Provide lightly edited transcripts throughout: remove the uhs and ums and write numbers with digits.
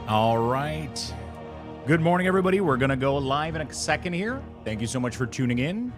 All right. Good morning, everybody. We're going to go live in a second here. Thank you so much for tuning in.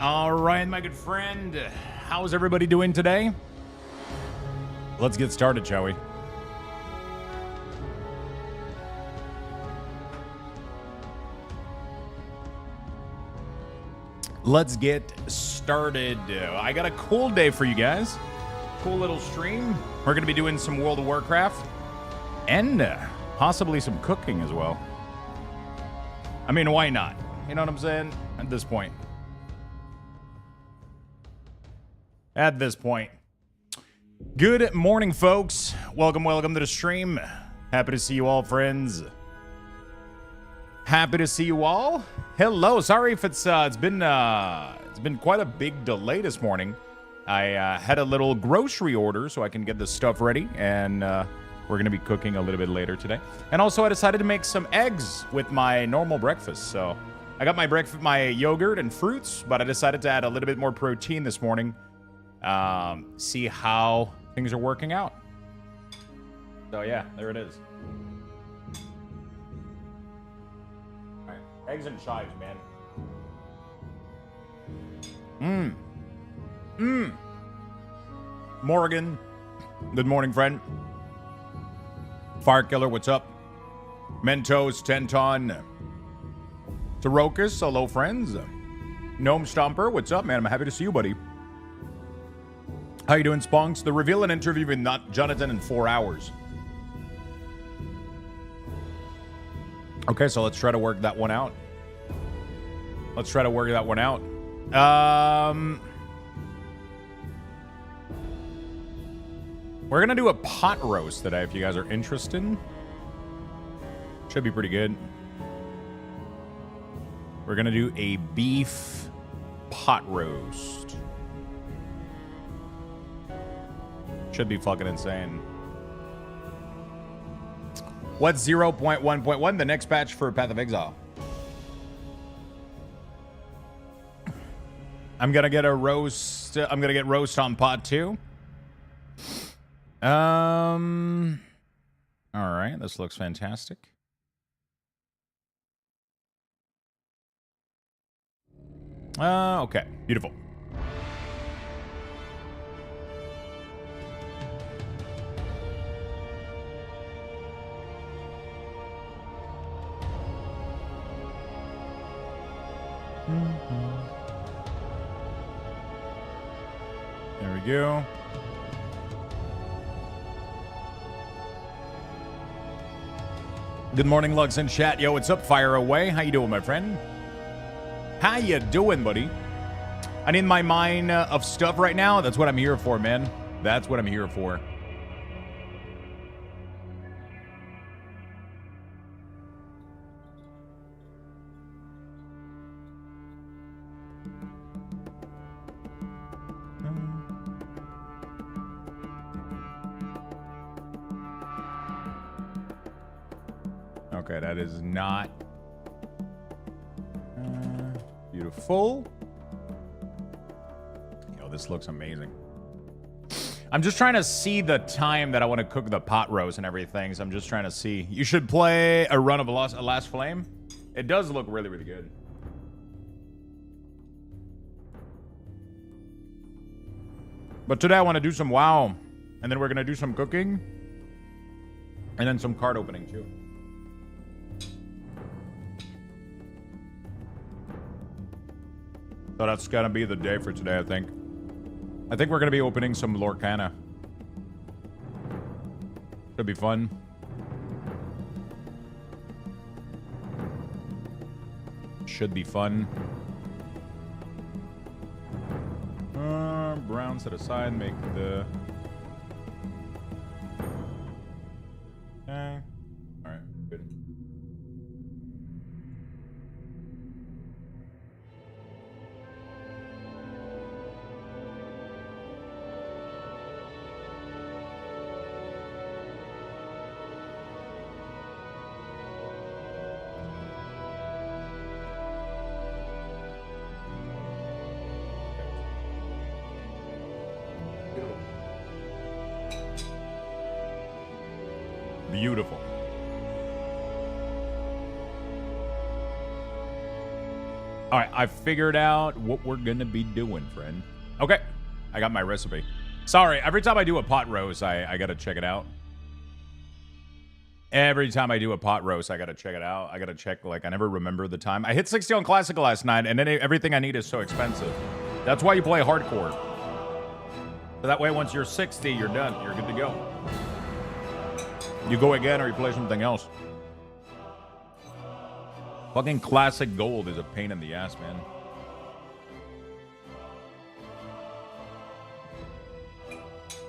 All right, my good friend. How's everybody doing today? Let's get started, shall we? Let's get started. I got a cool day for you guys. Cool little stream. We're going to be doing some World of Warcraft and possibly some cooking as well. I mean, why not? You know what I'm saying? At this point. Good morning, folks. Welcome to the stream. Happy to see you all, friends. Happy to see you all. Hello. Sorry if it's been quite a big delay this morning. I had a little grocery order so I can get this stuff ready, and we're gonna be cooking a little bit later today. And also, I decided to make some eggs with my normal breakfast. So I got my yogurt and fruits, but I decided to add a little bit more protein this morning. See how things are working out. So yeah, there it is. All right, eggs and chives, man. Morgan, good morning, friend. Fire Killer, what's up? Mentos, Tenton, Tarokus, hello, friends. Gnome Stomper, what's up, man? I'm happy to see you, buddy. How you doing, Spunks? The reveal and interview with Jonathan in 4 hours. Okay, so let's try to work that one out. We're gonna do a pot roast today if you guys are interested. Should be pretty good. We're gonna do a beef pot roast. Should be fucking insane. What's 0.1.1? The next patch for Path of Exile. I'm gonna get a roast. I'm gonna get roast on pot 2. All right, this looks fantastic. Okay, beautiful. There we go. Good morning, Lux in chat. Yo, what's up? Fire away. How you doing, my friend? How you doing, buddy? I need my mine of stuff right now. That's what I'm here for, man. That's what I'm here for. Okay, that is not beautiful. Yo, this looks amazing. I'm just trying to see the time that I want to cook the pot roast and everything. So I'm just trying to see. You should play a run of a last flame. It does look really, really good. But today I want to do some WoW. And then we're going to do some cooking. And then some card opening too. So that's gonna be the day for today, I think. I think we're gonna be opening some Lorcana. Should be fun. Should be fun. Brown set aside, make the... Okay. Alright, good. Beautiful. All right, I figured out what we're gonna be doing, friend. Okay, I got my recipe. Sorry, every time I do a pot roast, I gotta check it out. Every time I do a pot roast, I gotta check it out. I gotta check, like, I never remember the time. I hit 60 on Classic last night, and then everything I need is so expensive. That's why you play hardcore. So that way, once you're 60, you're done. You're good to go. You go again or you play something else. Fucking classic gold is a pain in the ass, man.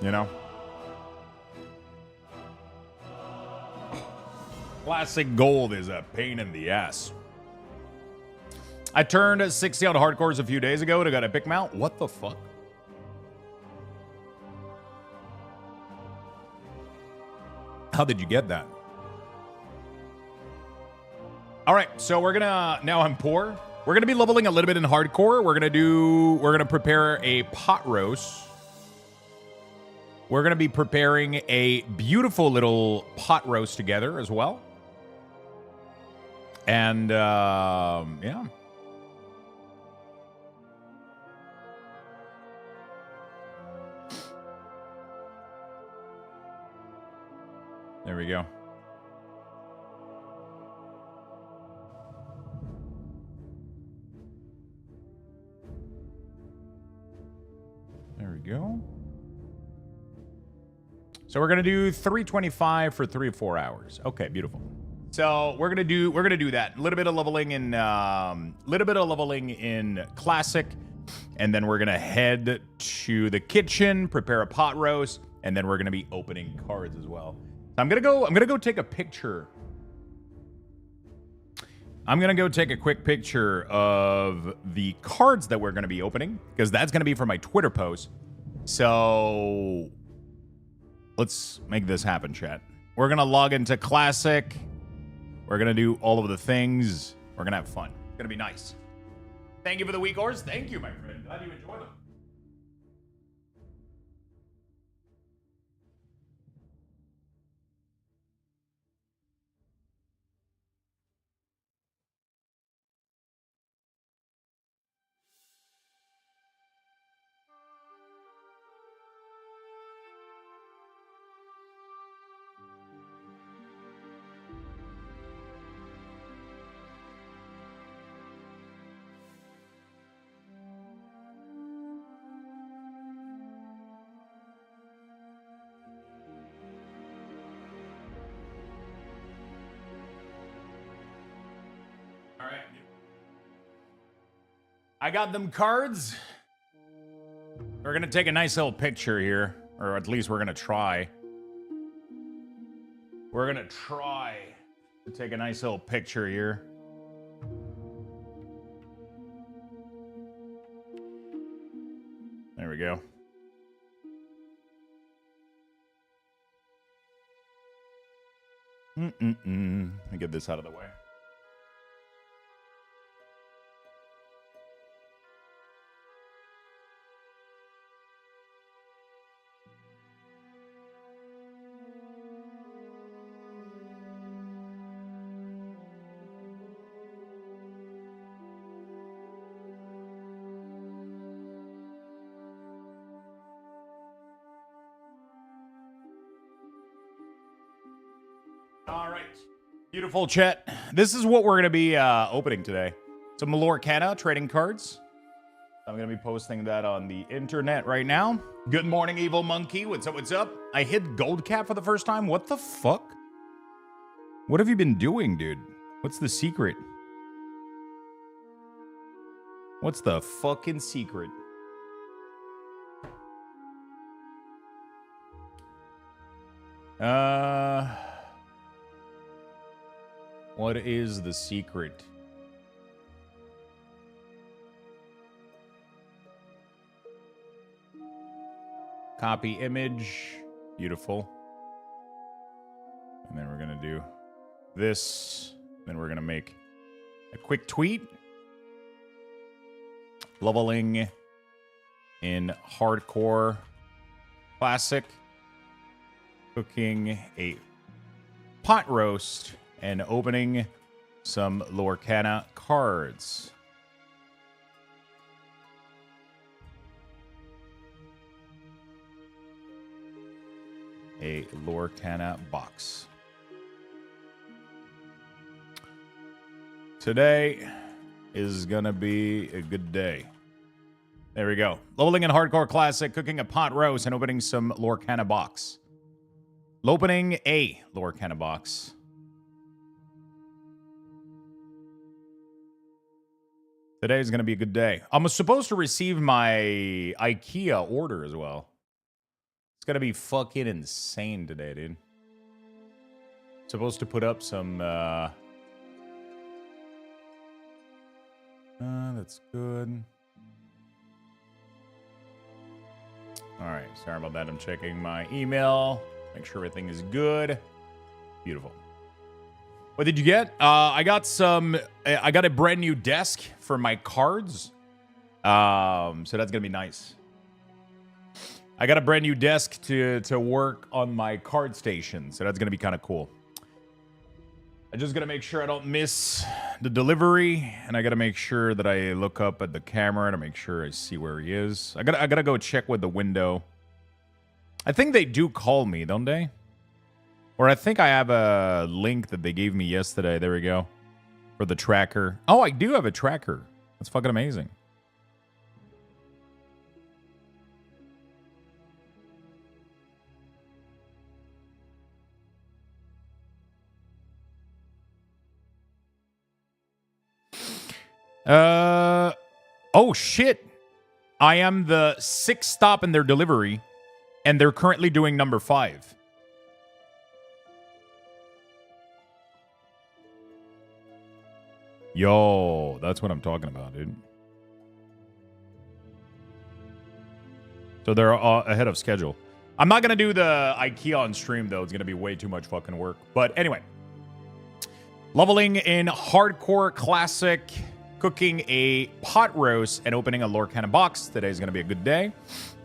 You know? Classic gold is a pain in the ass. I turned 60 on hardcores a few days ago and I got a pick mount. What the fuck? How did you get that? All right, so we're gonna, now I'm poor. We're gonna be leveling a little bit in hardcore. We're gonna prepare a pot roast. We're gonna be preparing a beautiful little pot roast together as well. And, yeah. There we go. There we go. So we're gonna do 325 for 3 or 4 hours. Okay, beautiful. So we're gonna do that. A little bit of leveling in classic, and then we're gonna head to the kitchen, prepare a pot roast, and then we're gonna be opening cards as well. I'm gonna go take a picture. I'm gonna go take a quick picture of the cards that we're gonna be opening, because that's gonna be for my Twitter post. So let's make this happen, chat. We're gonna log into Classic. We're gonna do all of the things. We're gonna have fun. It's gonna be nice. Thank you for the week, Ors. Thank you, my friend. Glad you enjoy them. All right. I got them cards. We're going to take a nice little picture here, or at least we're going to try. We're going to try to take a nice little picture here. There we go. Let me get this out of the way. All right. Beautiful chat. This is what we're going to be opening today. Some Lorcana trading cards. I'm going to be posting that on the internet right now. Good morning, Evil Monkey. What's up? What's up? I hit Gold Cap for the first time. What the fuck? What have you been doing, dude? What's the secret? What's the fucking secret? What is the secret? Copy image. Beautiful. And then we're going to do this. Then we're going to make a quick tweet. Leveling in hardcore classic. Cooking a pot roast and opening some Lorcana cards. A Lorcana box. Today is gonna be a good day. There we go. Leveling in hardcore classic, cooking a pot roast, and opening some Lorcana box. Opening a Lorcana box. Today is going to be a good day. I'm supposed to receive my IKEA order as well. It's going to be fucking insane today, dude. Supposed to put up some... that's good. Alright, sorry about that. I'm checking my email. Make sure everything is good. Beautiful. What did you get? I got a brand new desk for my cards. So that's gonna be nice. I got a brand new desk to work on my card station. So that's gonna be kind of cool. I just gotta make sure I don't miss the delivery, and I gotta make sure that I look up at the camera to make sure I see where he is. I gotta go check with the window. I think they do call me, don't they? Or I think I have a link that they gave me yesterday. There we go. For the tracker. Oh, I do have a tracker. That's fucking amazing. Oh, shit. I am the 6th stop in their delivery, and they're currently doing number 5. Yo, that's what I'm talking about, dude. So they're ahead of schedule. I'm not going to do the IKEA on stream, though. It's going to be way too much fucking work. But anyway. Leveling in hardcore classic. cooking a pot roast and opening a Lorcana box. Today's going to be a good day.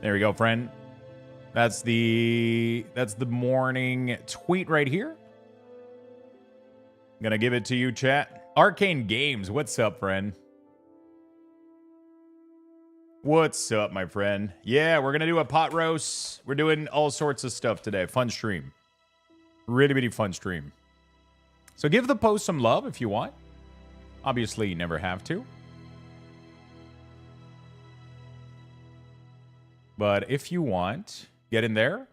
There we go, friend. That's the morning tweet right here. I'm going to give it to you, chat. Arcane Games, what's up, friend? What's up, my friend? Yeah, we're going to do a pot roast. We're doing all sorts of stuff today. Fun stream. Really, really fun stream. So give the post some love if you want. Obviously, you never have to. But if you want, get in there.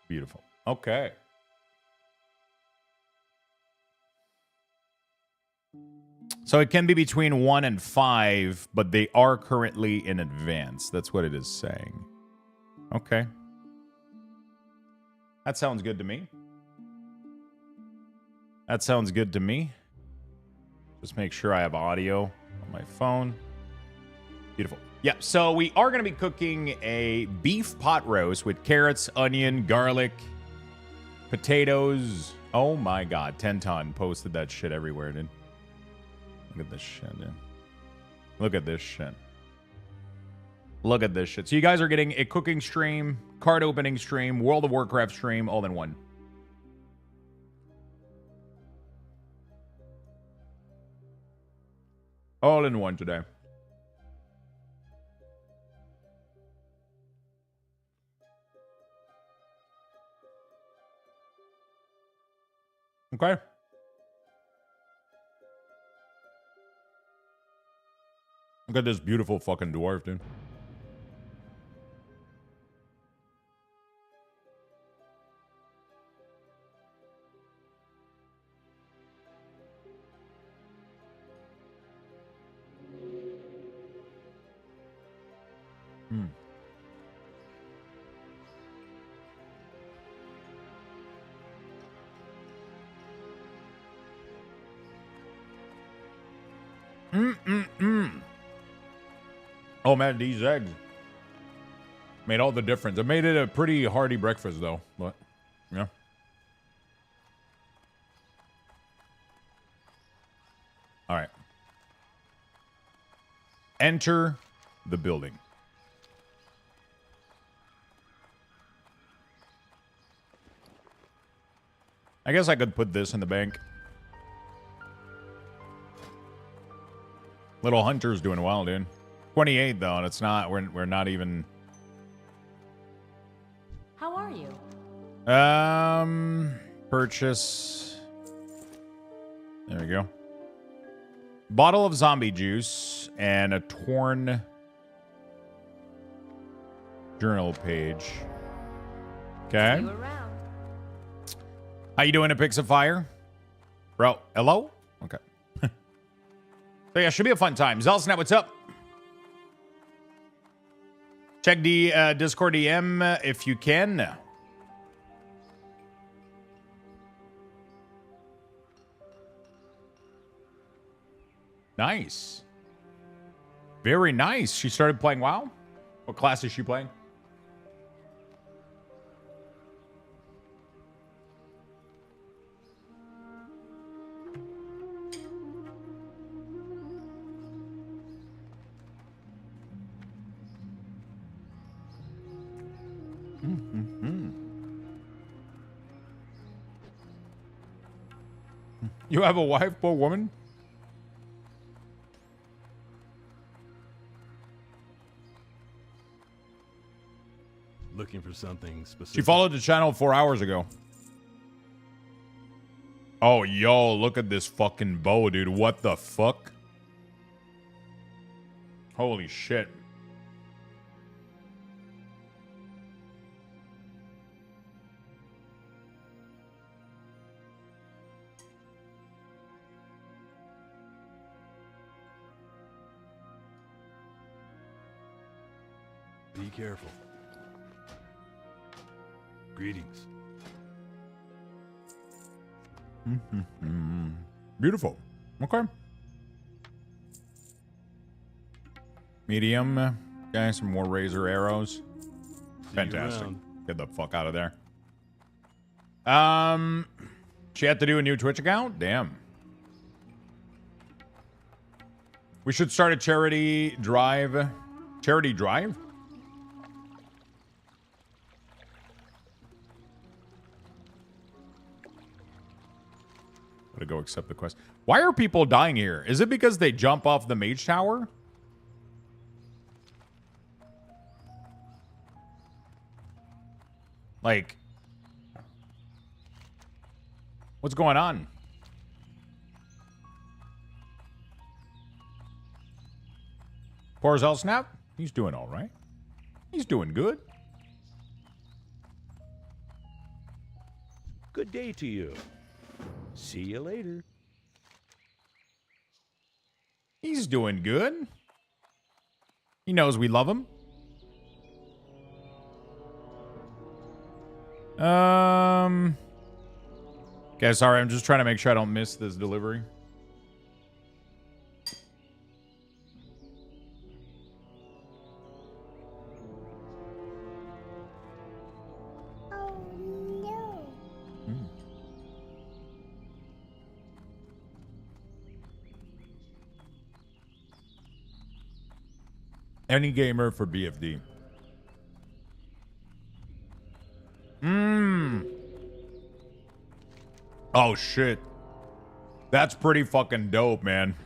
Beautiful. Okay. So it can be between 1 and 5, but they are currently in advance. That's what it is saying. Okay. That sounds good to me. That sounds good to me. Just make sure I have audio on my phone. Beautiful. Yeah, so we are going to be cooking a beef pot roast with carrots, onion, garlic, potatoes. Oh my God, Tenton posted that shit everywhere, dude. Look at this shit, dude. Look at this shit. Look at this shit. So you guys are getting a cooking stream, card opening stream, World of Warcraft stream, all in one. All in one today. Okay. Look at this beautiful fucking dwarf, dude. Oh man, these eggs made all the difference. It made it a pretty hearty breakfast though, but yeah. All right. Enter the building. I guess I could put this in the bank. Little Hunter's doing well, dude. 28 though, and it's not. We're not even. How are you? Purchase. There we go. Bottle of zombie juice and a torn journal page. Okay. See you around. How you doing, Pixafire? Bro, hello? Okay. So yeah, should be a fun time. Zelsnet, what's up? Check the Discord DM if you can. Nice. Very nice. She started playing WoW? What class is she playing? You have a wife, poor woman? Looking for something specific. She followed the channel 4 hours ago. Oh, yo, look at this fucking bow, dude. What the fuck? Holy shit. Be careful. Greetings. Beautiful. Okay. Medium. Okay, some more razor arrows. Fantastic. Get the fuck out of there. She had to do a new Twitch account? Damn. We should start a charity drive. Charity drive? Gotta go accept the quest. Why are people dying here? Is it because they jump off the mage tower? Like, what's going on? Porzel Snap? He's doing all right. He's doing good. Good day to you. See you later. He's doing good. He knows we love him. Okay, sorry, I'm just trying to make sure I don't miss this delivery. Any gamer for BFD. Oh, shit. That's pretty fucking dope, man.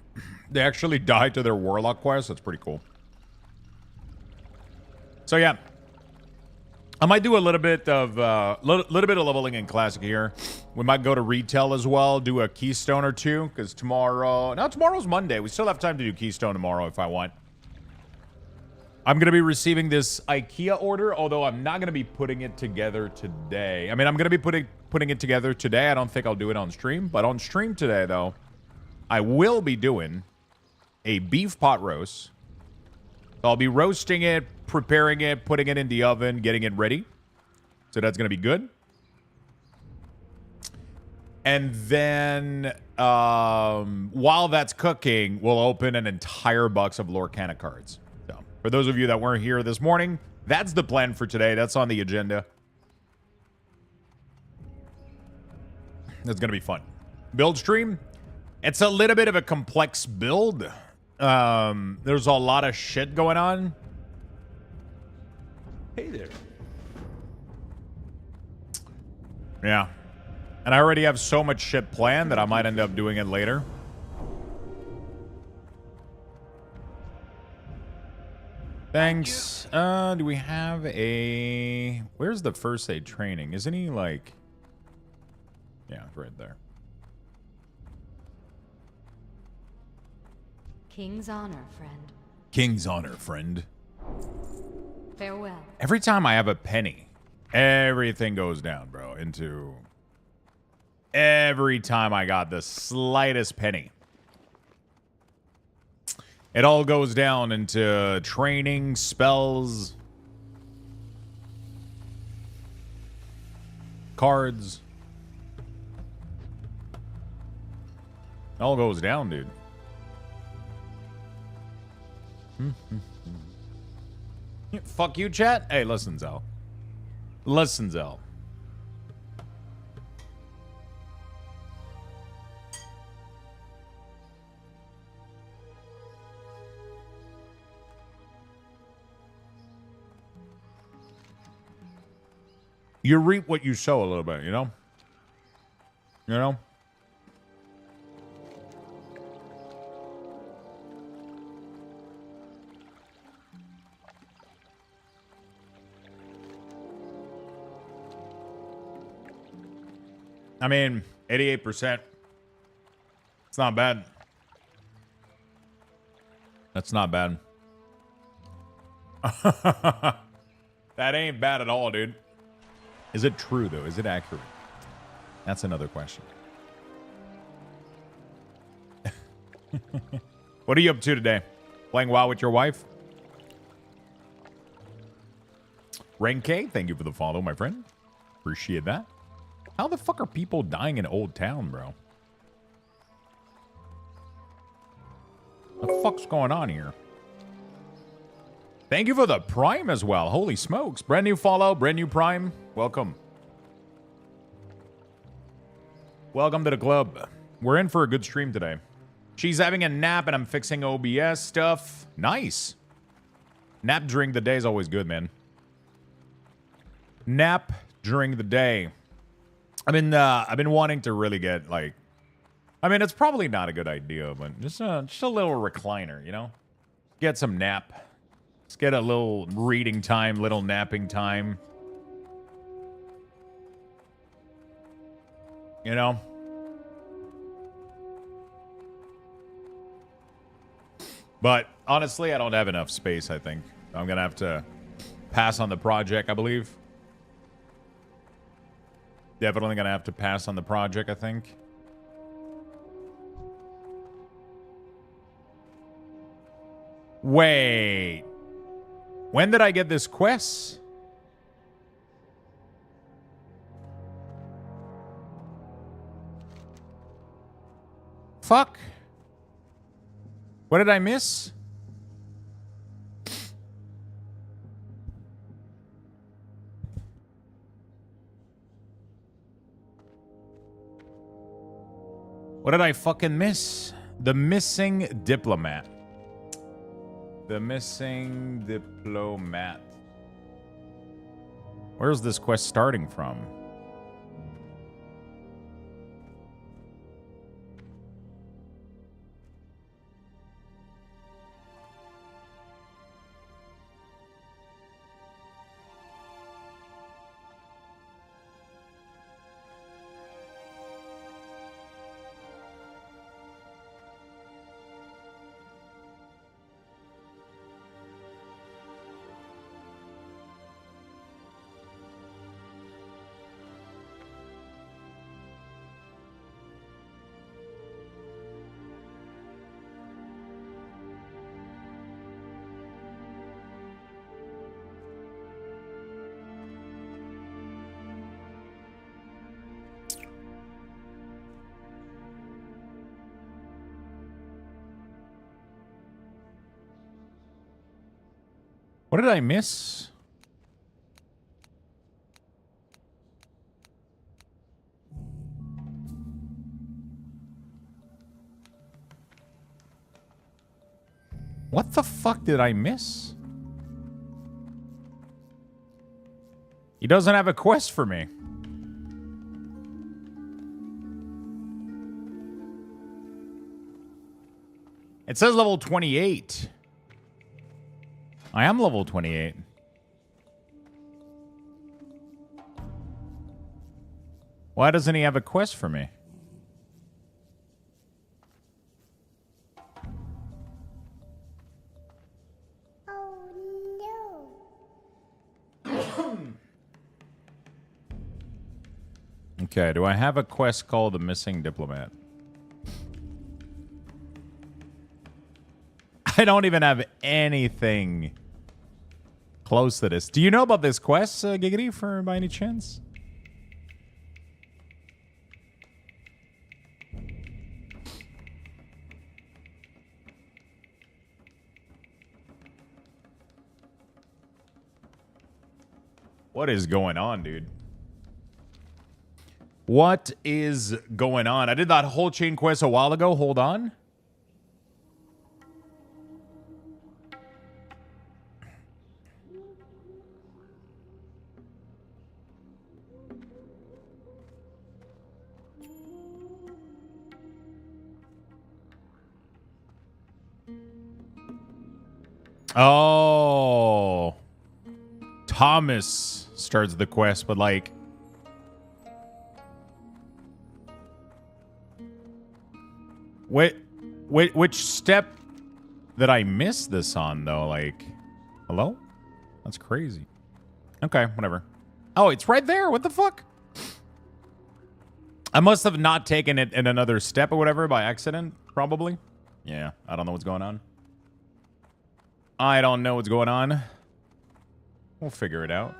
They actually died to their Warlock quest. That's pretty cool. So, yeah. I might do a little bit of leveling in Classic here. We might go to retail as well, do a Keystone or two, because tomorrow... No, tomorrow's Monday. We still have time to do Keystone tomorrow if I want. I'm going to be receiving this IKEA order, although I'm not going to be putting it together today. I mean, I'm going to be putting it together today. I don't think I'll do it on stream. But on stream today, though, I will be doing a beef pot roast. So I'll be roasting it, preparing it, putting it in the oven, getting it ready. So that's going to be good. And then while that's cooking, we'll open an entire box of Lorcana cards. For those of you that weren't here this morning, that's the plan for today. That's on the agenda. It's going to be fun. Build stream. It's a little bit of a complex build. There's a lot of shit going on. Hey there. Yeah. And I already have so much shit planned that I might end up doing it later. Thanks. Do we have a... Where's the first aid training? Isn't he like... Yeah, right there. King's honor, friend. King's honor, friend. Farewell. Every time I have a penny, everything goes down, bro. Into... Every time I got the slightest penny. It all goes down into training, spells, cards. It all goes down, dude. Fuck you, chat. Hey, listen, Zell. Listen, Zell. You reap what you sow a little bit, you know? You know? I mean, 88%. It's not bad. That's not bad. That ain't bad at all, dude. Is it true, though? Is it accurate? That's another question. What are you up to today? Playing WoW with your wife? Rain K, thank you for the follow, my friend. Appreciate that. How the fuck are people dying in Old Town, bro? What the fuck's going on here? Thank you for the Prime as well. Holy smokes. Brand new follow, brand new Prime. Welcome. Welcome to the club. We're in for a good stream today. She's having a nap and I'm fixing OBS stuff. Nice. Nap during the day is always good, man. Nap during the day. I've been wanting to really get like, I mean, it's probably not a good idea, but just a little recliner, you know? Get some nap. Let's get a little reading time, little napping time. You know? But honestly, I don't have enough space, I think. I'm going to have to pass on the project, I believe. Definitely going to have to pass on the project, I think. Wait. When did I get this quest? Fuck. What did I miss? What did I fucking miss? The missing diplomat. The missing diplomat. Where's this quest starting from? What did I miss? What the fuck did I miss? He doesn't have a quest for me. It says level 28. I am level 28. Why doesn't he have a quest for me? Oh no. Okay, do I have a quest called The Missing Diplomat? I don't even have anything close to this. Do you know about this quest, Giggity, for by any chance? What is going on, dude? What is going on? I did that whole chain quest a while ago. Hold on. Oh. Thomas starts the quest, but like... which step did I miss this on, though? Like, hello? That's crazy. Okay, whatever. Oh, it's right there. What the fuck? I must have not taken it in another step or whatever by accident, probably. Yeah, I don't know what's going on. I don't know what's going on. We'll figure it out.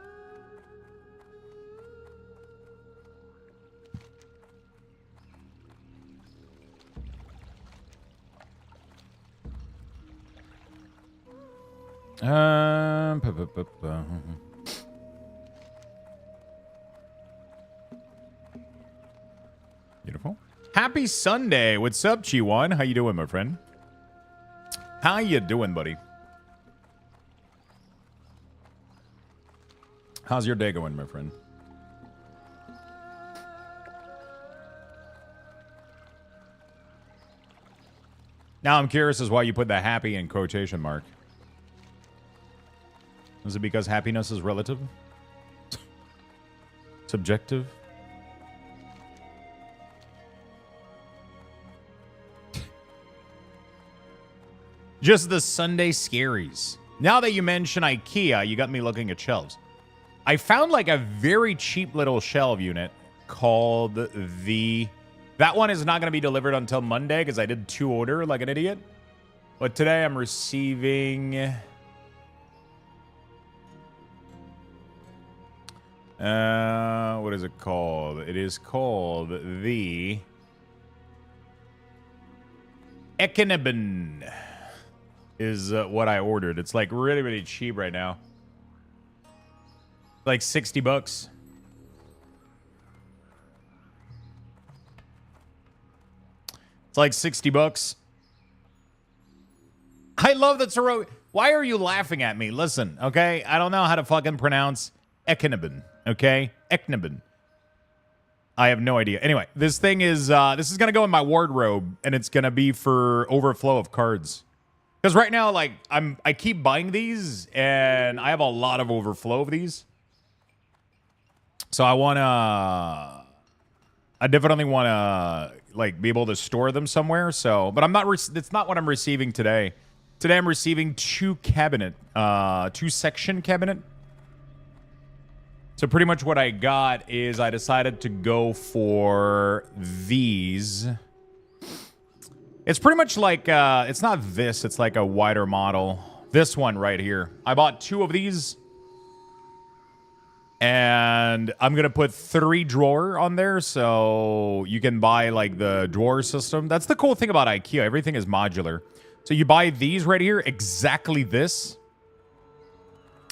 Beautiful. Happy Sunday. What's up, G1? How you doing, my friend? How you doing, buddy? How's your day going, my friend? Now I'm curious as why you put the happy in quotation mark. Is it because happiness is relative? Subjective? Just the Sunday scaries. Now that you mention IKEA, you got me looking at shelves. I found like a very cheap little shelf unit called the... That one is not going to be delivered until Monday because I did 2 order like an idiot. But today I'm receiving... what is it called? It is called the... Ekeneben is what I ordered. It's like really, really cheap right now. Like $60. It's like $60. I love that Taro. Why are you laughing at me? Listen, okay? I don't know how to fucking pronounce Ekeneben, okay? Ekeneben. I have no idea. Anyway, this thing is, this is going to go in my wardrobe, and it's going to be for overflow of cards. Because right now, like, I keep buying these, and I have a lot of overflow of these. So I definitely want to, like, be able to store them somewhere. So, but I'm not, it's not what I'm receiving today. Today I'm receiving 2 section cabinet. So pretty much what I got is I decided to go for these. It's pretty much like, it's not this, it's like a wider model. This one right here. I bought 2 of these. And I'm going to put 3 drawer on there so you can buy like the drawer system. That's the cool thing about IKEA. Everything is modular. So you buy these right here, exactly this.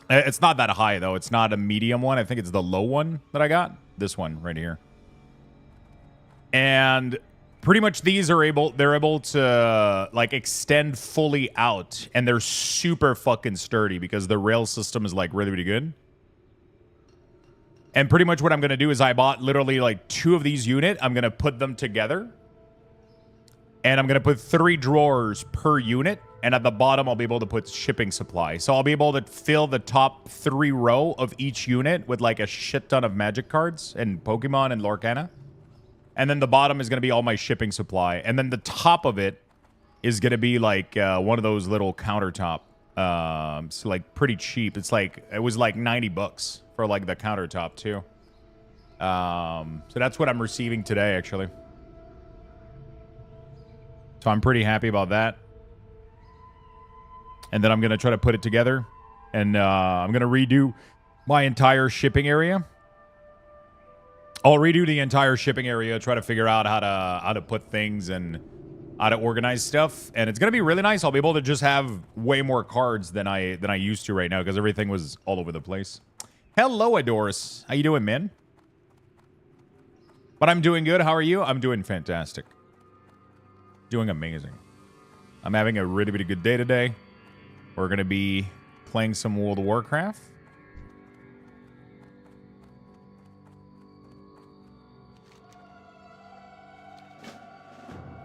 It's not that high though. It's not a medium one. I think it's the low one that I got. This one right here. And pretty much these are they're able to like extend fully out, and they're super fucking sturdy because the rail system is like really, really good. And pretty much what I'm going to do is I bought literally like 2 of these unit. I'm going to put them together. And I'm going to put 3 drawers per unit. And at the bottom, I'll be able to put shipping supply. So I'll be able to fill the top 3 row of each unit with like a shit ton of magic cards and Pokemon and Lorcana. And then the bottom is going to be all my shipping supply. And then the top of it is going to be like one of those little countertop. So like pretty cheap. It's like, it was like $90 for like the countertop too. So that's what I'm receiving today actually. So I'm pretty happy about that. And then I'm going to try to put it together. And I'm going to redo my entire shipping area. I'll redo the entire shipping area, try to figure out how to put things and how to organize stuff. And it's going to be really nice. I'll be able to just have way more cards than I used to right now because everything was all over the place. Hello, Adoris. How you doing, man? But I'm doing good. How are you? I'm doing fantastic. Doing amazing. I'm having a really, really good day today. We're going to be playing some World of Warcraft.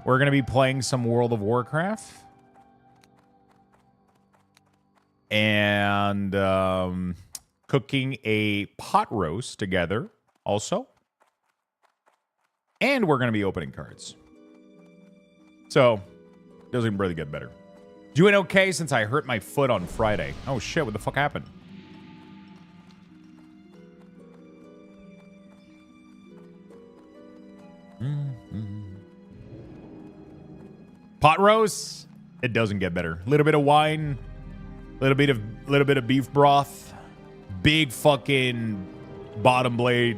We're going to be playing some World of Warcraft. And cooking a pot roast together also. And we're going to be opening cards. So, doesn't really get better. Doing okay since I hurt my foot on Friday. Oh shit, what the fuck happened? Pot roast, it doesn't get better. A little bit of wine, little bit of beef broth, big fucking bottom blade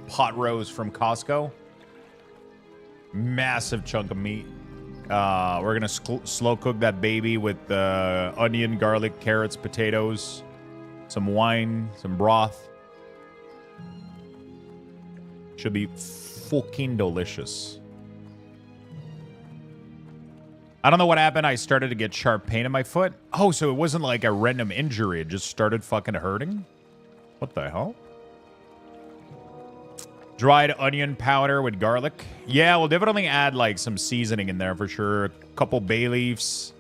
pot roast from Costco. Massive chunk of meat. We're gonna slow cook that baby with onion, garlic, carrots, potatoes, some wine, some broth. Should be fucking delicious. I don't know what happened. I started to get sharp pain in my foot. Oh, so it wasn't like a random injury. It just started fucking hurting? What the hell? Dried onion powder with garlic. Yeah, we'll definitely add like some seasoning in there for sure. A couple bay leaves.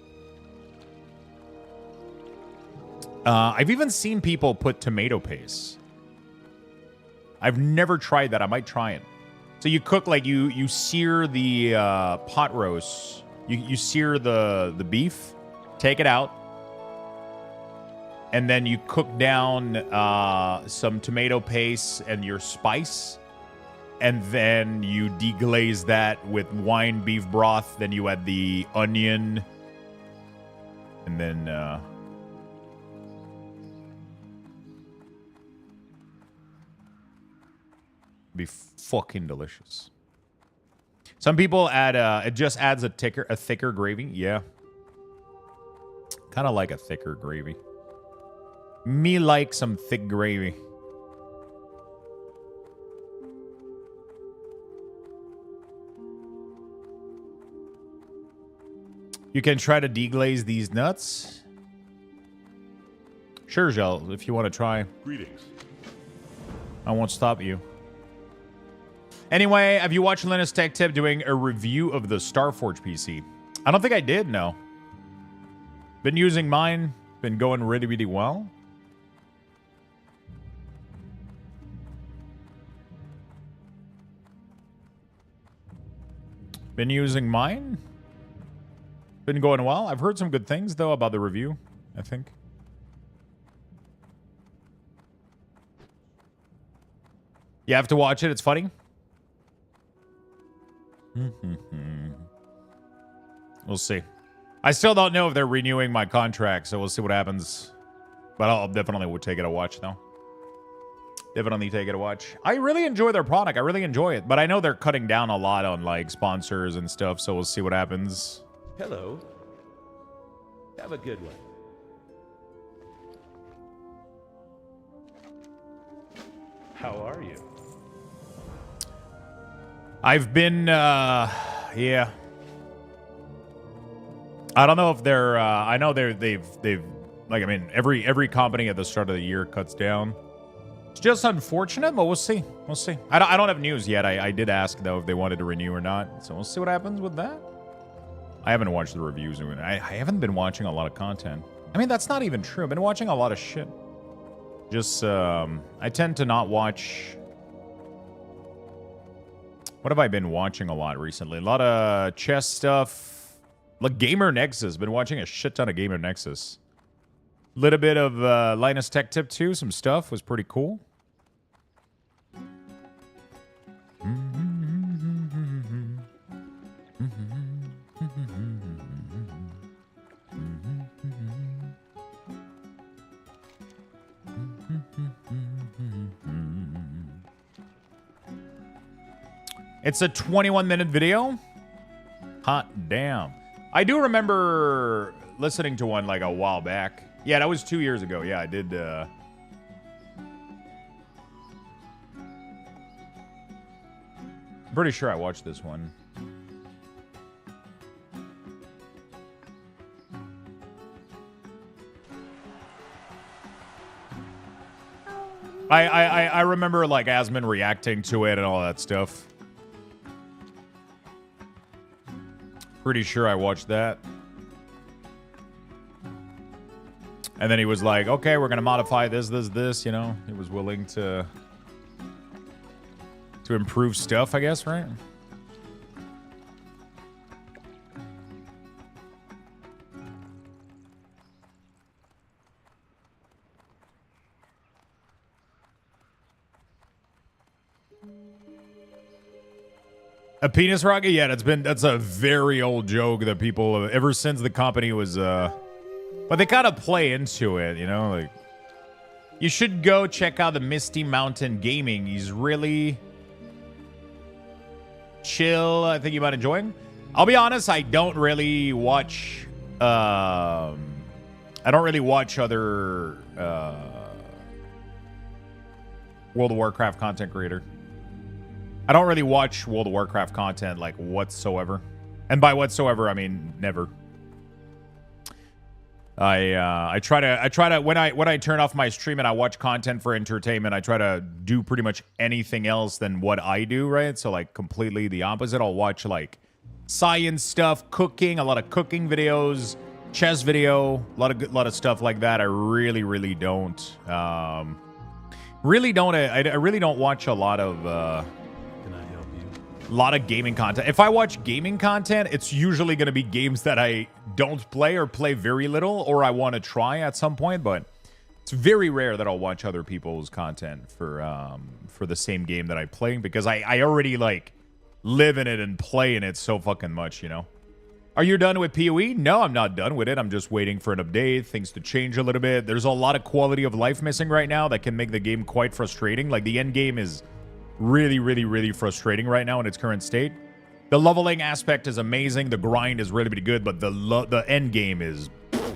I've even seen people put tomato paste. I've never tried that. I might try it. So you cook like you sear the pot roast. You sear the beef, take it out, and then you cook down some tomato paste and your spice, and then you deglaze that with wine beef broth. Then you add the onion, and then be fucking delicious. Some people add it just adds a thicker gravy. Yeah. Kind of like a thicker gravy. Me like some thick gravy. You can try to deglaze these nuts. Sure, Gel, if you want to try. Greetings. I won't stop you. Anyway, have you watched Linus Tech Tip doing a review of the Starforge PC? I don't think I did, no. Been using mine. Been going really, really well. Been using mine. Been going well. I've heard some good things, though, about the review, I think. You have to watch it. It's funny. We'll see. I still don't know if they're renewing my contract, so we'll see what happens. But I'll definitely take it a watch, though. Definitely take it a watch. I really enjoy their product. I really enjoy it. But I know they're cutting down a lot on, like, sponsors and stuff, so we'll see what happens. Hello. Have a good one. How are you? I've been, yeah. I don't know if they're, I know they've, like, I mean, every company at the start of the year cuts down. It's just unfortunate, but we'll see. We'll see. I don't have news yet. I did ask, though, if they wanted to renew or not. So we'll see what happens with that. I haven't watched the reviews. I haven't been watching a lot of content. I mean, that's not even true. I've been watching a lot of shit. Just, I tend to not watch... What have I been watching a lot recently? A lot of chess stuff. Like Gamer Nexus. Been watching a shit ton of Gamer Nexus. Little bit of Linus Tech Tip 2. Some stuff was pretty cool. It's a 21-minute video. Hot damn. I do remember listening to one like a while back. Yeah, that was 2 years ago. Yeah, I did. I'm pretty sure I watched this one. I remember like Asmon reacting to it and all that stuff. Pretty sure I watched that. And then he was like, okay, we're going to modify this, you know. He was willing to improve stuff, I guess, right? A penis rocket? Yeah, that's a very old joke that people ever since the company was but they kind of play into it, you know, like you should go check out the Misty Mountain Gaming. He's really chill. I think you might enjoy him. I'll be honest, I don't really watch other World of Warcraft content creator. I don't really watch World of Warcraft content, like, whatsoever. And by whatsoever, I mean never. I try to when I turn off my stream and I watch content for entertainment, I try to do pretty much anything else than what I do, right? So like completely the opposite. I'll watch like science stuff, cooking, a lot of cooking videos, chess video, a lot of stuff like that. I really don't I really don't watch a lot of Can I help you? a lot of gaming content. If I watch gaming content, it's usually going to be games that I don't play or play very little, or I want to try at some point. But it's very rare that I'll watch other people's content for the same game that I play, because I already like live in it and play in it so fucking much, you know. Are you done with PoE? No, I'm not done with it. I'm just waiting for an update, things to change a little bit. There's a lot of quality of life missing right now that can make the game quite frustrating. Like the end game is really frustrating right now in its current state. The leveling aspect is amazing. The grind is really good, but the end game is,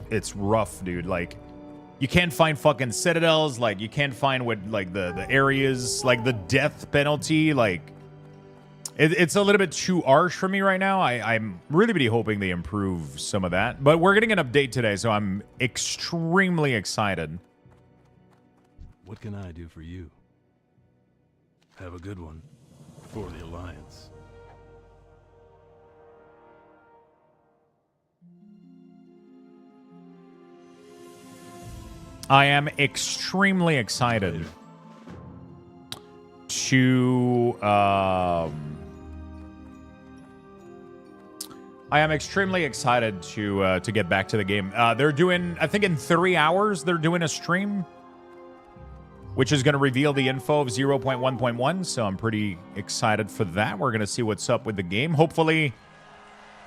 it's rough, dude. Like you can't find fucking citadels. Like you can't find what like the areas, like the death penalty. Like it's a little bit too harsh for me right now. I'm really hoping they improve some of that. But we're getting an update today, so I'm extremely excited. What can I do for you? Have a good one. For the Alliance. I am extremely excited to get back to the game. They're doing, I think in 3 hours, they're doing a stream, which is going to reveal the info of 0.1.1. So I'm pretty excited for that. We're going to see what's up with the game. Hopefully,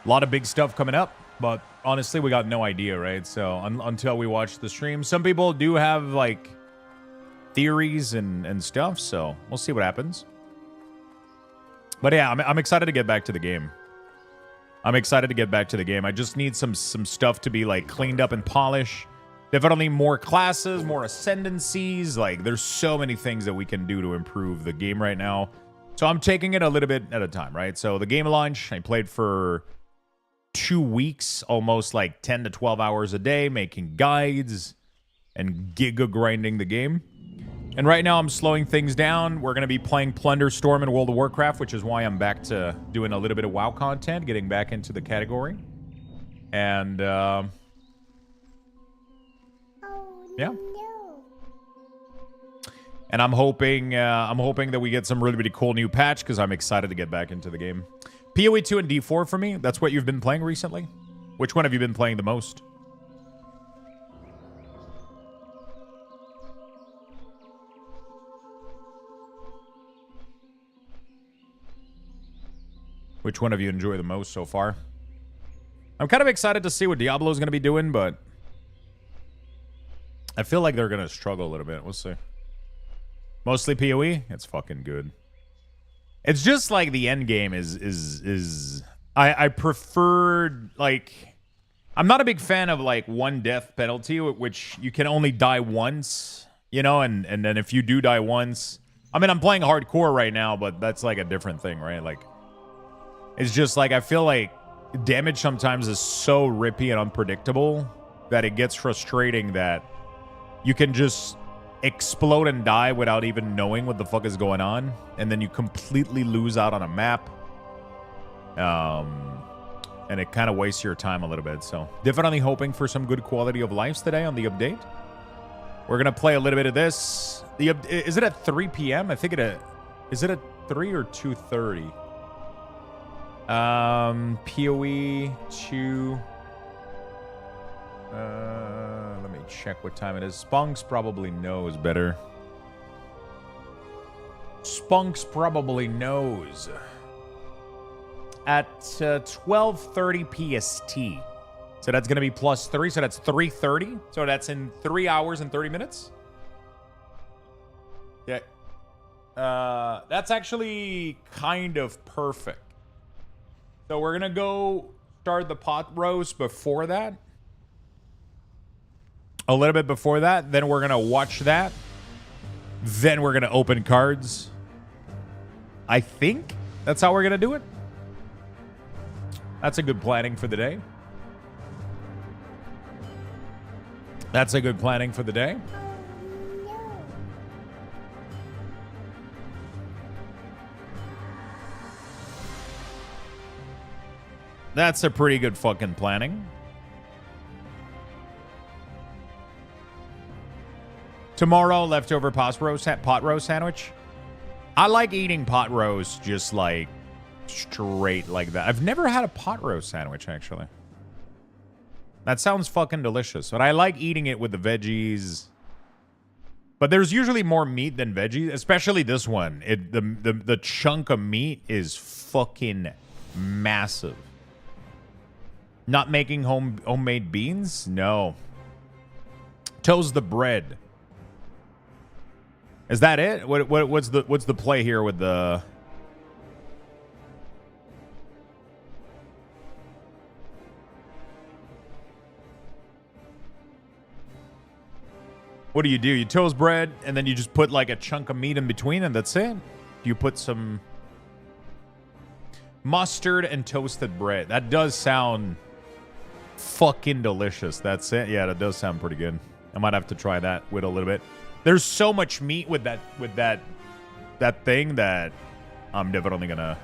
a lot of big stuff coming up. But honestly, we got no idea, right? So until we watch the stream, some people do have like theories and stuff. So we'll see what happens. But yeah, I'm excited to get back to the game. I just need some stuff to be like cleaned up and polished. Definitely more classes, more ascendancies. Like there's so many things that we can do to improve the game right now. So I'm taking it a little bit at a time, right? So the game launch, I played for 2 weeks, almost like 10 to 12 hours a day, making guides and giga grinding the game. And right now I'm slowing things down. We're going to be playing Plunder Storm in World of Warcraft, which is why I'm back to doing a little bit of WoW content, getting back into the category. And yeah. And I'm hoping that we get some really cool new patch, because I'm excited to get back into the game. PoE 2 and D4 for me. That's what you've been playing recently? Which one have you been playing the most? Which one have you enjoyed the most so far? I'm kind of excited to see what Diablo's going to be doing, but I feel like they're going to struggle a little bit. We'll see. Mostly PoE? It's fucking good. It's just like the end game is I preferred, like, I'm not a big fan of like one death penalty, which you can only die once, you know, and then if you do die once, I mean, I'm playing hardcore right now, but that's like a different thing, right? Like, it's just like I feel like damage sometimes is so rippy and unpredictable that it gets frustrating that you can just explode and die without even knowing what the fuck is going on, and then you completely lose out on a map, and it kind of wastes your time a little bit. So definitely hoping for some good quality of life today on the update. We're gonna play a little bit of this. Is it at 3 p.m.? I think is it at 3 or 2:30? PoE 2. Let me check what time it is. Spunks probably knows better. Spunks probably knows. At 12:30 PST. So that's going to be +3. So that's 3:30. So that's in 3 hours and 30 minutes. Yeah. That's actually kind of perfect. So we're going to go start the pot roast before that. A little bit before that. Then we're going to watch that. Then we're going to open cards. I think that's how we're going to do it. That's a good planning for the day. That's a good planning for the day. That's a pretty good fucking planning. Tomorrow, leftover pot roast sandwich. I like eating pot roast just like straight like that. I've never had a pot roast sandwich, actually. That sounds fucking delicious. But I like eating it with the veggies. But there's usually more meat than veggies, especially this one. The chunk of meat is fucking massive. Not making homemade beans? No. Toast the bread. Is that it? What's the play here with the... What do? You toast bread, and then you just put like a chunk of meat in between, and that's it? You put some mustard and toasted bread. That does sound fucking delicious. That's it? Yeah, that does sound pretty good. I might have to try that with a little bit. There's so much meat with that thing that I'm definitely gonna...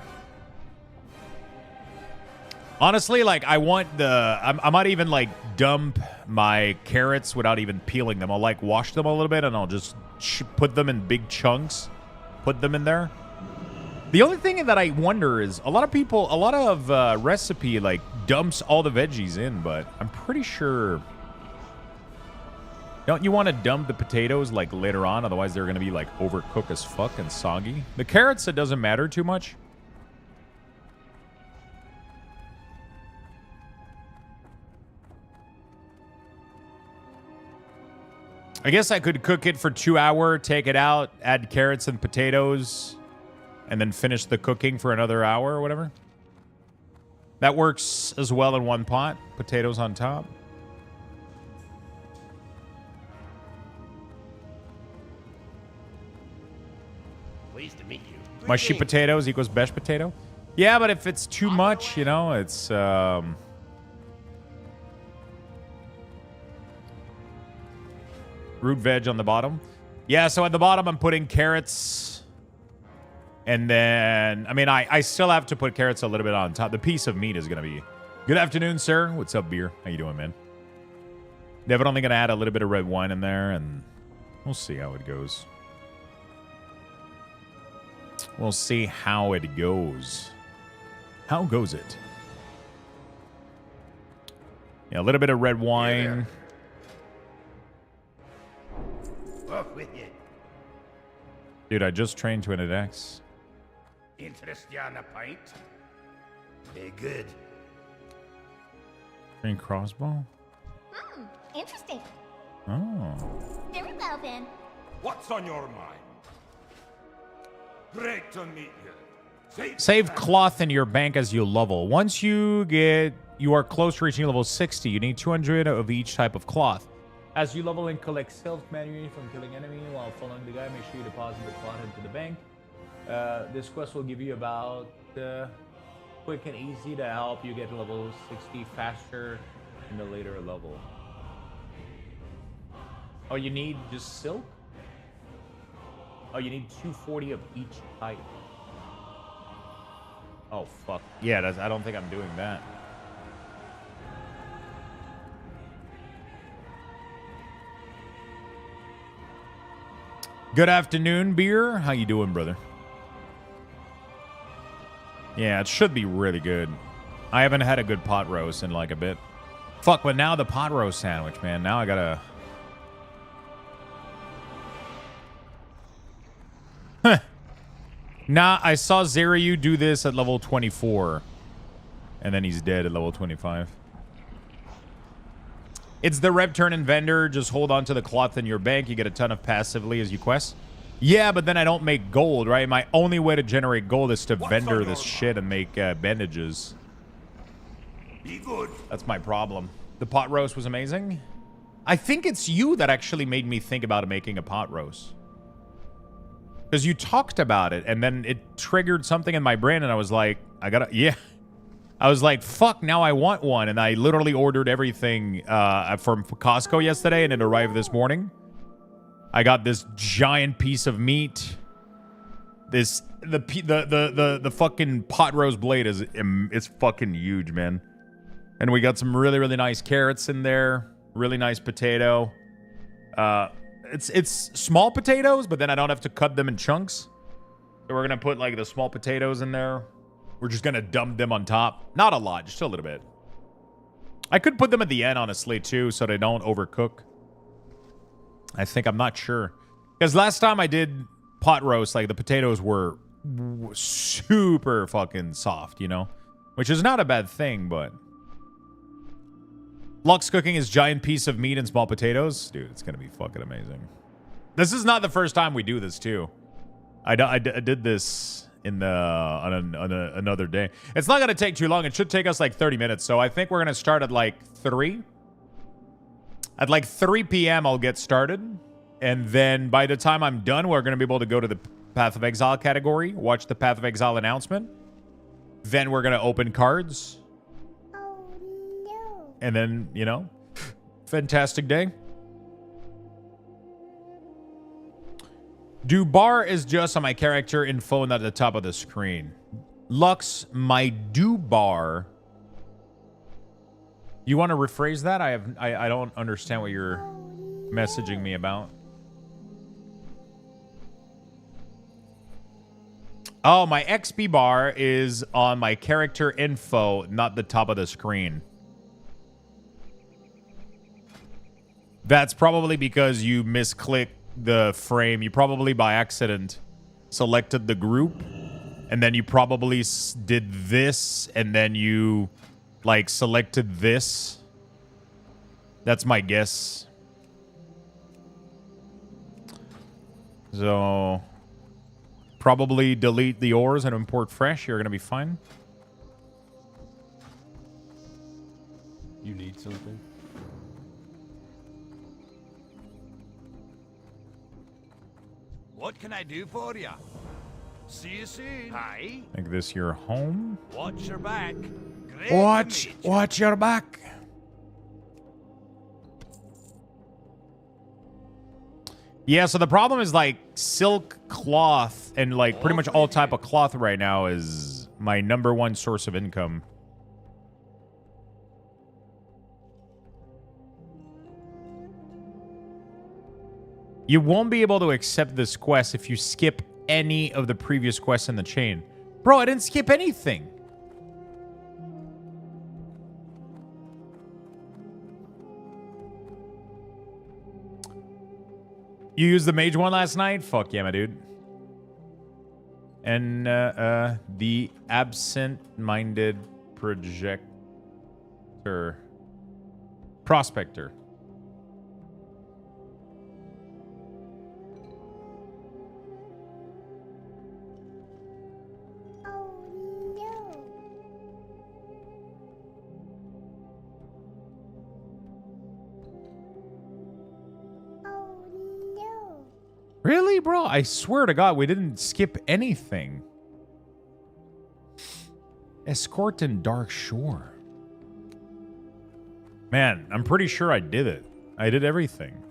Honestly, like, I might even, like, dump my carrots without even peeling them. I'll, like, wash them a little bit, and I'll just put them in big chunks. Put them in there. The only thing that I wonder is, a lot of recipe, like, dumps all the veggies in, but I'm pretty sure... Don't you want to dump the potatoes, like, later on? Otherwise, they're going to be, like, overcooked as fuck and soggy. The carrots, it doesn't matter too much. I guess I could cook it for 2 hours, take it out, add carrots and potatoes, and then finish the cooking for another hour or whatever. That works as well in one pot. Potatoes on top. Pleased to meet you. Mushy potatoes equals best potato? Yeah, but if it's too much, you know, it's... root veg on the bottom. Yeah, so at the bottom, I'm putting carrots. And then... I mean, I still have to put carrots a little bit on top. The piece of meat is going to be... Good afternoon, sir. What's up, beer? How you doing, man? Definitely going to add a little bit of red wine in there, and we'll see how it goes. We'll see how it goes. How goes it? Yeah, a little bit of red wine. Off with you. Dude, I just trained to an X. Interest you on a pint? Very good. Train crossbow? Interesting. Oh. Very well then. What's on your mind? Great to meet you. Save cloth in your bank as you level. Once you are close to reaching level 60, you need 200 of each type of cloth. As you level and collect silk manually from killing enemy while following the guy, make sure you deposit the cloth into the bank. This quest will give you about quick and easy to help you get to level 60 faster in the later level. Oh, you need just silk? Oh, you need 240 of each type. Oh, fuck. Yeah, I don't think I'm doing that. Good afternoon, beer. How you doing, brother? Yeah, it should be really good. I haven't had a good pot roast in like a bit. Fuck, but now the pot roast sandwich, man. Now I gotta... Nah, I saw Zerayu do this at level 24. And then he's dead at level 25. It's the rep turn and vendor. Just hold on to the cloth in your bank. You get a ton of passively as you quest. Yeah, but then I don't make gold, right? My only way to generate gold is to vendor this shit and make bandages. Be good. That's my problem. The pot roast was amazing. I think it's you that actually made me think about making a pot roast. Because you talked about it, and then it triggered something in my brain, and I was like, I gotta... Yeah. I was like, fuck, now I want one. And I literally ordered everything from Costco yesterday, and it arrived this morning. I got this giant piece of meat. The fucking pot roast blade it's fucking huge, man. And we got some really, really nice carrots in there. Really nice potato. It's small potatoes, but then I don't have to cut them in chunks. So we're gonna put like the small potatoes in there. We're just gonna dump them on top. Not a lot, just a little bit. I could put them at the end, honestly, too, so they don't overcook. I think, I'm not sure. Because last time I did pot roast, like, the potatoes were super fucking soft, you know? Which is not a bad thing, but... Lux cooking his giant piece of meat and small potatoes. Dude, it's gonna be fucking amazing. This is not the first time we do this, too. I did this in on another day. It's not gonna take too long. It should take us, like, 30 minutes. So I think we're gonna start at, like, 3. At like 3 p.m. I'll get started. And then by the time I'm done, we're going to be able to go to the Path of Exile category, watch the Path of Exile announcement. Then we're going to open cards. Oh no. And then, you know, fantastic day. Do bar is just on my character info and at the top of the screen. Lux, my do bar... You want to rephrase that? I don't understand what you're messaging me about. Oh, my XP bar is on my character info, not the top of the screen. That's probably because you misclicked the frame. You probably by accident selected the group, and then you probably did this, and then you... like, selected this. That's my guess. So, probably delete the ores and import fresh. You're going to be fine. You need something? What can I do for you? See you soon. Hi. Make this your home. Watch your back. Watch your back. Yeah, so the problem is like silk cloth and like pretty much all type of cloth right now is my #1 source of income. You won't be able to accept this quest if you skip any of the previous quests in the chain. Bro, I didn't skip anything. You used the mage one last night? Fuck yeah, my dude. And the absent-minded prospector. Really, bro? I swear to God, we didn't skip anything. Escort in Dark Shore. Man, I'm pretty sure I did it. I did everything.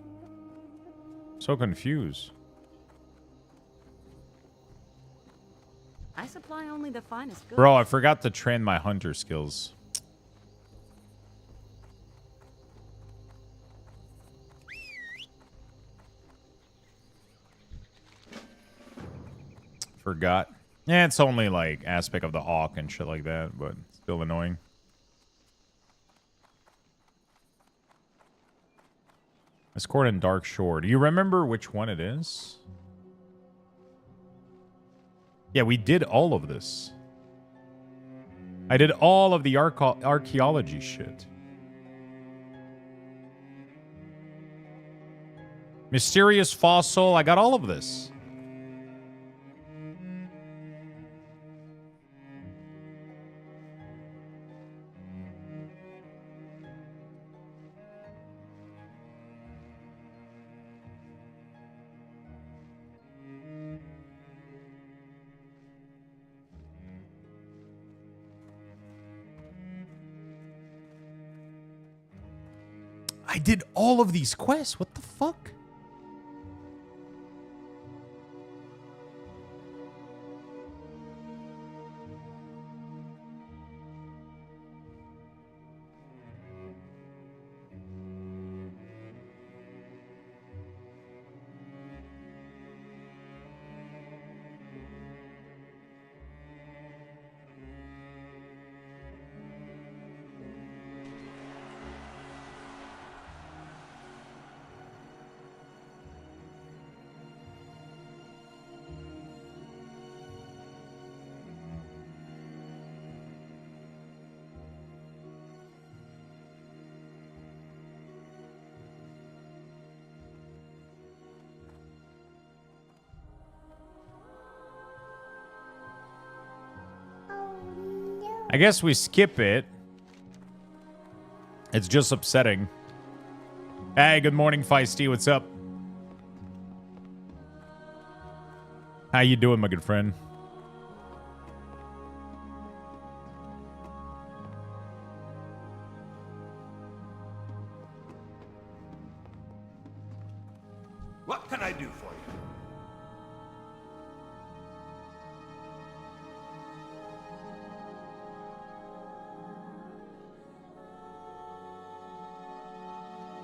So confused. I supply only the finest goods. Bro, I forgot to train my hunter skills. Forgot. Yeah, it's only like aspect of the Hawk and shit like that, but still annoying. Escort in Dark Shore. Do you remember which one it is? Yeah, we did all of this. I did all of the archaeology shit. Mysterious fossil. I got all of this. I did all of these quests. What the fuck? I guess we skip it. It's just upsetting. Hey, good morning, Feisty. What's up? How you doing, my good friend? What can I do for you?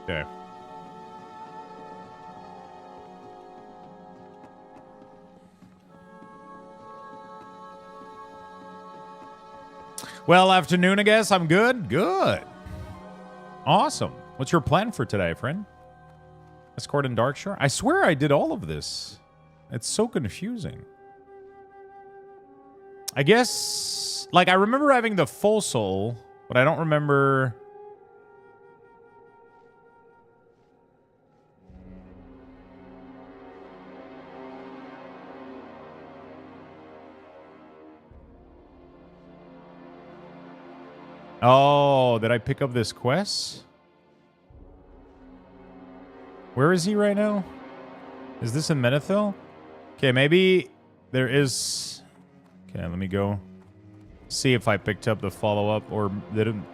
Okay. Well, afternoon, I guess. I'm good. Good. Awesome. What's your plan for today, friend? Escort in Darkshore? I swear I did all of this. It's so confusing. I guess, like, I remember having the full soul, but I don't remember... Oh, did I pick up this quest? Where is he right now? Is this in Menethil? Okay, maybe there is... Okay, let me go see if I picked up the follow-up or didn't.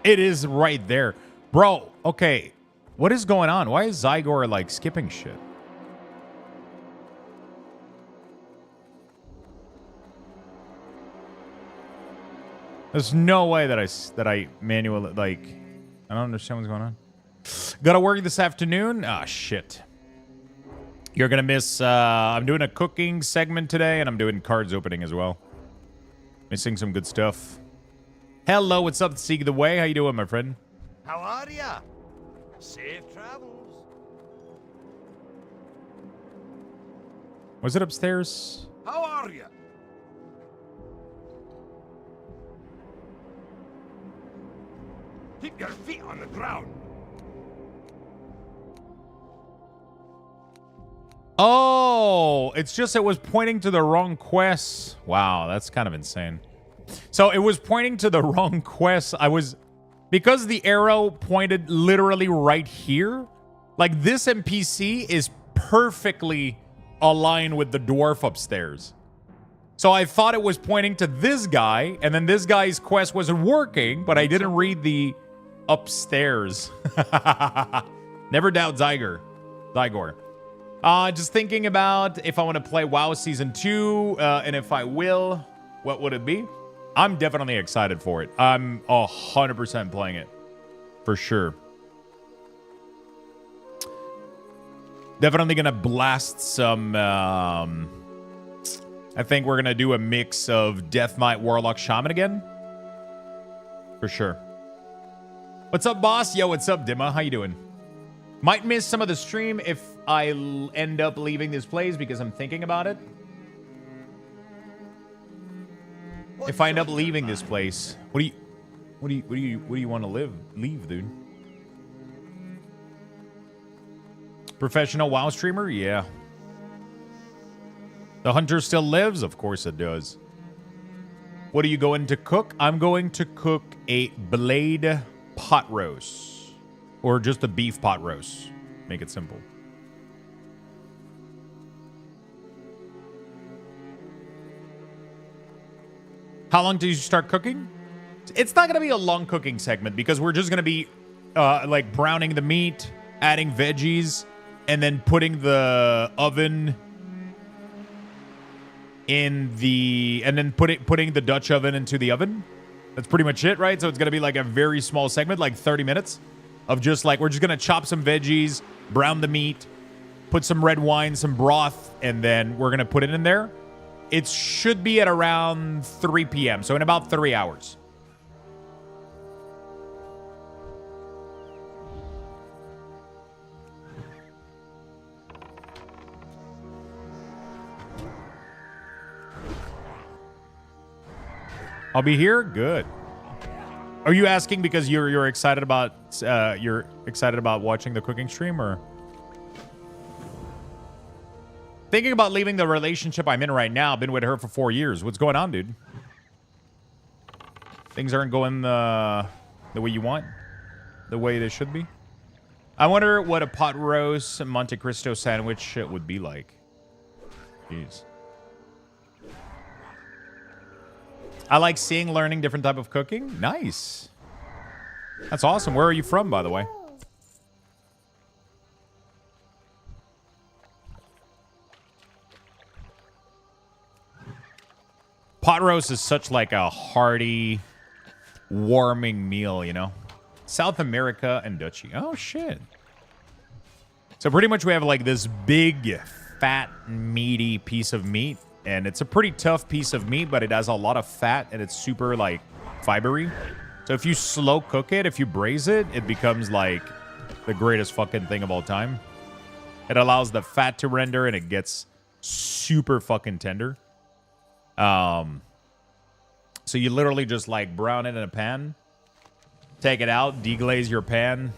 It is right there. Bro, okay. What is going on? Why is Zygor, like, skipping shit? There's no way that I manually, like, I don't understand what's going on. Gotta work this afternoon? Ah, shit. You're gonna miss, I'm doing a cooking segment today, and I'm doing cards opening as well. Missing some good stuff. Hello, what's up, Seek the Way? How you doing, my friend? How are ya? Safe travels. Was it upstairs? How are you? Keep your feet on the ground. Oh, it's just it was pointing to the wrong quest. Wow, that's kind of insane. So it was pointing to the wrong quest. Because the arrow pointed literally right here, like this NPC is perfectly aligned with the dwarf upstairs. So I thought it was pointing to this guy, and then this guy's quest wasn't working, but I didn't read the upstairs. Never doubt Zygor. Just thinking about if I want to play WoW Season 2, and if I will, what would it be? I'm definitely excited for it. I'm 100% playing it. For sure. Definitely going to blast some... I think we're going to do a mix of Death Knight, Warlock, Shaman again. For sure. What's up, boss? Yo, what's up, Dimma? How you doing? Might miss some of the stream if I end up leaving this place because I'm thinking about it. If I end up leaving this place, what do you want to leave, dude? Professional WoW streamer? Yeah. The hunter still lives? Of course it does. What are you going to cook? I'm going to cook a blade pot roast. Or just a beef pot roast. Make it simple. How long do you start cooking? It's not going to be a long cooking segment because we're just going to be like browning the meat, adding veggies, and then putting the oven in the, and then putting the Dutch oven into the oven. That's pretty much it, right? So it's going to be like a very small segment, like 30 minutes of just like, we're just going to chop some veggies, brown the meat, put some red wine, some broth, and then we're going to put it in there. It should be at around 3 p.m., so in about 3 hours. I'll be here. Good. Are you asking because you're excited about watching the cooking stream, or thinking about leaving the relationship I'm in right now? Been with her for 4 years. What's going on, dude? Things aren't going the way you want, the way they should be. I wonder what a pot roast Monte Cristo sandwich would be like. Jeez. I like seeing, learning different type of cooking. Nice. That's awesome. Where are you from, by the way? Pot roast is such like a hearty, warming meal, you know? South America and Dutchy. Oh, shit. So pretty much we have like this big, fat, meaty piece of meat. And it's a pretty tough piece of meat, but it has a lot of fat and it's super like fibery. So if you slow cook it, if you braise it, it becomes like the greatest fucking thing of all time. It allows the fat to render and it gets super fucking tender. So you literally just like brown it in a pan, take it out, deglaze your pan,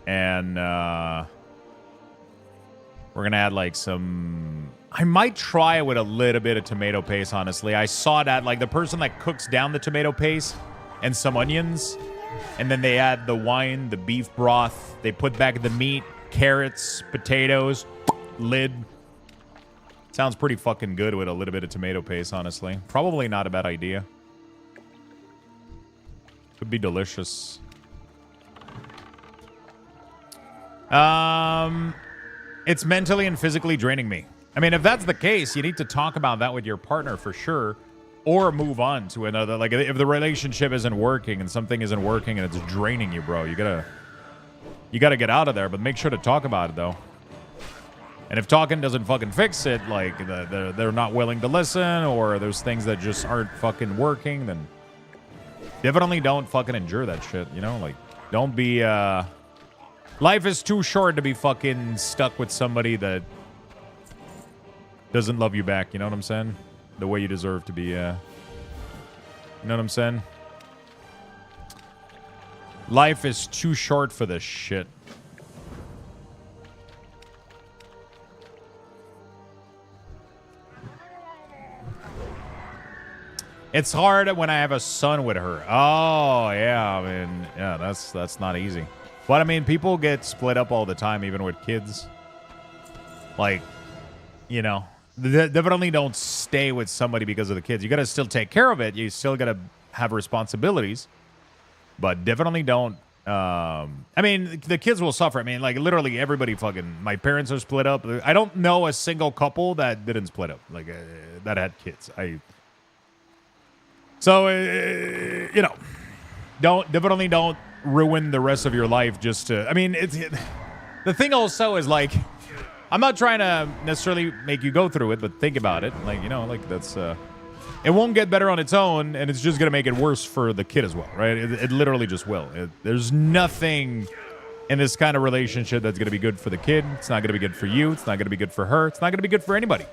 and we're gonna add like some. I might try it with a little bit of tomato paste, honestly. I saw that, like, the person that cooks down the tomato paste and some onions, and then they add the wine, the beef broth, they put back the meat, carrots, potatoes, lid. Sounds pretty fucking good with a little bit of tomato paste, honestly. Probably not a bad idea. Could be delicious. It's mentally and physically draining me. I mean, if that's the case, you need to talk about that with your partner for sure, or move on to another. Like, if the relationship isn't working and something isn't working and it's draining you, bro, you gotta get out of there. But make sure to talk about it, though. And if talking doesn't fucking fix it, like they're not willing to listen, or there's things that just aren't fucking working, then definitely don't fucking endure that shit. You know, like, don't be. Life is too short to be fucking stuck with somebody that doesn't love you back, you know what I'm saying? The way you deserve to be, you know what I'm saying? Life is too short for this shit. It's hard when I have a son with her. Oh, yeah, I mean, yeah, that's not easy. But, I mean, people get split up all the time, even with kids. Like, you know, definitely don't stay with somebody because of the kids. You got to still take care of it. You still got to have responsibilities. But definitely don't. I mean, the kids will suffer. I mean, like, literally everybody fucking. My parents are split up. I don't know a single couple that didn't split up, like, that had kids. So, you know, definitely don't ruin the rest of your life just to. I mean, the thing also is, like, I'm not trying to necessarily make you go through it, but think about it. Like, you know, like, that's, it won't get better on its own, and it's just going to make it worse for the kid as well, right? It literally just will. There's nothing in this kind of relationship that's going to be good for the kid. It's not going to be good for you. It's not going to be good for her. It's not going to be good for anybody.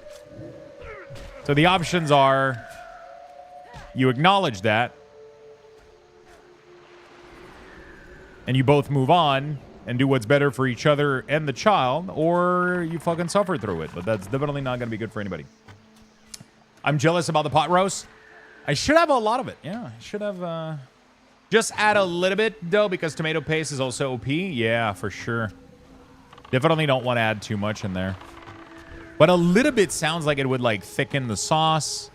So the options are you acknowledge that, and you both move on and do what's better for each other and the child, or you fucking suffer through it. But that's definitely not going to be good for anybody. I'm jealous about the pot roast. I should have a lot of it. Yeah, I should have. Just add a little bit, though, because tomato paste is also OP. Yeah, for sure. Definitely don't want to add too much in there. But a little bit sounds like it would, like, thicken the sauce.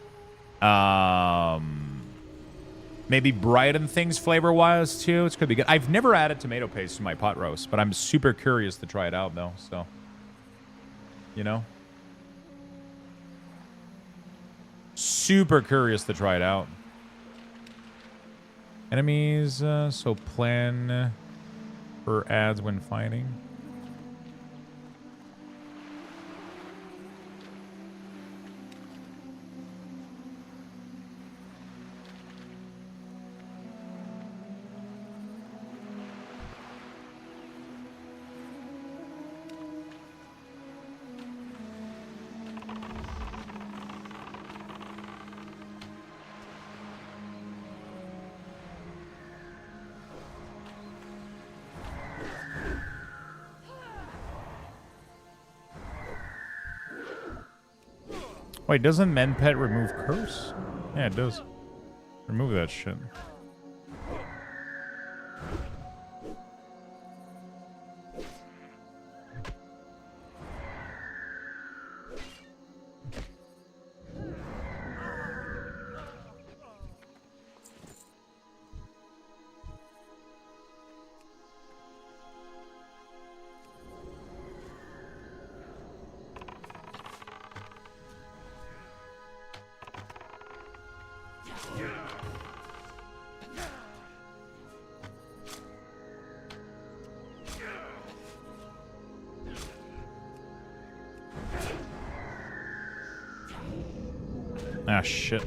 maybe brighten things flavor-wise, too. It's going to be good. I've never added tomato paste to my pot roast, but I'm super curious to try it out, though. So, you know? Super curious to try it out. Enemies, so plan for ads when fighting. Wait, doesn't MenPet remove curse? Yeah, it does. Remove that shit. Ah, shit.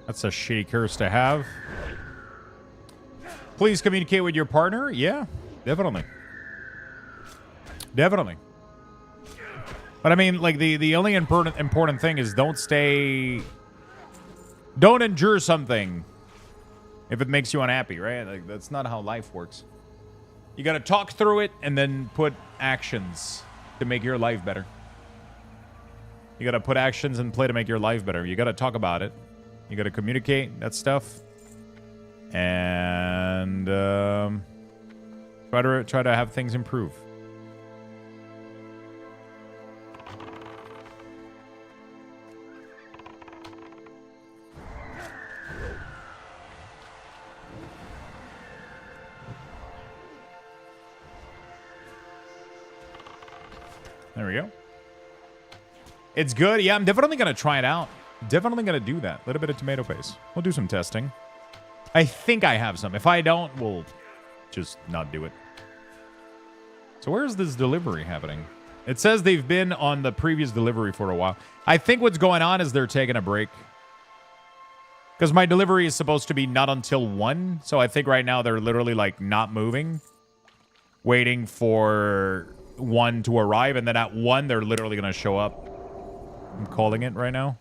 That's a shitty curse to have. Please communicate with your partner. Yeah, definitely. Definitely. But I mean, like, the only important thing is don't endure something if it makes you unhappy, right? Like, that's not how life works. You got to talk through it and then put actions to make your life better. You got to put actions in play to make your life better. You got to talk about it. You got to communicate that stuff. And try to have things improve. There we go. It's good. Yeah, I'm definitely going to try it out. Definitely going to do that. A little bit of tomato paste. We'll do some testing. I think I have some. If I don't, we'll just not do it. So where's this delivery happening? It says they've been on the previous delivery for a while. I think what's going on is they're taking a break. Because my delivery is supposed to be not until 1. So I think right now they're literally like not moving. Waiting for 1 to arrive. And then at 1, they're literally going to show up. I'm calling it right now.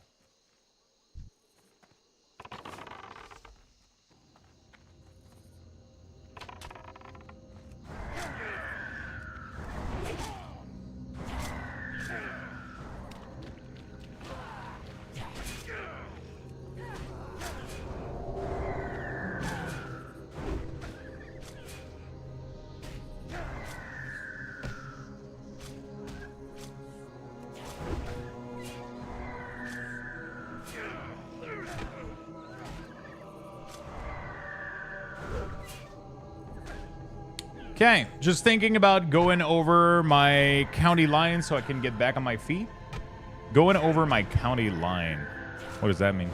Okay, just thinking about going over my county line so I can get back on my feet. Going over my county line. What does that mean?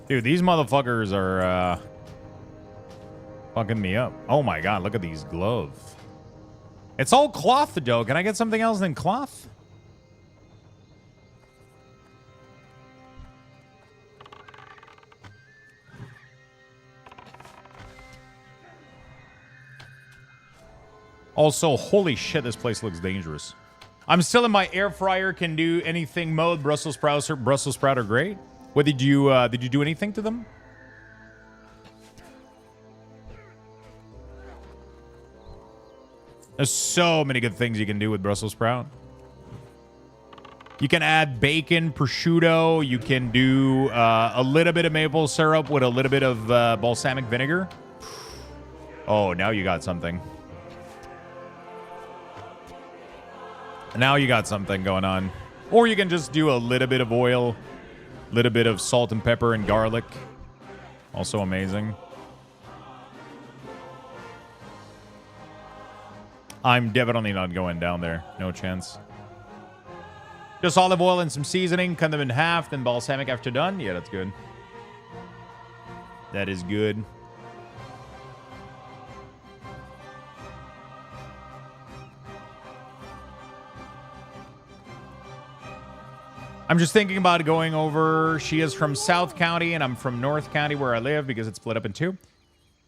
Dude, these motherfuckers are fucking me up. Oh my god, look at these gloves. It's all cloth though. Can I get something else than cloth? Also, holy shit, this place looks dangerous. I'm still in my air fryer, can do anything mode. Brussels sprouts are great. What did you do anything to them? There's so many good things you can do with Brussels sprout. You can add bacon, prosciutto. You can do a little bit of maple syrup with a little bit of balsamic vinegar. Oh, now you got something. Now you got something going on. Or you can just do a little bit of oil, a little bit of salt and pepper and garlic. Also amazing. I'm definitely not going down there. No chance. Just olive oil and some seasoning. Cut them in half, then balsamic after done. Yeah, that's good. That is good. I'm just thinking about going over. She is from South County, and I'm from North County where I live because it's split up in two.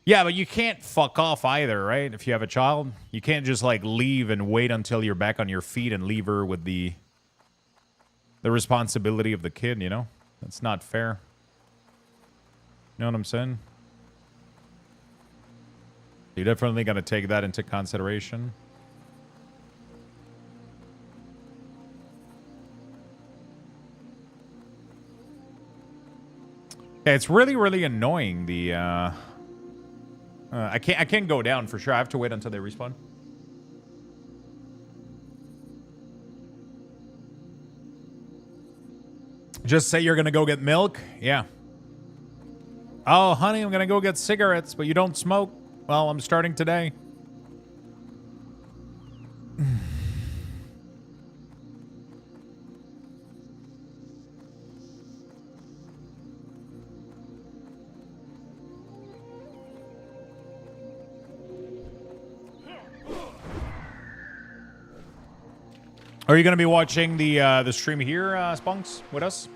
Yeah, but you can't fuck off either, right? If you have a child, you can't just like leave and wait until you're back on your feet and leave her with the responsibility of the kid, you know? That's not fair. You know what I'm saying? You definitely got to take that into consideration. Yeah, it's really, really annoying. The I can't go down for sure. I have to wait until they respawn. Just say you're gonna go get milk. Yeah. Oh, honey, I'm gonna go get cigarettes, but you don't smoke. Well, I'm starting today. Are you going to be watching the stream here, Spunks, with us?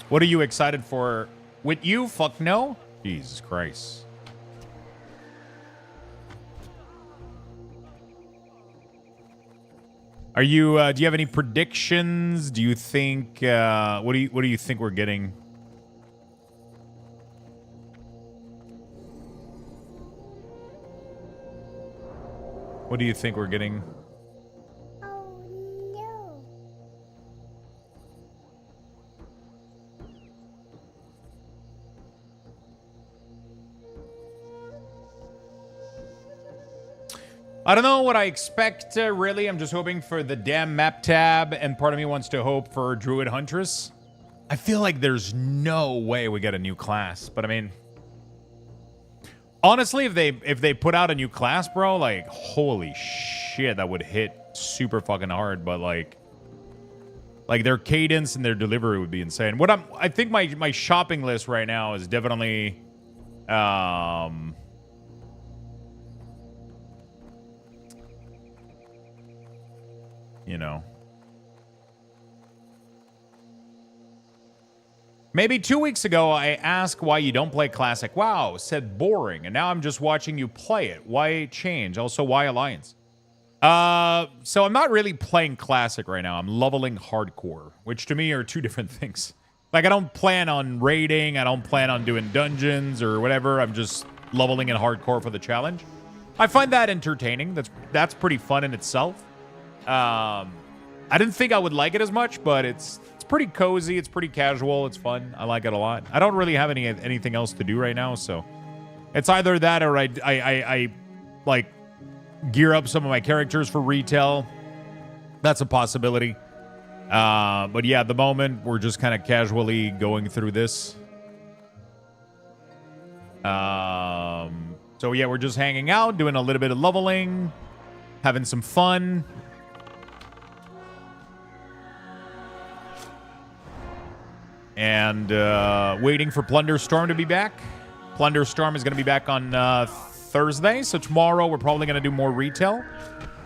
What are you excited for? With you? Fuck no? Jesus Christ. Are you? Do you have any predictions? Do you think? What do you think we're getting? What do you think we're getting? Oh no. I don't know what I expect, really. I'm just hoping for the damn map tab, and part of me wants to hope for Druid Huntress. I feel like there's no way we get a new class, but I mean... Honestly, if they put out a new class, bro, like, holy shit, that would hit super fucking hard, but like their cadence and their delivery would be insane. I think my shopping list right now is definitely you know, maybe 2 weeks ago, I asked why you don't play Classic. Wow, said boring. And now I'm just watching you play it. Why change? Also, why Alliance? So I'm not really playing Classic right now. I'm leveling Hardcore, which to me are two different things. Like, I don't plan on raiding. I don't plan on doing dungeons or whatever. I'm just leveling in Hardcore for the challenge. I find that entertaining. That's pretty fun in itself. I didn't think I would like it as much, but it's pretty cozy. It's pretty casual. It's fun. I like it a lot. I don't really have anything else to do right now, so it's either that or I like gear up some of my characters for retail. That's a possibility. But yeah, at the moment we're just kind of casually going through this. So yeah, we're just hanging out, doing a little bit of leveling, having some fun. And waiting for Plunderstorm to be back. Plunderstorm is going to be back on Thursday. So tomorrow we're probably going to do more retail.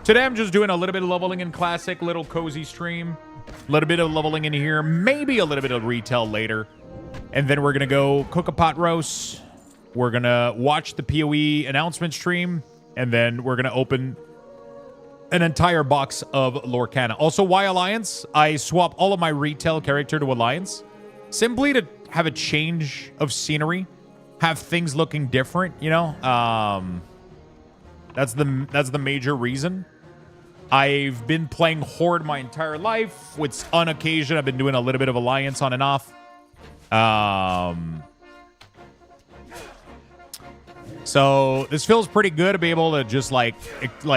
Today I'm just doing a little bit of leveling in Classic. Little cozy stream. A little bit of leveling in here. Maybe a little bit of retail later. And then we're going to go cook a pot roast. We're going to watch the PoE announcement stream. And then we're going to open an entire box of Lorcana. Also, why Alliance? I swap all of my retail character to Alliance. Simply to have a change of scenery. have things looking different, you know? That's the major reason. I've been playing Horde my entire life. With on occasion, I've been doing a little bit of Alliance on and off. So this feels pretty good to be able to just like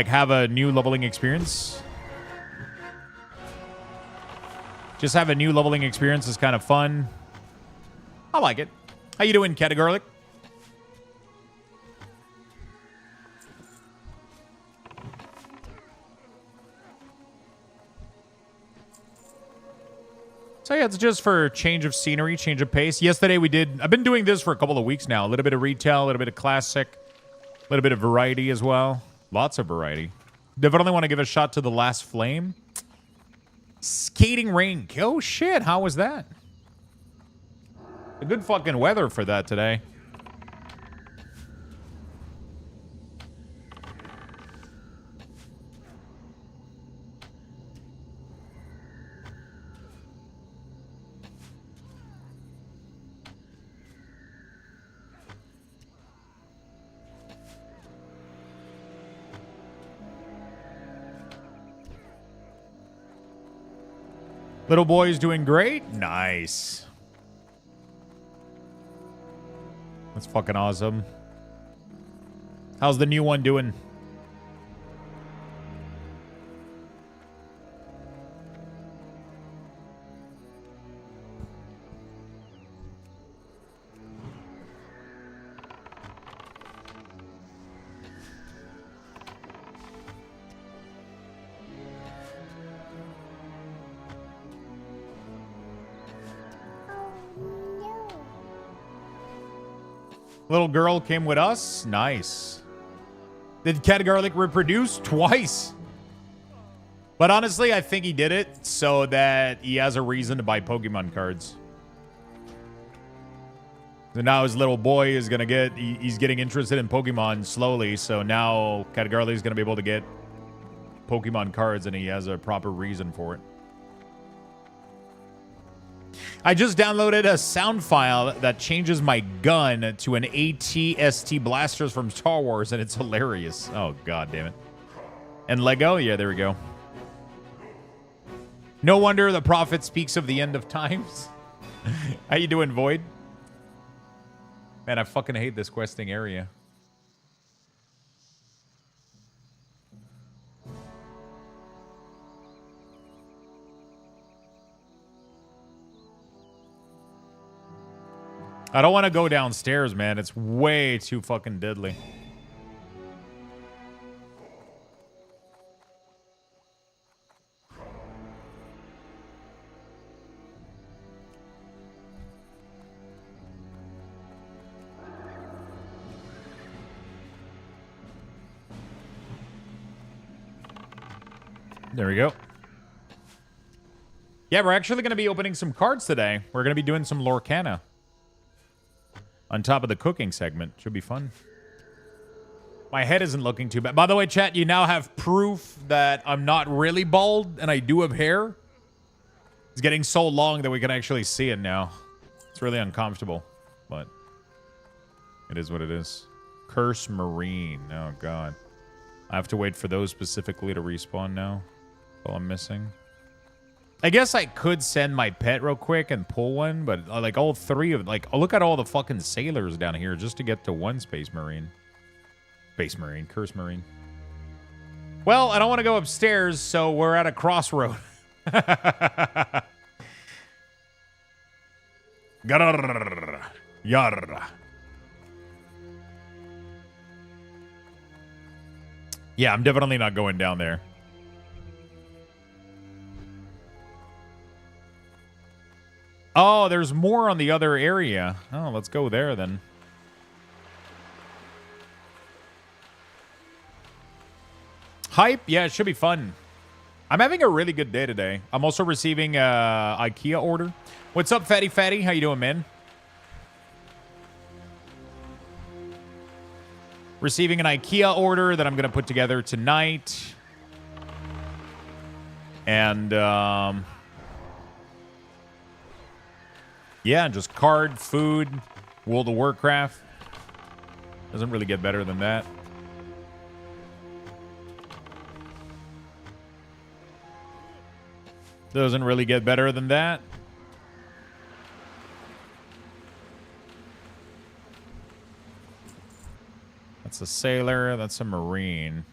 have a new leveling experience. Just have a new leveling experience is kind of fun. I like it. How you doing, Cat Garlic? So yeah, it's just for change of scenery, change of pace. Yesterday I've been doing this for a couple of weeks now. A little bit of retail, a little bit of classic, a little bit of variety as well. Lots of variety. Definitely want to give a shot to The Last Flame. Skating rink. Oh shit, how was that? A good fucking weather for that today. Little boy's doing great. Nice. That's fucking awesome. How's the new one doing? Little girl came with us. Nice. Did Cat Garlic reproduce? Twice. But honestly, I think he did it so that he has a reason to buy Pokemon cards. So now his little boy is going to he's getting interested in Pokemon slowly. So now Cat Garlic is going to be able to get Pokemon cards and he has a proper reason for it. I just downloaded a sound file that changes my gun to an AT-ST blasters from Star Wars, and it's hilarious. Oh, god damn it. And Lego? Yeah, there we go. No wonder the prophet speaks of the end of times. How you doing, Void? Man, I fucking hate this questing area. I don't want to go downstairs, man. It's way too fucking deadly. There we go. Yeah, we're actually going to be opening some cards today. We're going to be doing some Lorcana. On top of the cooking segment. Should be fun. My head isn't looking too bad. By the way, chat, you now have proof that I'm not really bald and I do have hair. It's getting so long that we can actually see it now. It's really uncomfortable, but it is what it is. Curse Marine. Oh, God. I have to wait for those specifically to respawn now. All I'm missing. I guess I could send my pet real quick and pull one, but like all three of look at all the fucking sailors down here just to get to one Space Marine. Space Marine, Curse Marine. Well, I don't want to go upstairs, so we're at a crossroad. Yarra. Yeah, I'm definitely not going down there. Oh, there's more on the other area. Oh, let's go there then. Hype? Yeah, it should be fun. I'm having a really good day today. I'm also receiving a IKEA order. What's up, Fatty Fatty? How you doing, man? Receiving an IKEA order that I'm going to put together tonight. And, yeah, just card, food, World of Warcraft. Doesn't really get better than that. Doesn't really get better than that. That's a sailor. That's a marine.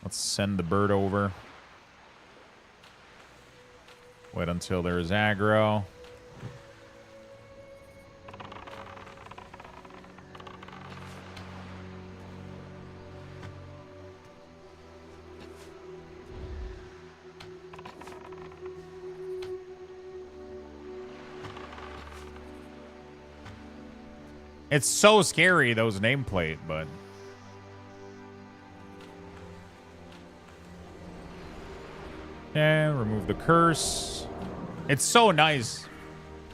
Let's send the bird over. Wait until there's aggro. It's so scary, those nameplate, but... Yeah, remove the curse. It's so nice.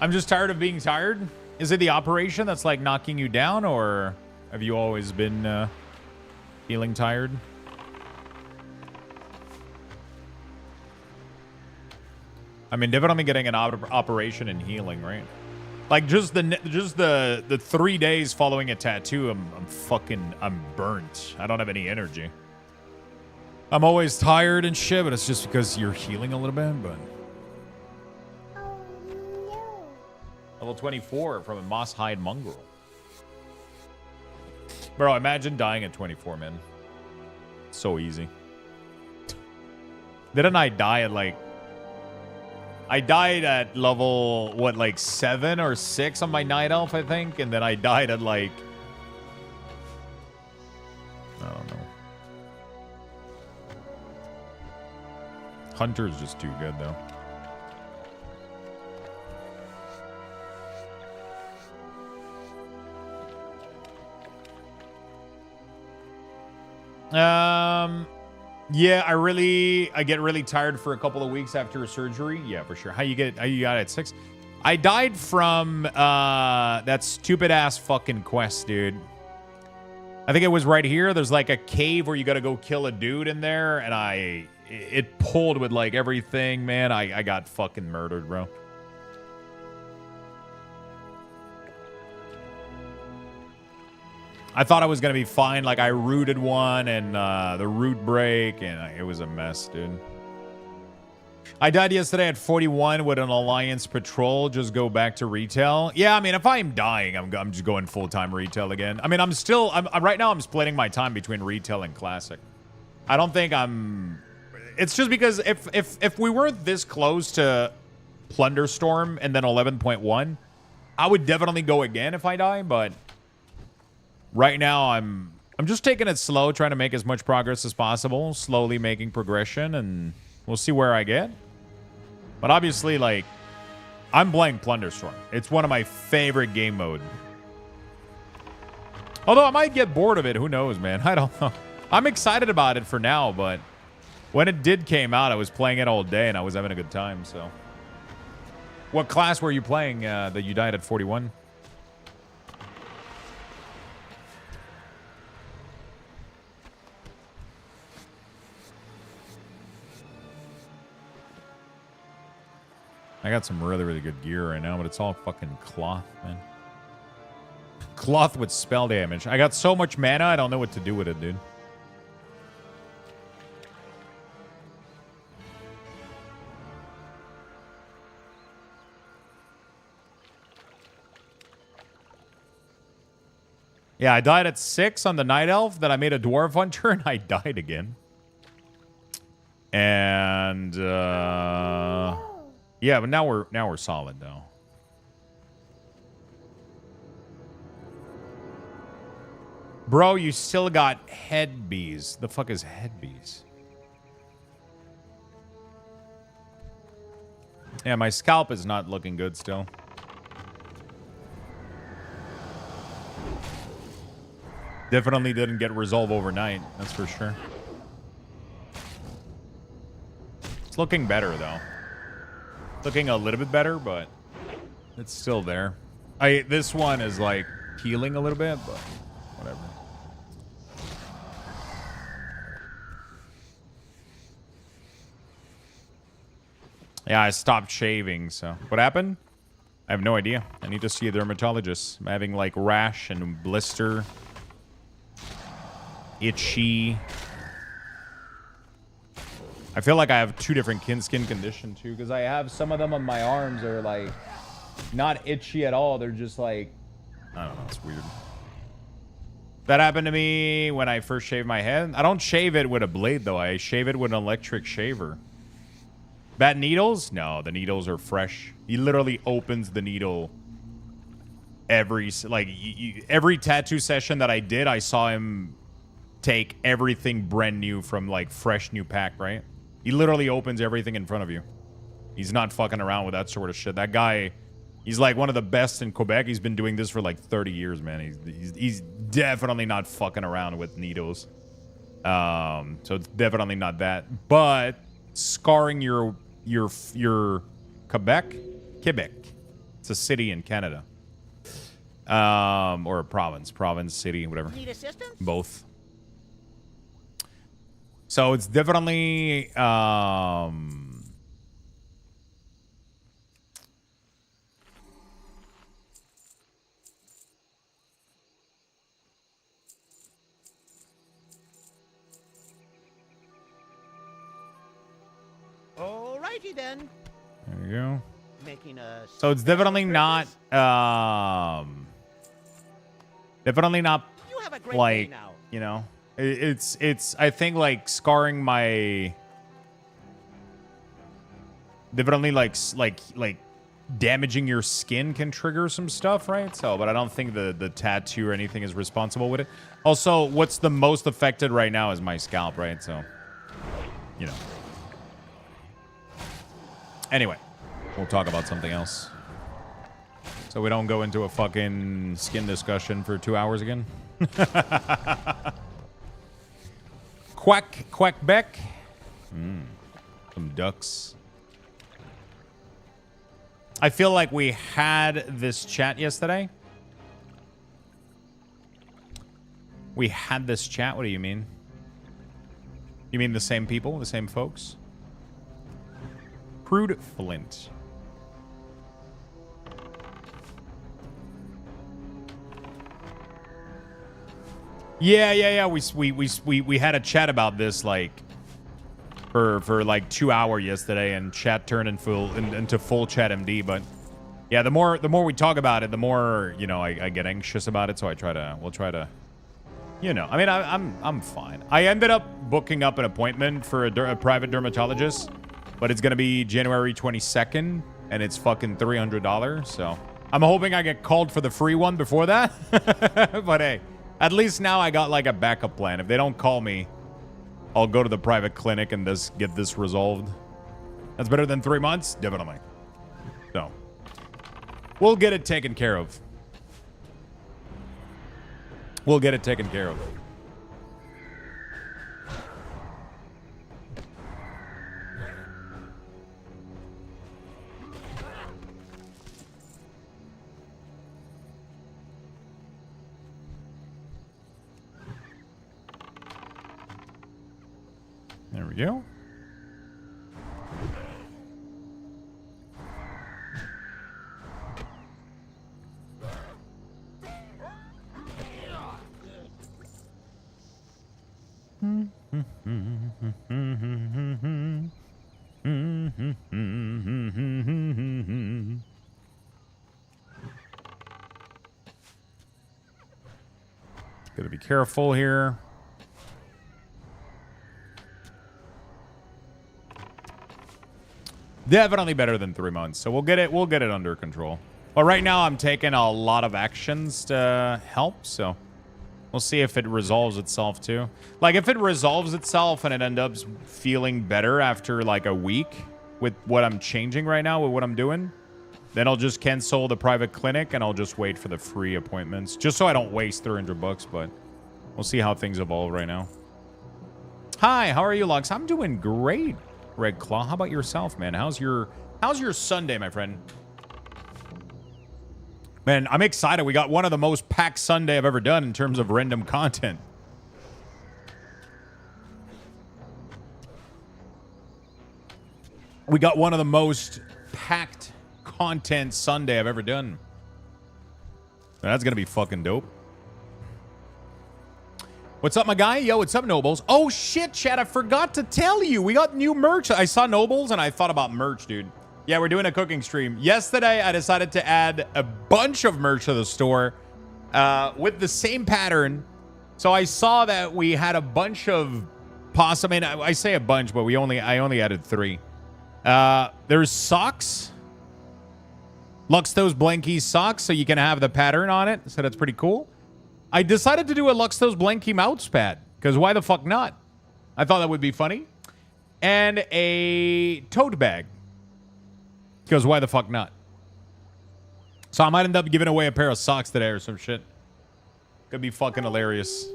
I'm just tired of being tired. Is it the operation that's like knocking you down, or have you always been feeling tired? I mean, definitely getting an operation and healing, right? Like just the 3 days following a tattoo, I'm burnt. I don't have any energy. I'm always tired and shit, but it's just because you're healing a little bit, but... Oh no. Level 24 from a moss-hide mongrel. Bro, imagine dying at 24, man. So easy. Didn't I die at like... I died at level, what, like 7 or 6 on my Night Elf, I think? And then I died at like... I don't know. Hunter's just too good, though. Yeah, I get really tired for a couple of weeks after a surgery. Yeah, for sure. How you got at 6? I died from that stupid ass fucking quest, dude. I think it was right here. There's like a cave where you gotta go kill a dude in there, and it pulled with like everything, man. I got fucking murdered, bro. I thought I was going to be fine. Like, I rooted one and the root break, and it was a mess, dude. I died yesterday at 41 with an Alliance patrol. Just go back to retail. Yeah, I mean, if I'm dying, I'm just going full-time retail again. I mean, right now I'm splitting my time between retail and classic. I don't think I'm... It's just because if we weren't this close to Plunderstorm and then 11.1, I would definitely go again if I die, but... Right now, I'm just taking it slow, trying to make as much progress as possible, slowly making progression, and we'll see where I get. But obviously, like, I'm playing Plunderstorm. It's one of my favorite game mode. Although I might get bored of it, who knows, man? I don't know. I'm excited about it for now, but when it did came out, I was playing it all day, and I was having a good time, so. What class were you playing that you died at 41? I got some really, really good gear right now, but it's all fucking cloth, man. Cloth with spell damage. I got so much mana, I don't know what to do with it, dude. Yeah, I died at 6 on the Night Elf, then I made a Dwarf Hunter, and I died again. And, yeah, but now we're solid though. Bro, you still got head bees. The fuck is head bees? Yeah, my scalp is not looking good still. Definitely didn't get resolved overnight, that's for sure. It's looking better though. Looking a little bit better, but it's still there. This one is like peeling a little bit, but whatever. Yeah, I stopped shaving, so. What happened? I have no idea. I need to see a dermatologist. I'm having like rash and blister. Itchy. I feel like I have two different skin condition too, because I have some of them on my arms are like not itchy at all. They're just like, I don't know, it's weird. That happened to me when I first shaved my head. I don't shave it with a blade though. I shave it with an electric shaver. Bad needles? No, the needles are fresh. He literally opens the needle every every tattoo session that I did. I saw him take everything brand new from like fresh new pack, right? He literally opens everything in front of you. He's not fucking around with that sort of shit. That guy, he's like one of the best in Quebec. He's been doing this for like 30 years, man. He's definitely not fucking around with needles. So it's definitely not that. But scarring your Quebec. It's a city in Canada. Or a province, city, whatever. Need assistance? Both. So it's definitely Alrighty then. there you go. Making a So it's definitely not definitely not You have a great day like, now. you know, it's I think like scarring my definitely like damaging your skin can trigger some stuff, right? So, but I don't think the tattoo or anything is responsible with it. Also, what's the most affected right now is my scalp, right? So, you know. Anyway, we'll talk about something else. So we don't go into a fucking skin discussion for 2 hours again. Quackbeck. Some ducks. I feel like we had this chat yesterday. We had this chat? What do you mean? You mean the same people? The same folks? Crude Flint. Yeah. We had a chat about this like for like 2 hours yesterday, and chat turned into full chat MD. But yeah, the more we talk about it, the more, you know, I get anxious about it. So we'll try to, you know, I mean, I'm fine. I ended up booking up an appointment for a private dermatologist, but it's gonna be January 22nd, and it's fucking $300. So I'm hoping I get called for the free one before that. But hey, at least now I got like a backup plan. If they don't call me, I'll go to the private clinic and get this resolved. That's better than 3 months? Definitely. So, we'll get it taken care of. We'll get it taken care of. There we go. Gotta be careful here. Definitely better than 3 months. So we'll get it under control. But right now I'm taking a lot of actions to help, so we'll see if it resolves itself too. Like if it resolves itself and it ends up feeling better after like a week with what I'm changing right now, with what I'm doing, then I'll just cancel the private clinic and I'll just wait for the free appointments, just so I don't waste $300. But we'll see how things evolve right now. Hi, how are you, Lux? I'm doing great, Red Claw. How about yourself, man? How's your Sunday, my friend? Man, I'm excited. We got one of the most packed Sunday I've ever done in terms of random content. We got one of the most packed content Sunday I've ever done. That's going to be fucking dope. What's up, my guy? Yo, what's up, Nobles? Oh, shit, chat. I forgot to tell you. We got new merch. I saw Nobles, and I thought about merch, dude. Yeah, we're doing a cooking stream. Yesterday, I decided to add a bunch of merch to the store with the same pattern. So I saw that we had a bunch of I mean, I say a bunch, but I only added 3. There's socks. Luxthos Blanky socks, so you can have the pattern on it. So that's pretty cool. I decided to do a Luxthos Blanky mouse pad, because why the fuck not? I thought that would be funny. And a tote bag, because why the fuck not? So I might end up giving away a pair of socks today or some shit. Could be fucking hilarious.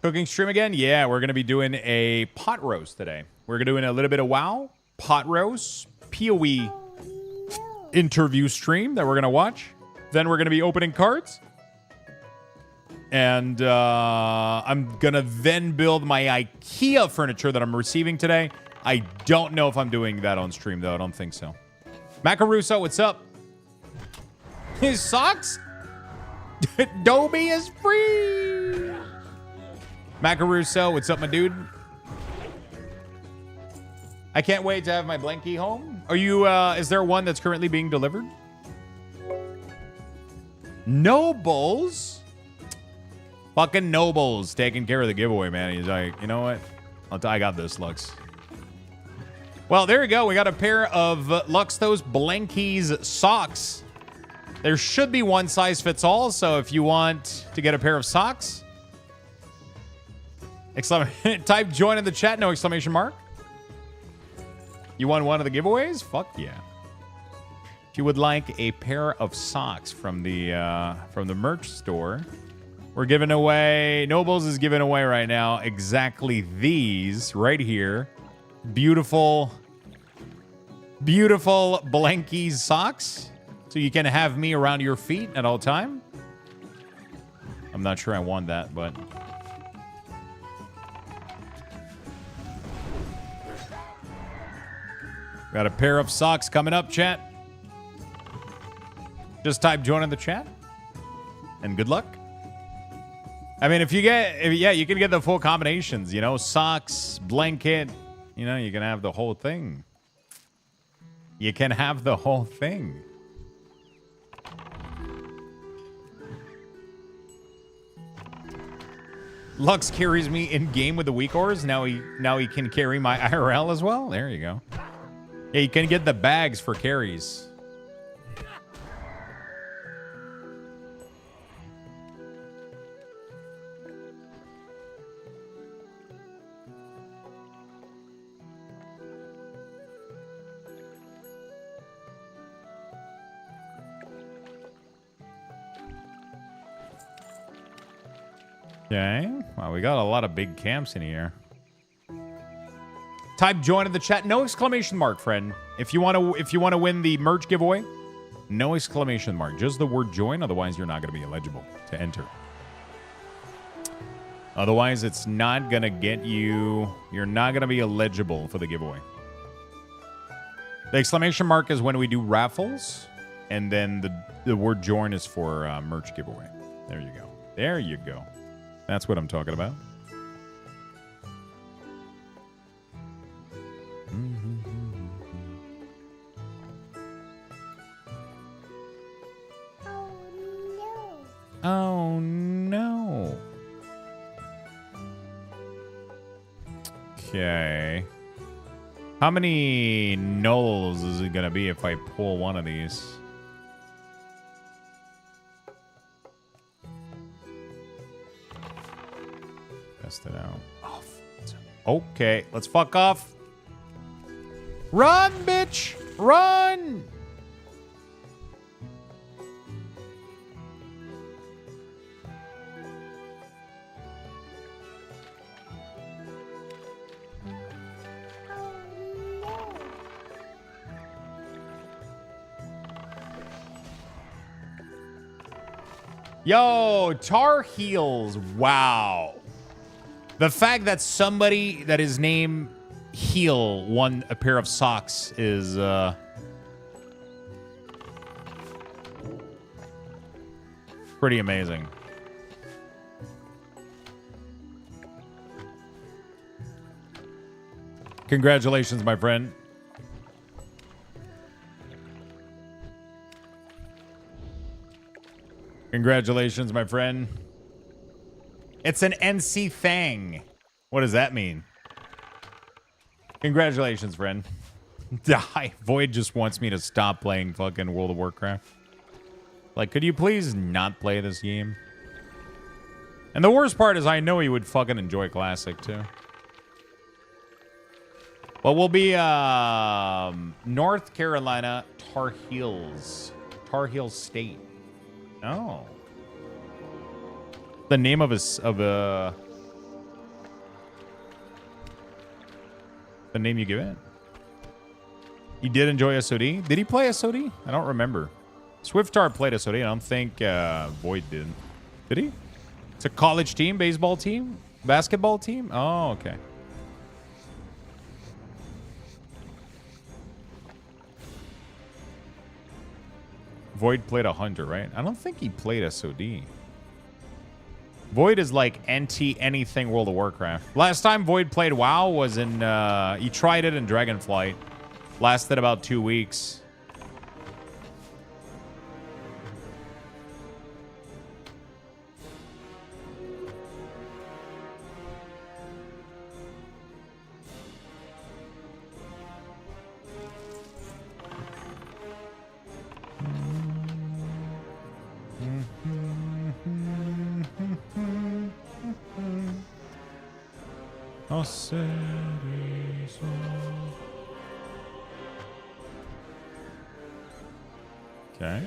Cooking stream again? Yeah, we're going to be doing a pot roast today. We're going to do a little bit of WoW, pot roast, PoE interview stream that we're going to watch. Then we're going to be opening cards. And I'm going to then build my IKEA furniture that I'm receiving today. I don't know if I'm doing that on stream, though. I don't think so. Macaruso, what's up? His socks? Dobie is free. Macaruso, what's up, my dude? I can't wait to have my Blanky home. Are you, is there one that's currently being delivered? Nobles? Fucking Nobles taking care of the giveaway, man. He's like, you know what? I got this, Lux. Well, there you go. We got a pair of Luxthos Blankies socks. There should be one size fits all, so if you want to get a pair of socks, type join in the chat, no exclamation mark. You won one of the giveaways? Fuck yeah. If you would like a pair of socks from the merch store, we're giving away, Nobles is giving away right now exactly these right here. Beautiful, beautiful Blankies socks. So you can have me around your feet at all time. I'm not sure I want that, but... Got a pair of socks coming up, chat. Just type join in the chat. And good luck. I mean, yeah, you can get the full combinations, you know, socks, blanket, you know, you can have the whole thing. You can have the whole thing. Lux carries me in game with the weak ores. Now he can carry my IRL as well. There you go. Yeah, you can get the bags for carries. Okay. Wow, we got a lot of big camps in here. Type join in the chat. No exclamation mark, friend. If you want to win the merch giveaway, no exclamation mark. Just the word join. Otherwise, you're not going to be eligible to enter. Otherwise, it's not going to get you... You're not going to be eligible for the giveaway. The exclamation mark is when we do raffles. And then the word join is for merch giveaway. There you go. There you go. That's what I'm talking about. Oh no. Okay. How many nulls is it gonna be if I pull one of these? Test it out. Oh, okay, let's fuck off. Run, bitch! Run! Yo, Tar Heels. Wow. The fact that somebody that is named Heel won a pair of socks is Pretty amazing. Congratulations, my friend. Congratulations, my friend. It's an NC thing. What does that mean? Congratulations, friend. Die. Void just wants me to stop playing fucking World of Warcraft. Like, could you please not play this game? And the worst part is I know he would fucking enjoy Classic, too. Well, we'll be, North Carolina Tar Heels. Tar Heel State. Oh. The name of the name you give it? He did enjoy SOD? Did he play SOD? I don't remember. Swiftar played SOD. I don't think Void did. Did he? It's a college team, baseball team, basketball team? Oh, okay. Void played a hunter, right? I don't think he played SOD. Void is like anti-anything World of Warcraft. Last time Void played WoW was in, he tried it in Dragonflight. Lasted about 2 weeks. I'll set it all. Okay.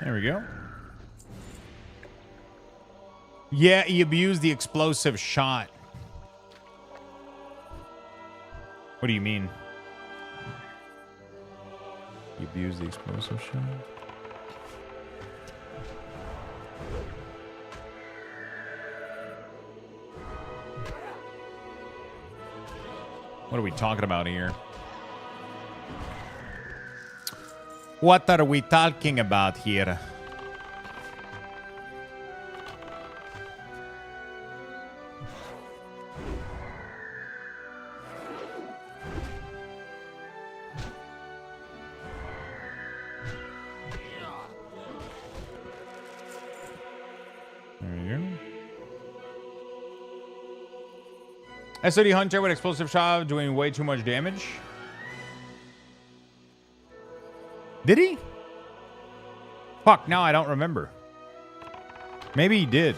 There we go. Yeah, he abused the explosive shot. What do you mean? He abused the explosive shot? What are we talking about here? What are we talking about here? There you go. SOD Hunter with explosive shot doing way too much damage. Did he? Fuck, now I don't remember. Maybe he did.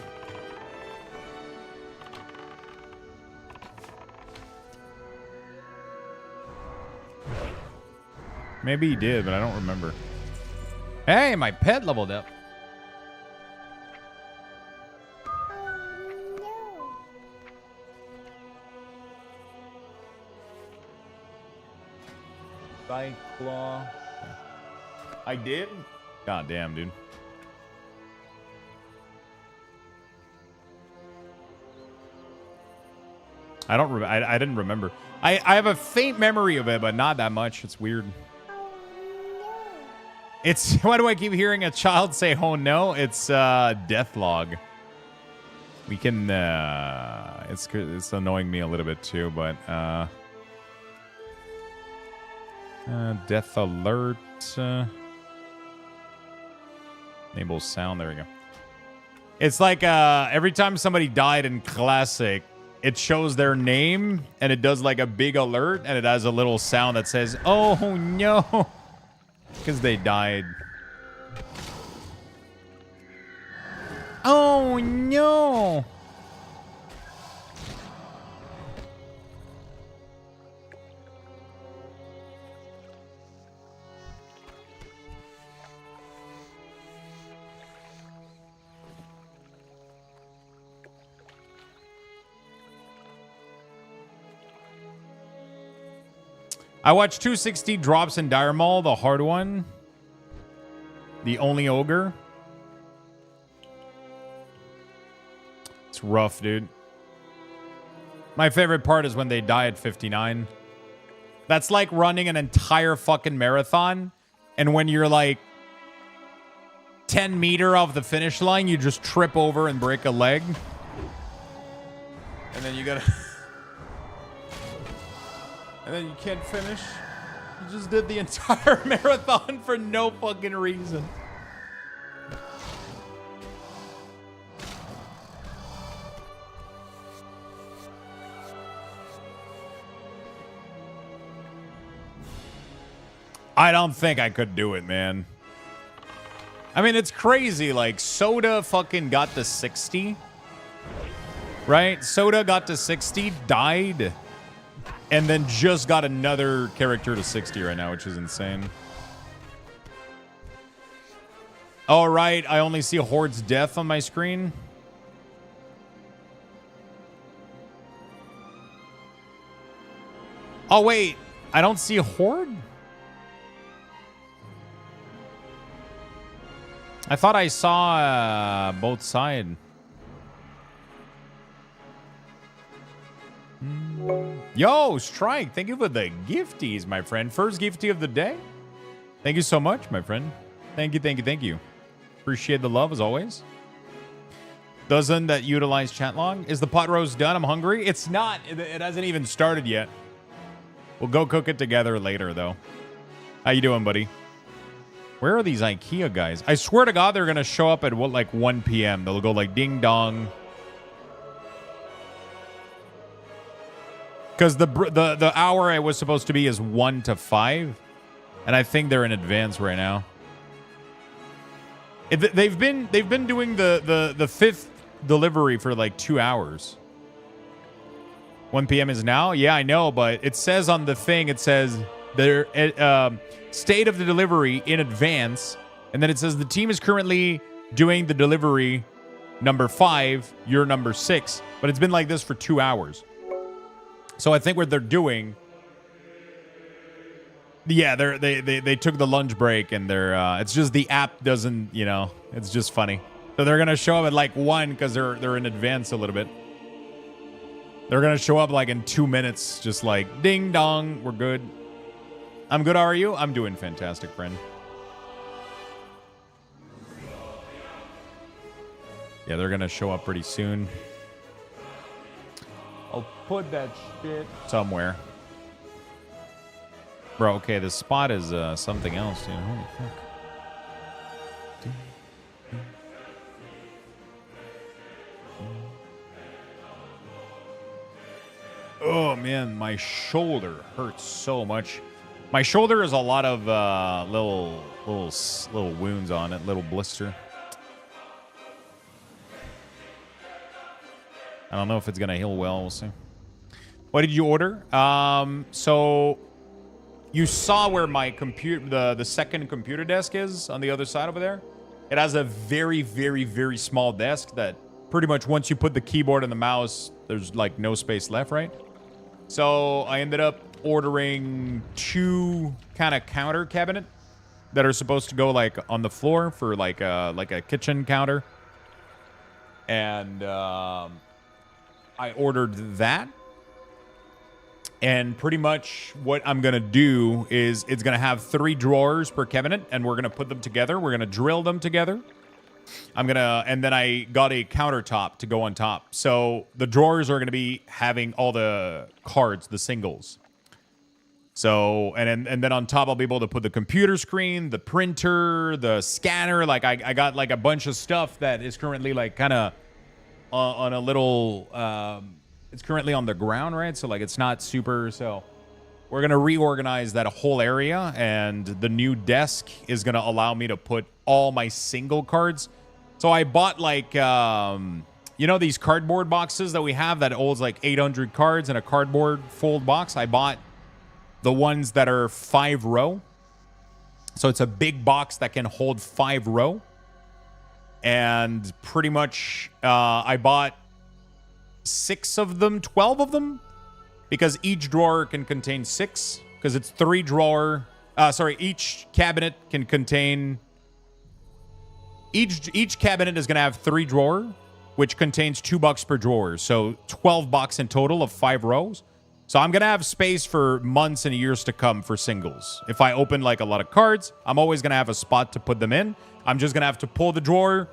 Maybe he did, but I don't remember. Hey, my pet leveled up. Claw. I did? God damn, dude. I don't. I didn't remember. I have a faint memory of it, but not that much. It's weird. It's. Why do I keep hearing a child say, "Oh no"? It's Deathlog. We can. It's annoying me a little bit too, but death alert. Enable sound. There we go. It's like every time somebody died in Classic, it shows their name and it does like a big alert and it has a little sound that says, "Oh no," because they died. Oh no. I watched 260 drops in Dire Maul, the hard one. The only ogre. It's rough, dude. My favorite part is when they die at 59. That's like running an entire fucking marathon. And when you're like 10 meter off the finish line, you just trip over and break a leg. And then you gotta... and then you can't finish. You just did the entire marathon for no fucking reason. I don't think I could do it, man. I mean, it's crazy. Like, Soda fucking got to 60. Right? Soda got to 60, died, and then just got another character to 60 right now, which is insane. All right, I only see Horde's death on my screen. Oh, wait. I don't see Horde? I thought I saw both sides. Yo, Strike, thank you for the gifties, my friend. First gifty of the day. Thank you so much, my friend. Thank you, thank you, thank you. Appreciate the love, as always. Doesn't that utilize chat log? Is the pot roast done? I'm hungry. It's not. It hasn't even started yet. We'll go cook it together later, though. How you doing, buddy? Where are these IKEA guys? I swear to God, they're going to show up at, what, like 1 p.m. They'll go like ding dong. Because the hour I was supposed to be is 1 to 5. And I think they're in advance right now. They've been doing the fifth delivery for like 2 hours. 1 p.m. is now? Yeah, I know, but it says on the thing, it says their state of the delivery in advance, and then it says the team is currently doing the delivery number 5, you're number 6, but it's been like this for 2 hours. So I think what they're doing, yeah, they took the lunch break, and they're it's just the app doesn't, you know, it's just funny. So they're gonna show up at like 1 because they're in advance a little bit. They're gonna show up like in 2 minutes, just like ding dong, we're good. I'm good, how are you? I'm doing fantastic, friend. Yeah, they're gonna show up pretty soon. I'll put that shit somewhere. Bro, okay, the spot is something else, dude. Holy fuck. Oh, man, my shoulder hurts so much. My shoulder is a lot of little wounds on it, little blister. I don't know if it's gonna heal well. We'll see. What did you order? So you saw where my computer, the second computer desk is on the other side over there. It has a very, very, very small desk that pretty much once you put the keyboard and the mouse, there's like no space left, right? So I ended up ordering 2 kind of counter cabinet that are supposed to go like on the floor for like a kitchen counter. And I ordered that. And pretty much what I'm going to do is it's going to have 3 drawers per cabinet, and we're going to put them together. We're going to drill them together. And then I got a countertop to go on top. So the drawers are going to be having all the cards, the singles. So, and then on top, I'll be able to put the computer screen, the printer, the scanner. Like I got like a bunch of stuff that is currently like kind of on a little, it's currently on the ground, right? So like it's not super, so we're going to reorganize that whole area, and the new desk is going to allow me to put all my single cards. So I bought like, you know, these cardboard boxes that we have that holds like 800 cards in a cardboard fold box. I bought the ones that are 5 row. So it's a big box that can hold 5 row. And pretty much I bought 6 of them, 12 of them, because each drawer can contain 6. because it's 3 drawer. Sorry, each cabinet can contain. Each cabinet is going to have 3 drawer, which contains $2 per drawer. So 12 bucks in total of 5 rows. So I'm going to have space for months and years to come for singles. If I open like a lot of cards, I'm always going to have a spot to put them in. I'm just going to have to pull the drawer,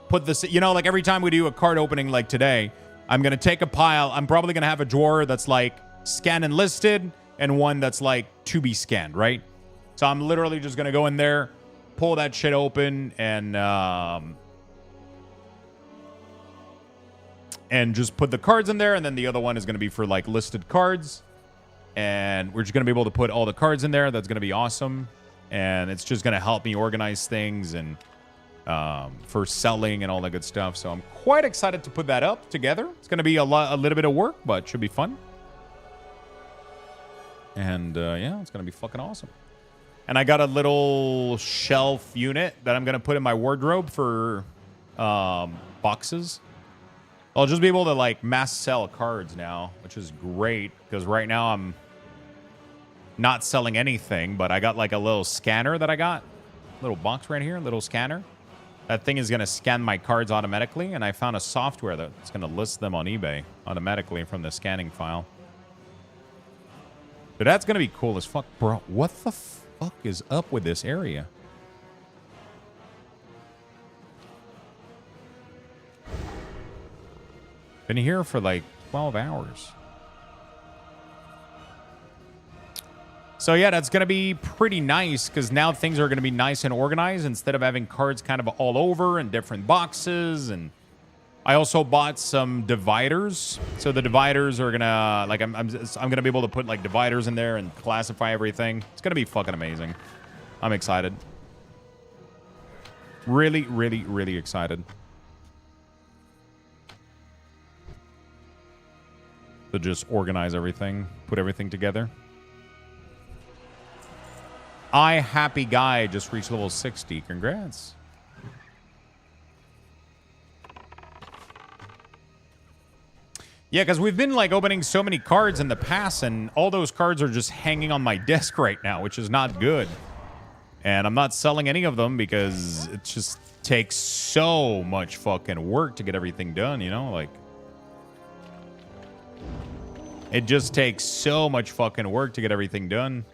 put this, you know, like every time we do a card opening like today, I'm going to take a pile. I'm probably going to have a drawer that's like scanned and listed and one that's like to be scanned, right? So I'm literally just going to go in there, pull that shit open and just put the cards in there, and then the other one is going to be for like listed cards, and we're just going to be able to put all the cards in there. That's going to be awesome, and it's just going to help me organize things and for selling and all that good stuff. So I'm quite excited to put that up together. It's going to be a little bit of work, but should be fun. And yeah, it's going to be fucking awesome. And I got a little shelf unit that I'm going to put in my wardrobe for boxes. I'll just be able to like mass sell cards now, which is great because right now I'm not selling anything, but I got like a little scanner that I got. Little box right here, little scanner. That thing is going to scan my cards automatically, and I found a software that's going to list them on eBay automatically from the scanning file. But that's going to be cool as fuck. Bro, what the fuck is up with this area? Been here for like 12 hours. So yeah, that's going to be pretty nice because now things are going to be nice and organized instead of having cards kind of all over in different boxes. And I also bought some dividers. So the dividers are going to, like, I'm going to be able to put like dividers in there and classify everything. It's going to be fucking amazing. I'm excited. Really, really, really excited. To just organize everything, put everything together. Happy Guy just reached level 60. Congrats. Yeah, because we've been like opening so many cards in the past, and all those cards are just hanging on my desk right now, which is not good. And I'm not selling any of them because it just takes so much fucking work to get everything done, you know? Like, it just takes so much fucking work to get everything done.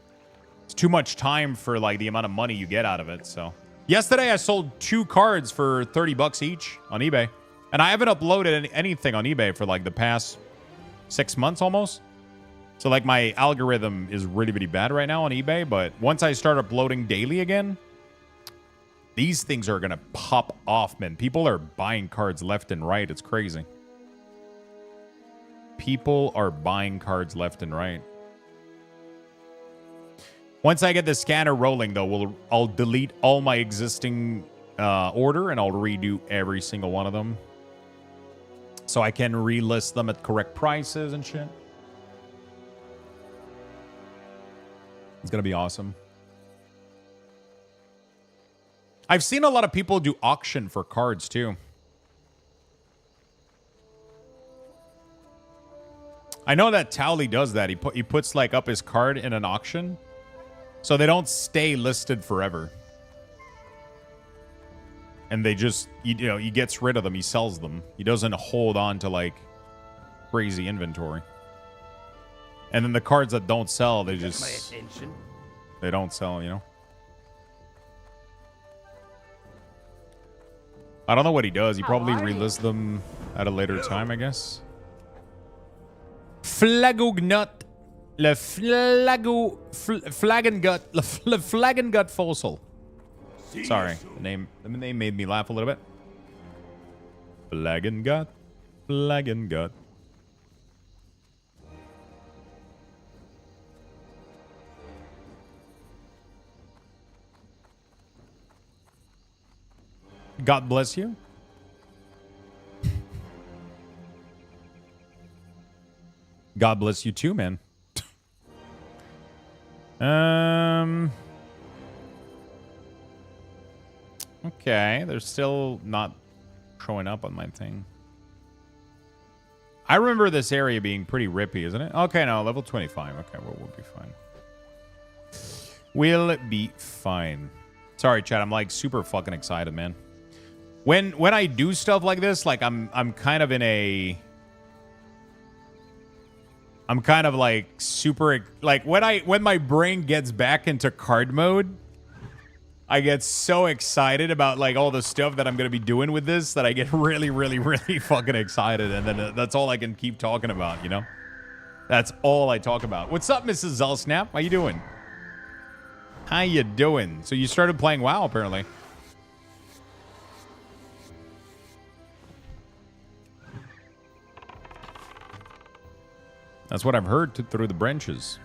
It's too much time for like the amount of money you get out of it. So yesterday I sold 2 cards for 30 bucks each on eBay. And I haven't uploaded anything on eBay for like the past 6 months almost. So like my algorithm is really, really bad right now on eBay. But once I start uploading daily again, these things are going to pop off, man. People are buying cards left and right. It's crazy. People are buying cards left and right. Once I get the scanner rolling, though, I'll delete all my existing order and I'll redo every single one of them. So I can relist them at correct prices and shit. It's going to be awesome. I've seen a lot of people do auction for cards, too. I know that Towley does that. He puts like up his card in an auction, so they don't stay listed forever. And they just, you know, he gets rid of them. He sells them. He doesn't hold on to like crazy inventory. And then the cards that don't sell, they just, they don't sell, you know. I don't know what he does. He probably relists them at a later time, I guess. Flagognut. Le Flagengut fossil. Sorry, the name made me laugh a little bit. Flagengut. God bless you. God bless you too, man. Okay, they're still not showing up on my thing. I remember this area being pretty rippy, isn't it? Okay, no, level 25. Okay, we'll be fine. We'll be fine. Sorry, chat. I'm like super fucking excited, man. When I do stuff like this, like I'm kind of in a... I'm kind of like super... Like when my brain gets back into card mode, I get so excited about like all the stuff that I'm going to be doing with this that I get really, really, really fucking excited. And then that's all I can keep talking about, you know? That's all I talk about. What's up, Mrs. Zelsnap? How you doing? How you doing? So you started playing WoW, apparently. That's what I've heard through the branches.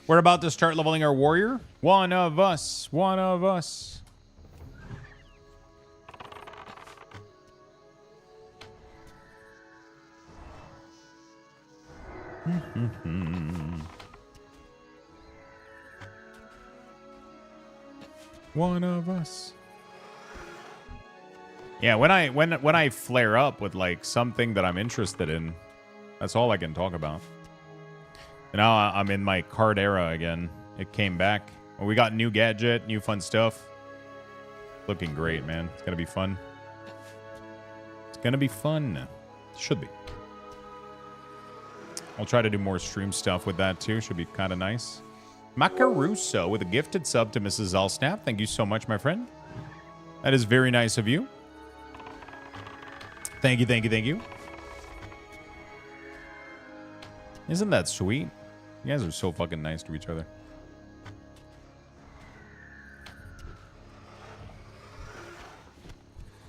We're about to start leveling our warrior. One of us. One of us. One of us. Yeah, when I flare up with like something that I'm interested in, that's all I can talk about. And now I'm in my card era again. It came back. Well, we got new gadget, new fun stuff. Looking great, man. It's gonna be fun. It's gonna be fun. Should be. I'll try to do more stream stuff with that too. Should be kind of nice. Macaruso with a gifted sub to Mrs. Zelsnap. Thank you so much, my friend. That is very nice of you. Thank you, thank you, thank you. Isn't that sweet? You guys are so fucking nice to each other.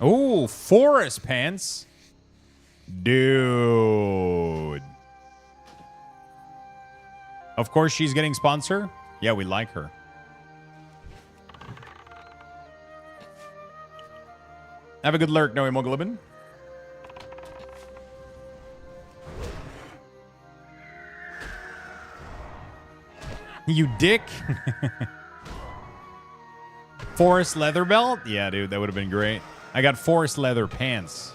Oh, forest pants. Dude. Of course she's getting sponsor. Yeah, we like her. Have a good lurk, no hemoglobin. You dick. Forest leather belt? Yeah, dude, that would have been great. I got forest leather pants.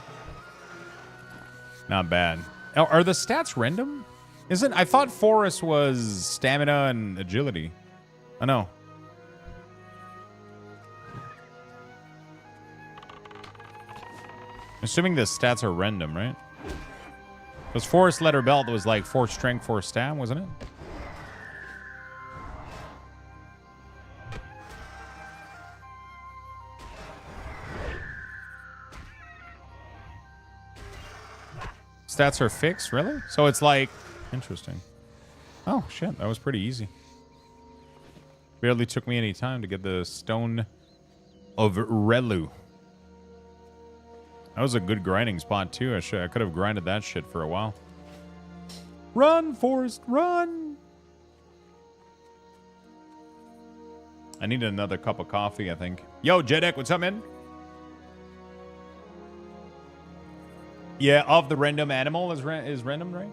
Not bad. Oh, are the stats random? Isn't... I thought forest was stamina and agility. I know. Assuming the stats are random, right? Because forest leather belt was like 4 strength, 4 stam, wasn't it? Stats are fixed, really? So it's like... Interesting. Oh, shit. That was pretty easy. Barely took me any time to get the Stone of Relu. That was a good grinding spot, too. I could have grinded that shit for a while. Run, Forrest, run! I need another cup of coffee, I think. Yo, Jedek, what's up, man? Yeah, of the random animal is random, right?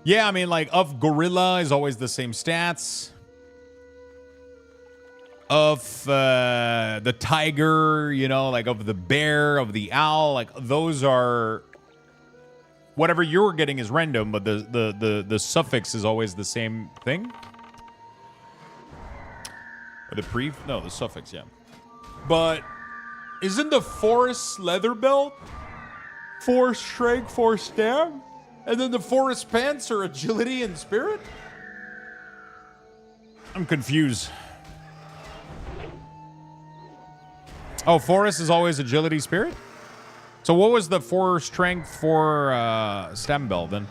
Yeah, I mean, like, of gorilla is always the same stats. Of the tiger, you know, like of the bear, of the owl, like those are... Whatever you're getting is random, but the suffix is always the same thing. Or the no, the suffix, yeah. But isn't the forest leather belt 4 strength, 4 stam? And then the forest pants are agility and spirit? I'm confused. Oh, forest is always agility, spirit? So what was the 4 strength, 4 stam belt then?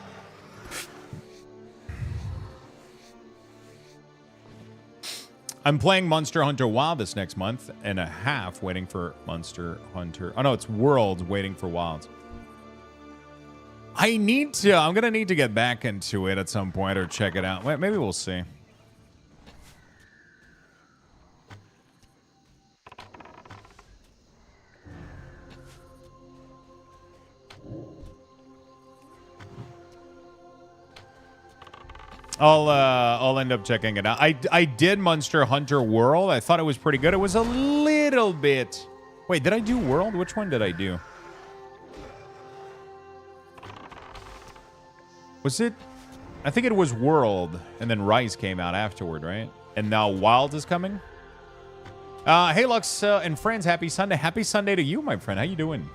I'm playing Monster Hunter WoW this next month and a half, waiting for Monster Hunter. Oh no, it's Worlds waiting for Wilds. I'm gonna need to get back into it at some point or check it out. Maybe we'll see. I'll end up checking it out. I did Monster Hunter World. I thought it was pretty good. It was a little bit Wait, did I do World? Which one did I do? Was it? I think it was World, and then Rise came out afterward, right? And now Wild is coming? Hey, Lux and friends, happy Sunday. Happy Sunday to you, my friend. How you doing?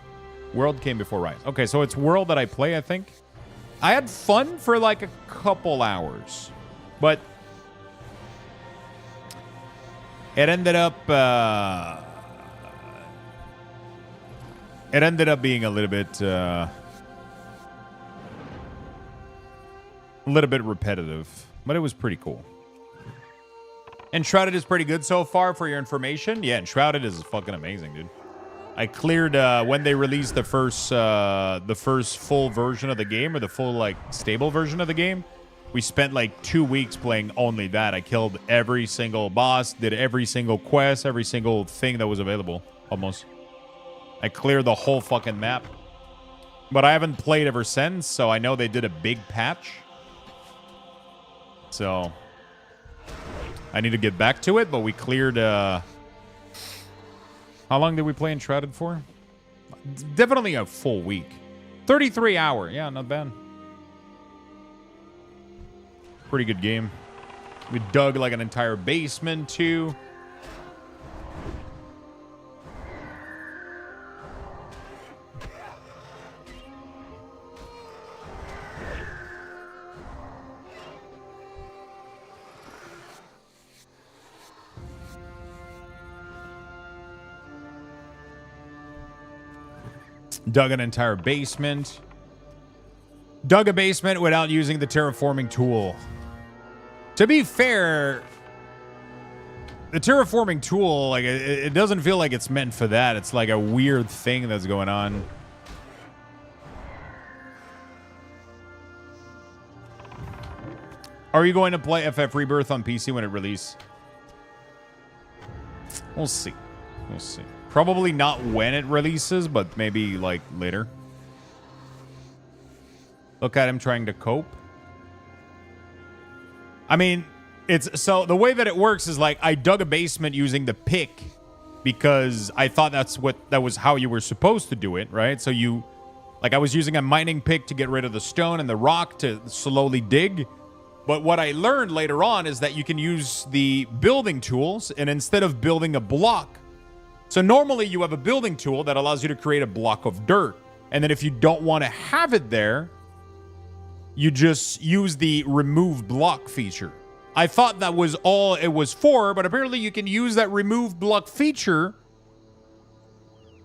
World came before Rise. Okay, so it's World that I play, I think. I had fun for like a couple hours, but it ended up being a little bit repetitive, but it was pretty cool. Enshrouded is pretty good so far, for your information. Yeah, Enshrouded is fucking amazing, dude. I cleared when they released the first full version of the game, or the full like stable version of the game. We spent like 2 weeks playing only that. I killed every single boss, did every single quest, every single thing that was available, almost. I cleared the whole fucking map. But I haven't played ever since, so I know they did a big patch. So I need to get back to it, but we cleared how long did we play Enshrouded for? Definitely a full week. 33 hour. Yeah, not bad. Pretty good game. We dug like an entire basement too. Dug an entire basement. Dug a basement without using the terraforming tool. To be fair, the terraforming tool, like, it doesn't feel like it's meant for that. It's like a weird thing that's going on. Are you going to play FF Rebirth on PC when it releases? We'll see. We'll see. Probably not when it releases, but maybe like later. Look at him trying to cope. I mean, it's so the way that it works is like I dug a basement using the pick because I thought that was how you were supposed to do it, right? So I was using a mining pick to get rid of the stone and the rock to slowly dig. But what I learned later on is that you can use the building tools, and instead of building a block, so normally you have a building tool that allows you to create a block of dirt. And then if you don't want to have it there, you just use the remove block feature. I thought that was all it was for, but apparently you can use that remove block feature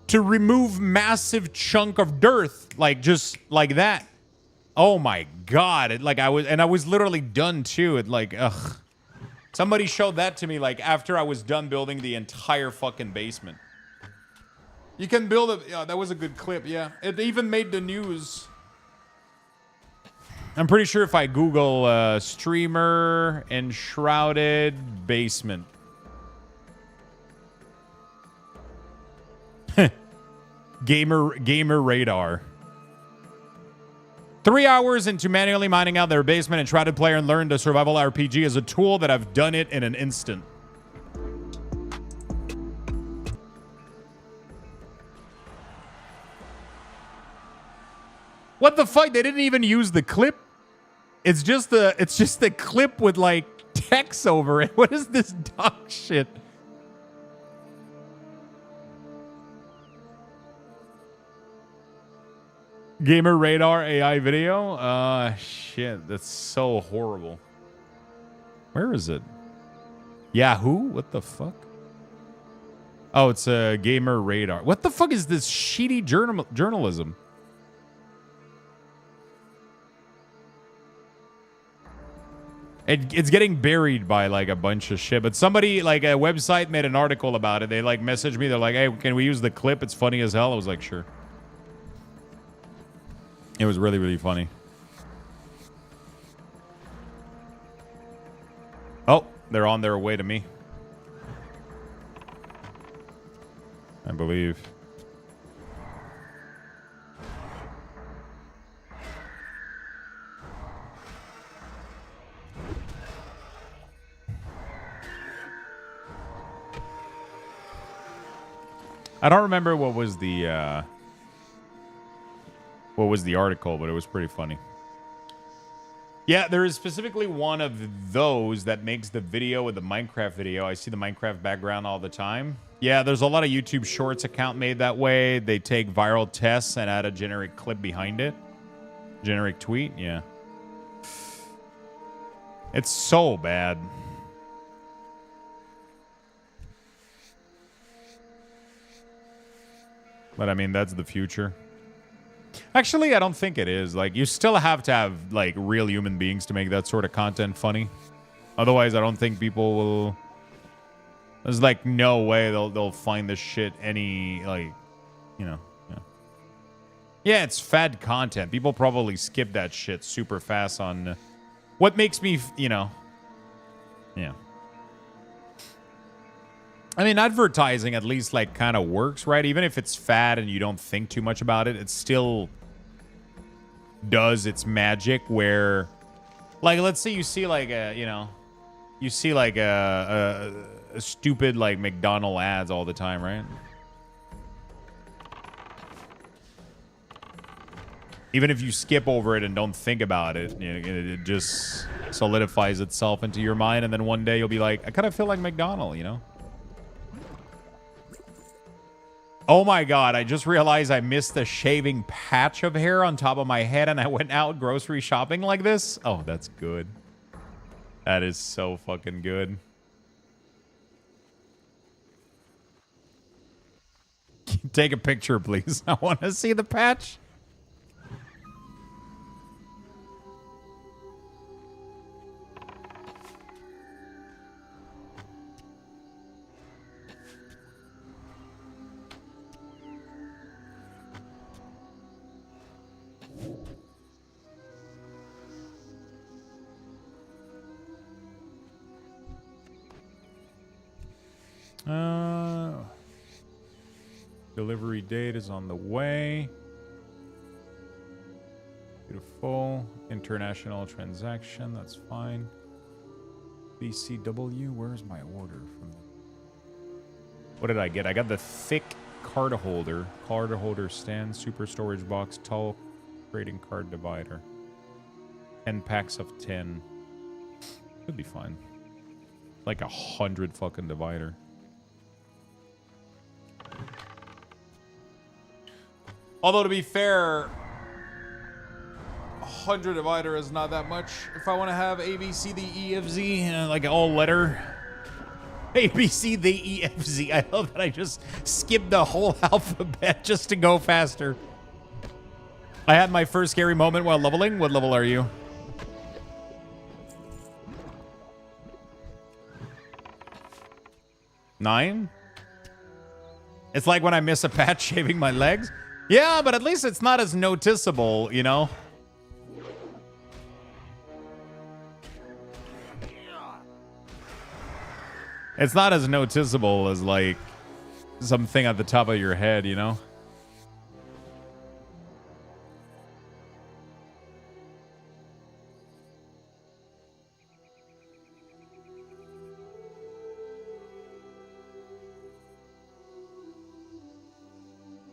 to remove massive chunk of dirt, like just like that. Oh my God. I was literally done too. It like, ugh. Somebody showed that to me like after I was done building the entire fucking basement. You can build a... Yeah, that was a good clip, yeah. It even made the news. I'm pretty sure if I Google streamer enshrouded basement. Gamer radar. 3 hours into manually mining out their basement, Enshrouded player learned a survival RPG as a tool that I've done it in an instant. What the fuck? They didn't even use the clip. It's just the clip with like text over it. What is this dog shit? Gamer radar AI video? Shit, that's so horrible. Where is it? Yahoo? What the fuck? Oh, it's a gamer radar. What the fuck is this shitty journalism? It's getting buried by like a bunch of shit. But somebody, like a website, made an article about it. They like messaged me. They're like, "Hey, can we use the clip? It's funny as hell." I was like, "Sure." It was really, really funny. Oh, they're on their way to me, I believe. I don't remember what was the article, but it was pretty funny. Yeah, there is specifically one of those that makes the video with the Minecraft video. I see the Minecraft background all the time. Yeah, there's a lot of YouTube Shorts account made that way. They take viral tests and add a generic clip behind it. Generic tweet, yeah. It's so bad. But I mean, that's the future. Actually, I don't think it is. Like, you still have to have, like, real human beings to make that sort of content funny. Otherwise, I don't think people will... There's, like, no way they'll find this shit any, like, you know. Yeah, yeah, it's fad content. People probably skip that shit super fast on... what makes me, you know... Yeah. I mean, advertising at least, like, kind of works, right? Even if it's fad and you don't think too much about it, it still does its magic where, like, let's say you see, like, a, you know, you see, like, a stupid, like, McDonald's ads all the time, right? Even if you skip over it and don't think about it, you know, it just solidifies itself into your mind, and then one day you'll be like, I kind of feel like McDonald's, you know? Oh my god, I just realized I missed the shaving patch of hair on top of my head and I went out grocery shopping like this. Oh, that's good. That is so fucking good. Take a picture, please. I want to see the patch. Delivery date is on the way. Beautiful. International transaction. That's fine. BCW. Where's my order from? What did I get? I got the thick card holder. Card holder stand. Super storage box. Tall trading card divider. 10 packs of 10. Should be fine. Like 100 fucking divider. Although, to be fair, 100 divider is not that much. If I want to have A, B, C, D, E, F, Z, like an all letter. A, B, C, D, E, F, Z. I love that I just skipped the whole alphabet just to go faster. I had my first scary moment while leveling. What level are you? Nine? It's like when I miss a patch shaving my legs. Yeah, but at least it's not as noticeable, you know? It's not as noticeable as, like, something at the top of your head, you know?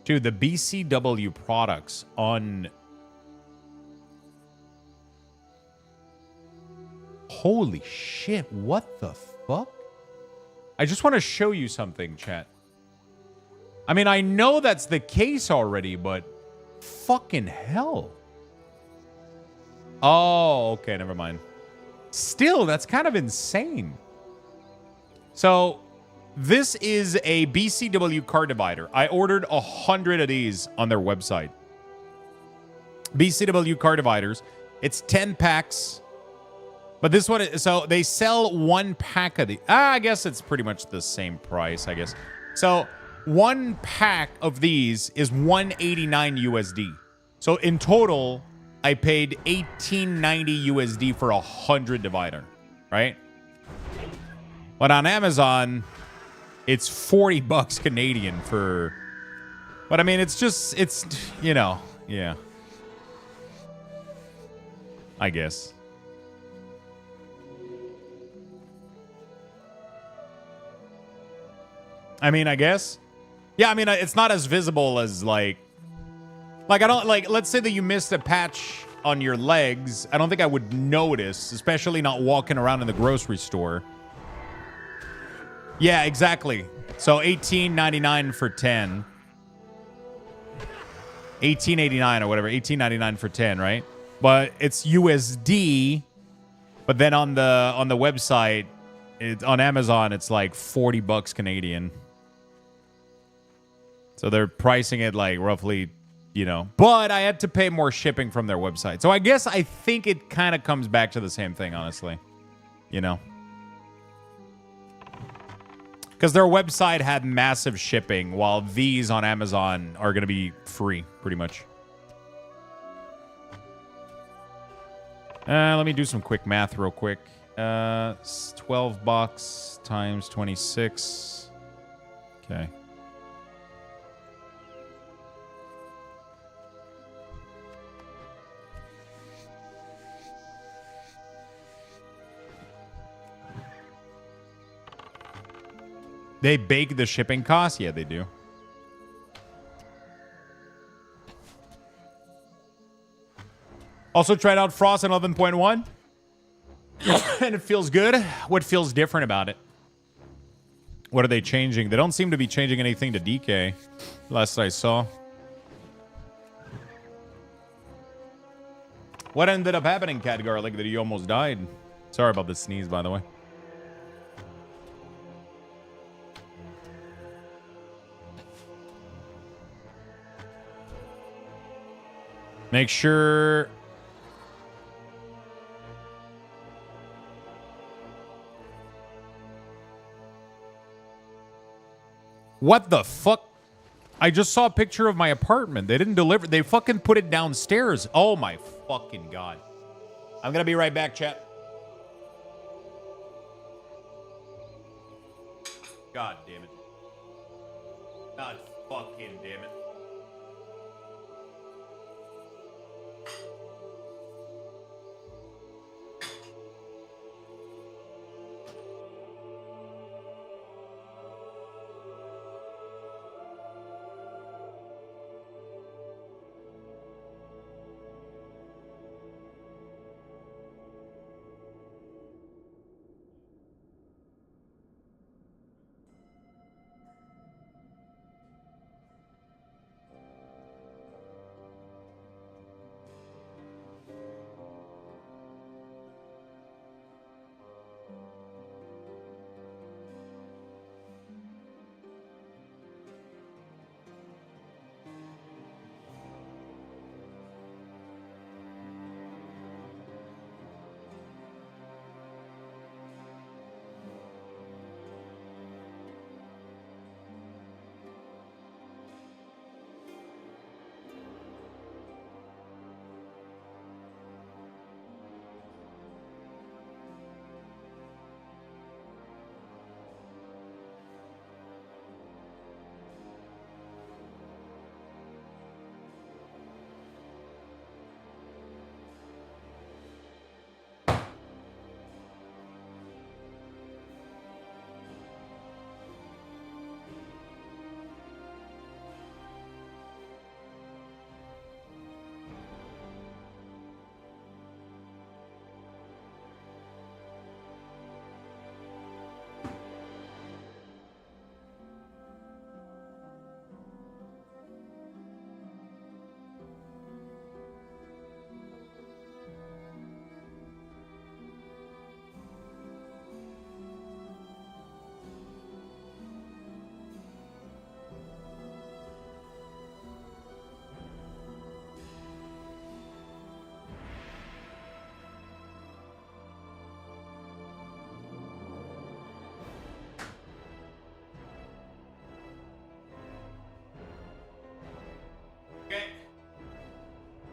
Dude, the BCW products on... Holy shit, what the fuck? I just want to show you something, chat. I mean, I know that's the case already, but... Fucking hell. Oh, okay, never mind. Still, that's kind of insane. So... This is a BCW card divider. I ordered 100 of these on their website. BCW card dividers. It's 10 packs. But this one, so they sell one pack of the... I guess it's pretty much the same price, I guess. So one pack of these is 189 USD. So in total, I paid 1890 USD for 100 divider, right? But on Amazon... It's 40 bucks Canadian for... But I mean, it's just... It's, you know, yeah. I guess. I mean, I guess. Yeah, I mean, it's not as visible as like I don't like, let's say that you missed a patch on your legs. I don't think I would notice, especially not walking around in the grocery store. Yeah, exactly. So $18.99 for 10. $18.89 or whatever. $18.99 for 10, right? But it's USD. But then on the website, on Amazon, it's like $40 Canadian. So they're pricing it like roughly, you know. But I had to pay more shipping from their website. So I think it kind of comes back to the same thing, honestly. You know. Because their website had massive shipping, while these on Amazon are going to be free, pretty much. Let me do some quick math real quick. $12 times 26. Okay. They bake the shipping costs? Yeah, they do. Also tried out Frost in 11.1. And it feels good. What feels different about it? What are they changing? They don't seem to be changing anything to DK. Last I saw. What ended up happening, Cat Garlic, that you almost died? Sorry about the sneeze, by the way. Make sure... What the fuck? I just saw a picture of my apartment. They didn't deliver. They fucking put it downstairs. Oh my fucking god. I'm gonna be right back, chat. God damn it. God fucking damn it.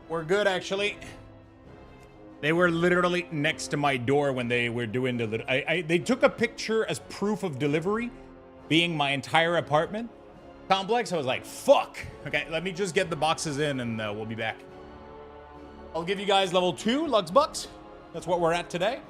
We're good, actually. They were literally next to my door when they were doing the... They took a picture as proof of delivery, being my entire apartment complex. I was like, fuck. Okay, let me just get the boxes in and we'll be back. I'll give you guys level 2 Lux Bucks. That's what we're at today.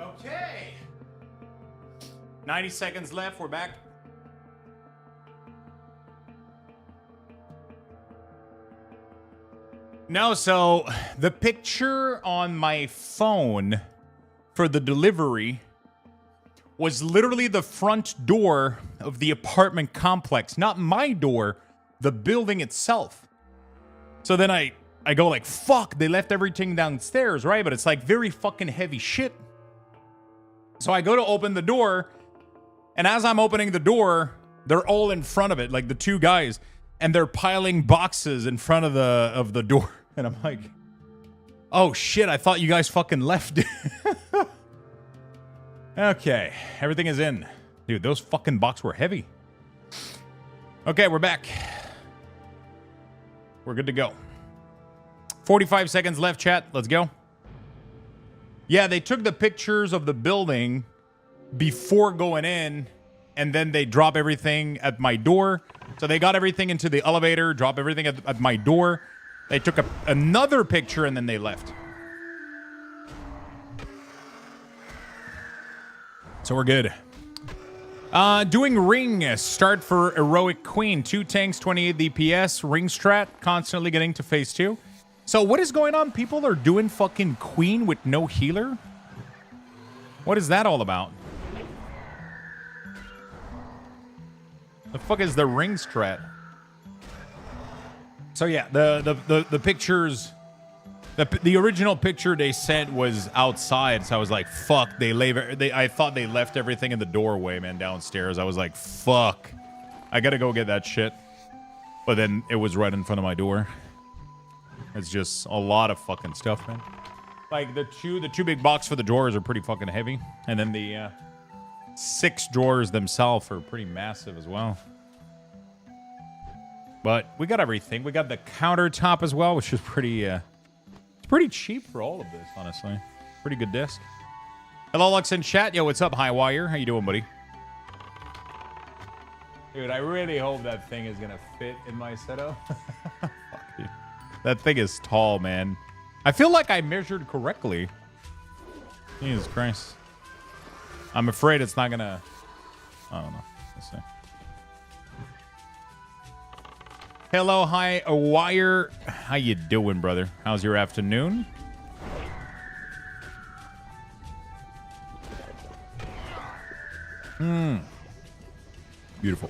Okay. 90 seconds left. We're back. No, so the picture on my phone for the delivery was literally the front door of the apartment complex. Not my door, the building itself. So then I go like, fuck, they left everything downstairs, right? But it's like very fucking heavy shit. So I go to open the door, and as I'm opening the door, they're all in front of it, like the two guys, and they're piling boxes in front of the door. And I'm like, oh shit, I thought you guys fucking left. Okay, everything is in. Dude, those fucking boxes were heavy. Okay, we're back. We're good to go. 45 seconds left, chat. Let's go. Yeah, they took the pictures of the building before going in, and then they drop everything at my door. So they got everything into the elevator, drop everything at my door. They took another picture, and then they left. So we're good. Doing ring. Start for Heroic Queen. 2 tanks, 28 DPS. Ring strat. Constantly getting to phase 2. So what is going on? People are doing fucking Queen with no healer? What is that all about? The fuck is the ring strat? So yeah, the pictures, the original picture they sent was outside. So I was like, fuck, I thought they left everything in the doorway, man, downstairs. I was like, fuck, I gotta go get that shit. But then it was right in front of my door. It's just a lot of fucking stuff, man. Like the two big boxes for the drawers are pretty fucking heavy. And then the 6 drawers themselves are pretty massive as well. But we got everything. We got the countertop as well, which is pretty, it's pretty cheap for all of this, honestly. Pretty good disc. Hello, Lux in chat. Yo, what's up, Highwire? How you doing, buddy? Dude, I really hope that thing is going to fit in my setup. Fuck, dude. That thing is tall, man. I feel like I measured correctly. Jesus Christ. I'm afraid it's not going to... I don't know. Let's see. Hello, hi, Wire. How you doing, brother? How's your afternoon? Beautiful.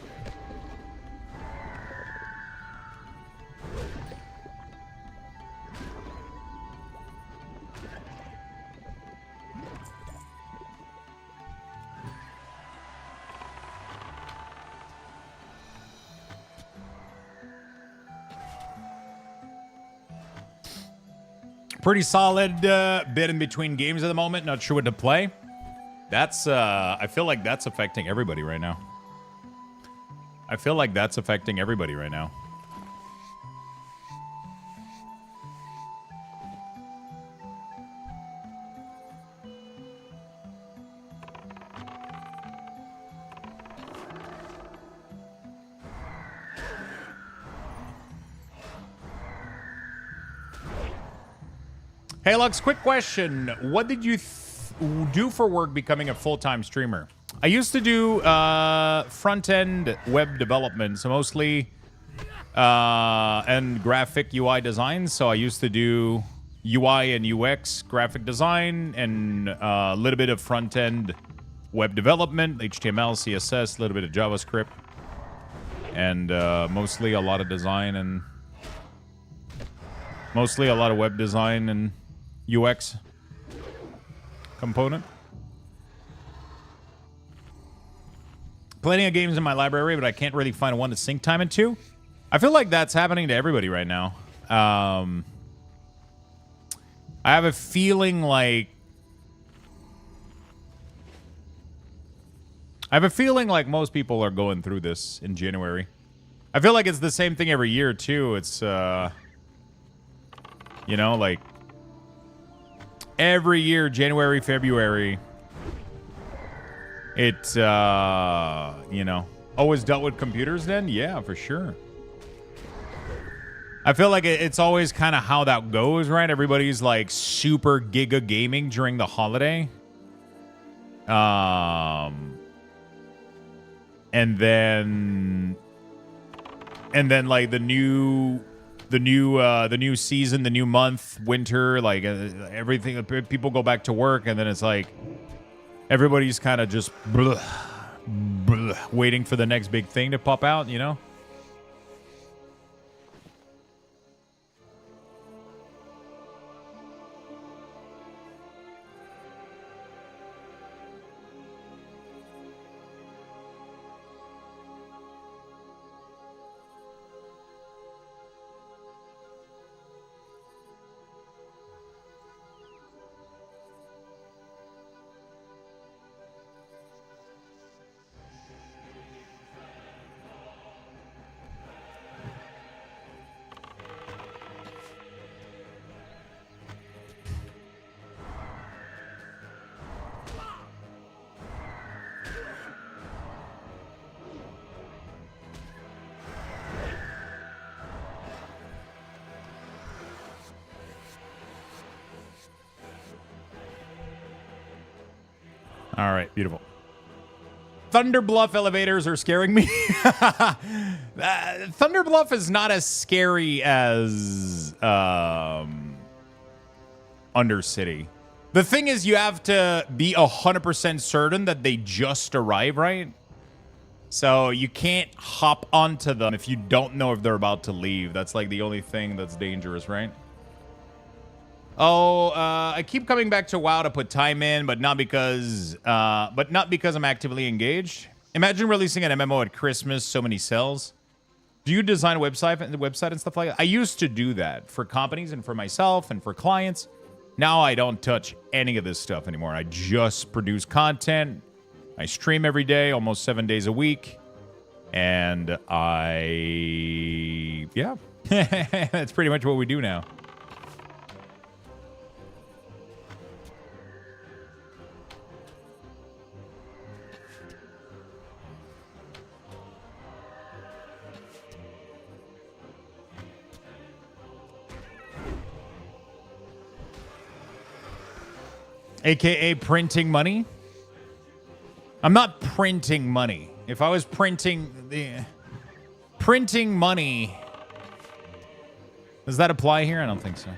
Pretty solid bit in between games at the moment. Not sure what to play. That's, I feel like that's affecting everybody right now. I feel like that's affecting everybody right now. Hey, Lux, quick question. What did you do for work becoming a full-time streamer? I used to do front-end web development, so mostly and graphic UI design. So I used to do UI and UX graphic design and a little bit of front-end web development, HTML, CSS, a little bit of JavaScript, and mostly a lot of design and mostly a lot of web design and UX component. Plenty of games in my library, but I can't really find one to sink time into. I feel like that's happening to everybody right now. I have a feeling like most people are going through this in January. I feel like it's the same thing every year too. It's you know, like every year, January, February, it's, you know, always dealt with computers then? Yeah, for sure. I feel like it's always kind of how that goes, right? Everybody's like super giga gaming during the holiday. And then like the new season, the new month, winter, like everything. People go back to work, and then it's like everybody's kind of just waiting for the next big thing to pop out, you know? All right, beautiful. Thunder Bluff elevators are scaring me. Thunder Bluff is not as scary as Undercity. The thing is, you have to be 100% certain that they just arrive, right? So you can't hop onto them if you don't know if they're about to leave. That's like the only thing that's dangerous, right? Oh, I keep coming back to WoW to put time in, but not because I'm actively engaged. Imagine releasing an MMO at Christmas, so many sales. Do you design a website and stuff like that? I used to do that for companies and for myself and for clients. Now I don't touch any of this stuff anymore. I just produce content. I stream every day, almost 7 days a week. And yeah, that's pretty much what we do now. AKA printing money. I'm not printing money. If I was printing money, does that apply here? I don't think so.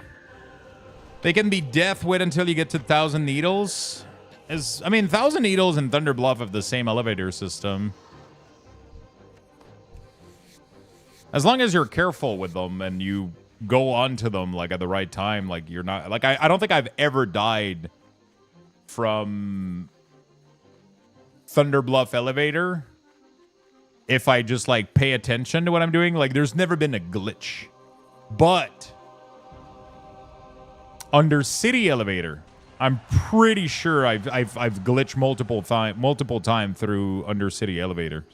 They can be death wait until you get to 1,000 needles. 1,000 needles and Thunder Bluff have the same elevator system. As long as you're careful with them and you go onto them like at the right time, like you're not like I don't think I've ever died from Thunder Bluff elevator if I just like pay attention to what I'm doing. Like there's never been a glitch. But Undercity elevator, I'm pretty sure I've glitched multiple time through Undercity elevator.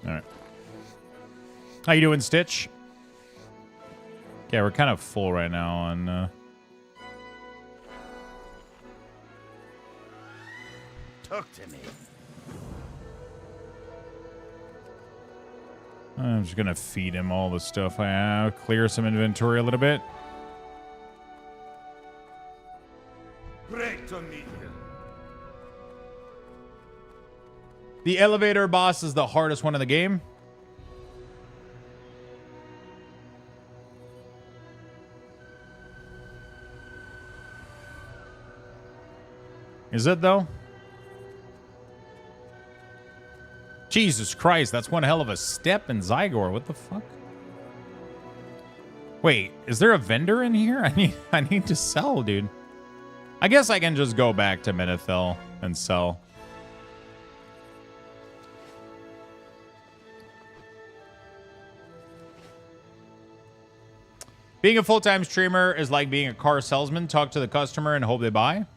All right. How you doing, Stitch? Yeah, we're kind of full right now on... Talk to me. I'm just going to feed him all the stuff I have. Clear some inventory a little bit. Great to meet you. The elevator boss is the hardest one in the game. Is it, though? Jesus Christ, that's one hell of a step in Zygor. What the fuck? Wait, is there a vendor in here? I need to sell, dude. I guess I can just go back to Menethil and sell. Being a full-time streamer is like being a car salesman. Talk to the customer and hope they buy.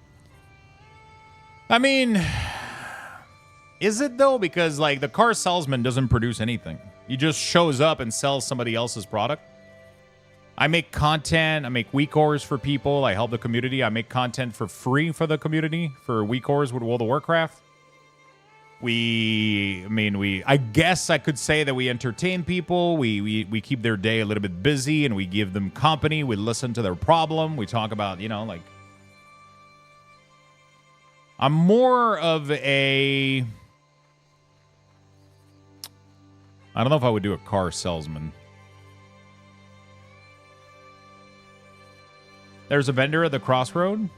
I mean, is it though? Because like the car salesman doesn't produce anything. He just shows up and sells somebody else's product. I make content. I make weekors for people. I help the community. I make content for free for the community for weekors with World of Warcraft. I guess I could say that we entertain people. We keep their day a little bit busy and we give them company. We listen to their problem. We talk about, like, I'm more of a, I don't know if I would do a car salesman. There's a vendor at the crossroad.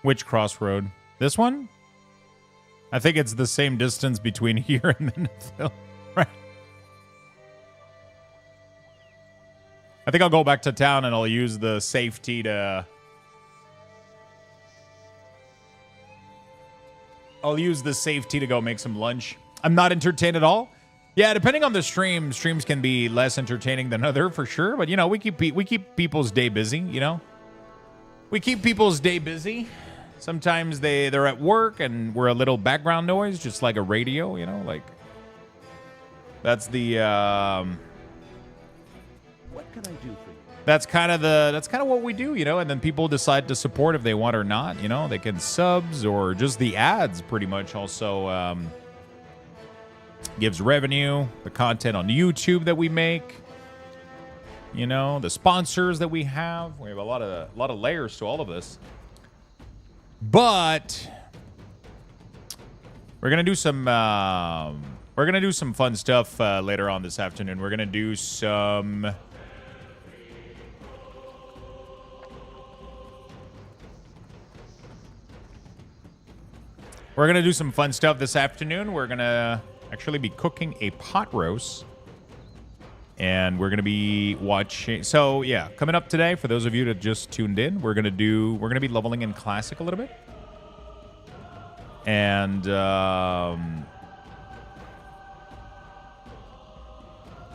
Which crossroad? This one? I think it's the same distance between here and Minnesville. Right. I think I'll go back to town and I'll use the safety to... I'll use the safety to go make some lunch. I'm not entertained at all. Yeah, depending on the streams can be less entertaining than other for sure. But, we keep people's day busy, We keep people's day busy. Sometimes they're at work and we're a little background noise, just like a radio, like that's the What can I do for you? that's kind of what we do, and then people decide to support if they want or not, they can subs or just the ads pretty much also gives revenue, the content on YouTube that we make, the sponsors that we have. We have a lot of layers to all of this. But we're gonna do some fun stuff later on this afternoon. We're gonna do some fun stuff this afternoon. We're gonna actually be cooking a pot roast. And we're going to be watching. So, yeah, coming up today, for those of you that just tuned in, we're going to be leveling in Classic a little bit. And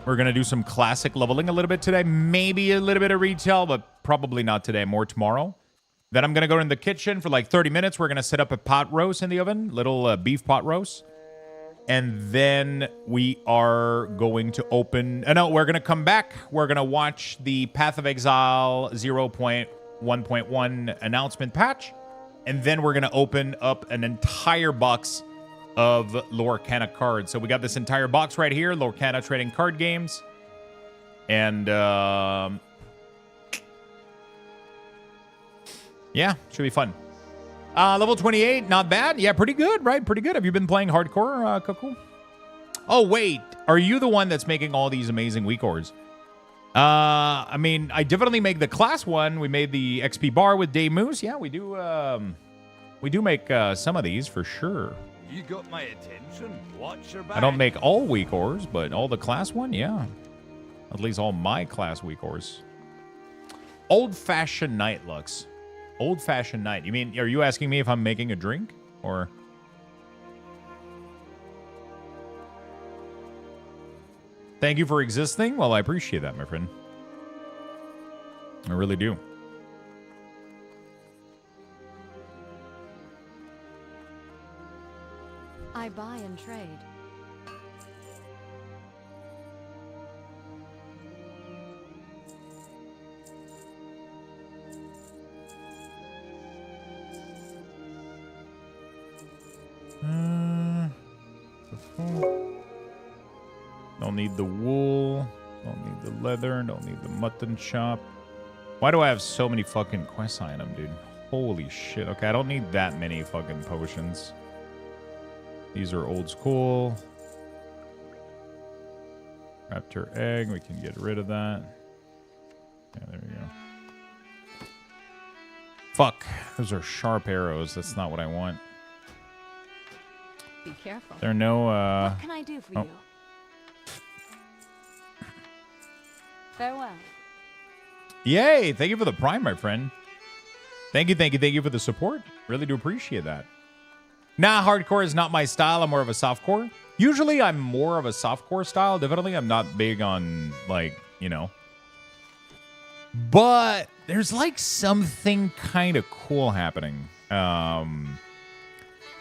we're going to do some Classic leveling a little bit today. Maybe a little bit of retail, but probably not today, more tomorrow. Then I'm going to go in the kitchen for like 30 minutes. We're going to set up a pot roast in the oven, little beef pot roast. And then we are going to open... no, we're going to come back. We're going to watch the Path of Exile 0.1.1 announcement patch. And then we're going to open up an entire box of Lorcana cards. So we got this entire box right here, Lorcana trading card games. And, yeah, should be fun. Level 28, not bad. Yeah, pretty good, right? Pretty good. Have you been playing hardcore, Cuckoo? Oh, wait. Are you the one that's making all these amazing weekors? I definitely make the class one. We made the XP bar with Day Moose. Yeah, we do make some of these for sure. You got my attention. Watch your back. I don't make all weekors, but all the class one, yeah. At least all my class weekors. Old-fashioned night, Lux. Old-fashioned night. You mean, are you asking me if I'm making a drink? Or... Thank you for existing. Well, I appreciate that, my friend. I really do. I buy and trade. Don't need the wool. Don't need the leather. Don't need the mutton chop. Why do I have so many fucking quest items, dude? Holy shit. Okay, I don't need that many fucking potions. These are old school. Raptor egg. We can get rid of that. Yeah, there we go. Fuck. Those are sharp arrows. That's not what I want. Be careful. There are no, What can I do for you? Farewell. Yay! Thank you for the prime, my friend. Thank you for the support. Really do appreciate that. Nah, hardcore is not my style. I'm more of a softcore. Usually I'm more of a softcore style. Definitely I'm not big on, like, you know. But there's like something kind of cool happening. I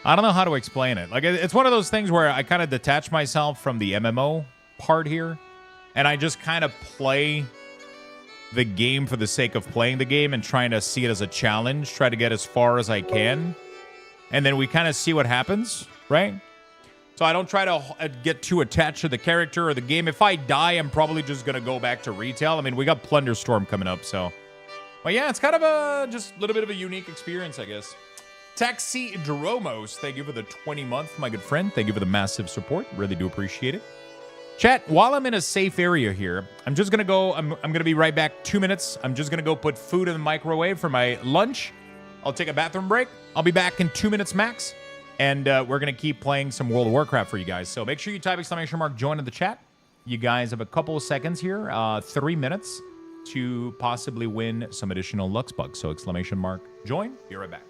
don't know how to explain it. Like, it's one of those things where I kind of detach myself from the MMO part here. And I just kind of play the game for the sake of playing the game and trying to see it as a challenge. Try to get as far as I can. And then we kind of see what happens, right? So I don't try to get too attached to the character or the game. If I die, I'm probably just going to go back to retail. I mean, we got Plunderstorm coming up, so. But yeah, it's kind of just a little bit of a unique experience, I guess. Taxi Dromos, thank you for the 20-month, my good friend. Thank you for the massive support. Really do appreciate it. Chat, while I'm in a safe area here, I'm just going to go, I'm going to be right back 2 minutes. I'm just going to go put food in the microwave for my lunch. I'll take a bathroom break. I'll be back in 2 minutes max. And we're going to keep playing some World of Warcraft for you guys. So make sure you type ! Join in the chat. You guys have a couple of seconds here, 3 minutes, to possibly win some additional Lux Bucks. So ! Join. Be right back.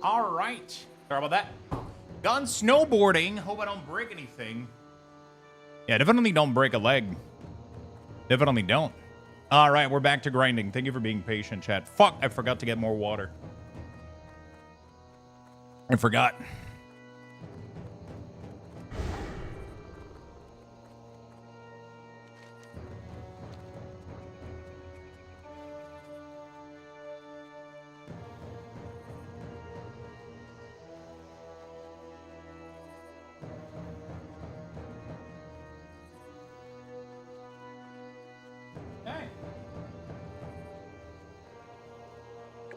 All right. Sorry about that. Gone snowboarding. Hope I don't break anything. Yeah, definitely don't break a leg. Definitely don't. All right, we're back to grinding. Thank you for being patient, chat. Fuck, I forgot to get more water. I forgot.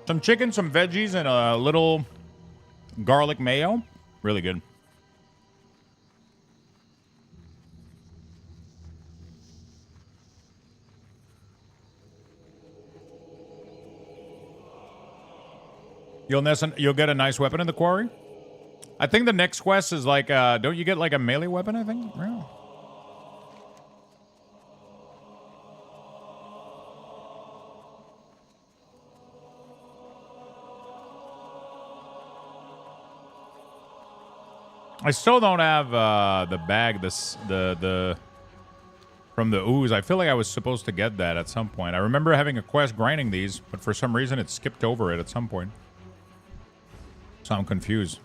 Some chicken, some veggies, and a little garlic mayo. Really good. You'll get a nice weapon in the quarry. I think the next quest is like, don't you get like a melee weapon, I think? Yeah. I still don't have the bag, the from the ooze. I feel like I was supposed to get that at some point. I remember having a quest grinding these, but for some reason it skipped over it at some point. So I'm confused.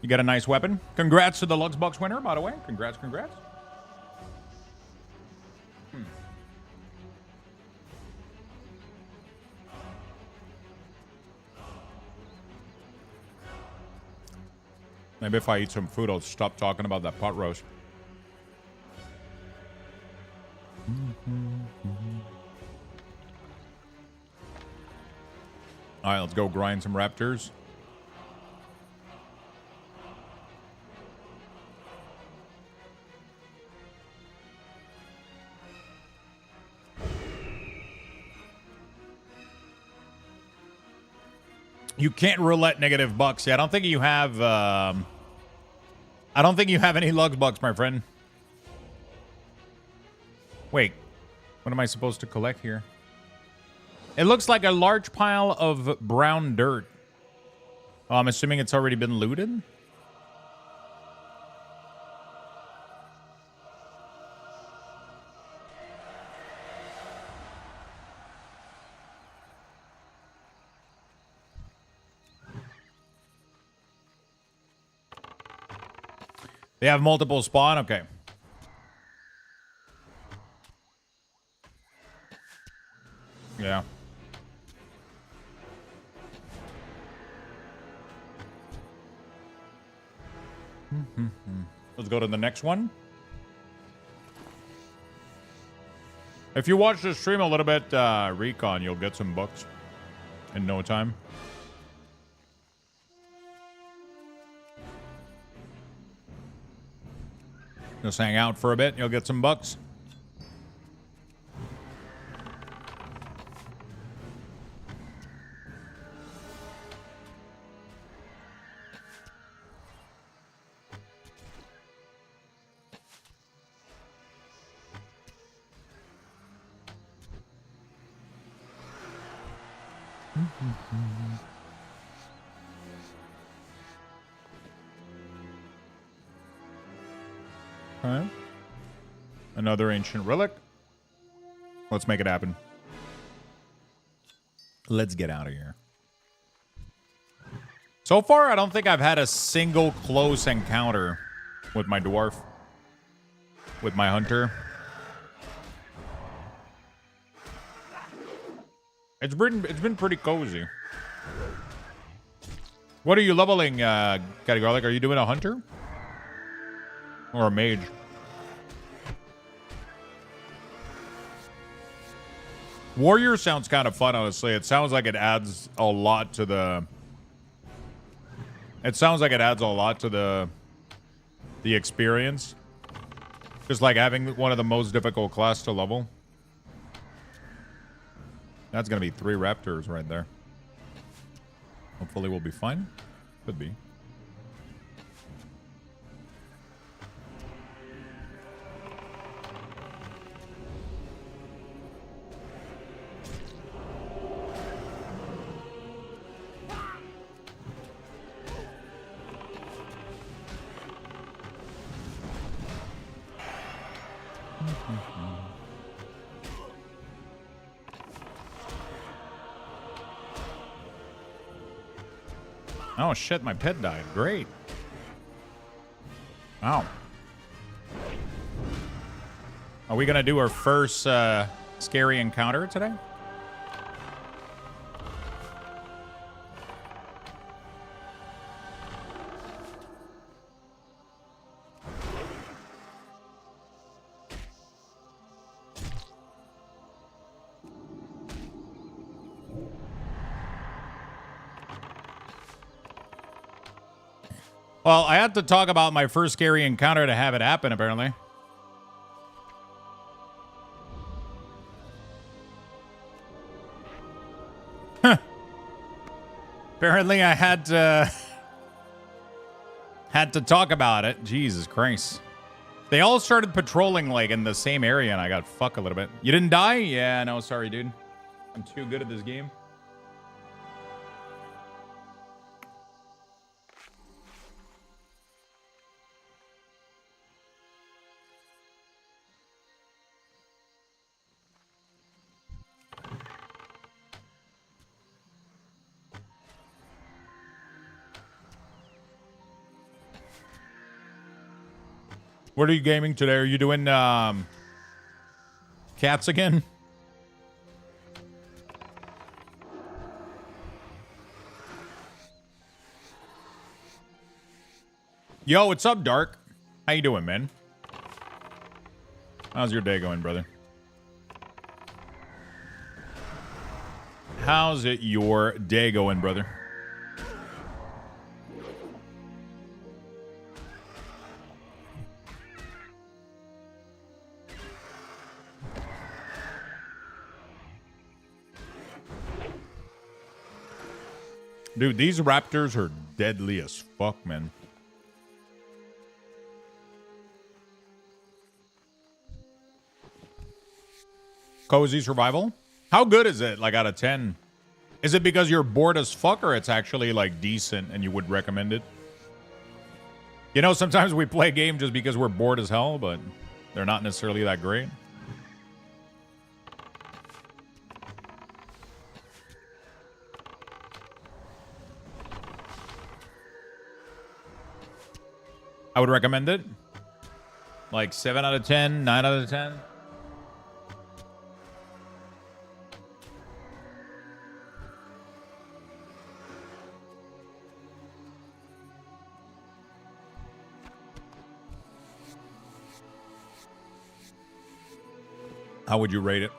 You got a nice weapon. Congrats to the Luxthos winner, by the way. Congrats, congrats. Maybe if I eat some food, I'll stop talking about that pot roast. All right, let's go grind some raptors. You can't roulette negative bucks. Yeah, I don't think you have. I don't think you have any lugs bucks, my friend. Wait, what am I supposed to collect here? It looks like a large pile of brown dirt. Oh, I'm assuming it's already been looted. They have multiple spawn? Okay. Yeah. Let's go to the next one. If you watch the stream a little bit, Recon, you'll get some bucks in no time. Just hang out for a bit, you'll get some bucks. Okay. Another ancient relic. Let's make it happen. Let's get out of here. So far, I don't think I've had a single close encounter with my dwarf. With my hunter. It's been pretty cozy. What are you leveling, Catty Garlic? Are you doing a hunter? Or a mage? Warrior sounds kind of fun, honestly. It sounds like it adds a lot to the... It sounds like it adds a lot to the experience. Just like having one of the most difficult class to level. That's gonna be 3 raptors right there. Hopefully we'll be fine. Could be. Oh shit, my pet died. Great. Wow. Are we gonna do our first scary encounter today? Well, I had to talk about my first scary encounter to have it happen, apparently. Huh. Apparently I had to talk about it. Jesus Christ. They all started patrolling, like, in the same area, and I got fucked a little bit. You didn't die? Yeah, no, sorry, dude. I'm too good at this game. What are you gaming today? Are you doing cats again? Yo, what's up, Dark? How you doing, man? How's your day going, brother? How's it your day going, brother? Dude, these raptors are deadly as fuck, man. Cozy survival? How good is it, like, out of 10? Is it because you're bored as fuck, or it's actually, like, decent and you would recommend it? You know, sometimes we play a game just because we're bored as hell, but they're not necessarily that great. I would recommend it. Like 7 out of 10, 9 out of 10. How would you rate it?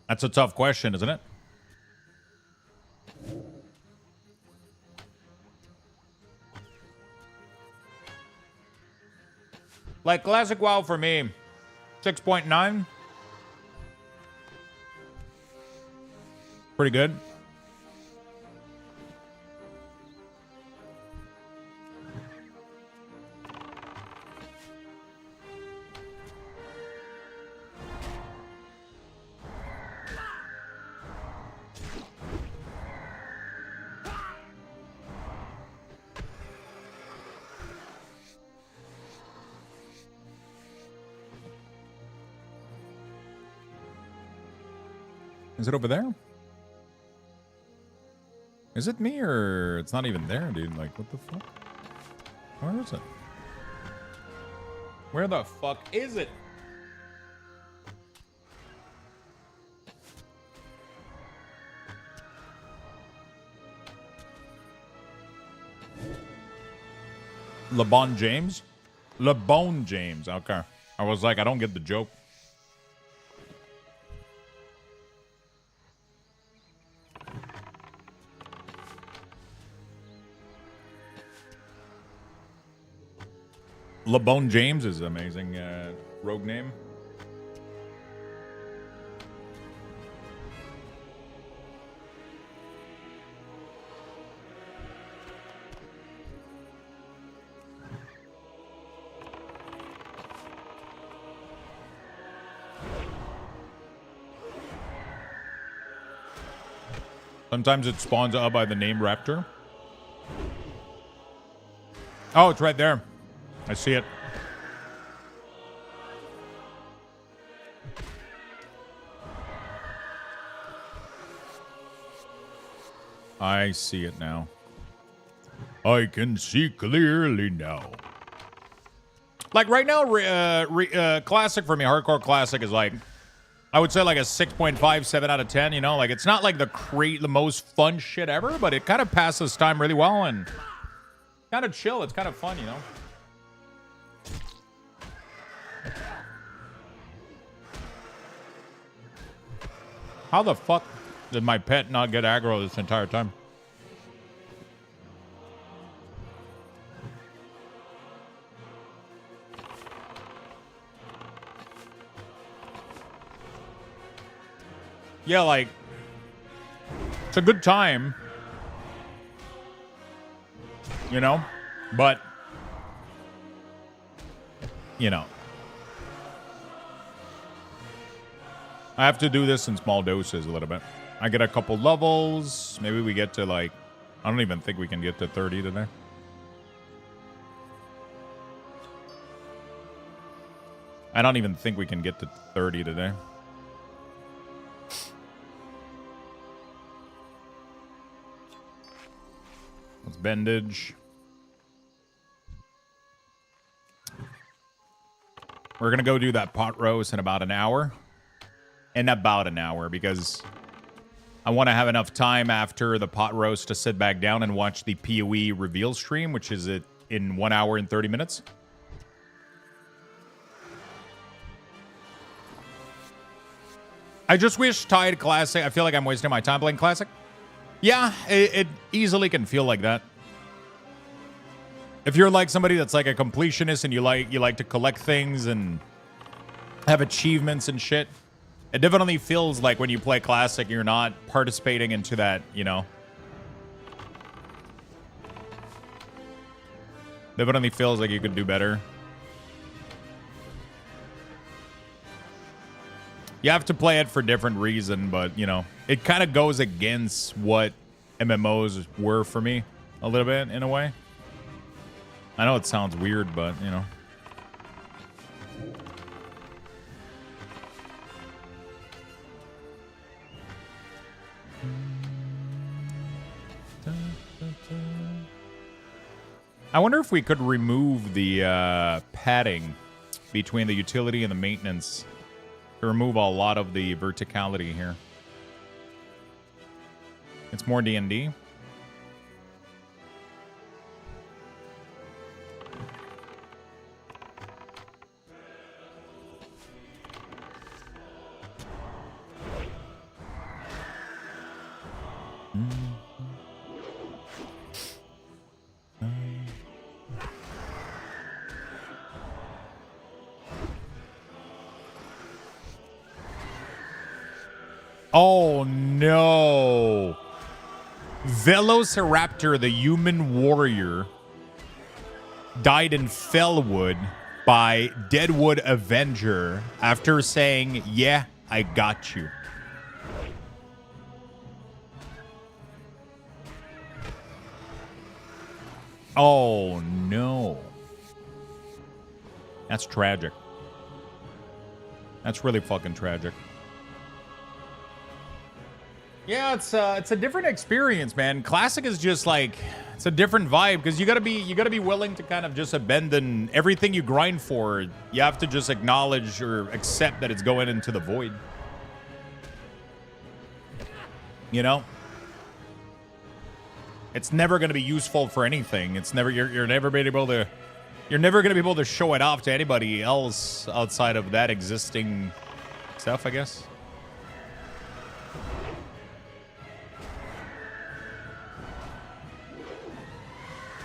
That's a tough question, isn't it? Like classic WoW for me, 6.9. Pretty good. Is it over there? Is it me, or it's not even there, dude? Like, what the fuck? Where is it? Where the fuck is it? LeBron James? LeBron James. Okay. I was like, I don't get the joke. LeBone James is amazing. Rogue name. Sometimes it spawns out by the name Raptor. Oh, it's right there. I see it. I see it now. I can see clearly now. Like right now, classic for me, hardcore classic is like, I would say like a 6.5, 7 out of 10, you know? Like, it's not like the most fun shit ever, but it kind of passes time really well and kind of chill. It's kind of fun, you know? How the fuck did my pet not get aggro this entire time? Yeah, like, it's a good time, you know, but, you know, I have to do this in small doses a little bit. I get a couple levels. Maybe we get to, like, I don't even think we can get to 30 today. I don't even think we can get to 30 today. Let's bandage. We're going to go do that pot roast in about an hour. Because I want to have enough time after the pot roast to sit back down and watch the PoE reveal stream, which is in 1 hour and 30 minutes. I just wish Tide Classic. I feel like I'm wasting my time playing Classic. Yeah, it easily can feel like that. If you're like somebody that's like a completionist and you like to collect things and have achievements and shit, it definitely feels like when you play Classic, you're not participating into that, you know. Definitely feels like you could do better. You have to play it for different reason, but, you know, it kind of goes against what MMOs were for me a little bit, in a way. I know it sounds weird, but, you know. I wonder if we could remove the padding between the utility and the maintenance to remove a lot of the verticality here. It's more D&D. Oh no! Velociraptor, the human warrior, died in Fellwood by Deadwood Avenger after saying, "Yeah, I got you." Oh no. That's tragic. That's really fucking tragic. Yeah, it's a different experience, man. Classic is just like, it's a different vibe because you gotta be willing to kind of just abandon everything you grind for. You have to just acknowledge or accept that it's going into the void. You know, it's never gonna be useful for anything. It's never you're never gonna be able to show it off to anybody else outside of that existing stuff, I guess.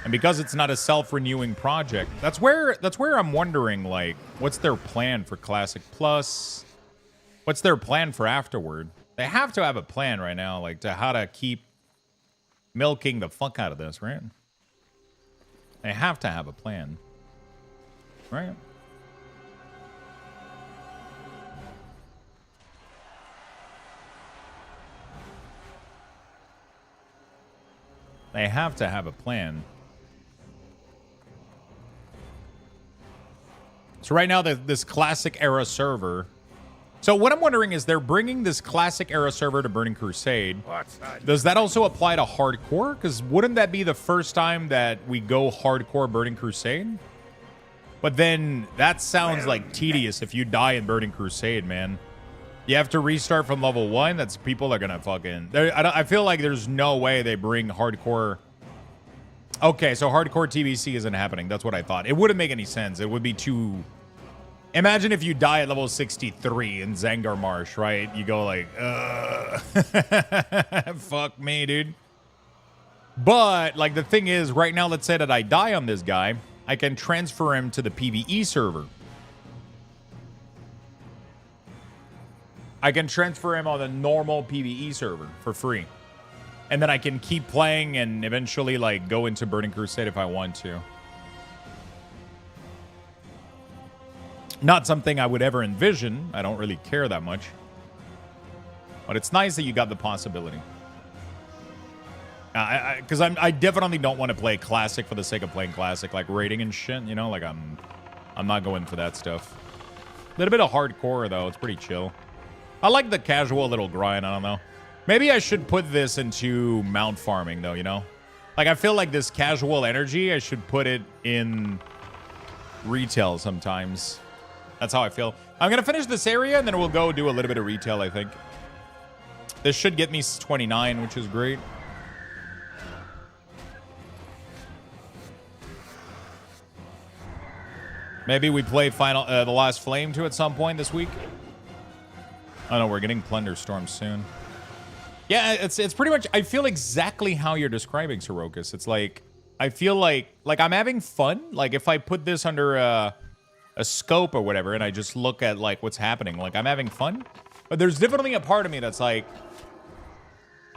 And because it's not a self-renewing project, that's where I'm wondering, like, what's their plan for Classic Plus? What's their plan for afterward? They have to have a plan right now, like, to how to keep milking the fuck out of this, right? They have to have a plan, right? They have to have a plan. So right now, this Classic Era server. So what I'm wondering is they're bringing this Classic Era server to Burning Crusade. Does that also apply to Hardcore? Because wouldn't that be the first time that we go Hardcore Burning Crusade? But then that sounds like tedious if you die in Burning Crusade, man. You have to restart from level 1. That's people are gonna fucking. I feel like there's no way they bring Hardcore. Okay, so Hardcore TBC isn't happening. That's what I thought. It wouldn't make any sense. It would be too. Imagine if you die at level 63 in Zangar Marsh, right? You go like, fuck me, dude. But, like, the thing is, right now, let's say that I die on this guy. I can transfer him to the PvE server. I can transfer him on the normal PvE server for free. And then I can keep playing and eventually, like, go into Burning Crusade if I want to. Not something I would ever envision. I don't really care that much. But it's nice that you got the possibility. Because I definitely don't want to play Classic for the sake of playing Classic. Like raiding and shit, you know? Like, I'm not going for that stuff. A little bit of Hardcore, though. It's pretty chill. I like the casual little grind. I don't know. Maybe I should put this into mount farming, though, you know? Like, I feel like this casual energy, I should put it in retail sometimes. That's how I feel. I'm going to finish this area, and then we'll go do a little bit of retail, I think. This should get me 29, which is great. Maybe we play the Last Flame 2 at some point this week. Oh, no, we're getting Plunder Storm soon. Yeah, it's pretty much... I feel exactly how you're describing, Sorokas. It's like... I feel like I'm having fun. Like, if I put this under a scope or whatever, and I just look at, like, what's happening. Like, I'm having fun. But there's definitely a part of me that's like...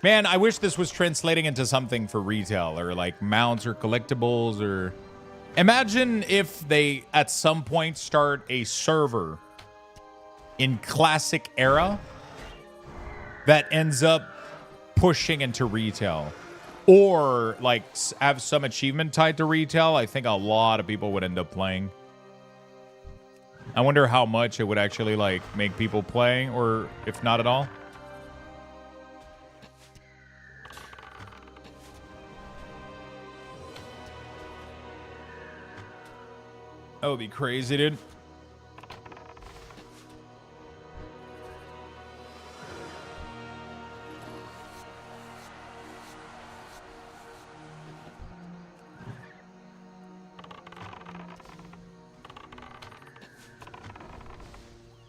Man, I wish this was translating into something for retail. Or, like, mounts or collectibles or... Imagine if they, at some point, start a server in Classic Era that ends up pushing into retail. Or, like, have some achievement tied to retail. I think a lot of people would end up playing. I wonder how much it would actually, like, make people play, or if not at all. That would be crazy, dude.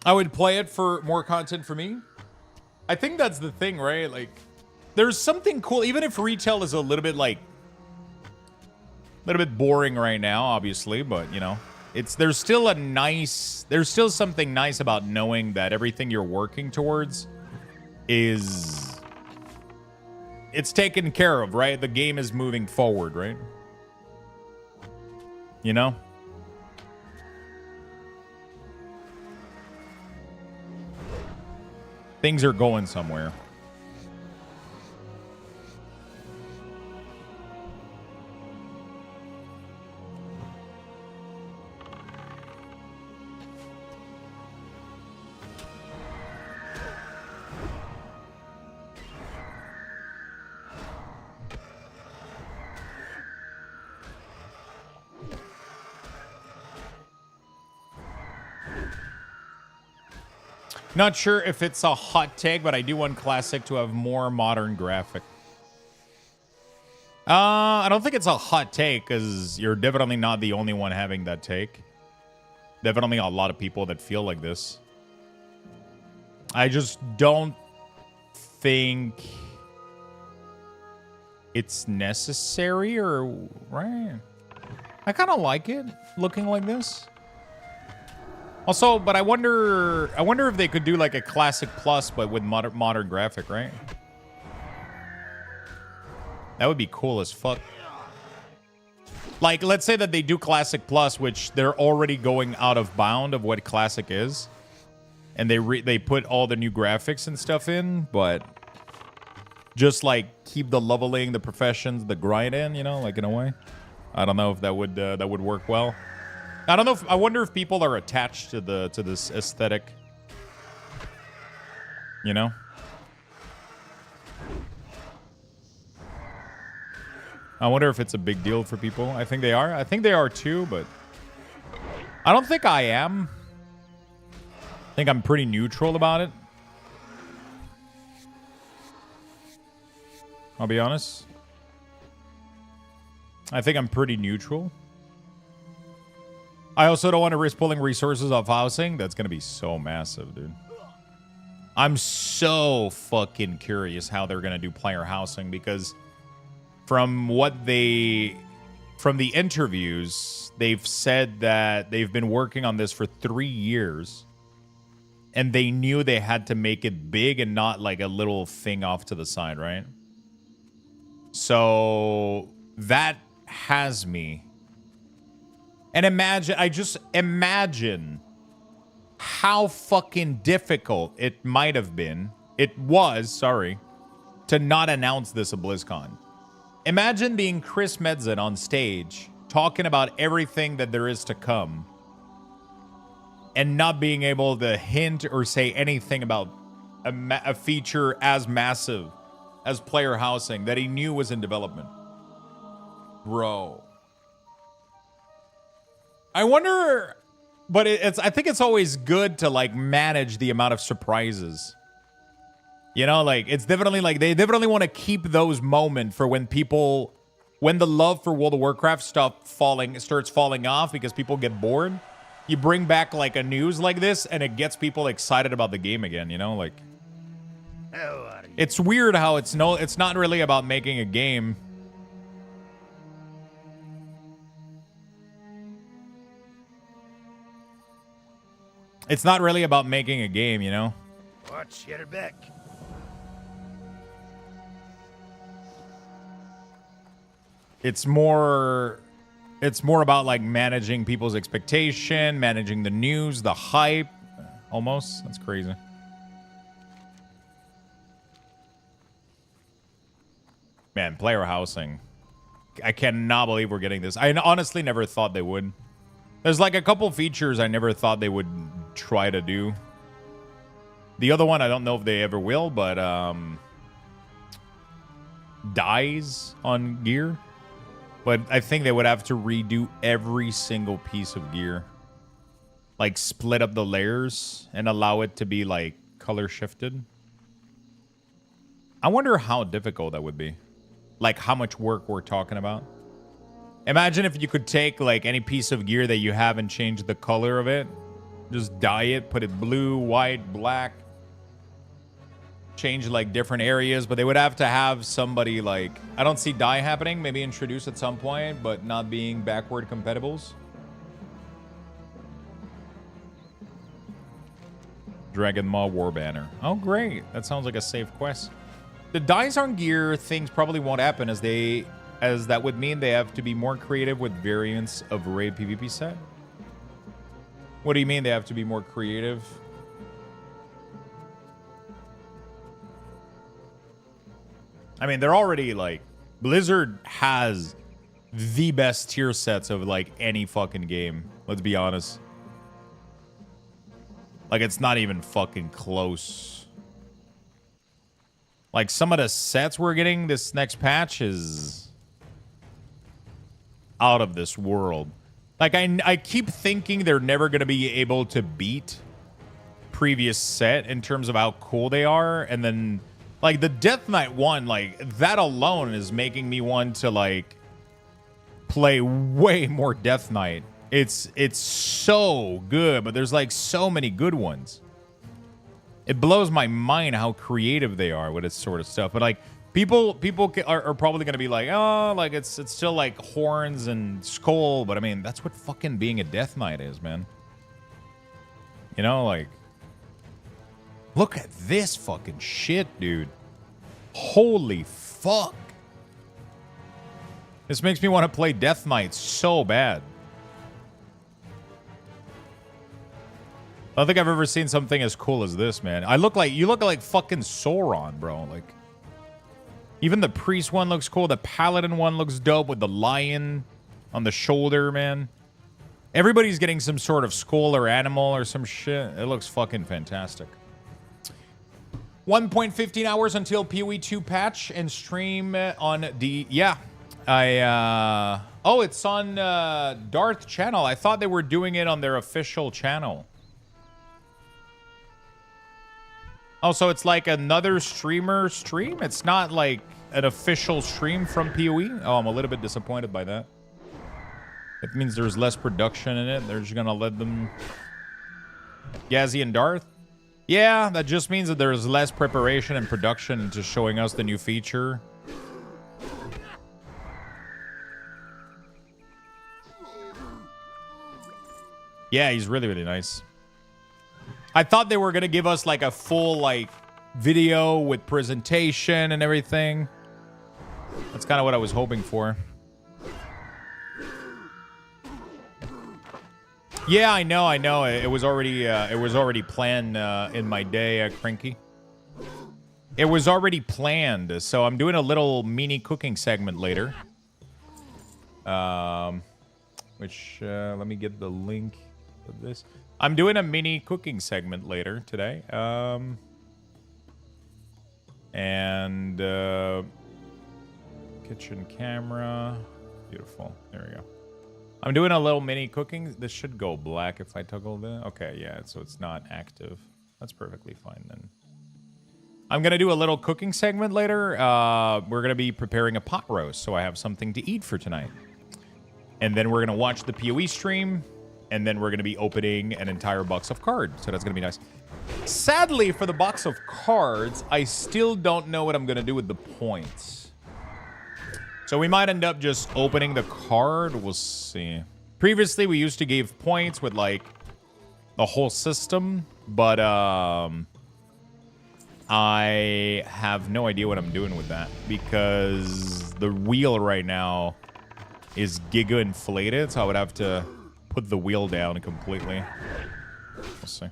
I would play it for more content for me. I think that's the thing, right? Like, there's something cool, even if retail is a little bit, like, a little bit boring right now, obviously, but, you know. There's still something nice about knowing that everything you're working towards it's taken care of, right? The game is moving forward, right? You know? Things are going somewhere. Not sure if it's a hot take, but I do want Classic to have more modern graphic. I don't think it's a hot take, because you're definitely not the only one having that take. Definitely a lot of people that feel like this. I just don't think... it's necessary or right. I kind of like it looking like this. Also, but I wonder if they could do like a classic plus, but with modern graphic, right? That would be cool as fuck. Like, let's say that they do classic plus, which they're already going out of bound of what classic is, and they put all the new graphics and stuff in, but just like keep the leveling, the professions, the grind in, you know, like in a way. I don't know if that would work well. I don't know if I wonder if people are attached to this aesthetic. You know? I wonder if it's a big deal for people. I think they are. I think they are too, but I don't think I am. I think I'm pretty neutral about it. I'll be honest. I think I'm pretty neutral. I also don't want to risk pulling resources off housing. That's going to be so massive, dude. I'm so fucking curious how they're going to do player housing, because from the interviews, they've said that they've been working on this for 3 years, and they knew they had to make it big and not like a little thing off to the side, right? So that has me. And imagine how fucking difficult it might have been. It was, sorry, to not announce this at BlizzCon. Imagine being Chris Metzen on stage talking about everything that there is to come and not being able to hint or say anything about a feature as massive as player housing that he knew was in development. Bro. I wonder, but I think it's always good to like manage the amount of surprises. You know, like it's definitely like they definitely want to keep those moments for when the love for World of Warcraft starts falling off because people get bored. You bring back like a news like this and it gets people excited about the game again, you know, like it's weird how it's not really about making a game. It's not really about making a game, you know? Watch your back. It's more about like managing people's expectation, managing the news, the hype. Almost. That's crazy. Man, player housing. I cannot believe we're getting this. I honestly never thought they would. There's like a couple features I never thought they would try to do. The other one, I don't know if they ever will, but dies on gear. But I think they would have to redo every single piece of gear. Like split up the layers and allow it to be like color shifted. I wonder how difficult that would be. Like how much work we're talking about. Imagine if you could take like any piece of gear that you have and change the color of it. Just dye it, put it blue, white, black. Change like different areas, but they would have to have somebody like, I don't see dye happening, maybe introduce at some point, but not being backward compatibles. Dragon Maw War Banner. Oh, great. That sounds like a safe quest. The dyes on gear things probably won't happen as that would mean they have to be more creative with variants of raid PvP set. What do you mean they have to be more creative? I mean, they're already like, Blizzard has the best tier sets of like any fucking game. Let's be honest. Like, it's not even fucking close. Like, some of the sets we're getting this next patch is out of this world. Like, I keep thinking they're never going to be able to beat previous set in terms of how cool they are. And then, like, the Death Knight one, like, that alone is making me want to, like, play way more Death Knight. It's so good, but there's, like, so many good ones. It blows my mind how creative they are with this sort of stuff. But, like, are probably gonna be like, oh, like it's still like horns and skull, but I mean that's what fucking being a Death Knight is, man. You know, like, look at this fucking shit, dude. Holy fuck. This makes me want to play Death Knight so bad. I don't think I've ever seen something as cool as this, man. You look like fucking Sauron, bro. Like, even the priest one looks cool. The paladin one looks dope with the lion on the shoulder, man. Everybody's getting some sort of skull or animal or some shit. It looks fucking fantastic. 1.15 hours until PoE 2 patch and stream on the... Yeah. Oh, it's on Darth channel. I thought they were doing it on their official channel. Oh, so it's like another streamer stream? It's not like an official stream from PoE? Oh, I'm a little bit disappointed by that. It means there's less production in it. They're just gonna let them... Yazzie and Darth? Yeah, that just means that there's less preparation and production into showing us the new feature. Yeah, he's really, really nice. I thought they were gonna give us like a full like video with presentation and everything. That's kind of what I was hoping for. Yeah, I know. It was already planned in my day, Cranky. It was already planned, so I'm doing a little mini cooking segment later. Which let me get the link of this. I'm doing a mini cooking segment later today. And kitchen camera, beautiful. There we go. I'm doing a little mini cooking. This should go black if I toggle the... Okay, yeah, so it's not active. That's perfectly fine then. I'm going to do a little cooking segment later. We're going to be preparing a pot roast, so I have something to eat for tonight. And then we're going to watch the PoE stream, and then we're going to be opening an entire box of cards. So that's going to be nice. Sadly, for the box of cards, I still don't know what I'm going to do with the points. So we might end up just opening the card. We'll see. Previously, we used to give points with, like, the whole system. But, I have no idea what I'm doing with that. Because the wheel right now is giga inflated. So I would have to put the wheel down completely. We'll see.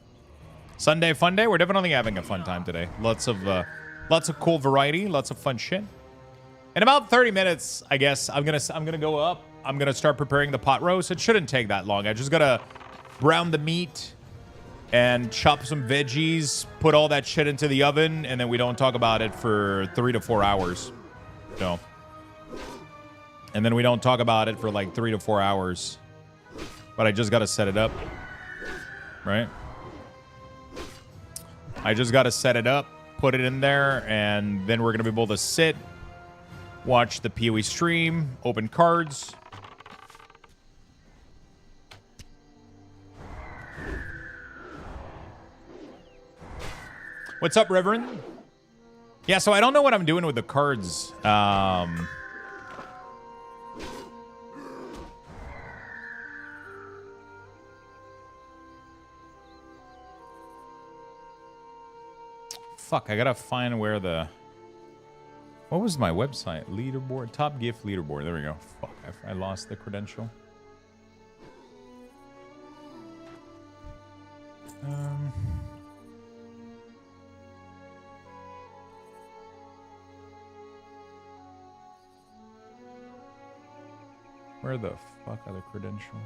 Sunday fun day. We're definitely having a fun time today. Lots of cool variety. Lots of fun shit. In about 30 minutes, I guess, I'm gonna go up. I'm gonna start preparing the pot roast. It shouldn't take that long. I just gotta brown the meat and chop some veggies, put all that shit into the oven, and then we don't talk about it for 3 to 4 hours. So, and then we don't talk about it for like 3 to 4 hours. But I just gotta set it up, right? I just gotta set it up, put it in there, and then we're gonna be able to sit. Watch the PoE stream, open cards. What's up, Reverend? Yeah, so I don't know what I'm doing with the cards. Fuck, I gotta find where the... What was my website? Leaderboard? Top gift leaderboard. There we go. Fuck, I lost the credential. Where the fuck are the credentials?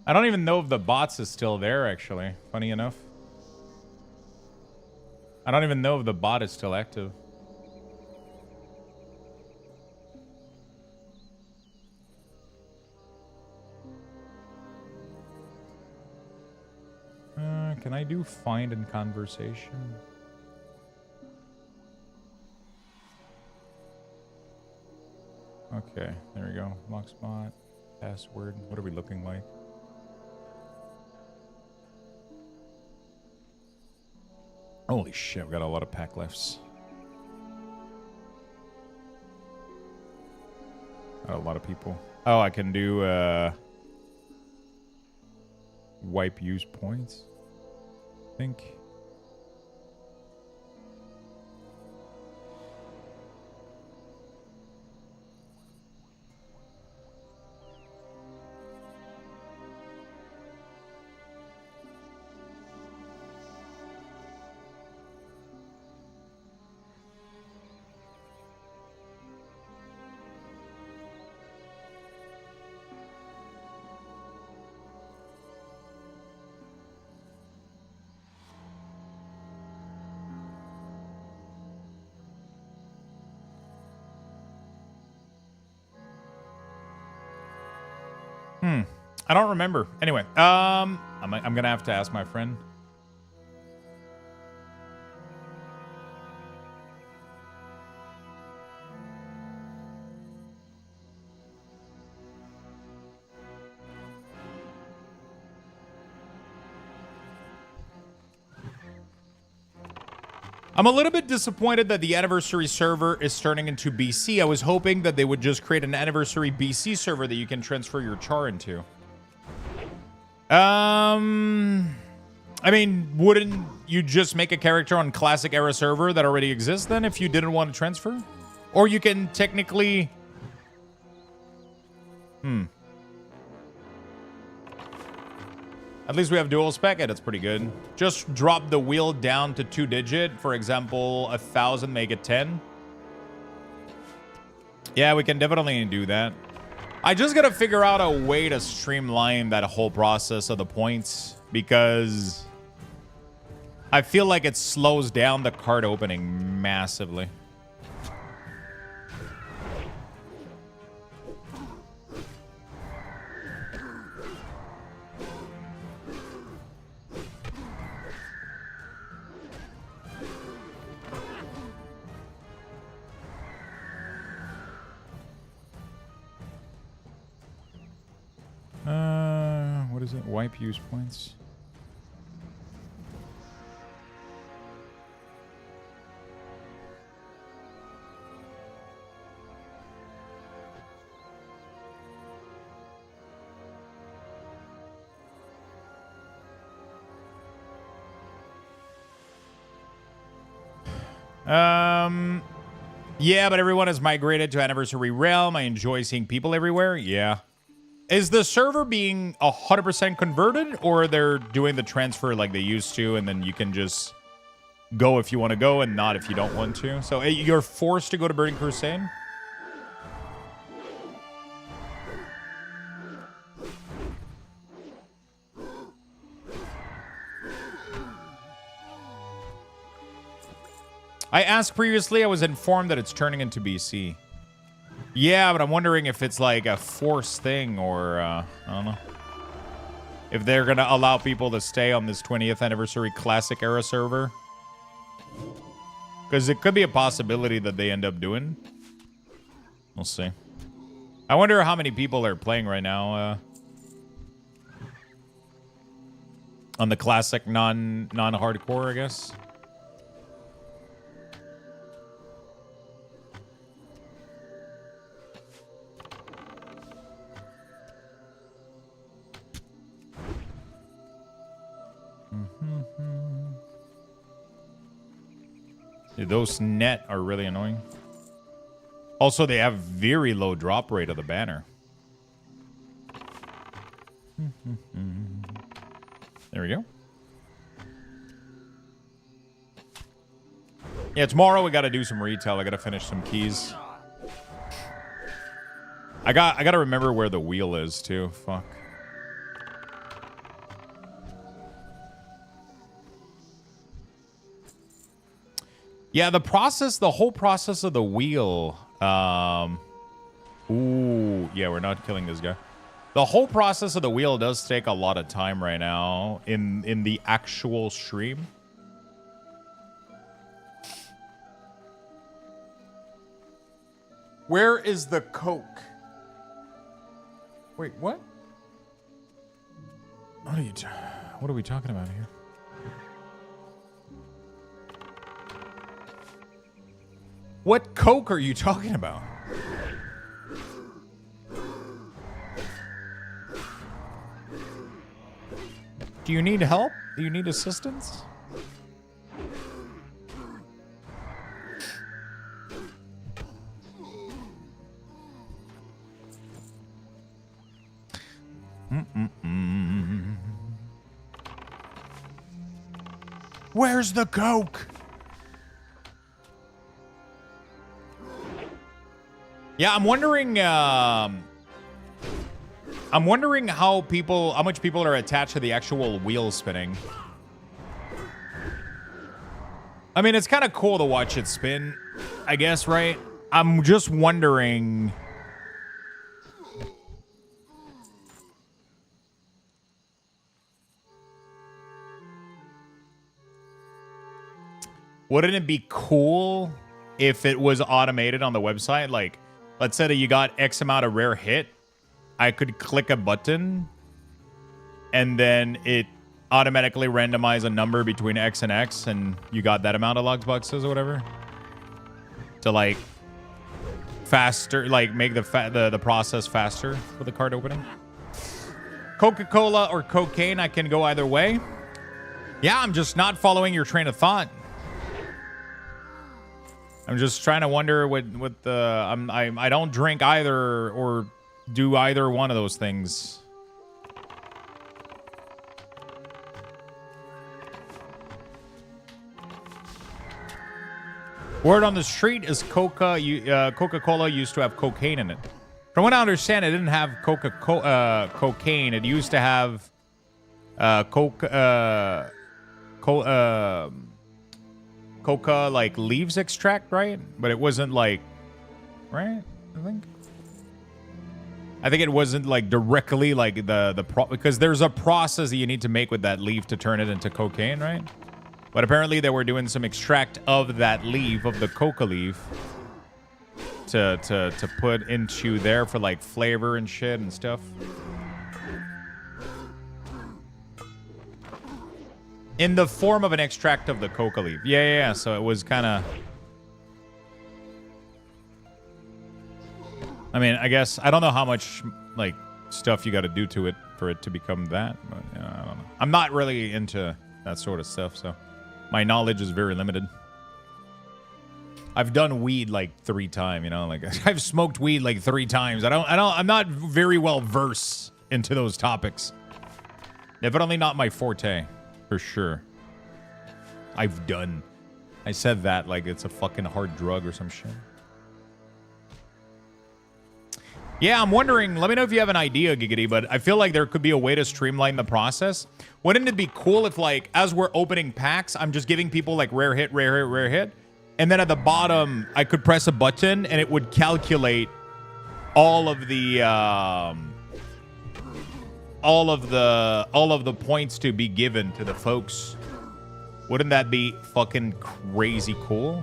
I don't even know if the bots is still there, actually. Funny enough. I don't even know if the bot is still active. Can I do find in conversation? Okay, there we go. Lock spot, password. What are we looking like? Holy shit, we got a lot of pack lefts. Got a lot of people. Oh, I can do wipe use points, I think. I don't remember. Anyway, I'm gonna have to ask my friend. I'm a little bit disappointed that the anniversary server is turning into BC. I was hoping that they would just create an anniversary BC server that you can transfer your char into. I mean, wouldn't you just make a character on classic era server that already exists then if you didn't want to transfer? Or you can technically... At least we have dual spec. That's pretty good. Just drop the wheel down to 2-digit. For example, 1,000 make it 10. Yeah, we can definitely do that. I just gotta figure out a way to streamline that whole process of the points, because I feel like it slows down the card opening massively. What is it? Wipe use points. Yeah, but everyone has migrated to Anniversary Realm. I enjoy seeing people everywhere. Yeah. Is the server being 100% converted, or they're doing the transfer like they used to, and then you can just go if you want to go and not if you don't want to? So you're forced to go to Burning Crusade? I asked previously, I was informed that it's turning into BC. Yeah, but I'm wondering if it's like a forced thing, or I don't know. If they're going to allow people to stay on this 20th anniversary classic era server. Because it could be a possibility that they end up doing. We'll see. I wonder how many people are playing right now on the classic non-hardcore, I guess. Dude, those net are really annoying. Also, they have very low drop rate of the banner. There we go. Yeah, tomorrow we got to do some retail. I got to finish some keys. I got to remember where the wheel is too. Fuck. Yeah, the whole process of the wheel. Ooh, yeah, we're not killing this guy. The whole process of the wheel does take a lot of time right now in the actual stream. Where is the Coke? Wait, what? What are we talking about here? What Coke are you talking about? Do you need help? Do you need assistance? Where's the Coke? Yeah, I'm wondering how much people are attached to the actual wheel spinning. I mean, it's kind of cool to watch it spin, I guess, right? I'm just wondering. Wouldn't it be cool if it was automated on the website? Like, let's say that you got X amount of rare hit. I could click a button and then it automatically randomize a number between X and X and you got that amount of Luxboxes or whatever. To like faster, like make the process faster for the card opening. Coca-Cola or cocaine, I can go either way. Yeah, I'm just not following your train of thought. I'm just trying to wonder what the I don't drink either or do either one of those things. Word on the street is Coca-Cola used to have cocaine in it. From what I understand, it didn't have cocaine. It used to have coca like leaves extract, right? But it wasn't like, right? I think it wasn't like directly like because there's a process that you need to make with that leaf to turn it into cocaine, right? But apparently they were doing some extract of that leaf, of the coca leaf, to put into there for like flavor and shit and stuff. In the form of an extract of the coca leaf. Yeah. So it was kind of... I mean, I guess... I don't know how much, like, stuff you got to do to it for it to become that. But, you know, I don't know. I'm not really into that sort of stuff, so... My knowledge is very limited. I've done weed, like, 3 times, you know? Like, I've smoked weed, like, 3 times. I'm not very well versed into those topics. Definitely not my forte. For sure. I said that like it's a fucking hard drug or some shit. Yeah, I'm wondering, let me know if you have an idea, Giggity, but I feel like there could be a way to streamline the process. Wouldn't it be cool if, like, as we're opening packs, I'm just giving people, like, rare hit, and then at the bottom, I could press a button, and it would calculate all of the points to be given to the folks. Wouldn't that be fucking crazy cool?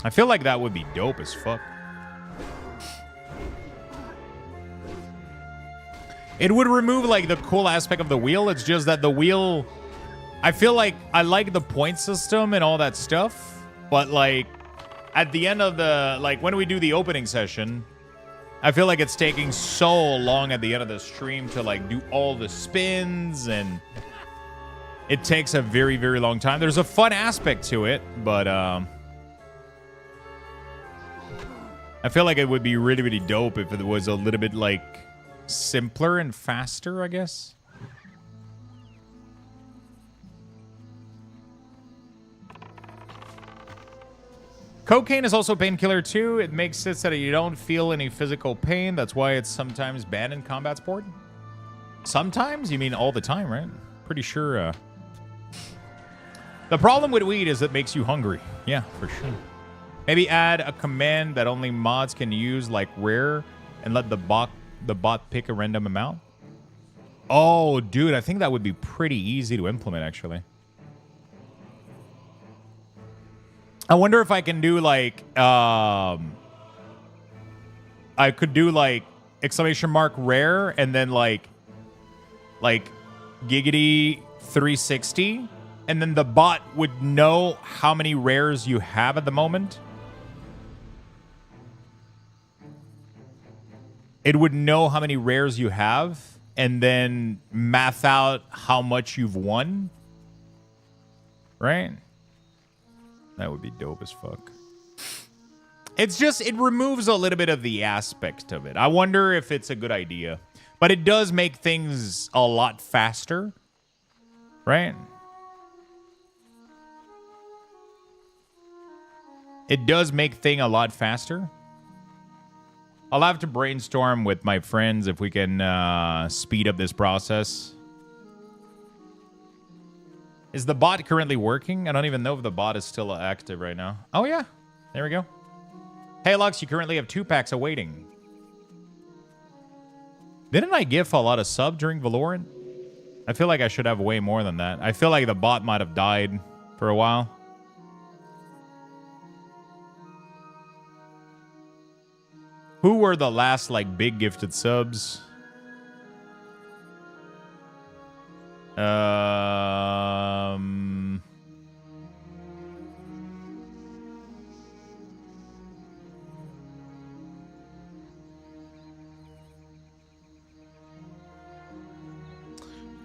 I feel like that would be dope as fuck. It would remove like the cool aspect of the wheel. It's just that the wheel, I feel like I like the point system and all that stuff, but like at the end of the, like when we do the opening session, I feel like it's taking so long at the end of the stream to like do all the spins, and it takes a very, very long time. There's a fun aspect to it, but I feel like it would be really, really dope if it was a little bit like simpler and faster, I guess. Cocaine is also a painkiller too. It makes it so that you don't feel any physical pain. That's why it's sometimes banned in combat sport. Sometimes? You mean all the time, right? Pretty sure. The problem with weed is it makes you hungry. Yeah, for sure. Maybe add a command that only mods can use, like rare, and let the bot pick a random amount. Oh, dude, I think that would be pretty easy to implement, actually. I wonder if I can do, like, I could do, like, exclamation mark rare, and then, like giggity 360, and then the bot would know how many rares you have at the moment. It would know how many rares you have, and then math out how much you've won. Right? That would be dope as fuck. It's just, it removes a little bit of the aspect of it. I wonder if it's a good idea. But it does make things a lot faster. Right? It does make things a lot faster. I'll have to brainstorm with my friends if we can speed up this process. Is the bot currently working? I don't even know if the bot is still active right now. Oh, yeah. There we go. Hey, Lux, you currently have 2 packs awaiting. Didn't I give a lot of sub during Valorant? I feel like I should have way more than that. I feel like the bot might have died for a while. Who were the last, like, big gifted subs?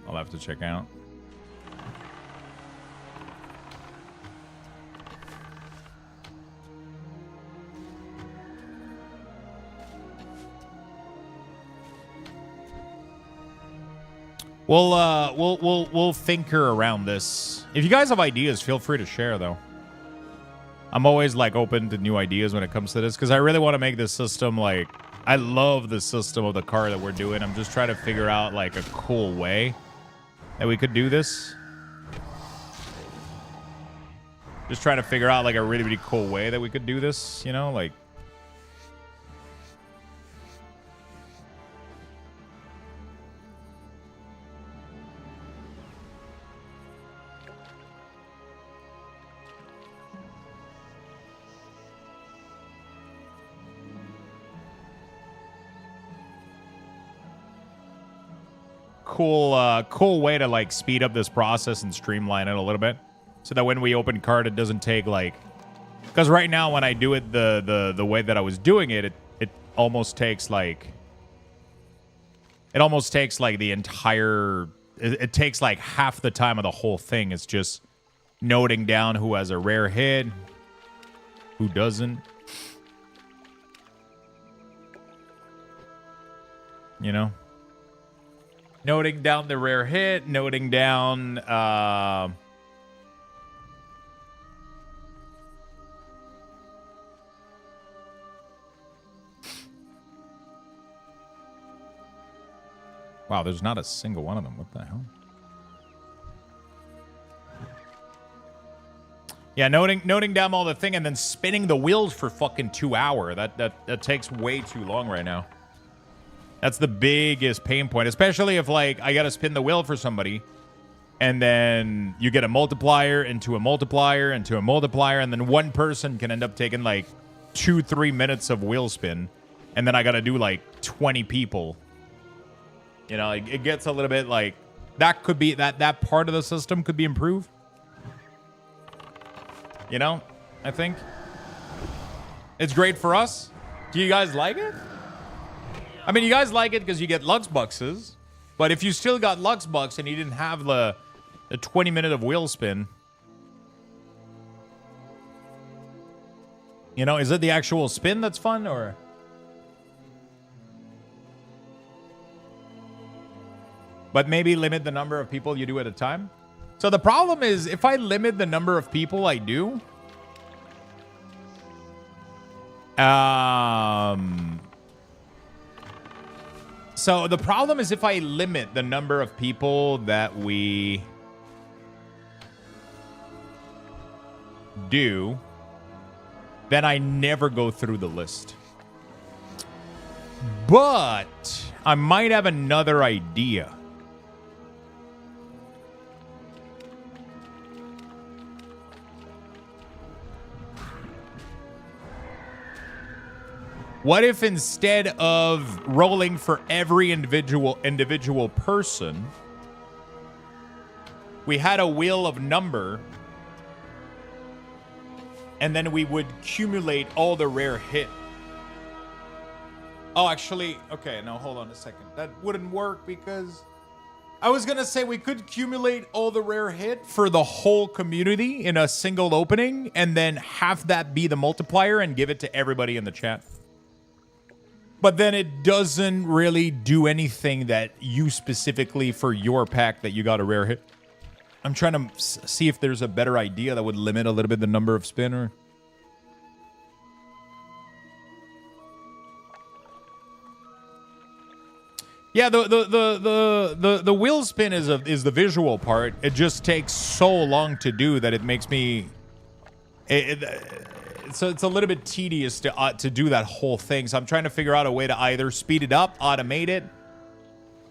I'll have to check out. We'll thinker around this. If you guys have ideas, feel free to share, though. I'm always, like, open to new ideas when it comes to this, because I really want to make this system, like, I love the system of the car that we're doing. I'm just trying to figure out, like, a cool way that we could do this. Just trying to figure out, like, a really, really cool way that we could do this, you know, like. Cool way to, like, speed up this process and streamline it a little bit, so that when we open card, it doesn't take, like, because right now when I do it the way that I was doing it, it almost takes like the entire. It takes like half the time of the whole thing. It's just noting down who has a rare hit, who doesn't. You know. Noting down the rare hit, noting down wow, there's not a single one of them. What the hell? Yeah, noting down all the thing and then spinning the wheels for fucking 2 hours. That takes way too long right now. That's the biggest pain point, especially if, like, I got to spin the wheel for somebody, and then you get a multiplier into a multiplier into a multiplier, and then one person can end up taking, like, 2-3 minutes of wheel spin, and then I got to do, like, 20 people. You know, it gets a little bit, like, that could be, that part of the system could be improved. You know, I think. It's great for us. Do you guys like it? I mean, you guys like it because you get Lux Bucks, but if you still got Lux Bucks and you didn't have the 20 minute of wheel spin, you know, is it the actual spin that's fun, or? But maybe limit the number of people you do at a time. So the problem is, if I limit the number of people I do, So the problem is if I limit the number of people that we do, then I never go through the list. But I might have another idea. What if instead of rolling for every individual person, we had a wheel of number, and then we would accumulate all the rare hit? Oh, actually, okay, no, hold on a second. That wouldn't work because I was going to say we could accumulate all the rare hit for the whole community in a single opening and then have that be the multiplier and give it to everybody in the chat. But then it doesn't really do anything that you specifically for your pack that you got a rare hit. I'm trying to see if there's a better idea that would limit a little bit the number of spinner. Yeah, the wheel spin is the visual part. It just takes so long to do that it makes me. So it's a little bit tedious to do that whole thing. So I'm trying to figure out a way to either speed it up, automate it,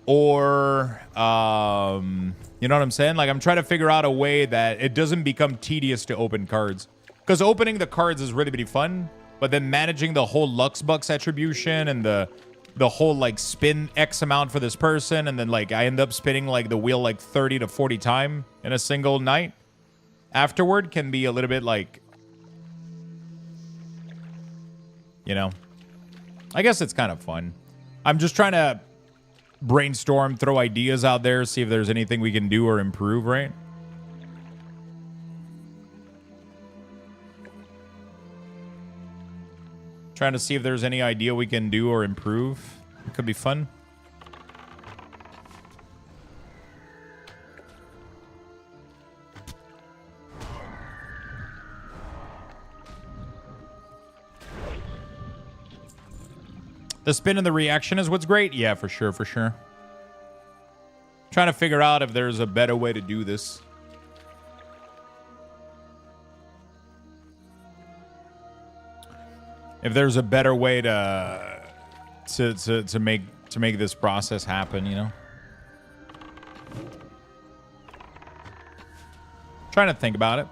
or you know what I'm saying? Like I'm trying to figure out a way that it doesn't become tedious to open cards. Because opening the cards is really, really fun, but then managing the whole Luxthos attribution and the whole like spin X amount for this person, and then like I end up spinning like the wheel like 30 to 40 times in a single night afterward can be a little bit like, you know, I guess it's kind of fun. I'm just trying to brainstorm, throw ideas out there, see if there's anything we can do or improve, right? Trying to see if there's any idea we can do or improve. It could be fun. The spin and the reaction is what's great? Yeah, for sure, for sure. Trying to figure out if there's a better way to do this. If there's a better way to make this process happen, you know? Trying to think about it.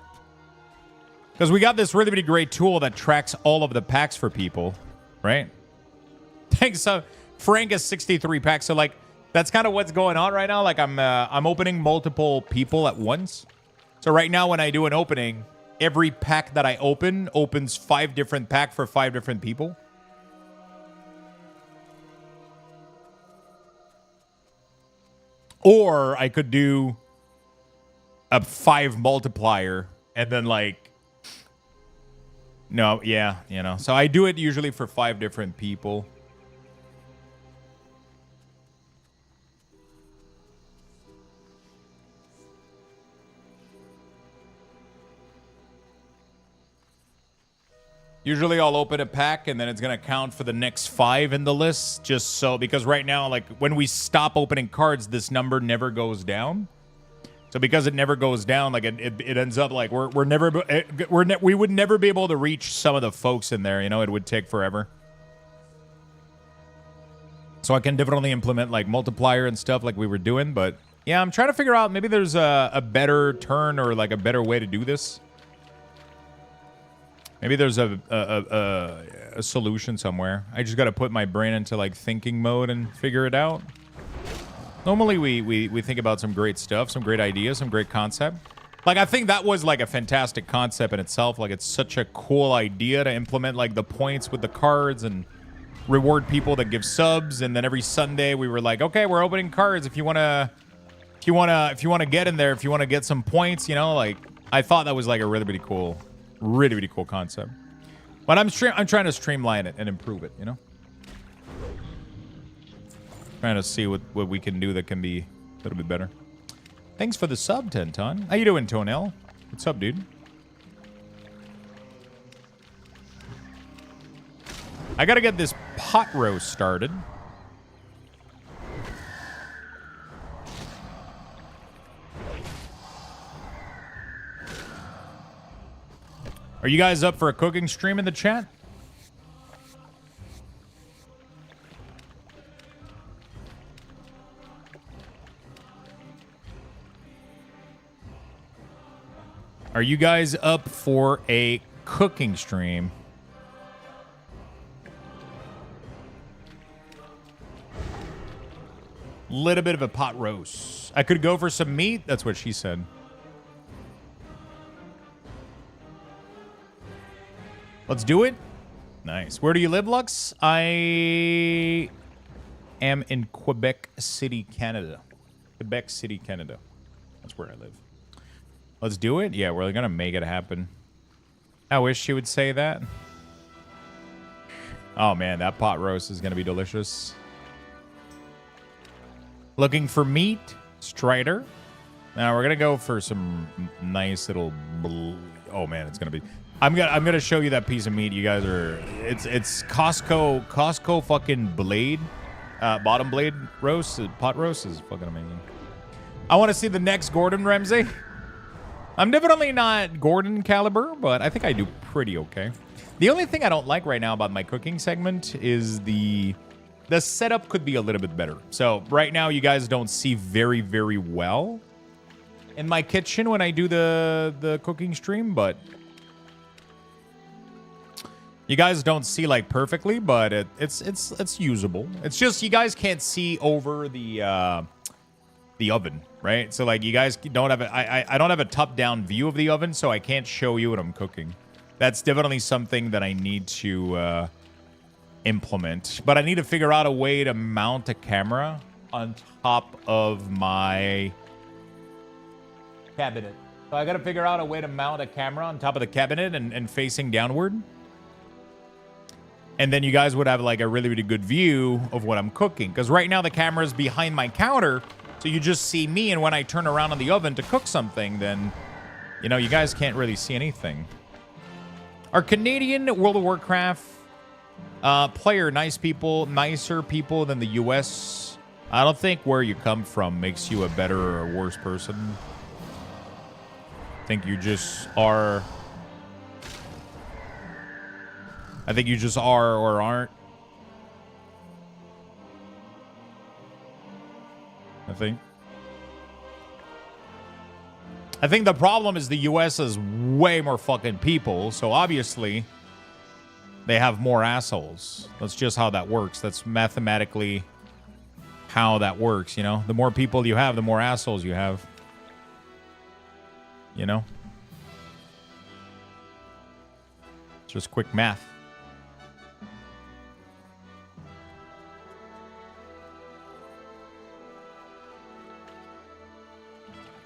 Because we got this really, really great tool that tracks all of the packs for people, right? Thanks. Frank has 63 packs. So like that's kind of what's going on right now. Like I'm opening multiple people at once. So right now when I do an opening, every pack that I open opens 5 different packs for 5 different people. Or I could do a 5 multiplier and then like no, yeah, you know. So I do it usually for 5 different people. Usually I'll open a pack and then it's going to count for the next 5 in the list. Just so, because right now, like when we stop opening cards, this number never goes down. So because it never goes down, like it ends up like we would never be able to reach some of the folks in there. You know, it would take forever. So I can definitely implement like multiplier and stuff like we were doing. But yeah, I'm trying to figure out maybe there's a better turn or like a better way to do this. Maybe there's a solution somewhere. I just got to put my brain into like thinking mode and figure it out. Normally we think about some great stuff, some great ideas, some great concept. Like I think that was like a fantastic concept in itself. Like it's such a cool idea to implement like the points with the cards and reward people that give subs. And then every Sunday we were like, okay, we're opening cards. If you wanna get in there, if you wanna get some points, you know, like I thought that was like a really, really cool. Really, really cool concept. But I'm trying to streamline it and improve it, you know? Trying to see what we can do that can be a little bit better. Thanks for the sub, Tenton. How you doing, Tonel? What's up, dude? I gotta get this pot roast started. Are you guys up for a cooking stream in the chat? Are you guys up for a cooking stream? Little bit of a pot roast. I could go for some meat. That's what she said. Let's do it. Nice. Where do you live, Lux? I am in Quebec City, Canada. Quebec City, Canada. That's where I live. Let's do it. Yeah, we're gonna make it happen. I wish she would say that. Oh man, that pot roast is gonna be delicious. Looking for meat, Strider. Now we're gonna go for some nice little. Oh man, it's gonna be. I'm gonna show you that piece of meat. You guys are. It's Costco fucking blade, bottom blade roast. Pot roast is fucking amazing. I want to see the next Gordon Ramsay. I'm definitely not Gordon caliber, but I think I do pretty okay. The only thing I don't like right now about my cooking segment is the setup could be a little bit better. So right now you guys don't see very, very well in my kitchen when I do the cooking stream, but you guys don't see like perfectly, but it's usable. It's just you guys can't see over the oven, right? So like you guys don't have I don't have a top-down view of the oven, so I can't show you what I'm cooking. That's definitely something that I need to implement. But I need to figure out a way to mount a camera on top of my cabinet. So I got to figure out a way to mount a camera on top of the cabinet and facing downward. And then you guys would have like a really, really good view of what I'm cooking. Because right now the camera is behind my counter. So you just see me, and when I turn around on the oven to cook something, then, you know, you guys can't really see anything. Our Canadian World of Warcraft player, nicer people than the U.S. I don't think where you come from makes you a better or worse person. I think you just are. I think you just are or aren't. I think the problem is the U.S. has way more fucking people, so obviously they have more assholes. That's just how that works. That's mathematically how that works, you know? The more people you have, the more assholes you have. You know? It's just quick math.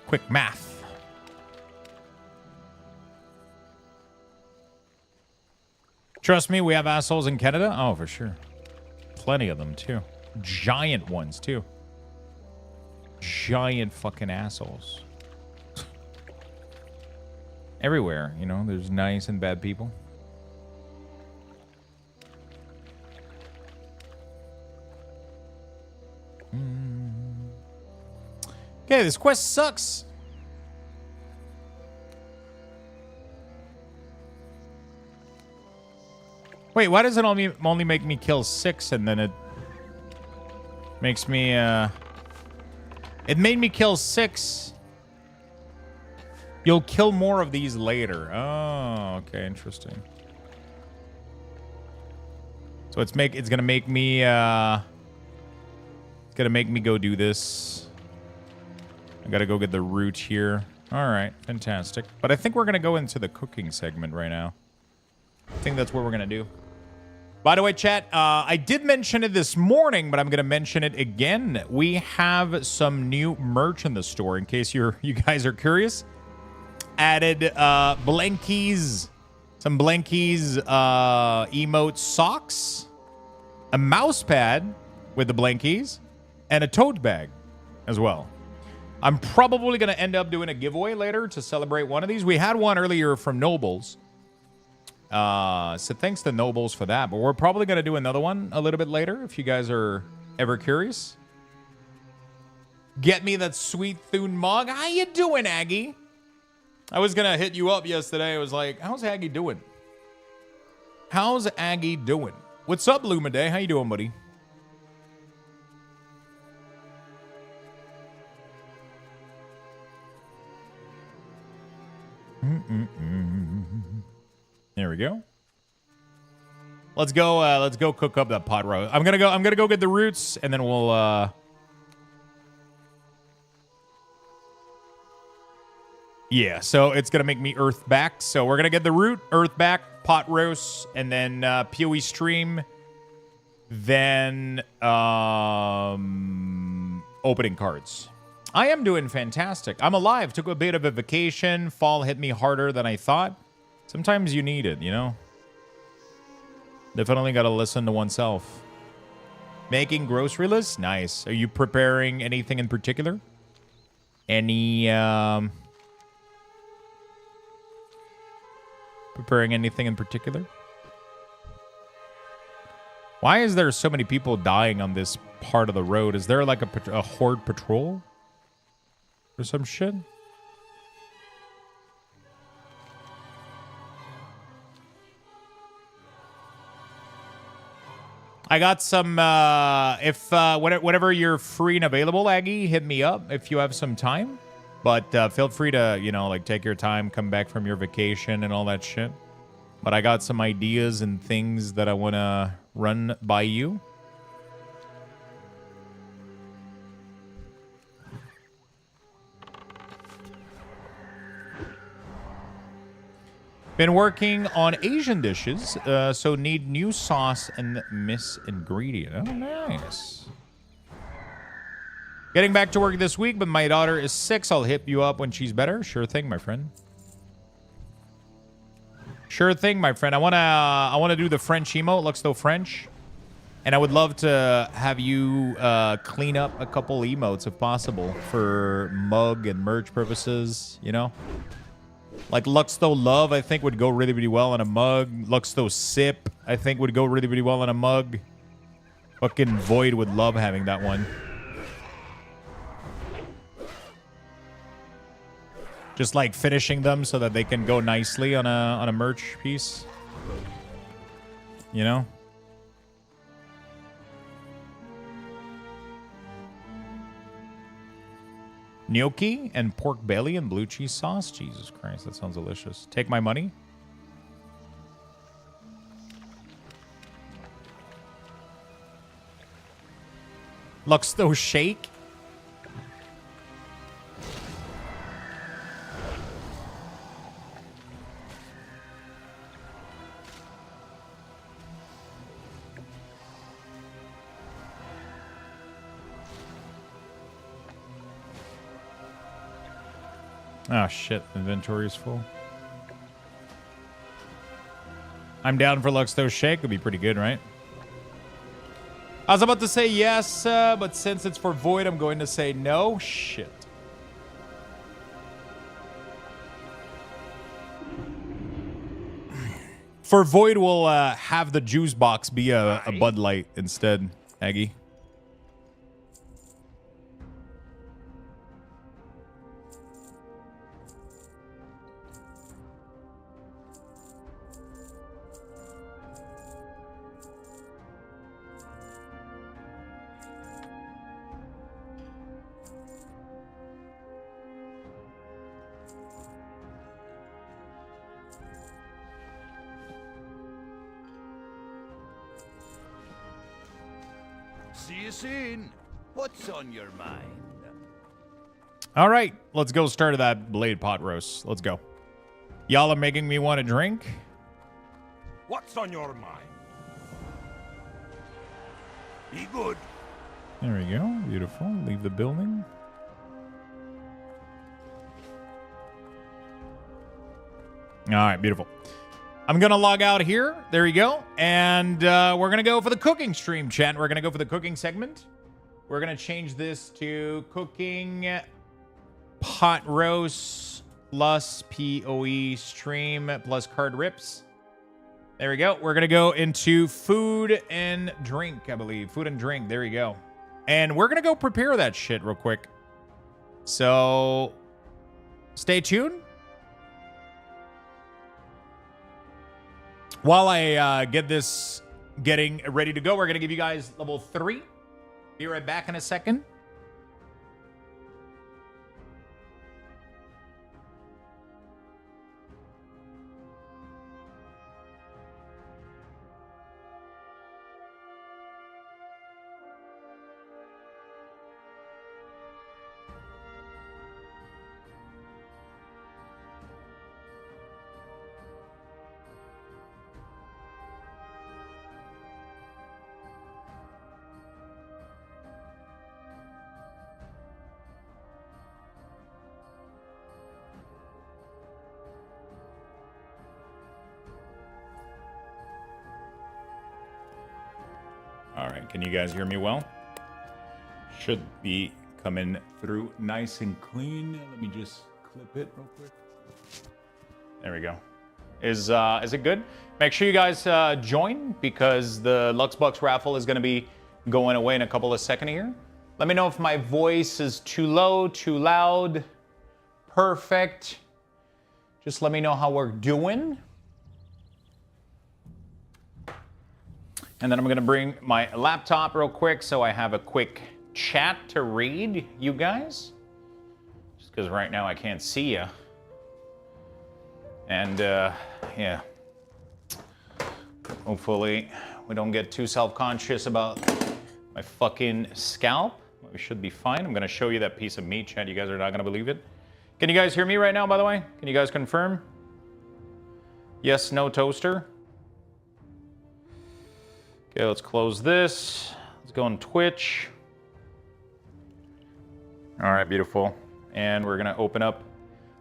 Quick math. Trust me, we have assholes in Canada. Oh, for sure. Plenty of them, too. Giant ones, too. Giant fucking assholes. Everywhere, you know, there's nice and bad people. Okay, this quest sucks. Wait, why does it only make me kill 6 and then it makes me, it made me kill 6. You'll kill more of these later. Oh, okay, interesting. So it's gonna make me, it's gonna make me go do this. I gotta go get the root here. All right, fantastic. But I think we're gonna go into the cooking segment right now. I think that's what we're gonna do. By the way, chat, I did mention it this morning, but I'm going to mention it again. We have some new merch in the store, in case you guys are curious. Added blankies, some blankies emote socks, a mouse pad with the blankies, and a tote bag as well. I'm probably going to end up doing a giveaway later to celebrate one of these. We had one earlier from Nobles. So thanks to Nobles for that, but we're probably going to do another one a little bit later if you guys are ever curious. Get me that sweet Thune mug. How you doing, Aggie? I was gonna hit you up yesterday. I was like, how's Aggie doing? How's Aggie doing? What's up, Lumaday? How you doing, buddy? There we go. Let's go cook up that pot roast. I'm gonna go get the roots, and then we'll yeah, so it's gonna make me earth back. So we're gonna get the root, earth back, pot roast, and then PoE stream. Then opening cards. I am doing fantastic. I'm alive. Took a bit of a vacation. Fall hit me harder than I thought. Sometimes you need it, you know? Definitely got to listen to oneself. Making grocery lists? Nice. Are you preparing anything in particular? Any, preparing anything in particular? Why is there so many people dying on this part of the road? Is there like a horde patrol? Or some shit? I got some, whenever you're free and available, Aggie, hit me up if you have some time. But feel free to, you know, like take your time, come back from your vacation and all that shit. But I got some ideas and things that I want to run by you. Been working on Asian dishes, so need new sauce and miss ingredient. Oh, nice. Getting back to work this week, but my daughter is 6. I'll hit you up when she's better. Sure thing, my friend. Sure thing, my friend. I wanna do the French emote, Luxthos French, and I would love to have you clean up a couple emotes if possible for mug and merch purposes. You know. Like Luxthos Love, I think would go really, really well on a mug. Luxthos Sip, I think would go really, really well on a mug. Fucking Void would love having that one. Just like finishing them so that they can go nicely on a merch piece. You know? Gnocchi and pork belly and blue cheese sauce. Jesus Christ, that sounds delicious. Take my money. Luxthos shake. Oh shit, inventory is full. I'm down for Luxthos shake. Would be pretty good, right? I was about to say yes, but since it's for Void, I'm going to say no. Shit. For Void, we'll have the juice box be a Bud Light instead, Aggie. See you soon. What's on your mind? All right, let's go start that blade pot roast. Let's go. Y'all are making me want to drink. What's on your mind? Be good. There we go. Beautiful. Leave the building. All right, beautiful. I'm going to log out here. There you go. And we're going to go for the cooking stream, chat. We're going to go for the cooking segment. We're going to change this to cooking pot roast plus PoE stream plus card rips. There we go. We're going to go into food and drink, I believe. Food and drink. There you go. And we're going to go prepare that shit real quick. So stay tuned. While I get this getting ready to go, we're going to give you guys level 3. Be right back in a second. All right, can you guys hear me well? Should be coming through nice and clean. Let me just clip it real quick. There we go. Is it good? Make sure you guys join because the Luxthos raffle is going to be going away in a couple of seconds here. Let me know if my voice is too low, too loud, perfect. Just let me know how we're doing. And then I'm going to bring my laptop real quick so I have a quick chat to read you guys. Just because right now I can't see you. And, yeah. Hopefully we don't get too self-conscious about my fucking scalp. We should be fine. I'm going to show you that piece of meat, chat. You guys are not going to believe it. Can you guys hear me right now, by the way? Can you guys confirm? Yes, no toaster. Okay, let's close this. Let's go on Twitch. All right, beautiful. And we're gonna open up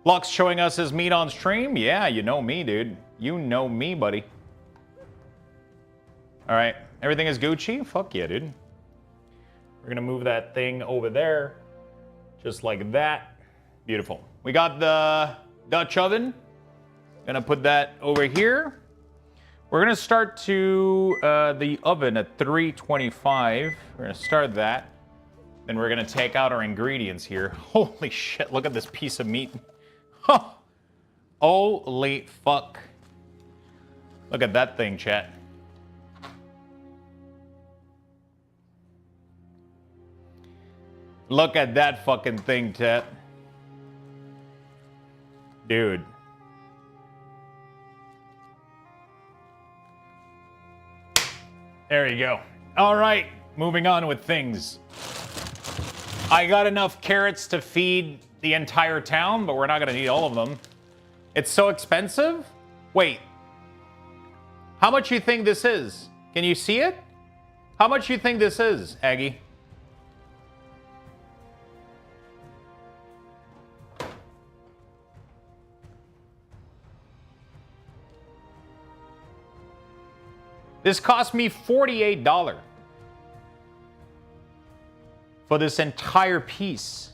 Lux showing us his meat on stream. Yeah, you know me, dude. You know me, buddy. All right, everything is Gucci? Fuck yeah, dude. We're gonna move that thing over there, just like that. Beautiful. We got the Dutch oven. Gonna put that over here. We're gonna start to the oven at 325. We're gonna start that. Then we're gonna take out our ingredients here. Holy shit, look at this piece of meat. Huh. Holy fuck. Look at that thing, chat. Look at that fucking thing, chat. Dude. There you go. All right, moving on with things. I got enough carrots to feed the entire town, but we're not gonna need all of them. It's so expensive? Wait. How much you think this is? Can you see it? How much you think this is, Aggie? This cost me $48 for this entire piece.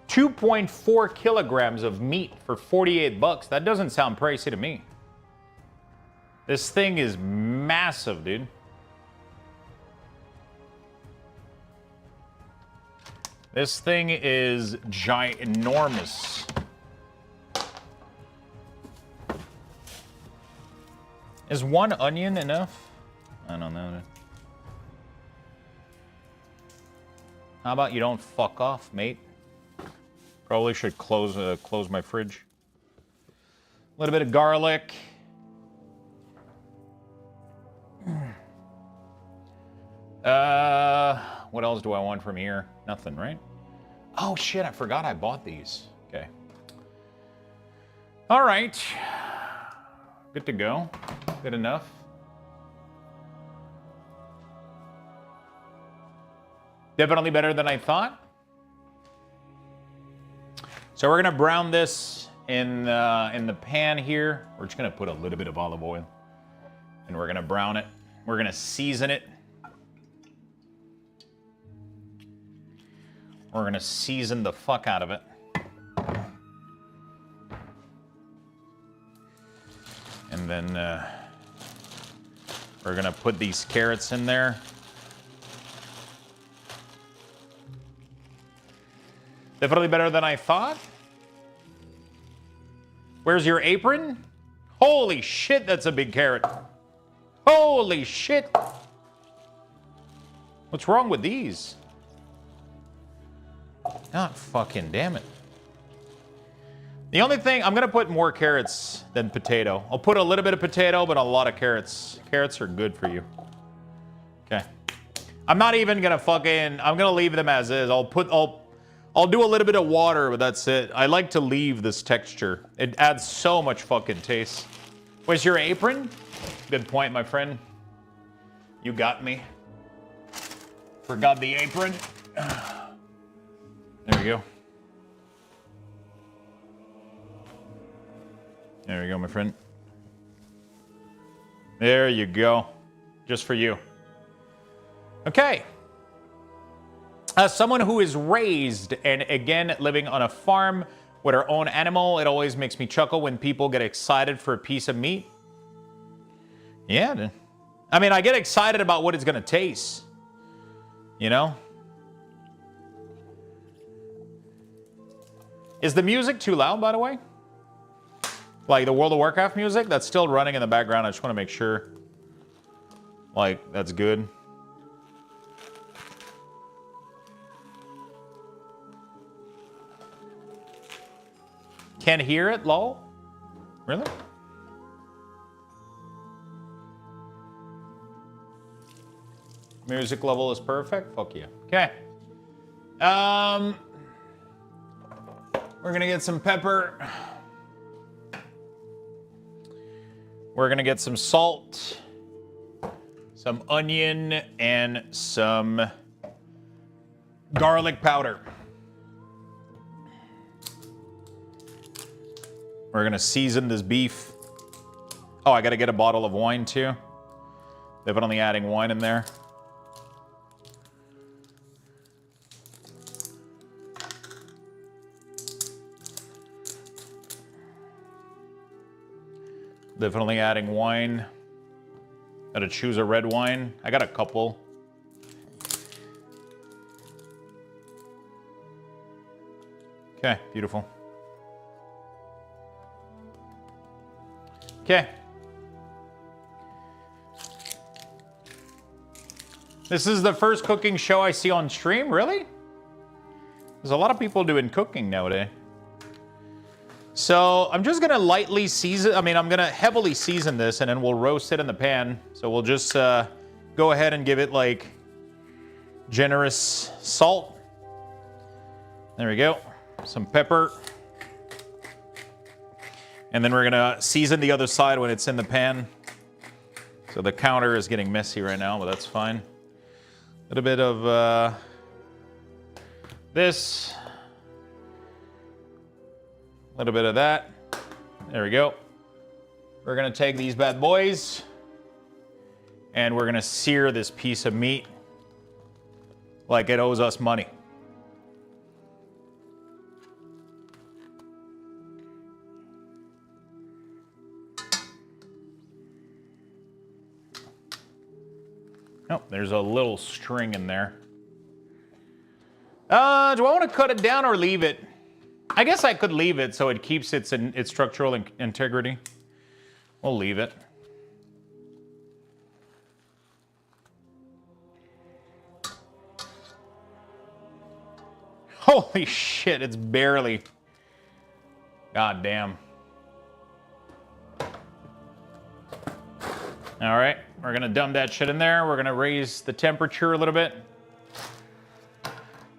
2.4 kilograms of meat for 48 bucks. That doesn't sound pricey to me. This thing is massive, dude. This thing is ginormous. Is one onion enough? I don't know. How about you don't fuck off, mate? Probably should close my fridge. A little bit of garlic. What else do I want from here? Nothing, right? Oh shit, I forgot I bought these. Okay. All right. Good to go. Good enough. Definitely better than I thought. So we're gonna brown this in the pan here. We're just gonna put a little bit of olive oil, and we're gonna brown it. We're gonna season it. We're gonna season the fuck out of it. And then we're gonna put these carrots in there. Definitely better than I thought. Where's your apron? Holy shit, that's a big carrot. Holy shit. What's wrong with these? God fucking damn it. The only thing, I'm going to put more carrots than potato. I'll put a little bit of potato, but a lot of carrots. Carrots are good for you. Okay. I'm not even going to fucking, I'm going to leave them as is. I'll do a little bit of water, but that's it. I like to leave this texture. It adds so much fucking taste. Where's your apron? Good point, my friend. You got me. Forgot the apron. There we go. There we go, my friend. There you go. Just for you. Okay. As someone who is raised and, again, living on a farm with our own animal, it always makes me chuckle when people get excited for a piece of meat. Yeah. I mean, I get excited about what it's going to taste. You know? Is the music too loud, by the way? Like the World of Warcraft music? That's still running in the background. I just want to make sure. Like, that's good. Can't hear it, lol? Really? Music level is perfect? Fuck yeah. Okay. We're gonna get some pepper. We're gonna get some salt, some onion, and some garlic powder. We're gonna season this beef. Oh, I gotta get a bottle of wine too. Definitely adding wine in there. Definitely adding wine. Gotta choose a red wine. I got a couple. Okay, beautiful. Okay. This is the first cooking show I see on stream? Really? There's a lot of people doing cooking nowadays. So I'm just gonna lightly season, I'm gonna heavily season this and then we'll roast it in the pan. So we'll just go ahead and give it like generous salt. There we go. Some pepper. And then we're gonna season the other side when it's in the pan. So the counter is getting messy right now, but that's fine. A little bit of this. A little bit of that. There we go. We're gonna take these bad boys and we're gonna sear this piece of meat like it owes us money. Oh, there's a little string in there. Do I want to cut it down or leave it? I guess I could leave it so it keeps its structural integrity. We'll leave it. Holy shit, it's barely. God damn. All right, we're gonna dump that shit in there. We're gonna raise the temperature a little bit.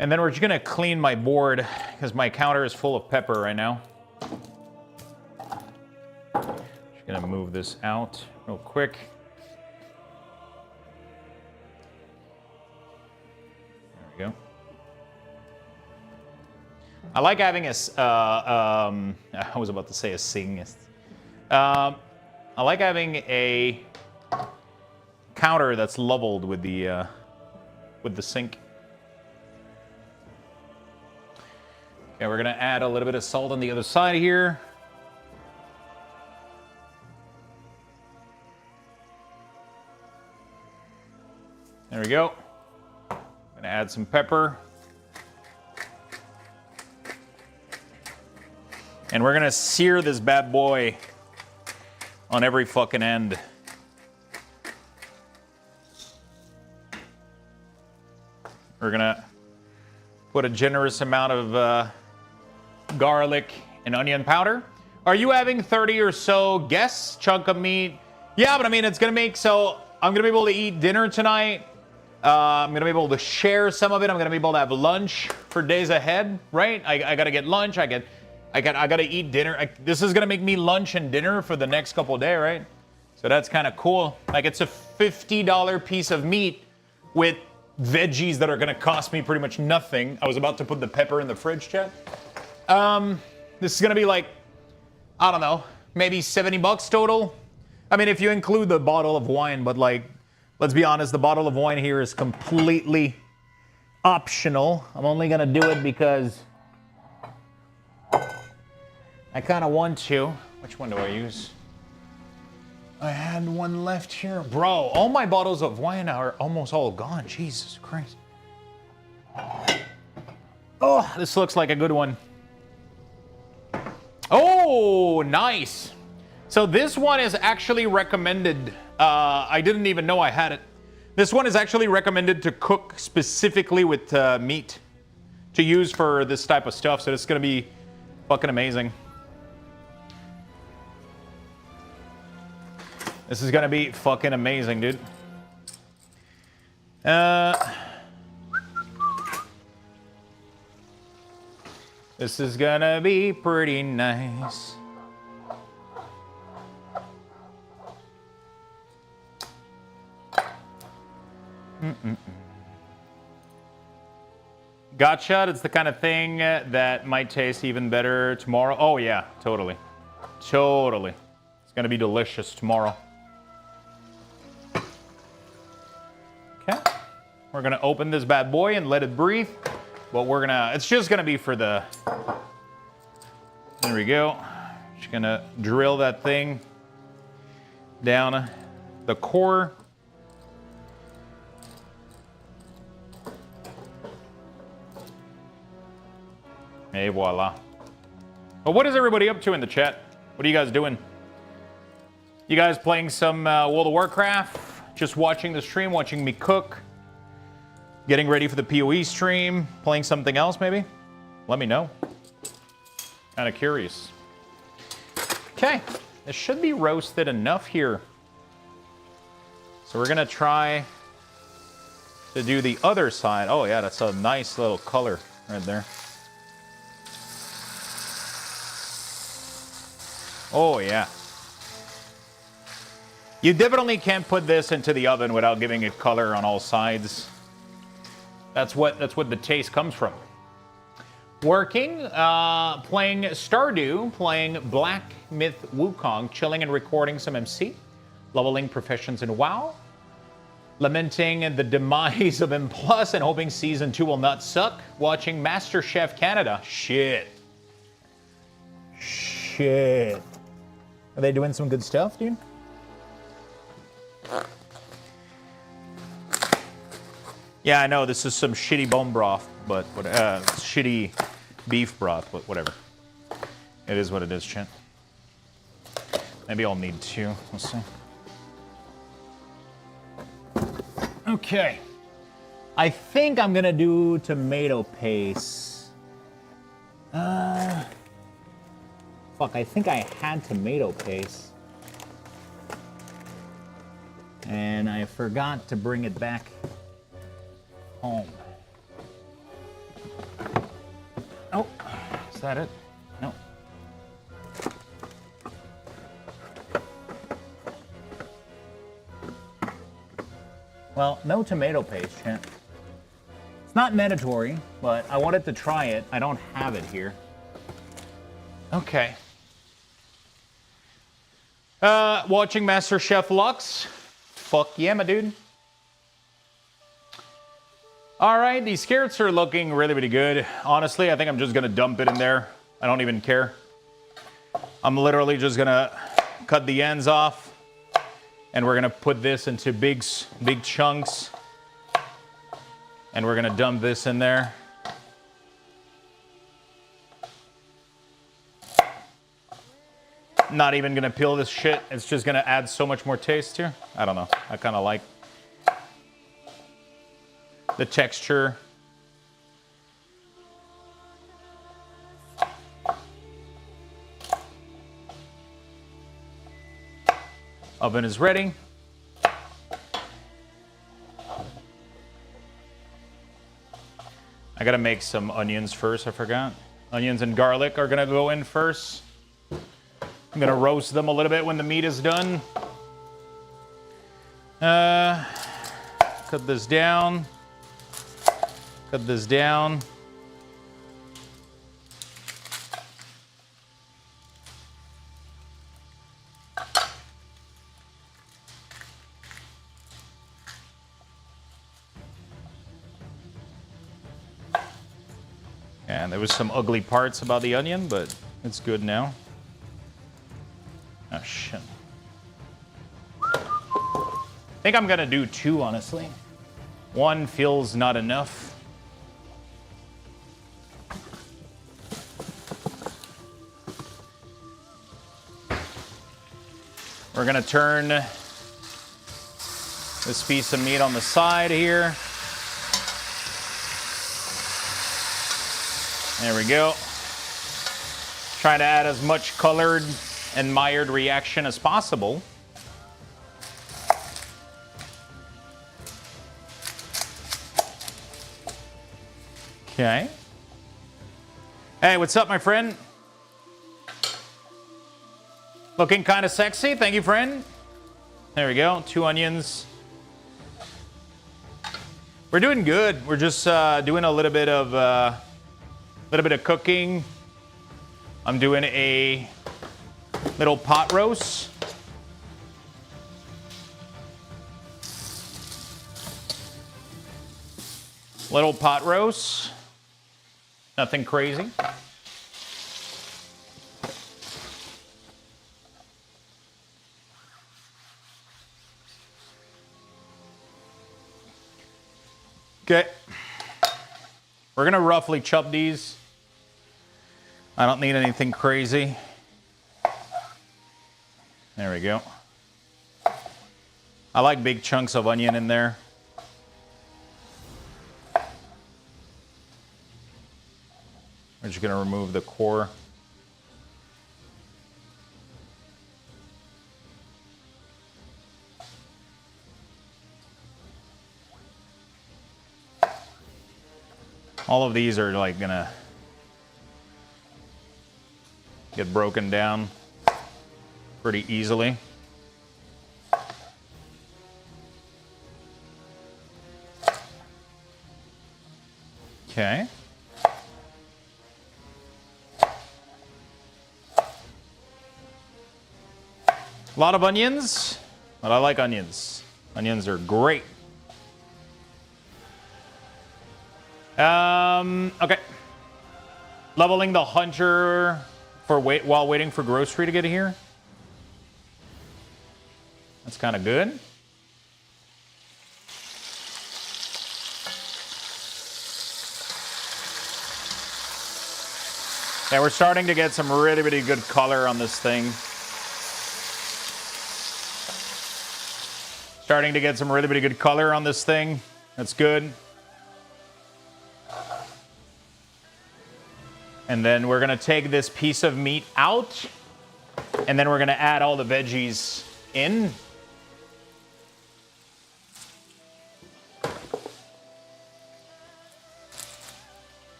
And then we're just gonna clean my board because my counter is full of pepper right now. Just gonna move this out real quick. There we go. I like having a, I was about to say a sing. I like having a counter that's leveled with the sink. Okay, we're gonna add a little bit of salt on the other side here. There we go. Gonna add some pepper. And we're gonna sear this bad boy on every fucking end. We're gonna put a generous amount of garlic and onion powder. Are you having 30 or so guests? Chunk of meat? Yeah, but I mean, it's gonna make so I'm gonna be able to eat dinner tonight. I'm gonna be able to share some of it. I'm gonna be able to have lunch for days ahead, right? I gotta get lunch. I gotta eat dinner. This is gonna make me lunch and dinner for the next couple of days, right? So that's kind of cool. Like, it's a $50 piece of meat with veggies that are gonna cost me pretty much nothing. I was about to put the pepper in the fridge, chat. This is gonna be like, I don't know, maybe 70 bucks total. I mean, if you include the bottle of wine, but like, let's be honest, the bottle of wine here is completely optional. I'm only gonna do it because I kind of want to. Which one do I use? I had one left here. Bro, all my bottles of wine are almost all gone. Jesus Christ. Oh, this looks like a good one. Oh, nice. So this one is actually recommended. I didn't even know I had it. This one is actually recommended to cook specifically with meat to use for this type of stuff. So it's going to be fucking amazing. This is going to be fucking amazing, dude. This is going to be pretty nice. Gotcha. It's the kind of thing that might taste even better tomorrow. Oh, yeah, totally. Totally. It's going to be delicious tomorrow. Okay. We're going to open this bad boy and let it breathe. But we're going to, it's just going to be for the, there we go. Just going to drill that thing down the core. Et voila. Well, what is everybody up to in the chat? What are you guys doing? You guys playing some World of Warcraft? Just watching the stream, watching me cook? Getting ready for the PoE stream? Playing something else, maybe? Let me know. Kind of curious. Okay, this should be roasted enough here. So we're gonna try to do the other side. Oh yeah, that's a nice little color right there. Oh, yeah. You definitely can't put this into the oven without giving it color on all sides. That's what the taste comes from. Working, playing Stardew, playing Black Myth Wukong, chilling and recording some MC, leveling professions in WoW, lamenting the demise of M+, and hoping Season 2 will not suck, watching MasterChef Canada. Shit. Are they doing some good stuff, dude? Yeah, I know this is some shitty bone broth, but shitty beef broth, but whatever. It is what it is, chat. Maybe I'll need two. We'll see. Okay. I think I'm gonna do tomato paste. Fuck, I think I had tomato paste. And I forgot to bring it back home. Oh, is that it? No. Well, no tomato paste, chat. It's not mandatory, but I wanted to try it. I don't have it here. Okay. Watching MasterChef Lux. Fuck yeah, my dude. All right, these carrots are looking really, really good. Honestly, I think I'm just gonna dump it in there. I don't even care. I'm literally just gonna cut the ends off, and we're gonna put this into big chunks, and we're gonna dump this in there. not even gonna peel this shit. It's just gonna add so much more taste here. I don't know. I kind of like the texture. Oven is ready. I gotta make some onions first, I forgot. Onions and garlic are gonna go in first. I'm gonna roast them a little bit when the meat is done. Cut this down. Cut this down. And there was some ugly parts about the onion, but it's good now. Oh, shit. I think I'm gonna do 2, honestly. 1 feels not enough. We're gonna turn this piece of meat on the side here. There we go. Try to add as much colored and mired reaction as possible. Okay. Hey, what's up, my friend? Looking kind of sexy. Thank you, friend. There we go. 2 onions. We're doing good. We're just doing a little bit of cooking. I'm doing a little pot roast. Little pot roast. Nothing crazy. Okay. We're gonna roughly chop these. I don't need anything crazy. There we go. I like big chunks of onion in there. We're just gonna remove the core. All of these are like gonna get broken down pretty easily. Okay. A lot of onions, but I like onions. Onions are great. Okay. Leveling the hunter for while waiting for grocery to get here. That's kind of good. Yeah, we're starting to get some really, really good color on this thing. Starting to get some really, really good color on this thing. That's good. And then we're gonna take this piece of meat out, and then we're gonna add all the veggies in.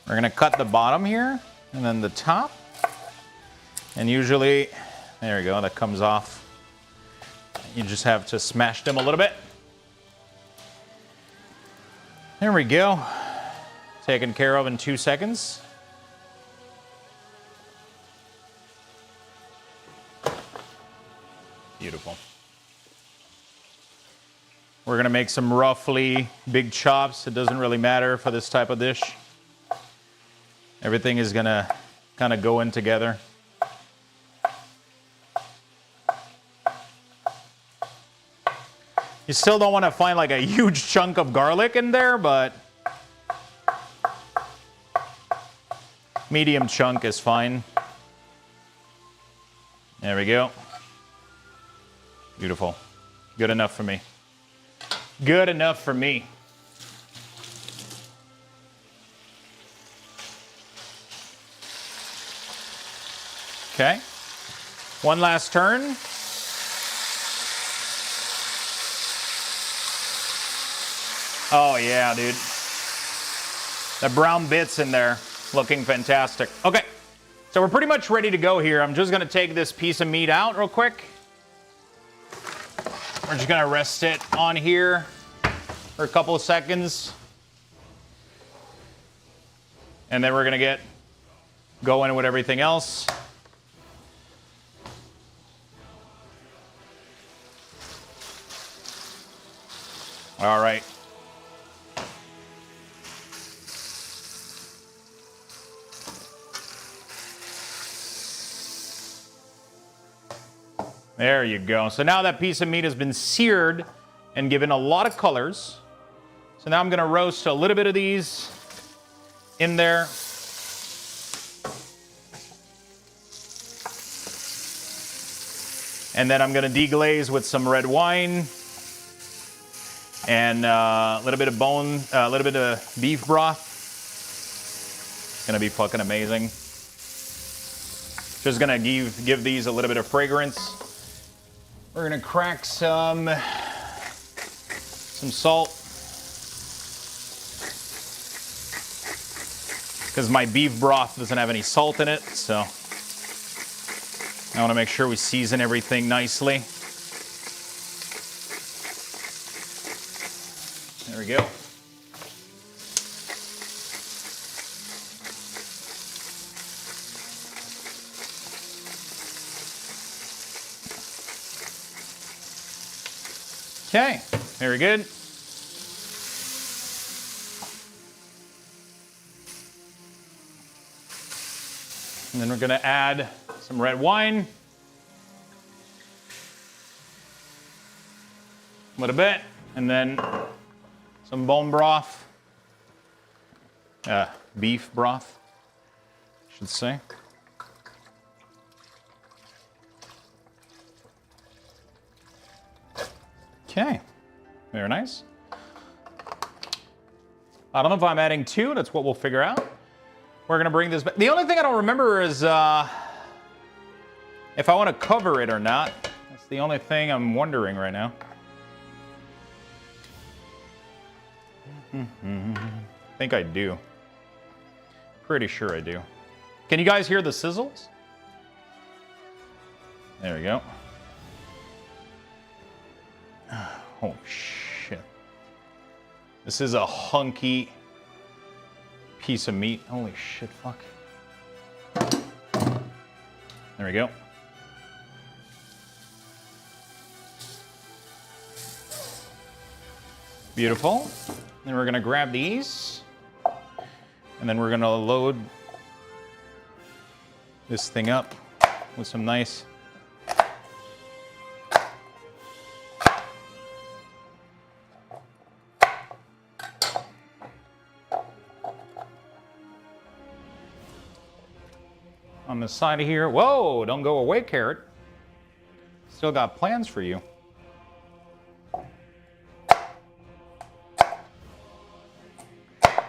We're gonna cut the bottom here, and then the top. And usually, there we go, that comes off. You just have to smash them a little bit. There we go. Taken care of in 2 seconds. Beautiful. We're gonna make some roughly big chops. It doesn't really matter for this type of dish. Everything is gonna kind of go in together. You still don't want to find like a huge chunk of garlic in there, but Medium chunk is fine. There we go. Beautiful. Good enough for me. Good enough for me. Okay. One last turn. Oh, yeah, dude. The brown bits in there looking fantastic. Okay. So we're pretty much ready to go here. I'm just going to take this piece of meat out real quick. We're just going to rest it on here for a couple of seconds. And then we're going to get going with everything else. All right. There you go. So now that piece of meat has been seared and given a lot of colors. So now I'm going to roast a little bit of these in there. And then I'm going to deglaze with some red wine and a little bit of a little bit of beef broth. It's going to be fucking amazing. Just going to give these a little bit of fragrance. We're gonna crack some salt, because my beef broth doesn't have any salt in it, so I want to make sure we season everything nicely. There we go. Okay, very good. And then we're going to add some red wine. A little bit. And then some bone broth. Beef broth, I should say. Okay, very nice. I don't know if I'm adding 2. That's what we'll figure out. We're gonna bring this back. The only thing I don't remember is if I want to cover it or not. That's the only thing I'm wondering right now. I think I do. Pretty sure I do. Can you guys hear the sizzles? There we go. Oh, shit. This is a hunky piece of meat. Holy shit, fuck. There we go. Beautiful. Then we're gonna grab these. And then we're gonna load this thing up with some nice on the side of here. Whoa, don't go away, carrot. Still got plans for you.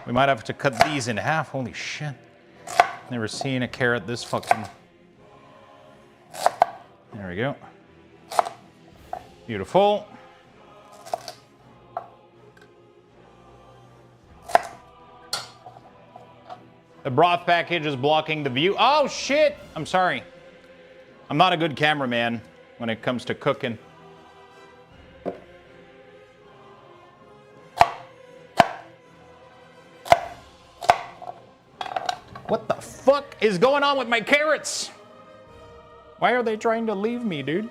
We might have to cut these in half. Holy shit. Never seen a carrot this fucking... There we go. Beautiful. The broth package is blocking the view. Oh, shit! I'm sorry. I'm not a good cameraman when it comes to cooking. What the fuck is going on with my carrots? Why are they trying to leave me, dude?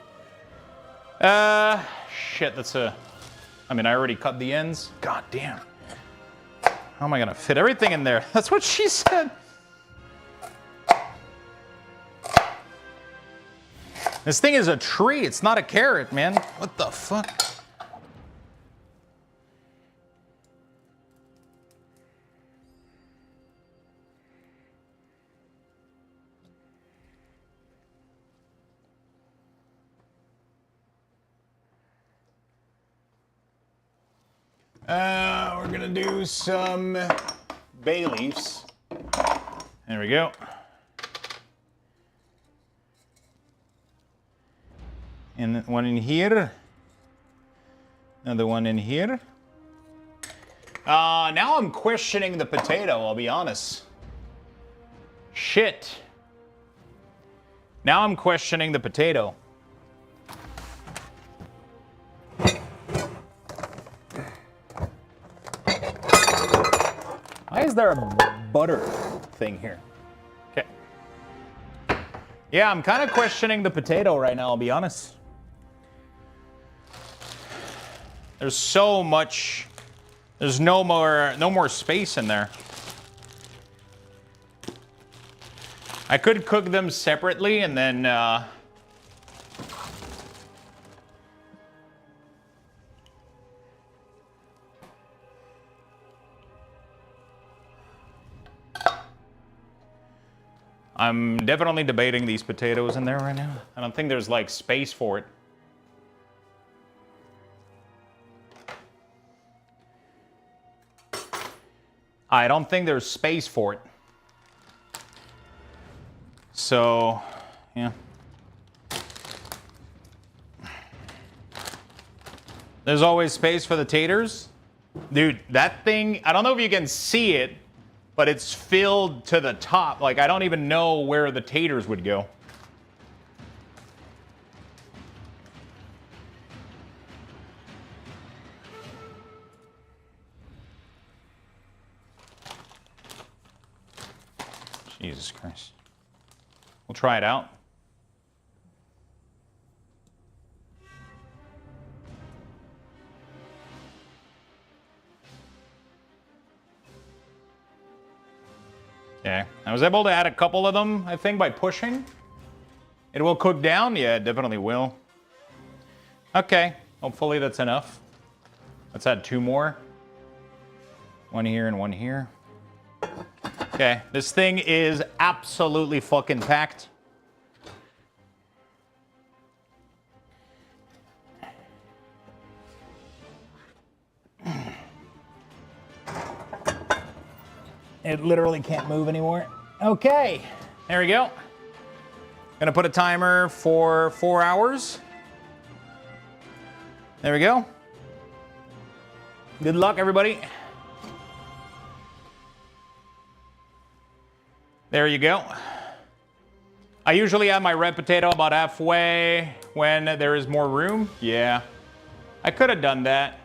Shit, that's a... I mean, I already cut the ends. God damn. How am I gonna fit everything in there? That's what she said. This thing is a tree. It's not a carrot, man. What the fuck? We're gonna do some bay leaves. There we go. And one in here. Another one in here. Now I'm questioning the potato, I'll be honest. Shit. Now I'm questioning the potato. Why is there a butter thing here? Okay. Yeah, I'm kind of questioning the potato right now, I'll be honest. There's so much. There's no more space in there. I could cook them separately and then I'm definitely debating these potatoes in there right now. I don't think there's like space for it. I don't think there's space for it. So, yeah. There's always space for the taters. Dude, that thing, I don't know if you can see it, but it's filled to the top. Like, I don't even know where the taters would go. Jesus Christ. We'll try it out. Okay. I was able to add a couple of them, I think, by pushing. It will cook down? Yeah, it definitely will. Okay. Hopefully that's enough. Let's add 2 more. One here and one here. Okay, this thing is absolutely fucking packed. It literally can't move anymore. Okay, there we go. Gonna put a timer for 4 hours. There we go. Good luck, everybody. There you go. I usually have my red potato about halfway when there is more room. Yeah, I could have done that.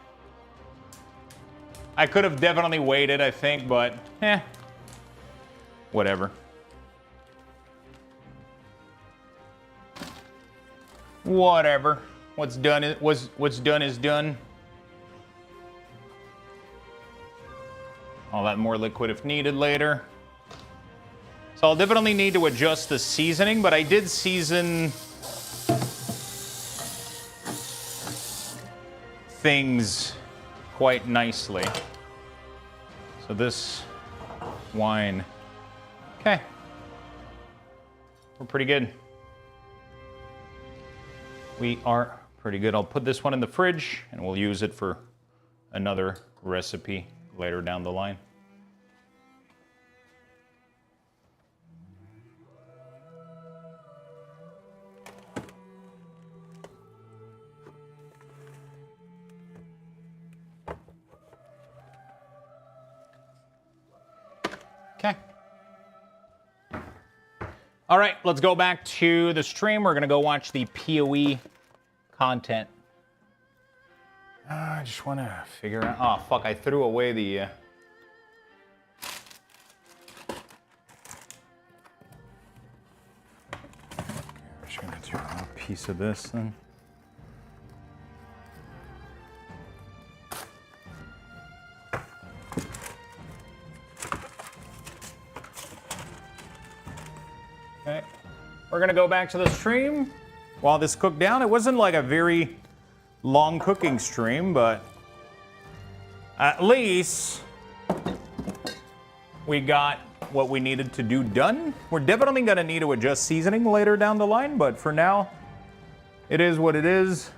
I could have definitely waited, I think, but whatever. Whatever. What's done is done. All that more liquid if needed later. So I'll definitely need to adjust the seasoning, but I did season things quite nicely. So this wine, okay, we're pretty good. We are pretty good. I'll put this one in the fridge and we'll use it for another recipe later down the line. Okay. All right, let's go back to the stream. We're gonna go watch the PoE content. I just want to figure out. Oh fuck! I threw away the. I'm just gonna throw a piece of this then. Okay, we're gonna go back to the stream while this cooked down. It wasn't like a very long cooking stream, but at least we got what we needed to do done. We're definitely gonna need to adjust seasoning later down the line, but for now, it is what it is.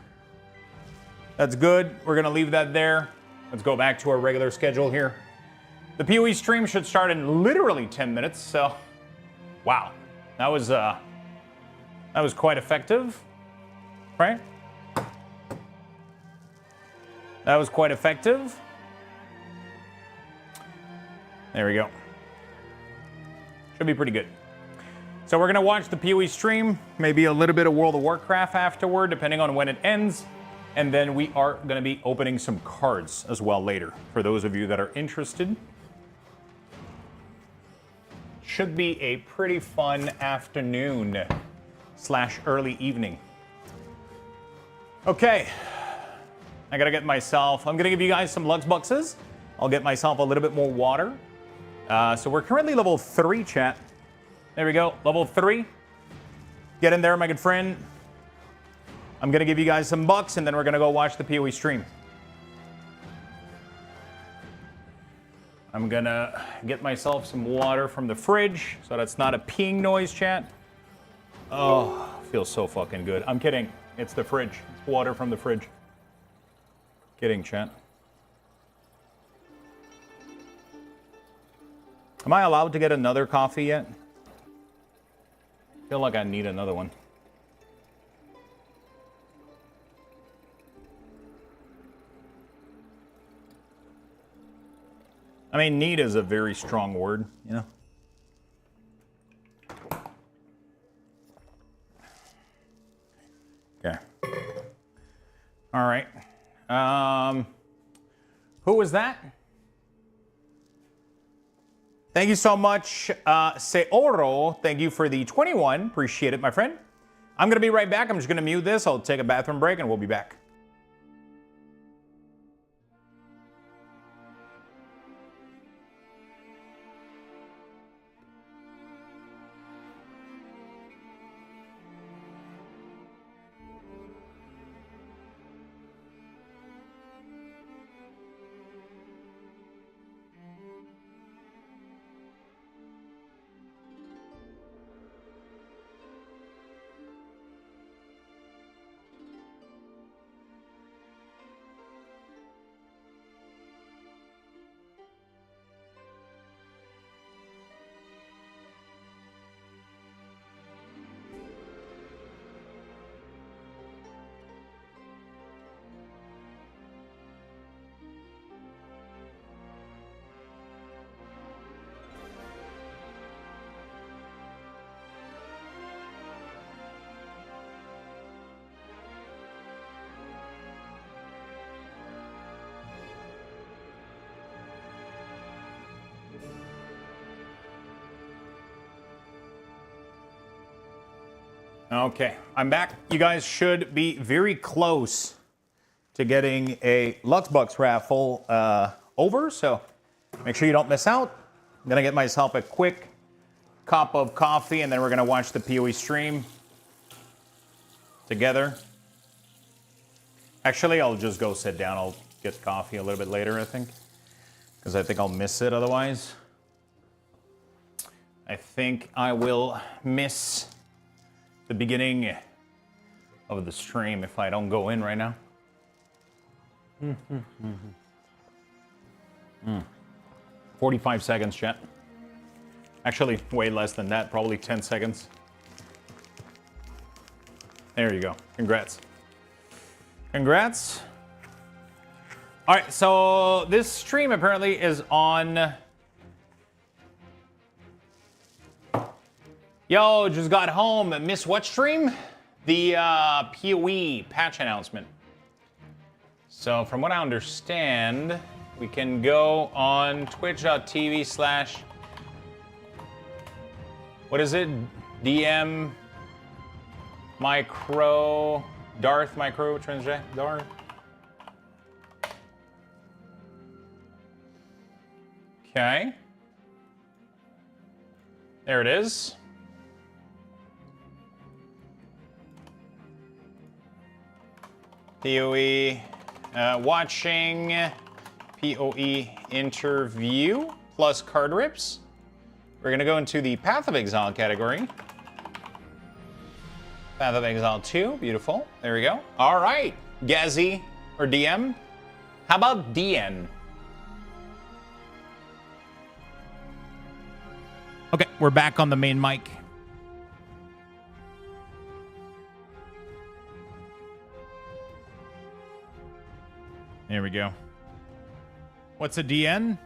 That's good. We're gonna leave that there. let's go back to our regular schedule here. The PoE stream should start in literally 10 minutes, so wow. That was quite effective, right? That was quite effective. There we go. Should be pretty good. So we're going to watch the PoE stream, maybe a little bit of World of Warcraft afterward, depending on when it ends. And then we are going to be opening some cards as well later, for those of you that are interested. Should be a pretty fun afternoon / early evening. Okay. I got to get myself, I'm going to give you guys some Lux Buxes. I'll get myself a little bit more water. So we're currently level 3, chat. There we go, level 3. Get in there, my good friend. I'm going to give you guys some bucks, and then we're going to go watch the PoE stream. I'm going to get myself some water from the fridge, so that's not a peeing noise, chat. Oh, feels so fucking good. I'm kidding. It's the fridge. It's water from the fridge. Kidding, chat. Am I allowed to get another coffee yet? I feel like I need another one. I mean, need is a very strong word, you know? Okay. All right. Who was that? Thank you so much, Seoro. Thank you for the 21. Appreciate it, my friend. I'm going to be right back. I'm just going to mute this. I'll take a bathroom break, and we'll be back. Okay, I'm back. You guys should be very close to getting a Luxbucks raffle over, so make sure you don't miss out. I'm gonna get myself a quick cup of coffee, and then we're gonna watch the PoE stream together. Actually, I'll just go sit down. I'll get coffee a little bit later, I think, because I think I'll miss it otherwise. I think I will miss the beginning of the stream if I don't go in right now. 45 seconds, chat. Actually, way less than that, probably 10 seconds. There you go. Congrats. Congrats. All right, so this stream apparently is on... Yo, just got home. Miss what stream? The PoE patch announcement. So from what I understand, we can go on twitch.tv/ what is it? DM micro Darth micro transject Darth. Okay. There it is. PoE watching PoE interview plus card rips. We're gonna go into the Path of Exile category. Path of Exile 2, beautiful. There we go. All right, Gazzy or DM, How about DN? Okay, we're back on the main mic. There we go. What's a DN?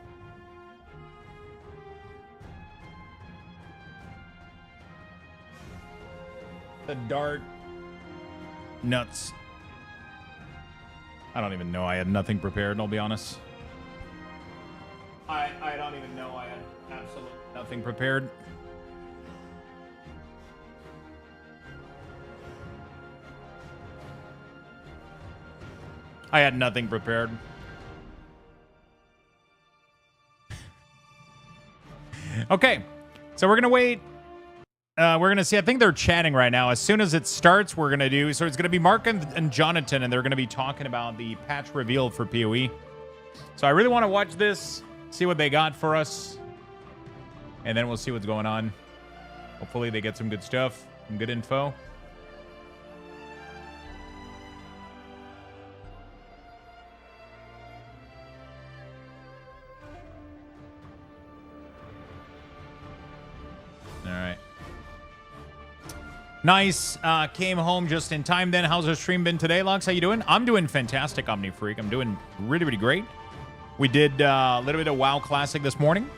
The dart nuts. I don't even know. I had nothing prepared, I'll be honest. I don't even know. I had absolutely nothing prepared. I had nothing prepared. Okay, so we're going to wait. We're going to see. I think they're chatting right now. As soon as it starts, we're going to do. So it's going to be Mark and Jonathan, and they're going to be talking about the patch reveal for PoE. So I really want to watch this, see what they got for us, and then we'll see what's going on. Hopefully they get some good stuff, some good info. All right. Nice. Came home just in time then. How's our stream been today, Lux? How you doing? I'm doing fantastic, Omnifreak. I'm doing really, really great. We did a little bit of WoW Classic this morning.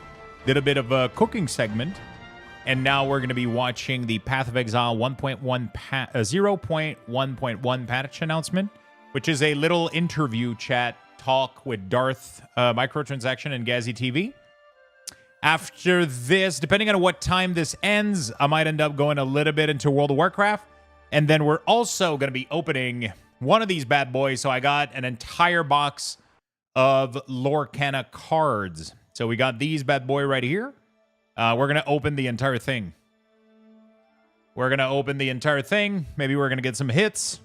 Did a bit of a cooking segment. And now we're going to be watching the Path of Exile 0.1 patch announcement, which is a little interview chat talk with Darth, Microtransaction, and Gazzy TV. After this, depending on what time this ends, I might end up going a little bit into World of Warcraft. And then we're also going to be opening one of these bad boys. So I got an entire box of Lorcana cards. So we got these bad boy right here. We're going to open the entire thing. We're going to open the entire thing. Maybe we're going to get some hits.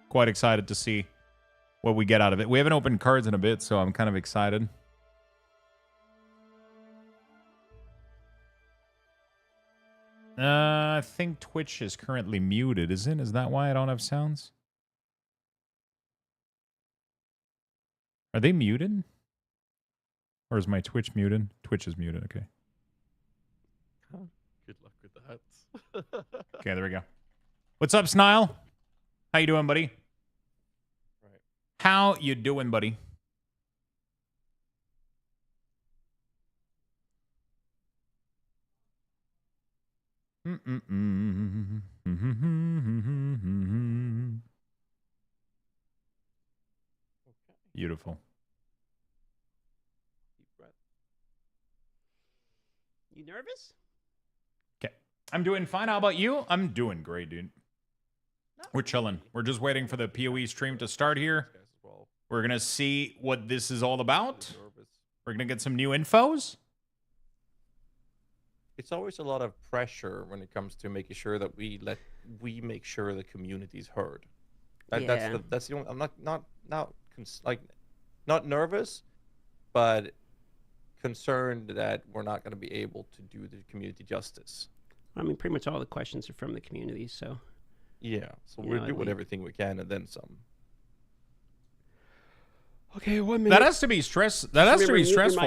Quite excited to see what we get out of it. We haven't opened cards in a bit, so I'm kind of excited. I think Twitch is currently muted, isn't it? Is that why I don't have sounds? Are they muted? Or is my Twitch muted? Twitch is muted, okay. Good luck with that. Okay, there we go. What's up, Snile? How you doing, buddy? Right. How you doing, buddy? Beautiful. Deep breath. You nervous? Okay. I'm doing fine. How about you? I'm doing great, dude. We're chilling. We're just waiting for the PoE stream to start here. We're going to see what this is all about. We're going to get some new infos. It's always a lot of pressure when it comes to making sure that we make sure the community's heard. That's the only. I'm not nervous, but concerned that we're not going to be able to do the community justice. I mean, pretty much all the questions are from the community, so. Yeah, so we'll do everything we can and then some. Okay, 1 minute. That has to be stressful,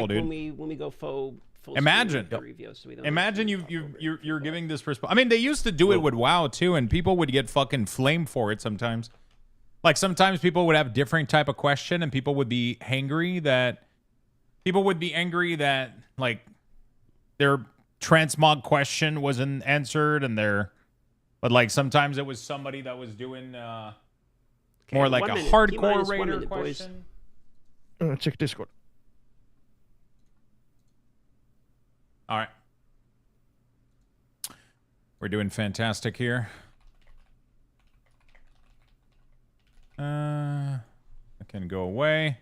dude. When we go full Imagine. review, so we don't Imagine you're giving this response. I mean, they used to do it with WoW too, and people would get fucking flamed for it sometimes. Like sometimes people would have different type of question, and people would be angry that like their transmog question wasn't answered, but like sometimes it was somebody that was doing more like a hardcore raider question. Check Discord. All right. We're doing fantastic here. I can go away.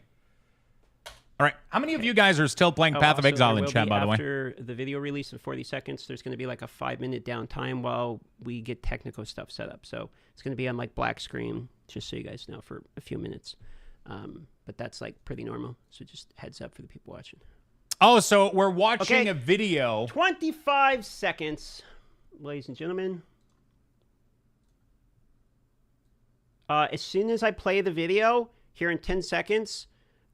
All right. How many of you guys are still playing Path of Exile in chat, by the way? After the video release in 40 seconds, there's going to be like a 5-minute downtime while we get technical stuff set up. So it's going to be on like black screen, just so you guys know, for a few minutes. But that's like pretty normal. So just heads up for the people watching. Oh, so we're watching a video. 25 seconds, ladies and gentlemen. As soon as I play the video, here in 10 seconds,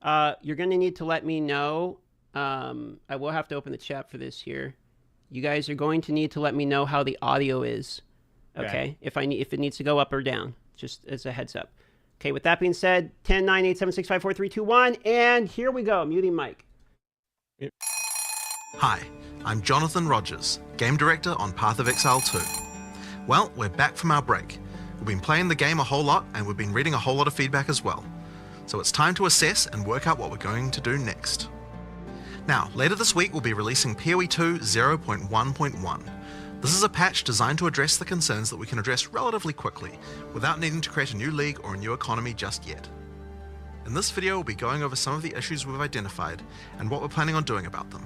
You're going to need to let me know. I will have to open the chat for this here. You guys are going to need to let me know how the audio is. Okay? If it needs to go up or down, just as a heads up. Okay, with that being said, 10, 9, 8, 7, 6, 5, 4, 3, 2, 1, and here we go. Muting mic. Hi, I'm Jonathan Rogers, Game Director on Path of Exile 2. Well, we're back from our break. We've been playing the game a whole lot, and we've been reading a whole lot of feedback as well. So it's time to assess and work out what we're going to do next. Now, later this week we'll be releasing PoE 2 0.1.1. This is a patch designed to address the concerns that we can address relatively quickly, without needing to create a new league or a new economy just yet. In this video we'll be going over some of the issues we've identified, and what we're planning on doing about them.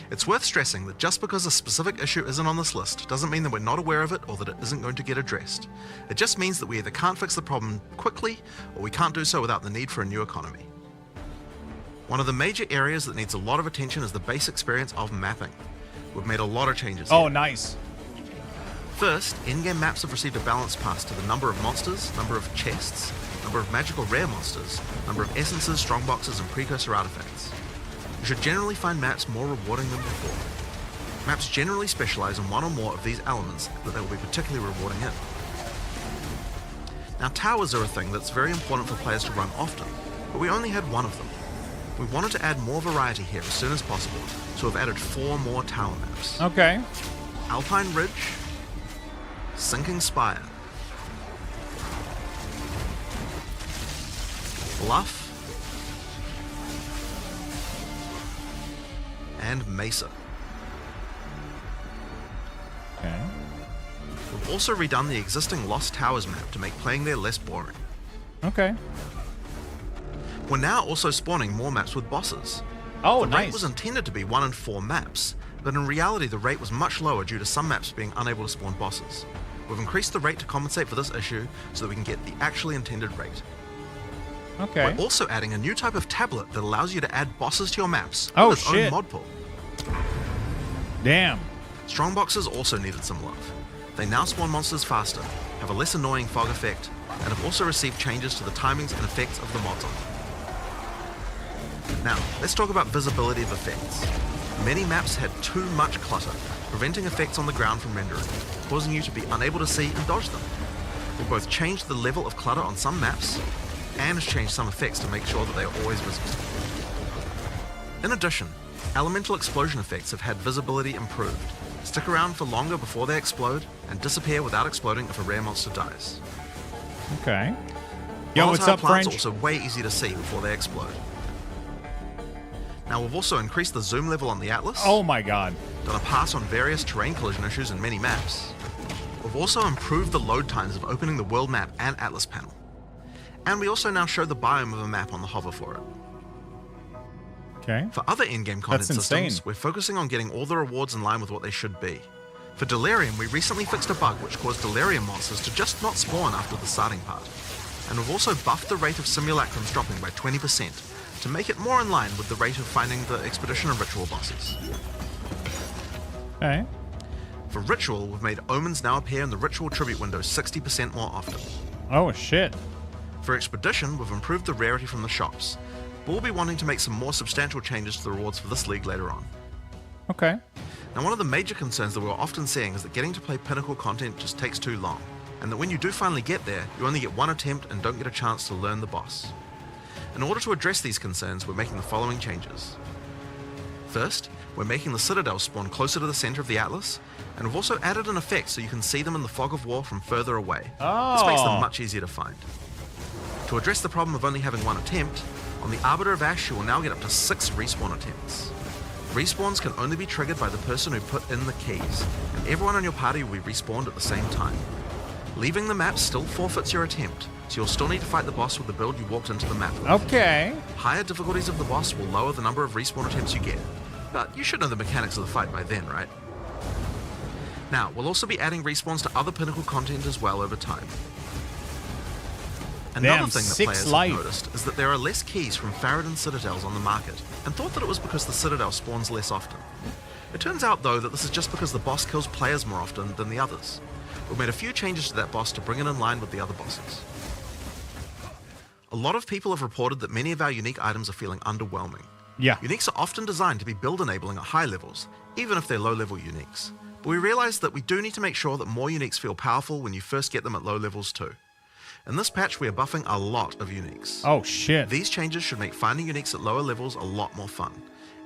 It's worth stressing that just because a specific issue isn't on this list doesn't mean that we're not aware of it or that it isn't going to get addressed. It just means that we either can't fix the problem quickly, or we can't do so without the need for a new economy. One of the major areas that needs a lot of attention is the base experience of mapping. We've made a lot of changes here. Oh, nice. First, in-game maps have received a balance pass to the number of monsters, number of chests, number of magical rare monsters, number of essences, strongboxes, and precursor artifacts. You should generally find maps more rewarding than before. Maps generally specialize in one or more of these elements that they will be particularly rewarding in. Now, towers are a thing that's very important for players to run often, but we only had one of them. We wanted to add more variety here as soon as possible, so we've added 4 more tower maps. Okay. Alpine Ridge, Sinking Spire, Bluff, and Mesa. Okay. We've also redone the existing Lost Towers map to make playing there less boring. Okay. We're now also spawning more maps with bosses. Oh, the nice. rate was intended to be 1 in 4 maps, but in reality the rate was much lower due to some maps being unable to spawn bosses. We've increased the rate to compensate for this issue so that we can get the actually intended rate. Okay. We're also adding a new type of tablet that allows you to add bosses to your maps Oh, with its shit. own mod pool. Damn. Strongboxes also needed some love. They now spawn monsters faster, have a less annoying fog effect, and have also received changes to the timings and effects of the mods on them. Now, let's talk about visibility of effects. Many maps had too much clutter, preventing effects on the ground from rendering, causing you to be unable to see and dodge them. We've both changed the level of clutter on some maps, and changed some effects to make sure that they are always visible. In addition, elemental explosion effects have had visibility improved. Stick around for longer before they explode, and disappear without exploding if a rare monster dies. Okay. Yo, what's Volatile up, plants French? are also way easy to see before they explode. Now, we've also increased the zoom level on the Atlas, Oh my god. done a pass on various terrain collision issues in many maps. We've also improved the load times of opening the world map and Atlas panel. And we also now show the biome of a map on the hover for it. Okay. For other in-game content That's systems, insane. we're focusing on getting all the rewards in line with what they should be. For Delirium, we recently fixed a bug which caused Delirium monsters to just not spawn after the starting part. And we've also buffed the rate of simulacrums dropping by 20% to make it more in line with the rate of finding the Expedition and Ritual bosses. Okay. For Ritual, we've made Omens now appear in the Ritual Tribute window 60% more often. Oh shit. For Expedition, we've improved the rarity from the shops, but we'll be wanting to make some more substantial changes to the rewards for this league later on. Okay. Now, one of the major concerns that we're often seeing is that getting to play pinnacle content just takes too long, and that when you do finally get there, you only get one attempt and don't get a chance to learn the boss. In order to address these concerns, we're making the following changes. First, we're making the Citadel spawn closer to the center of the Atlas, and we've also added an effect so you can see them in the fog of war from further away. This makes them much easier to find. To address the problem of only having one attempt, on the Arbiter of Ash you will now get up to 6 respawn attempts. Respawns can only be triggered by the person who put in the keys, and everyone on your party will be respawned at the same time. Leaving the map still forfeits your attempt, so you'll still need to fight the boss with the build you walked into the map with. Okay. Higher difficulties of the boss will lower the number of respawn attempts you get, but you should know the mechanics of the fight by then, right? Now, we'll also be adding respawns to other pinnacle content as well over time. Another Damn, thing that 6 players life. have noticed is that there are less keys from Faradin Citadels on the market, and thought that it was because the Citadel spawns less often. It turns out, though, that this is just because the boss kills players more often than the others. We've made a few changes to that boss to bring it in line with the other bosses. A lot of people have reported that many of our unique items are feeling underwhelming. Yeah. Uniques are often designed to be build enabling at high levels, even if they're low level uniques. But we realize that we do need to make sure that more uniques feel powerful when you first get them at low levels too. In this patch, we are buffing a lot of uniques. Oh, shit. These changes should make finding uniques at lower levels a lot more fun,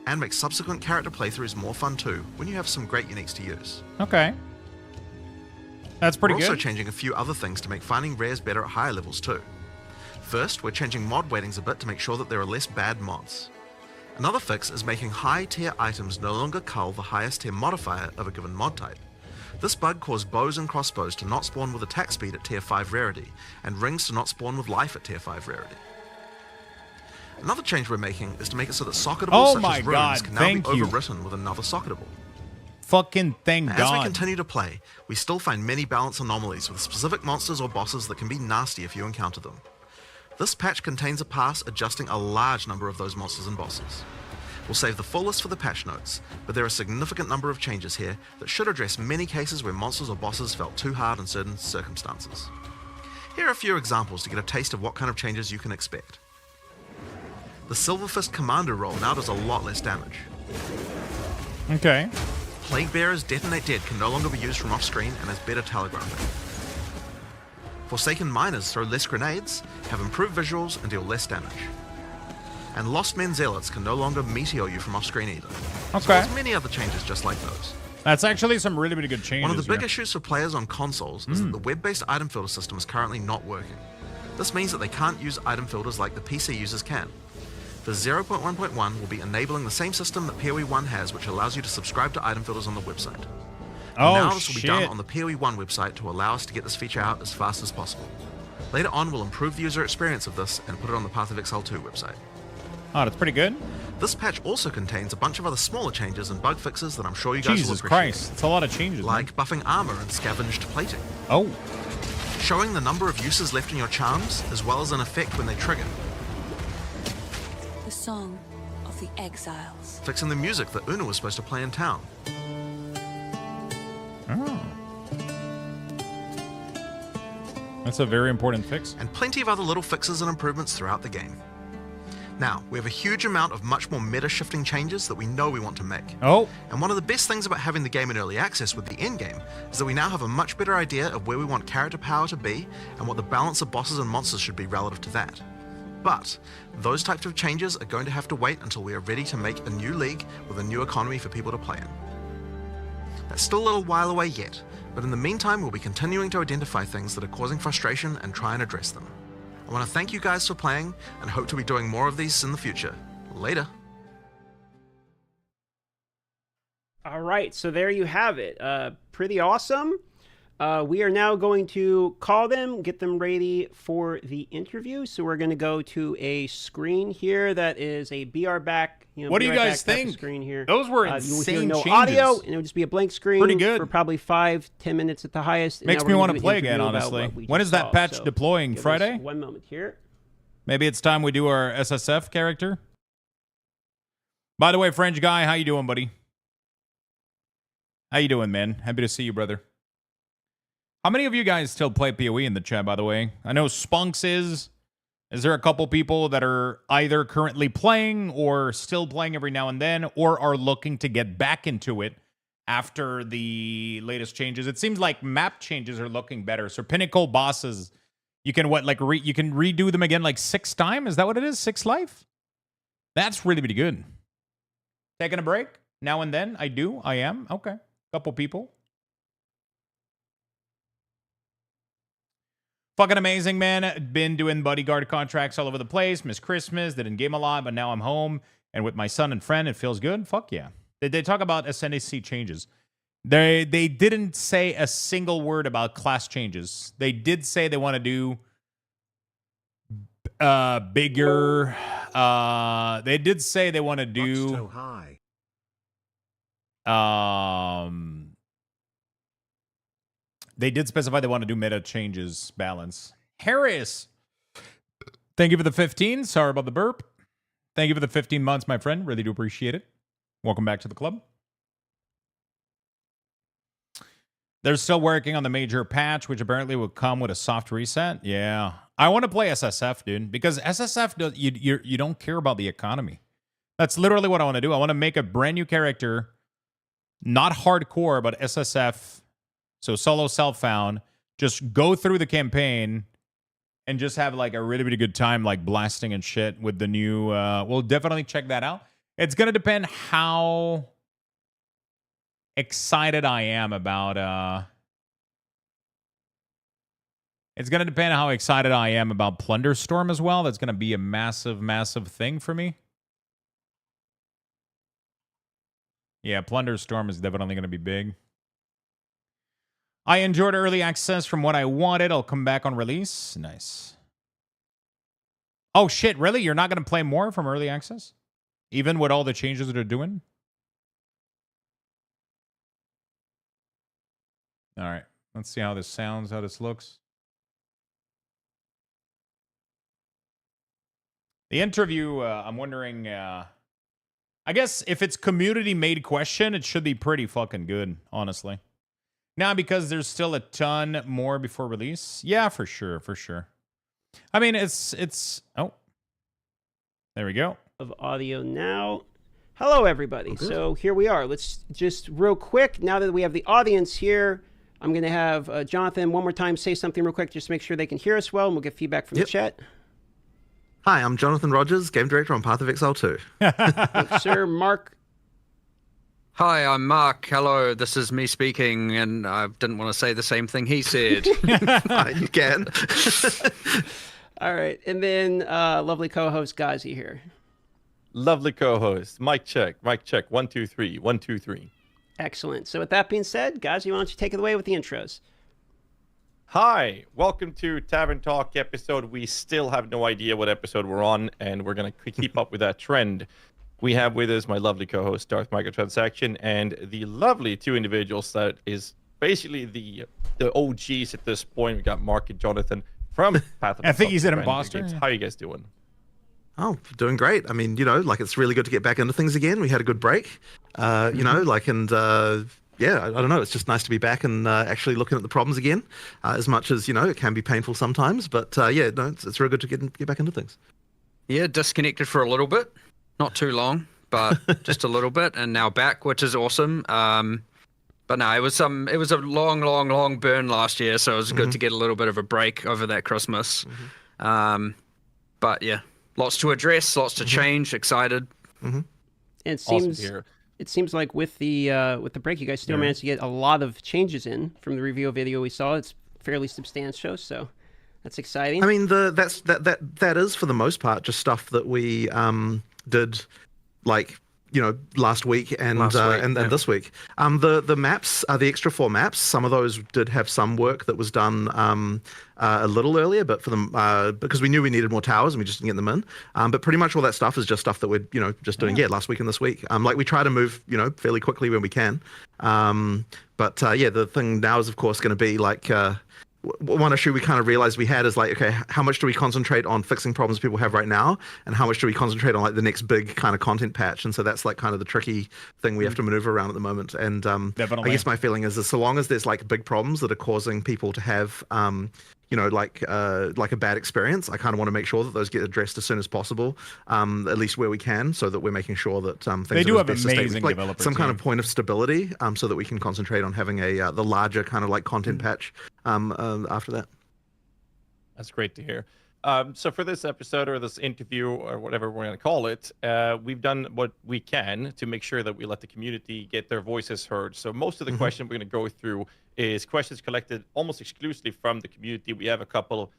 and make subsequent character playthroughs more fun too when you have some great uniques to use. Okay. That's pretty We're good. also changing a few other things to make finding rares better at higher levels too. First, we're changing mod weightings a bit to make sure that there are less bad mods. Another fix is making high tier items no longer cull the highest tier modifier of a given mod type. This bug caused bows and crossbows to not spawn with attack speed at tier 5 rarity, and rings to not spawn with life at tier 5 rarity. Another change we're making is to make it so that socketables such as runes can now be overwritten with another socketable. Fucking thank God. As we continue to play, we still find many balance anomalies with specific monsters or bosses that can be nasty if you encounter them. This patch contains a pass adjusting a large number of those monsters and bosses. We'll save the full list for the patch notes, but there are a significant number of changes here that should address many cases where monsters or bosses felt too hard in certain circumstances. Here are a few examples to get a taste of what kind of changes you can expect. The Silver Fist Commander roll now does a lot less damage. Okay. Plague Bearer's Detonate Dead can no longer be used from off-screen and has better telegraphing. Forsaken Miners throw less grenades, have improved visuals, and deal less damage. And Lost Men Zealots can no longer meteor you from off-screen either. As well as many other changes just like those. That's actually some really, really good changes. One of the big here. issues for players on consoles is that the web-based item filter system is currently not working. This means that they can't use item filters like the PC users can. For 0.1.1, we'll be enabling the same system that PoE 1 has, which allows you to subscribe to item filters on the website. Oh, now this will be done shit. on the PoE 1 website to allow us to get this feature out as fast as possible. Later on, we'll improve the user experience of this and put it on the Path of Exile 2 website. Oh, that's pretty good. This patch also contains a bunch of other smaller changes and bug fixes that I'm sure you guys will Jesus appreciate. Christ. It's a lot of changes. Like buffing armor and scavenged plating. Oh. Showing the number of uses left in your charms, as well as an effect when they trigger. The Song of the Exiles. Fixing the music that Una was supposed to play in town. Oh. That's a very important fix. And plenty of other little fixes and improvements throughout the game. Now, we have a huge amount of much more meta-shifting changes that we know we want to make. Oh. And one of the best things about having the game in early access with the endgame is that we now have a much better idea of where we want character power to be and what the balance of bosses and monsters should be relative to that. But those types of changes are going to have to wait until we are ready to make a new league with a new economy for people to play in. That's still a little while away yet, but in the meantime we'll be continuing to identify things that are causing frustration and try and address them. I want to thank you guys for playing and hope to be doing more of these in the future. Later. All right, so there you have it. Pretty awesome. We are now going to call them, get them ready for the interview. So we're going to go to a screen here that is a BR back. What do you guys think? Screen here. Those were You insane hear no changes. audio, and it'll just be a blank screen. Pretty good. For probably 5-10 minutes at the highest. Makes me want to play again, honestly. When is that patch deploying? Friday? 1 moment here. Maybe it's time we do our SSF character. By the way, French guy, how you doing, buddy? How you doing, man? Happy to see you, brother. How many of you guys still play PoE in the chat, by the way? I know Spunks is. Is there a couple people that are either currently playing or still playing every now and then, or are looking to get back into it after the latest changes? It seems like map changes are looking better. So Pinnacle bosses, you can you can redo them again like 6 times? Is that what it is? 6 life? That's really, really good. Taking a break now and then? I am. Okay. Couple people. Fucking amazing, man. Been doing bodyguard contracts all over the place. Miss Christmas. Didn't game a lot, but now I'm home. And with my son and friend, it feels good. Fuck yeah. They talk about SNAC changes. They didn't say a single word about class changes. They did say they want to do bigger. They did say they want to do... So high. They did specify they want to do meta changes balance. Harris, thank you for the 15. Sorry about the burp. Thank you for the 15 months, my friend. Really do appreciate it. Welcome back to the club. They're still working on the major patch, which apparently will come with a soft reset. Yeah. I want to play SSF, dude, because SSF, you don't care about the economy. That's literally what I want to do. I want to make a brand new character, not hardcore, but SSF, so solo self-found, just go through the campaign and just have like a really, really good time, like blasting and shit with the new, we'll definitely check that out. It's going to depend how excited I am about, it's going to depend how excited I am about Plunderstorm as well. That's going to be a massive, massive thing for me. Yeah, Plunderstorm is definitely going to be big. I enjoyed early access from what I wanted. I'll come back on release. Nice. Oh, shit. Really? You're not going to play more from early access? Even with all the changes that they're doing? All right. Let's see how this sounds, how this looks. The interview, I'm wondering... I guess if it's community-made question, it should be pretty fucking good, honestly. Now, because there's still a ton more before release. Yeah, for sure, for sure. I mean, it's... Oh. There we go. Of audio now. Hello, everybody. Okay. So here we are. Let's just real quick, now that we have the audience here, I'm going to have Jonathan one more time say something real quick just to make sure they can hear us well, and we'll get feedback from the chat. Hi, I'm Jonathan Rogers, Game Director on Path of Exile 2. Thanks, sir. Mark. Hi, I'm Mark. Hello, this is me speaking, and I didn't want to say the same thing he said. You can. All right, and then lovely co-host Gazi here. Lovely co-host. Mic check. 1, 2, 3. 1, 2, 3. Excellent. So with that being said, Gazi, why don't you take it away with the intros? Hi, welcome to Tavern Talk episode. We still have no idea what episode we're on, and we're going to keep up with that trend. We have with us my lovely co-host, Darth Microtransaction, and the lovely two individuals that is basically the OGs at this point. We got Mark and Jonathan from Path of I think he's an imposter. How are you guys doing? Oh, doing great. I mean, you know, like it's really good to get back into things again. We had a good break, you know, like, and yeah, I don't know. It's just nice to be back and actually looking at the problems again. As much as, you know, it can be painful sometimes, but yeah, no, it's real good to get back into things. Yeah, disconnected for a little bit, not too long, but just a little bit, and now back, which is awesome. But no, it was a long burn last year, so it was good to get a little bit of a break over that Christmas. But yeah, lots to address, lots to change. Excited. And it seems it seems like with the break, you guys still managed to get a lot of changes in from the review video we saw. It's fairly substantial, so that's exciting. I mean, that is for the most part just stuff that we did, like, you know, last week and this week. The maps, the extra 4 maps, some of those did have some work that was done a little earlier, but for them because we knew we needed more towers and we just didn't get them in. But pretty much all that stuff is just stuff that we're, you know, just doing last week and this week. Like we try to move, you know, fairly quickly when we can. But yeah, the thing now is of course going to be like. One issue we kind of realized we had is like, okay, how much do we concentrate on fixing problems people have right now, and how much do we concentrate on like the next big kind of content patch? And so that's like kind of the tricky thing we have to maneuver around at the moment. And I guess my feeling is so long as there's like big problems that are causing people to have you know, like a bad experience, I kind of want to make sure that those get addressed as soon as possible, at least where we can, so that we're making sure that things they do are have amazing like developers, some kind of point of stability, so that we can concentrate on having a the larger kind of like content patch after that. That's great to hear. So for this episode or this interview or whatever we're going to call it, we've done what we can to make sure that we let the community get their voices heard. So most of the questions we're going to go through is questions collected almost exclusively from the community. We have a couple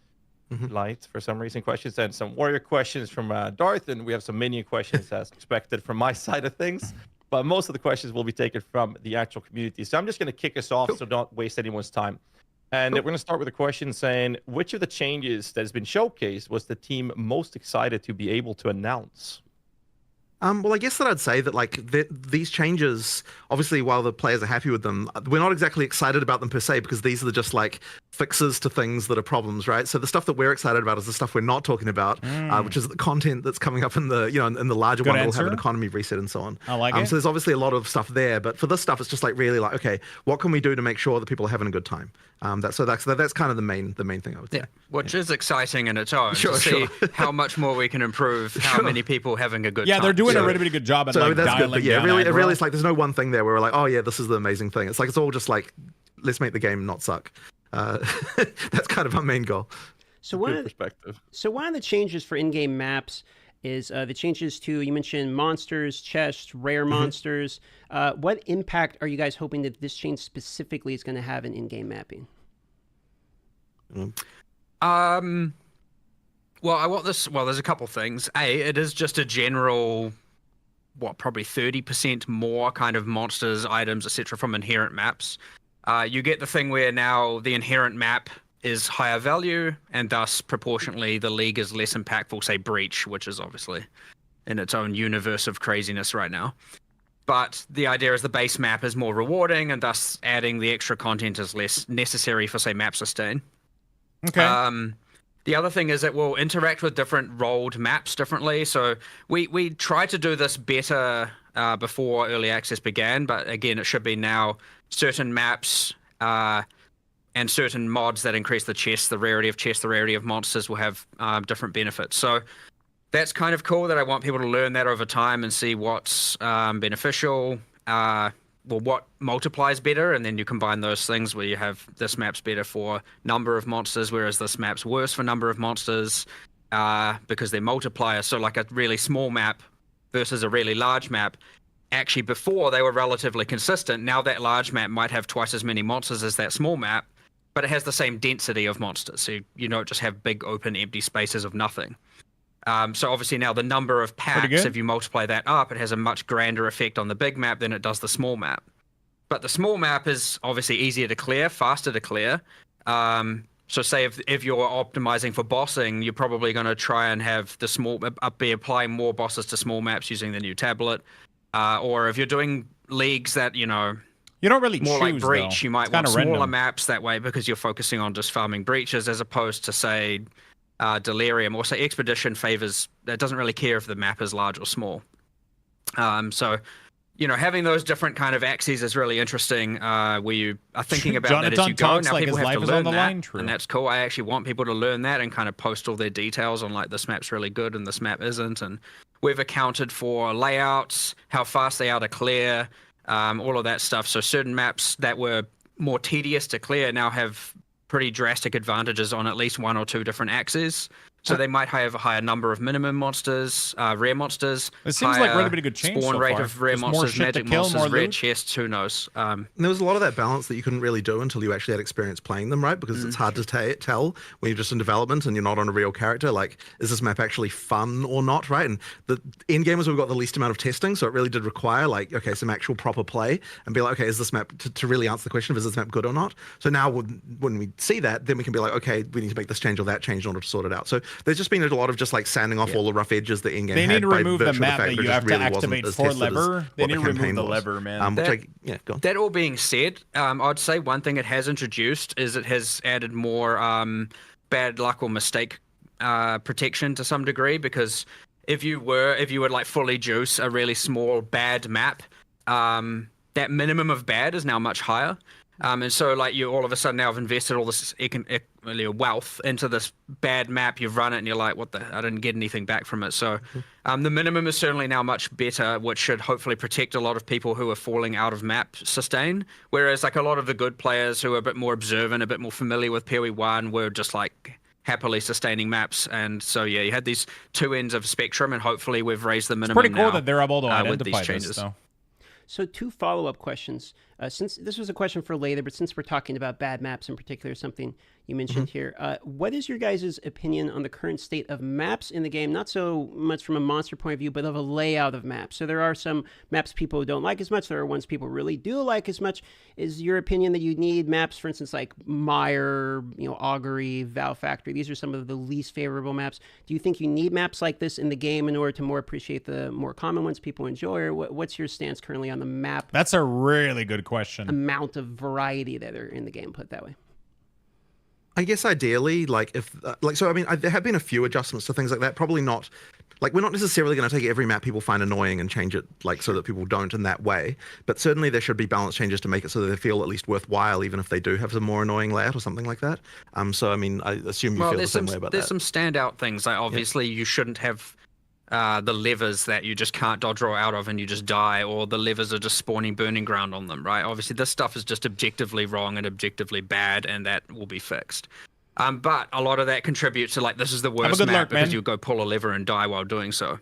light, for some reason, questions and some warrior questions from Darth, and we have some minion questions as expected from my side of things. But most of the questions will be taken from the actual community. So I'm just going to kick us off so don't waste anyone's time. And we're going to start with a question saying, which of the changes that has been showcased was the team most excited to be able to announce? Well, I guess that I'd say that these changes, obviously, while the players are happy with them, we're not exactly excited about them per se because these are just like fixes to things that are problems, right? So the stuff that we're excited about is the stuff we're not talking about, which is the content that's coming up in the in the larger one. We'll have an economy reset and so on. I like it. So there's obviously a lot of stuff there, but for this stuff, it's just like really like, okay, what can we do to make sure that people are having a good time? That's kind of the main thing I would say. Yeah, which is exciting in its own. Sure, to see how much more we can improve. How many people having a good time. Yeah, they're doing a really good job at like that's dialing good, but yeah, down really, aggro. it's like there's no one thing there where we're like, oh yeah, this is the amazing thing. It's like it's all just like, let's make the game not suck. That's kind of our main goal. So one of the changes for in-game maps is the changes to, you mentioned monsters, chests, rare monsters. What impact are you guys hoping that this change specifically is going to have in in-game mapping? Well, I want this. Well, there's a couple things. It is just a general, probably 30% more kind of monsters, items, etc. from inherent maps. You get the thing where now the inherent map is higher value, and thus proportionately the league is less impactful. Say Breach, which is obviously in its own universe of craziness right now. But the idea is the base map is more rewarding, and thus adding the extra content is less necessary for, say, map sustain. Okay. The other thing is it will interact with different rolled maps differently. So we tried to do this better before early access began, but again, it should be now certain maps and certain mods that increase the chests, the rarity of chests, the rarity of monsters will have different benefits. So that's kind of cool that I want people to learn that over time and see what's beneficial, what multiplies better, and then you combine those things where you have this map's better for number of monsters, whereas this map's worse for number of monsters because they're multipliers. So like a really small map versus a really large map, actually before they were relatively consistent. Now that large map might have twice as many monsters as that small map, but it has the same density of monsters. So you don't just have big open empty spaces of nothing. So obviously now the number of packs, if you multiply that up, it has a much grander effect on the big map than it does the small map. But the small map is obviously easier to clear, faster to clear. So say if you're optimizing for bossing, you're probably going to try and have be applying more bosses to small maps using the new tablet. Or if you're doing leagues that, you don't really more choose, like Breach, though. you might It's want kinda smaller random. maps that way because you're focusing on just farming breaches as opposed to, say, Delirium, or say Expedition favors, that doesn't really care if the map is large or small. So, having those different kind of axes is really interesting where you are thinking about that as you go. Now people have to learn that, and that's cool. I actually want people to learn that and kind of post all their details on like this map's really good and this map isn't. And we've accounted for layouts, how fast they are to clear, all of that stuff. So certain maps that were more tedious to clear now have pretty drastic advantages on at least one or two different axes. So they might have a higher number of minimum monsters, rare monsters. It seems like really good change spawn so rate far. of rare Just more monsters, shit to magic kill, monsters, more rare loot. chests, who knows. And there was a lot of that balance that you couldn't really do until you actually had experience playing them, right? Because it's hard to tell when you're just in development and you're not on a real character. Like, is this map actually fun or not, right? And the end game is we've got the least amount of testing, so it really did require some actual proper play and be like, okay, is this map to really answer the question of is this map good or not? So now when we see that, then we can be like, okay, we need to make this change or that change in order to sort it out. So there's just been a lot of just like sanding off all the rough edges that in-game They need had to by remove the virtue of map fact that it you just have to really wasn't activate as for tested as lever. They what need to campaign remove the was. lever, man. Go on. That all being said, I'd say one thing it has introduced is it has added more bad luck or mistake protection to some degree, because if you would like fully juice a really small bad map, that minimum of bad is now much higher. And so like you all of a sudden now have invested all this wealth into this bad map, you've run it and you're like, I didn't get anything back from it. So the minimum is certainly now much better, which should hopefully protect a lot of people who are falling out of map sustain. Whereas like a lot of the good players who are a bit more observant, a bit more familiar with PoE 1 were just like happily sustaining maps. And so yeah, you had these two ends of spectrum, and hopefully we've raised the minimum. It's pretty cool now, that they're able to with identify these this, changes. though. So 2 follow-up questions. Since this was a question for later, but since we're talking about bad maps in particular, something you mentioned here, what is your guys' opinion on the current state of maps in the game? Not so much from a monster point of view, but of a layout of maps. So there are some maps people don't like as much. There are ones people really do like as much. Is your opinion that you need maps, for instance, like Mire, Augury, Vow Factory? These are some of the least favorable maps. Do you think you need maps like this in the game in order to more appreciate the more common ones people enjoy? Or what's your stance currently on the map? That's a really good question. Amount of variety that are in the game, put it that way. I guess ideally, there have been a few adjustments to things like that. Probably not, we're not necessarily going to take every map people find annoying and change it, so that people don't in that way. But certainly there should be balance changes to make it so that they feel at least worthwhile, even if they do have some more annoying layout or something like that. I assume you feel the same way about that. There's some standout things. Like obviously you shouldn't have the levers that you just can't dodge roll out of and you just die, or the levers are just spawning burning ground on them, right? Obviously this stuff is just objectively wrong and objectively bad, and that will be fixed. But a lot of that contributes to this is the worst map because you go pull a lever and die while doing so.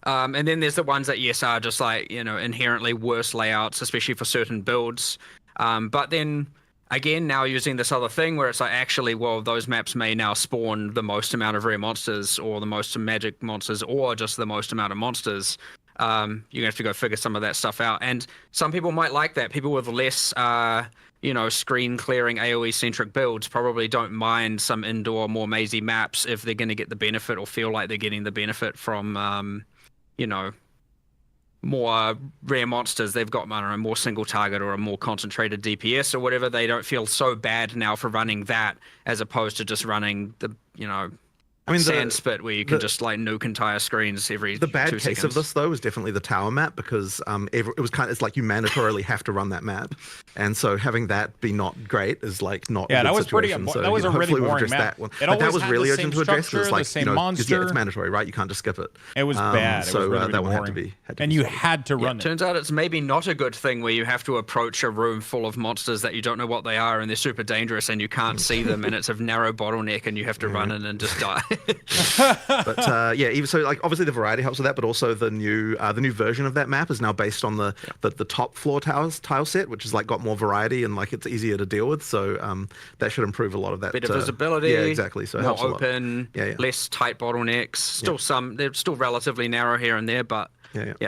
And then there's the ones that are just inherently worse layouts, especially for certain builds. But then again, now using this other thing where it's actually, those maps may now spawn the most amount of rare monsters or the most magic monsters or just the most amount of monsters. You're going to have to go figure some of that stuff out. And some people might like that. People with less, screen clearing AoE centric builds probably don't mind some indoor, more mazy maps if they're going to get the benefit or feel like they're getting the benefit from, more rare monsters. They've got, I don't know, more single target or a more concentrated DPS or whatever. They don't feel so bad now for running that as opposed to just running the, sand spit where you can just nuke entire screens every 2 seconds. The bad case of this though is definitely the tower map, because it was it's like you mandatorily have to run that map, and so having that be not great is not a good situation. That was a really boring map. That was really urgent to address. It's the same monster. It's mandatory, right? You can't just skip it. It was bad. So it was really that one boring. had to be. And you had to run it. Turns out it's maybe not a good thing where you have to approach a room full of monsters that you don't know what they are and they're super dangerous and you can't see them and it's a narrow bottleneck and you have to run in and just die. But even so, obviously the variety helps with that, but also the new version of that map is now based on the top floor tile set, which has got more variety and it's easier to deal with. So that should improve a lot of that. Bit of visibility. Yeah, exactly. So it more helps open, a lot. less tight bottlenecks. They're still relatively narrow here and there, but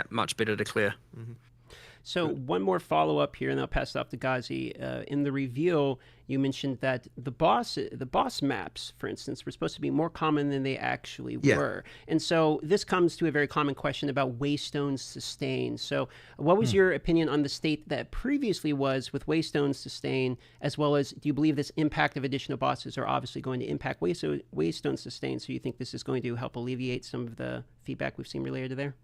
much better to clear. Mm-hmm. So one more follow-up here, and I'll pass it off to Ghazi. In the reveal, you mentioned that the boss maps, for instance, were supposed to be more common than they actually were. And so this comes to a very common question about Waystone's Sustain. So what was your opinion on the state that previously was with Waystone's Sustain, as well as do you believe this impact of additional bosses are obviously going to impact Waystone's Sustain? So you think this is going to help alleviate some of the feedback we've seen related to there?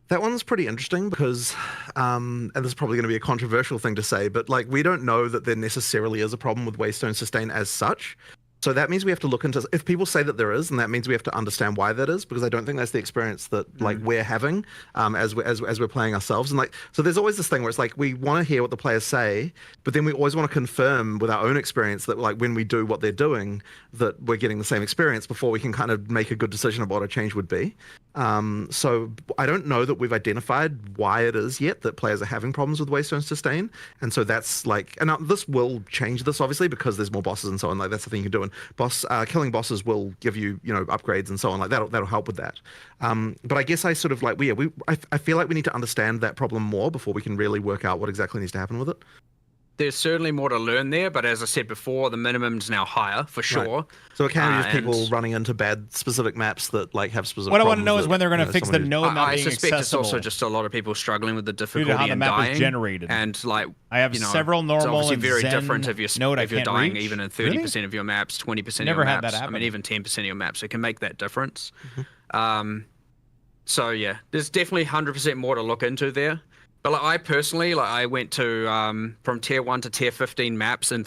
That one's pretty interesting because, and this is probably going to be a controversial thing to say, but we don't know that there necessarily is a problem with Waystone Sustain as such. So that means we have to look into, if people say that there is, and that means we have to understand why that is, because I don't think that's the experience that we're having as we're playing ourselves. And so there's always this thing where it's we want to hear what the players say, but then we always want to confirm with our own experience that when we do what they're doing, that we're getting the same experience before we can kind of make a good decision of what a change would be. So I don't know that we've identified why it is yet that players are having problems with Waystone Sustain. And so that's and now this will change this obviously because there's more bosses and so on. That's the thing you can do. And killing bosses will give you, upgrades and so on. That'll help with that. But I guess I sort of I feel like we need to understand that problem more before we can really work out what exactly needs to happen with it. There's certainly more to learn there, but as I said before, the minimum's now higher for sure. Right. So it can be just people running into bad specific maps that have specific. What I want to know is when they're going to fix the node not being accessible. I suspect it's also just a lot of people struggling with the difficulty due to how the map dying. Is generated. And I have several normal it's obviously and very Zen different if you're dying reach. even in 30% of your maps, 20% of your maps. I mean, even 10% of your maps. It can make that difference. Mm-hmm. So yeah, there's definitely 100% more to look into there. But I personally, I went to from tier 1 to tier 15 maps in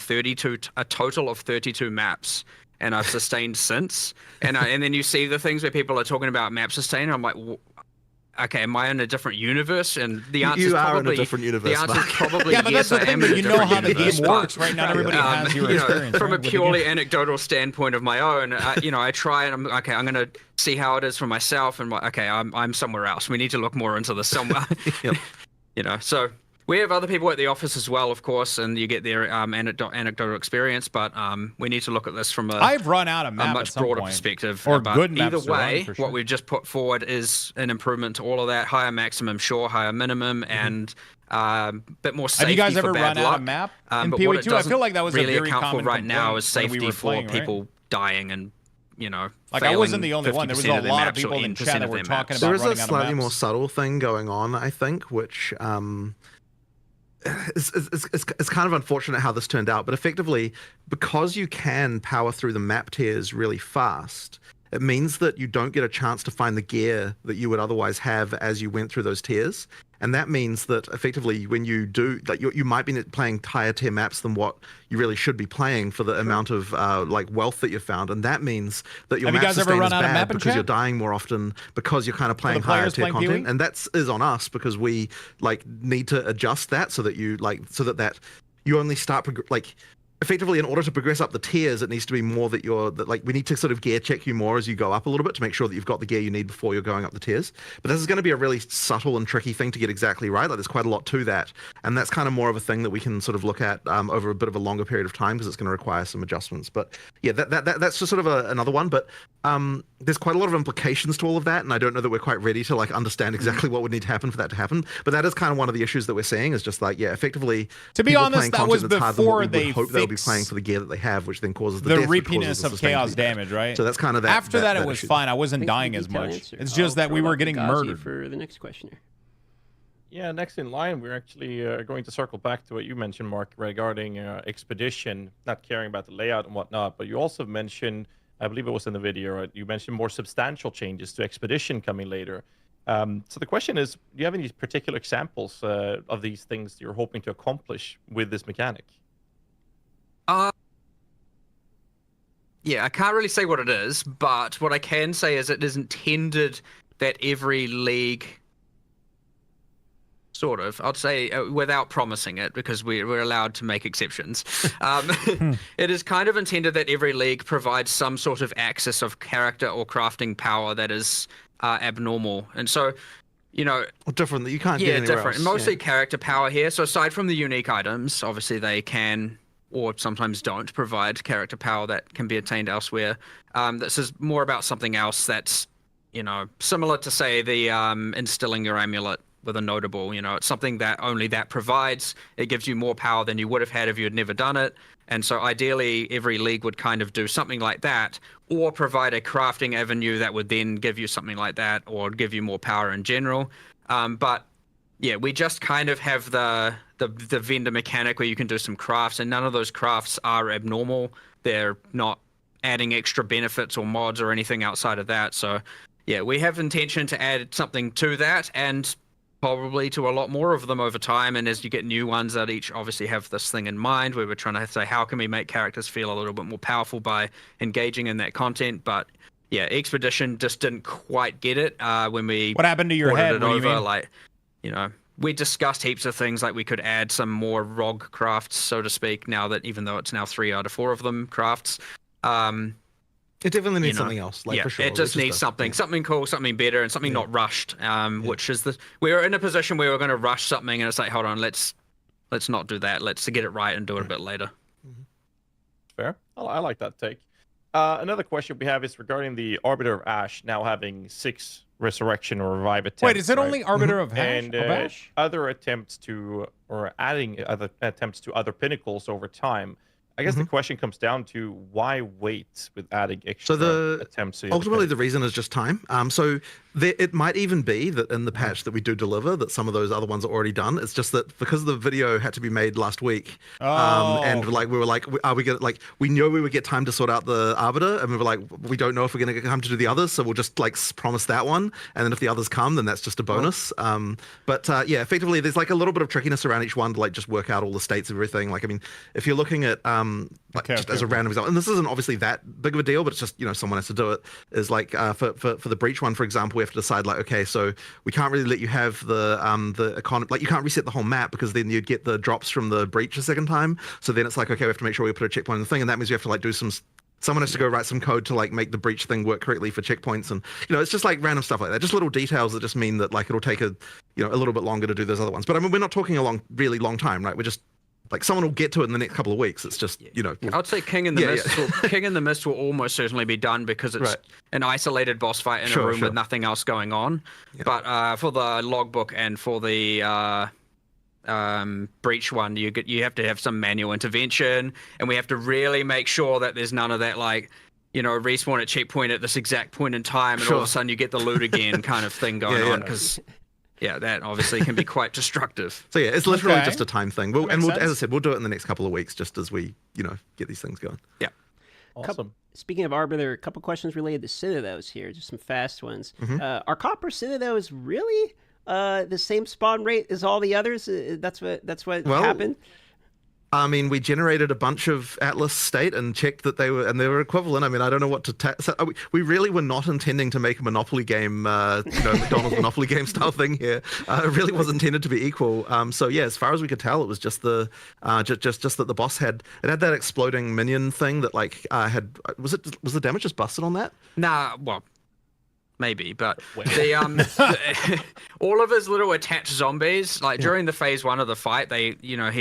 a total of 32 maps, and I've sustained since. And then you see the things where people are talking about map sustain, and I'm like, okay, am I in a different universe? And the answer is probably in a different universe. The answer is probably yeah, but yes. that's the thing. You know how the game works, right? Not everybody has your experience. From a purely anecdotal standpoint of my own, I try and I'm going to see how it is for myself, and I'm somewhere else. We need to look more into this somewhere. So We have other people at the office as well, of course, and you get their anecdotal experience. But we need to look at this from I've run out of map a at much some broader point. perspective. Or but good maps either to run, way, for sure. what we've just put forward is an improvement to all of that. Higher maximum, sure. Higher minimum, and a bit more safety. Have you guys for ever bad run luck. out of map in but what it PoE2? I feel like that was really a very account common for right now complaint is when we safety were for playing, right? people dying and like I wasn't failing the only one. There was 50% a of their lot of maps or people in 80% chat that of were their talking maps. about There is a running out of slightly more maps. subtle thing going on, I think, which it's kind of unfortunate how this turned out. But effectively, because you can power through the map tiers really fast, it means that you don't get a chance to find the gear that you would otherwise have as you went through those tiers. And that means that effectively when you do, like you might be playing higher tier maps than what you really should be playing for the amount of like wealth that you found. And that means that your Have you map guys ever sustain run is out of bad map in because chat? you're dying more often because you're kind of playing the higher players tier playing content. PoE? And that's is on us because we like need to adjust that so that you like, so that you only start like effectively in order to progress up the tiers, it needs to be more that like we need to sort of gear check you more as you go up a little bit to make sure that you've got the gear you need before you're going up the tiers. But this is going to be a really subtle and tricky thing to get exactly right. Like there's quite a lot to that, and that's kind of more of a thing that we can sort of look at over a bit of a longer period of time because it's going to require some adjustments. But yeah, that's just sort of another one. But there's quite a lot of implications to all of that, and I don't know that we're quite ready to like understand exactly what would need to happen for that to happen. But that is kind of one of the issues that we're seeing is just like, yeah, effectively. To be people honest, playing that was content that's harder than what before we would they hope they'll be fixed playing for the gear that they have, which then causes the the death, which causes reapiness the of sustain to chaos be bad. damage, right? So that's kind of that. After that, it that was issue. fine. I wasn't Thanks for dying the as detailed much. answer. It's just that we were getting Gazi murdered. for the next questioner. Yeah, next in line, we're actually going to circle back to what you mentioned, Mark, regarding Expedition, not caring about the layout and whatnot, but you also mentioned, I believe it was in the video, right? You mentioned more substantial changes to Expedition coming later. So the question is, do you have any particular examples of these things you're hoping to accomplish with this mechanic? Yeah, I can't really say what it is, but what I can say is it is intended that every league, sort of, I'd say without promising it, because we're allowed to make exceptions. It is kind of intended that every league provides some sort of access of character or crafting power that is abnormal. And so, you know, different that you can't get anywhere different. else. Mostly Yeah. character power here. So aside from the unique items, obviously they can or sometimes don't provide character power that can be attained elsewhere. This is more about something else that's, you know, similar to say the instilling your amulet with a notable. You know, it's something that only that provides. It gives you more power than you would have had if you had never done it. And so ideally every league would kind of do something like that, or provide a crafting avenue that would then give you something like that, or give you more power in general. But yeah, we just kind of have the vendor mechanic where you can do some crafts, and none of those crafts are abnormal. They're not adding extra benefits or mods or anything outside of that. So yeah, we have intention to add something to that, and probably to a lot more of them over time. And as you get new ones that each obviously have this thing in mind, where we're trying to say, how can we make characters feel a little bit more powerful by engaging in that content? But yeah, Expedition just didn't quite get it when we What happened to your ported head? it What do you over. mean? Like, you know, we discussed heaps of things, like we could add some more ROG crafts, so to speak, now that even though it's now 3 out of 4 of them crafts. It definitely needs you know, something else, like yeah, for sure. it just which is needs the- something, yeah. something cool, something better, and something not rushed. Which is we were in a position where we were going to rush something, and it's like, hold on, let's not do that. Let's get it right and do it a bit later. Fair. I like that take. Another question we have is regarding the Arbiter of Ash now having 6 resurrection or revive attempts. Wait, is it right? only Arbiter of Ash? And Of Ash? other attempts to, or adding other attempts to other pinnacles over time. I guess the question comes down to why wait with adding extra attempts? To Ultimately, the reason is just time. So it might even be that in the patch that we do deliver, that some of those other ones are already done. It's just that because the video had to be made last week, and like we were like, are we gonna like we knew we would get time to sort out the Arbiter, and we were like, we don't know if we're gonna get time to do the others, so we'll just like promise that one, and then if the others come, then that's just a bonus. But yeah, effectively, there's like a little bit of trickiness around each one to like just work out all the states of everything. Like, I mean, if you're looking at as a random example, and this isn't obviously that big of a deal, but it's just, you know, someone has to do it, is like for the breach one, for example, we have to decide like, okay, so we can't really let you have the economy, like you can't reset the whole map because then you'd get the drops from the breach a second time. So then it's like, okay, we have to make sure we put a checkpoint in the thing, and that means we have to like do some someone has to go write some code to like make the breach thing work correctly for checkpoints, and it's just like random stuff like that. Just little details that just mean that like it'll take a little bit longer to do those other ones. But I mean, we're not talking a really long time, right? We're just like someone will get to it in the next couple of weeks. It's just I'd say King in the Mist. King in the Mist will almost certainly be done because it's an isolated boss fight in a room with nothing else going on. Yeah. But for the logbook and for the breach one, you have to have some manual intervention, and we have to really make sure that there's none of that like respawn at checkpoint at this exact point in time, and all of a sudden you get the loot again kind of thing going on, because that obviously can be quite destructive. So it's literally just a time thing. As I said, we'll do it in the next couple of weeks, just as we get these things going. Yeah. Awesome. Speaking of Arbiter, a couple questions related to Citadels here, just some fast ones. Are Copper Citadels really the same spawn rate as all the others? That's what happened? I mean, we generated a bunch of Atlas state and checked that they were equivalent. I mean, I don't know what to so we really were not intending to make a Monopoly game, McDonald's Monopoly game style thing here. It really was intended to be equal. So as far as we could tell, it was just the just that the boss had that exploding minion thing that like was the damage just busted on that? Nah, well, maybe, but the all of his little attached zombies, like during the phase 1 of the fight, they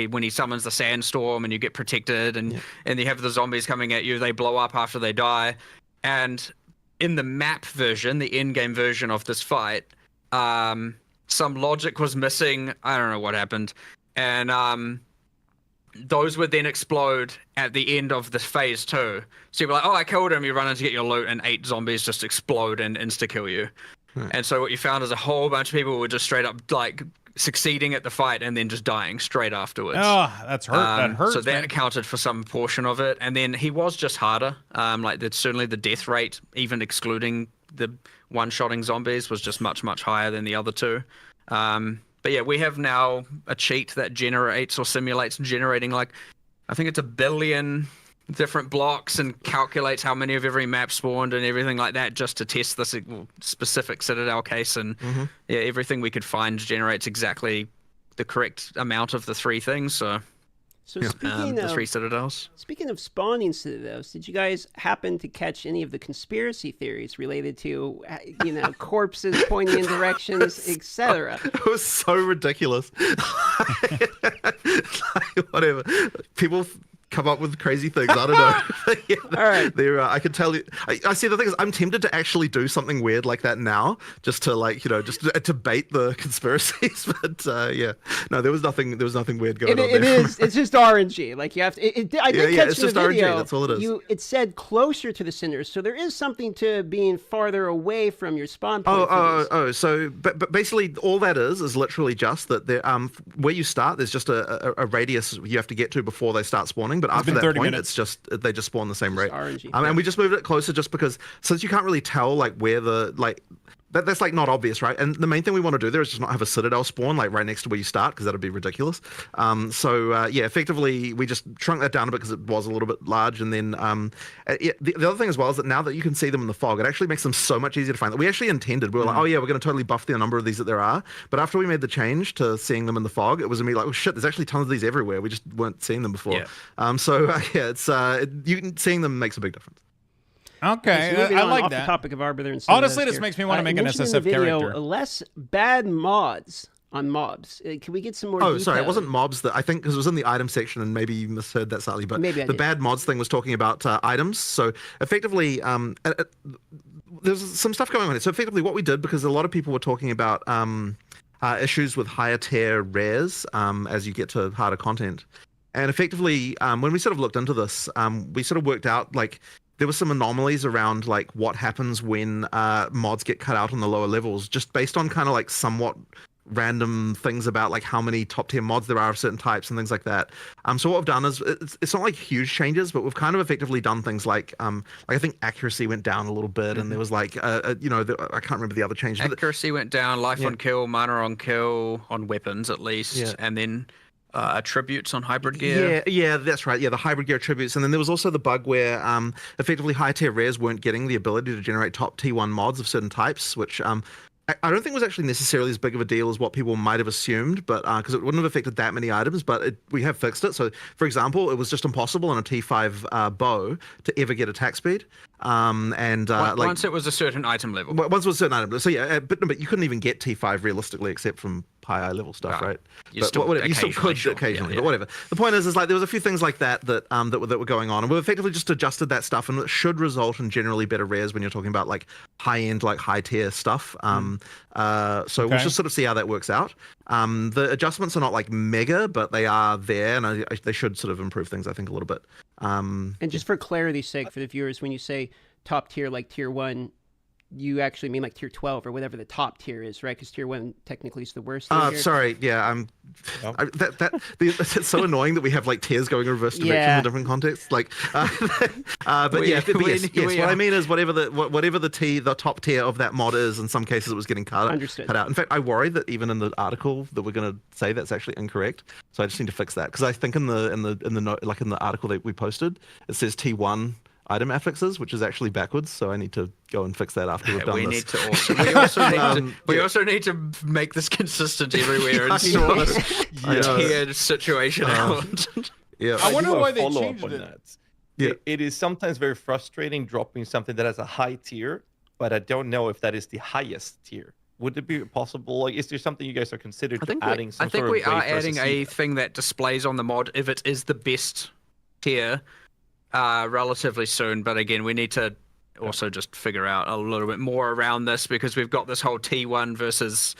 when he summons the sandstorm and you get protected and you have the zombies coming at you, they blow up after they die. And in the map version, the in-game version of this fight, some logic was missing. I don't know what happened, and those would then explode at the end of the phase 2. So you're like, oh, I killed him. You run in to get your loot, and 8 zombies just explode and insta-kill you. And so what you found is a whole bunch of people were just straight up like succeeding at the fight and then just dying straight afterwards. Oh, that hurts. So that accounted for some portion of it. And then he was just harder. Certainly the death rate, even excluding the one-shotting zombies, was just much, much higher than the other two. But we have now a cheat that generates or simulates generating like, I think it's 1 billion different blocks and calculates how many of every map spawned and everything like that, just to test this specific Citadel case. And everything we could find generates exactly the correct amount of the 3 things. So speaking the 3 Citadels. Speaking of spawning Citadels, did you guys happen to catch any of the conspiracy theories related to, corpses pointing in directions, etc.? It was so ridiculous. Whatever. People come up with crazy things. I don't know. All right. I could tell you. I see. The thing is, I'm tempted to actually do something weird like that now, just to just to bait the conspiracies. But no, there was nothing. There was nothing weird going on. It's just RNG. Like you have to. I did catch it's just the video. RNG. That's all it is. It said closer to the cinders, so there is something to being farther away from your spawn point. So, but basically, all that is literally just that there. Where you start, there's just a radius you have to get to before they start spawning. But after that point, minutes. it's just they just spawn the same rate. RNG. And we just moved it closer just because since you can't really tell like where that's like not obvious, right? And the main thing we want to do there is just not have a Citadel spawn like right next to where you start, because that'd be ridiculous. Effectively we just shrunk that down a bit because it was a little bit large. And then the other thing as well is that now that you can see them in the fog, it actually makes them so much easier to find. That we actually intended, we were like, we're going to totally buff the number of these that there are. But after we made the change to seeing them in the fog, it was immediately like, oh shit, there's actually tons of these everywhere. We just weren't seeing them before. Seeing them makes a big difference. Okay, I like off that. The topic of Arbiter and honestly, this makes me want to make an SSF character. Less bad mods on mobs. Can we get some more? Oh, sorry, it wasn't mobs. That I think because it was in the item section, and maybe you misheard that slightly. But the bad mods thing was talking about items. So effectively, there's some stuff going on here. So effectively, what we did, because a lot of people were talking about issues with higher tier rares as you get to harder content, and effectively, when we sort of looked into this, we sort of worked out like. There were some anomalies around like what happens when mods get cut out on the lower levels, just based on kind of like somewhat random things about like how many top tier mods there are of certain types and things like that. So what we've done is it's not like huge changes, but we've kind of effectively done things like I think accuracy went down a little bit, and there was like I can't remember the other changes. Accuracy went down, life on kill, mana on kill on weapons at least, and then. Attributes on hybrid gear. Yeah, that's right. Yeah, the hybrid gear attributes. And then there was also the bug where effectively high tier rares weren't getting the ability to generate top T1 mods of certain types, which I don't think it was actually necessarily as big of a deal as what people might have assumed, but because it wouldn't have affected that many items, but we have fixed it. So, for example, it was just impossible on a T5 bow to ever get attack speed. Once it was a certain item level. Once it was a certain item level. So yeah, but you couldn't even get T5 realistically except from high level stuff, right? You still could occasionally, but whatever. The point is like there was a few things like that that were going on, and we've effectively just adjusted that stuff, and it should result in generally better rares when you're talking about like high end, like high tier stuff. So we'll just sort of see how that works out. The adjustments are not like mega, but they are there, and they should sort of improve things, I think, a little bit. And just for clarity's sake, for the viewers, when you say top tier, like tier 1, you actually mean like tier 12 or whatever the top tier is, right? Because tier 1 technically is the worst. Sorry, yeah, it's so annoying that we have like tiers going in reverse direction in different contexts. Like, but yes, what I mean is whatever the top tier of that mod is. In some cases, it was getting cut out. In fact, I worry that even in the article that we're going to say that's actually incorrect. So I just need to fix that because I think in the article that we posted, it says T1 item affixes, which is actually backwards. So I need to go and fix that after we've done this. We also need to make this consistent everywhere and sort this tiered situation out. Yeah, I wonder why they changed it. Yeah, it is sometimes very frustrating dropping something that has a high tier, but I don't know if that is the highest tier. Would it be possible? Like, is there something you guys are considering adding? I think we are adding a thing that displays on the mod if it is the best tier relatively soon. But again, we need to also just figure out a little bit more around this because we've got this whole T1 versus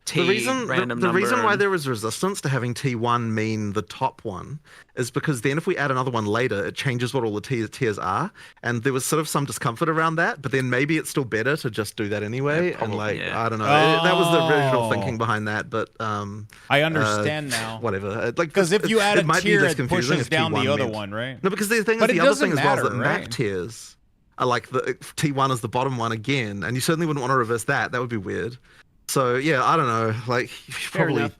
T random number. The reason why there is resistance to having T1 mean the top one is because then if we add another one later, it changes what all the tiers are. And there was sort of some discomfort around that, but then maybe it's still better to just do that anyway. I don't know. That was the original thinking behind that, but I understand now. Whatever. Because if you add a tier, it pushes down the other one, right? No, because the thing is, the other thing as well is that map tiers are like the T1 is the bottom one again, and you certainly wouldn't want to reverse that. That would be weird. So yeah, I don't know. Like probably,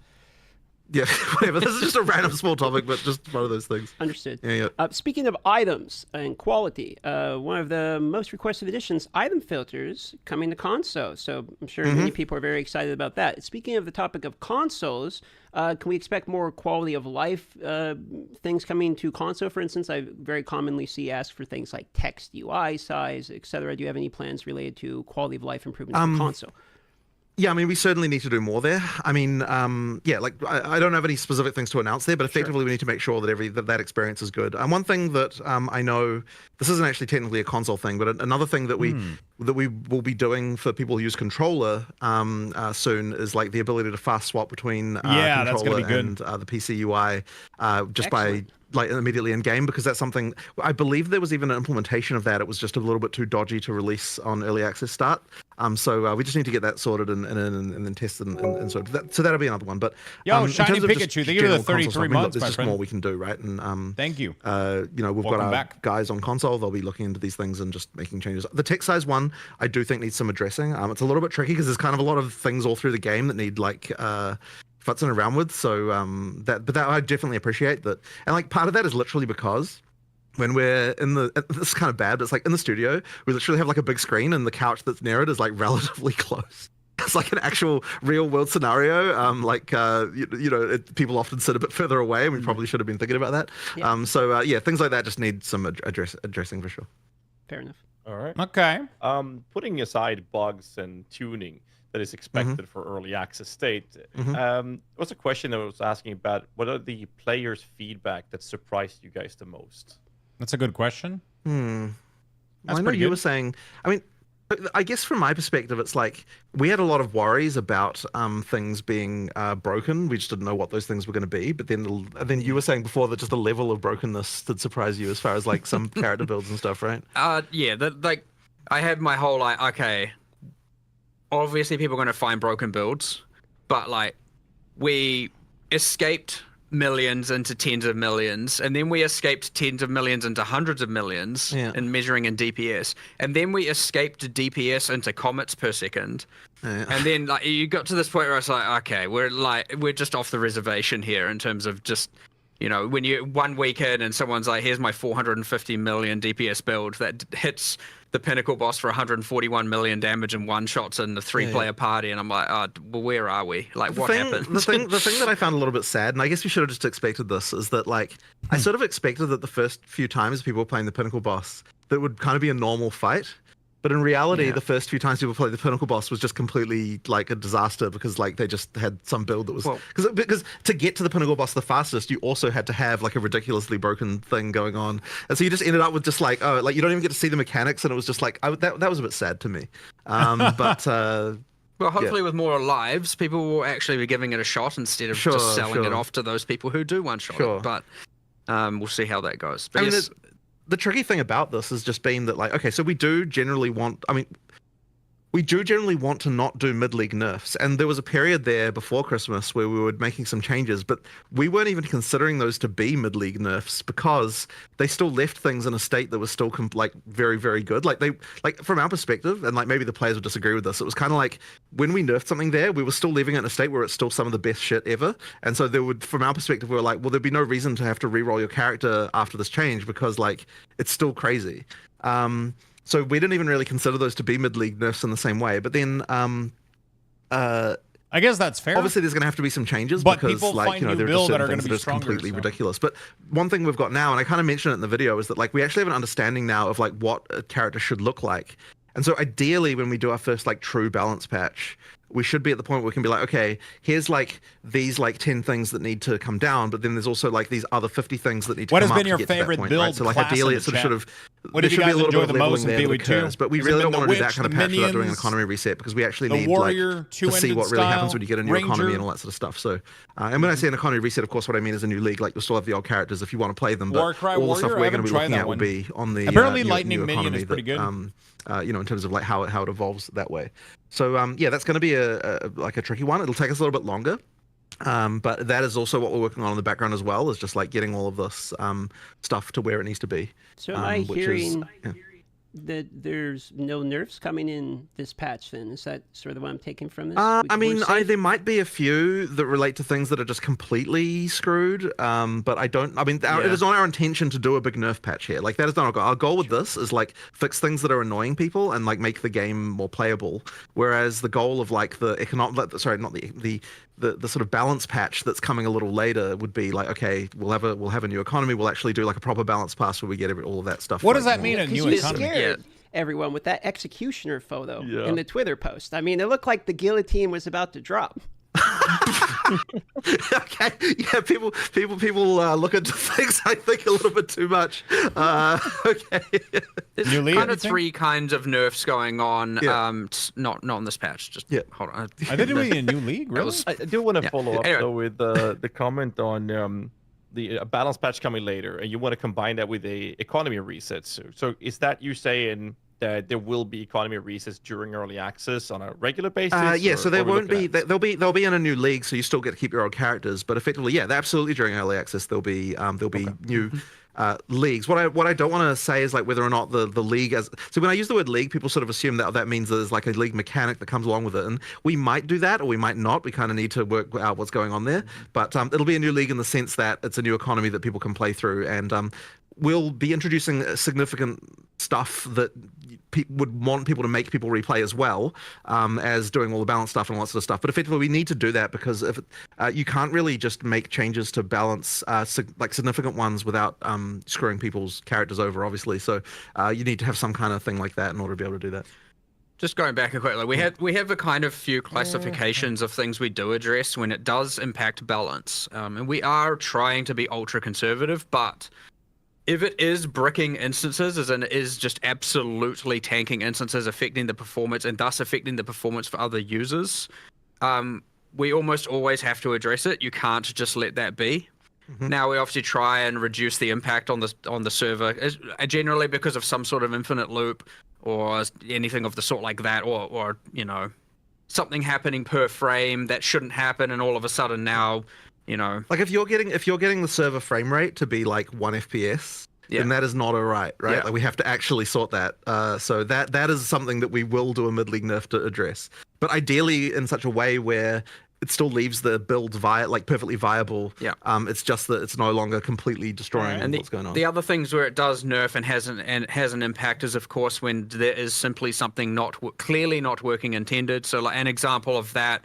yeah, whatever. This is just a random small topic, but just one of those things. Understood. Yeah. Speaking of items and quality, one of the most requested additions, item filters, coming to console. So I'm sure many people are very excited about that. Speaking of the topic of consoles, can we expect more quality of life things coming to console? For instance, I very commonly see asked for things like text UI size, etc. Do you have any plans related to quality of life improvements for console? Yeah, I mean, we certainly need to do more there. I mean, I don't have any specific things to announce there, but effectively we need to make sure that that experience is good. And one thing that I know, this isn't actually technically a console thing, but another thing that we will be doing for people who use controller soon is like the ability to fast swap between controller and the PC UI just by like immediately in game, because that's something I believe there was even an implementation of that. It was just a little bit too dodgy to release on early access start. So we just need to get that sorted and then tested and sort of that. So that'll be another one. But Shiny Pikachu, they give you the 33 months. There's just more we can do, right? And thank you. We've got our guys on console. They'll be looking into these things and just making changes. The text size one, I do think needs some addressing. It's a little bit tricky because there's kind of a lot of things all through the game that need like futzing around with. So that I definitely appreciate that. And like part of that is literally because when we're in this is kind of bad, but it's like in the studio, we literally have like a big screen and the couch that's near it is like relatively close. It's like an actual real world scenario. People often sit a bit further away, and we probably should have been thinking about that. Yeah. Things like that just need some addressing for sure. Fair enough. All right. Okay. Putting aside bugs and tuning that is expected for early access state, was a question that I was asking about. What are the players' feedback that surprised you guys the most? That's a good question. I know you were saying, I mean, I guess from my perspective, it's like we had a lot of worries about things being broken. We just didn't know what those things were going to be. But then you were saying before that just the level of brokenness did surprise you as far as like some character builds and stuff, right? Yeah. Like I had my whole like, okay, obviously people are going to find broken builds, but like we escaped millions into tens of millions, and then we escaped tens of millions into hundreds of millions in measuring in DPS, and then we escaped DPS into comets per second, and then like you got to this point where I was like, okay, we're just off the reservation here in terms of just you know, when you 1 week in and someone's like, here's my 450 million DPS build that hits the pinnacle boss for 141 million damage and one shots in the 3-player party, and I'm like, well, where are we? Like, what happened? The thing that I found a little bit sad, and I guess we should have just expected this, is that like I sort of expected that the first few times people were playing the pinnacle boss, that would kind of be a normal fight. But in reality, the first few times people played the pinnacle boss was just completely like a disaster because like they just had some build that was because to get to the pinnacle boss the fastest, you also had to have like a ridiculously broken thing going on, and so you just ended up with just like like you don't even get to see the mechanics, and it was just like that was a bit sad to me. But well, hopefully with more lives, people will actually be giving it a shot instead of just selling it off to those people who do one shot it. But we'll see how that goes. But the tricky thing about this has just been that, like, okay, so we do generally want to not do mid-league nerfs, and there was a period there before Christmas where we were making some changes, but we weren't even considering those to be mid-league nerfs because they still left things in a state that was still like very, very good. Like from our perspective, and like maybe the players would disagree with this, it was kind of like when we nerfed something there, we were still leaving it in a state where it's still some of the best shit ever. And so from our perspective, we were like, well, there'd be no reason to have to re-roll your character after this change because like it's still crazy. So we didn't even really consider those to be mid-league nerfs in the same way. But then, I guess that's fair. Obviously, there's going to have to be some changes but because, people like, find you know, new there are just build that certain are going things to that be are stronger, completely so. ridiculous. But one thing we've got now, and I kind of mentioned it in the video, is that like we actually have an understanding now of like what a character should look like. And so ideally, when we do our first like true balance patch, we should be at the point where we can be like, okay, here's like these like 10 things that need to come down, but then there's also like these other 50 things that need to come up. What has been your to get to that favorite point, build right? So like class ideally in it's the sort of chat? should What did you be a guys little enjoy bit the of most leveling in there that PoE2? occurs, but we Has it really been don't the want to do that witch, kind of the patch without doing an minions, economy reset because we actually the need warrior, like to see two-ended what really happens style, when you get a new economy ranger. and all that sort of stuff. So, and when I say an economy reset, of course, what I mean is a new league. Like you'll still have the old characters if you want to play them, but Warcry all the stuff warrior, I we're going to haven't be tried looking that at will one. be on the Apparently new lightning minion economy is pretty good. you know, in terms of like how it evolves that way. So yeah, that's going to be like a tricky one. It'll take us a little bit longer. But that is also what we're working on in the background as well, is just like getting all of this stuff to where it needs to be. So am I hearing that there's no nerfs coming in this patch then? Is that sort of what I'm taking from this? I mean, there might be a few that relate to things that are just completely screwed, but I don't, I mean, it is not our intention to do a big nerf patch here. Like, that is not our goal. Our goal with this is, like, fix things that are annoying people and, like, make the game more playable. Whereas the goal of, like, the sort of balance patch that's coming a little later would be like, okay, we'll have a new economy. We'll actually do like a proper balance pass where we get all of that stuff. What does that mean, a new economy? Everyone with that executioner photo in the Twitter post. I mean, it looked like the guillotine was about to drop. Okay, yeah, people look into things, I think, a little bit too much. Okay, there's kind of three kinds of nerfs going on. Not on this patch. Just hold on. Are they doing a new league? Really? I do want to follow up though with the comment on the balance patch coming later, and you want to combine that with a economy reset. So is that you saying that there will be economy resets during early access on a regular basis? Yeah, so there won't be. They'll be in a new league, so you still get to keep your old characters. But effectively, yeah, absolutely during early access there'll be new leagues. What I don't want to say is like whether or not the league so when I use the word league, people sort of assume that means there's like a league mechanic that comes along with it, and we might do that or we might not. We kind of need to work out what's going on there. But it'll be a new league in the sense that it's a new economy that people can play through, and we'll be introducing significant stuff that would want people to make people replay as well, as doing all the balance stuff and all that sort of stuff. But effectively, we need to do that because if you can't really just make changes to balance like significant ones without screwing people's characters over, obviously. So you need to have some kind of thing like that in order to be able to do that. Just going back quickly, we have a kind of few classifications of things we do address when it does impact balance, and we are trying to be ultra conservative, but if it is bricking instances, as in it is just absolutely tanking instances, affecting the performance and thus affecting the performance for other users, we almost always have to address it. You can't just let that be. Now we obviously try and reduce the impact on the server, generally because of some sort of infinite loop or anything of the sort like that, or you know, something happening per frame that shouldn't happen, and all of a sudden now, you know, like if you're getting the server frame rate to be like 1 FPS, then that is not right? Like we have to actually sort that. So that is something that we will do a mid-league nerf to address, but ideally in such a way where it still leaves the build perfectly viable. Yeah. It's just that it's no longer completely destroying And what's going on. the other things where it does nerf and has an impact is, of course, when there is simply something clearly not working intended. So, like an example of that,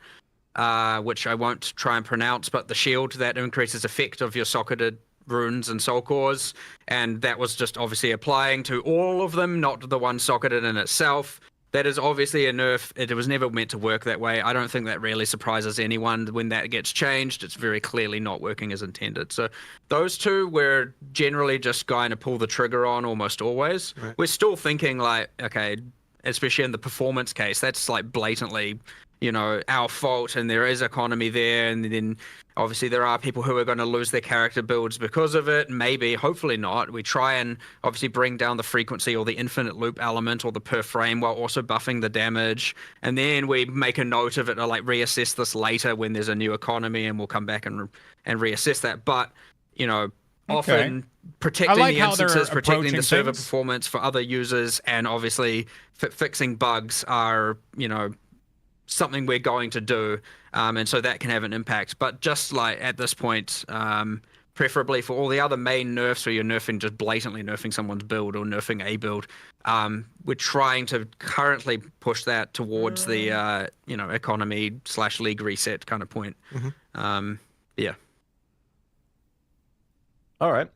which I won't try and pronounce, but the shield that increases effect of your socketed runes and soul cores, and that was just obviously applying to all of them, not the one socketed in itself. That is obviously a nerf. It was never meant to work that way. I don't think that really surprises anyone when that gets changed. It's very clearly not working as intended. So those two we're generally just going to pull the trigger on almost always. Right. We're still thinking like, okay, especially in the performance case, that's like blatantly, our fault, and there is economy there, and then obviously there are people who are going to lose their character builds because of it. Maybe, hopefully not. We try and obviously bring down the frequency or the infinite loop element or the per frame while also buffing the damage, and then we make a note of it or like reassess this later when there's a new economy, and we'll come back and reassess that. But often protecting the instances, protecting the server performance for other users, and obviously fixing bugs are something we're going to do, and so that can have an impact. But just like at this point, preferably for all the other main nerfs where you're just blatantly nerfing someone's build or nerfing a build, we're trying to currently push that towards the economy/league reset kind of point. Yeah. All right.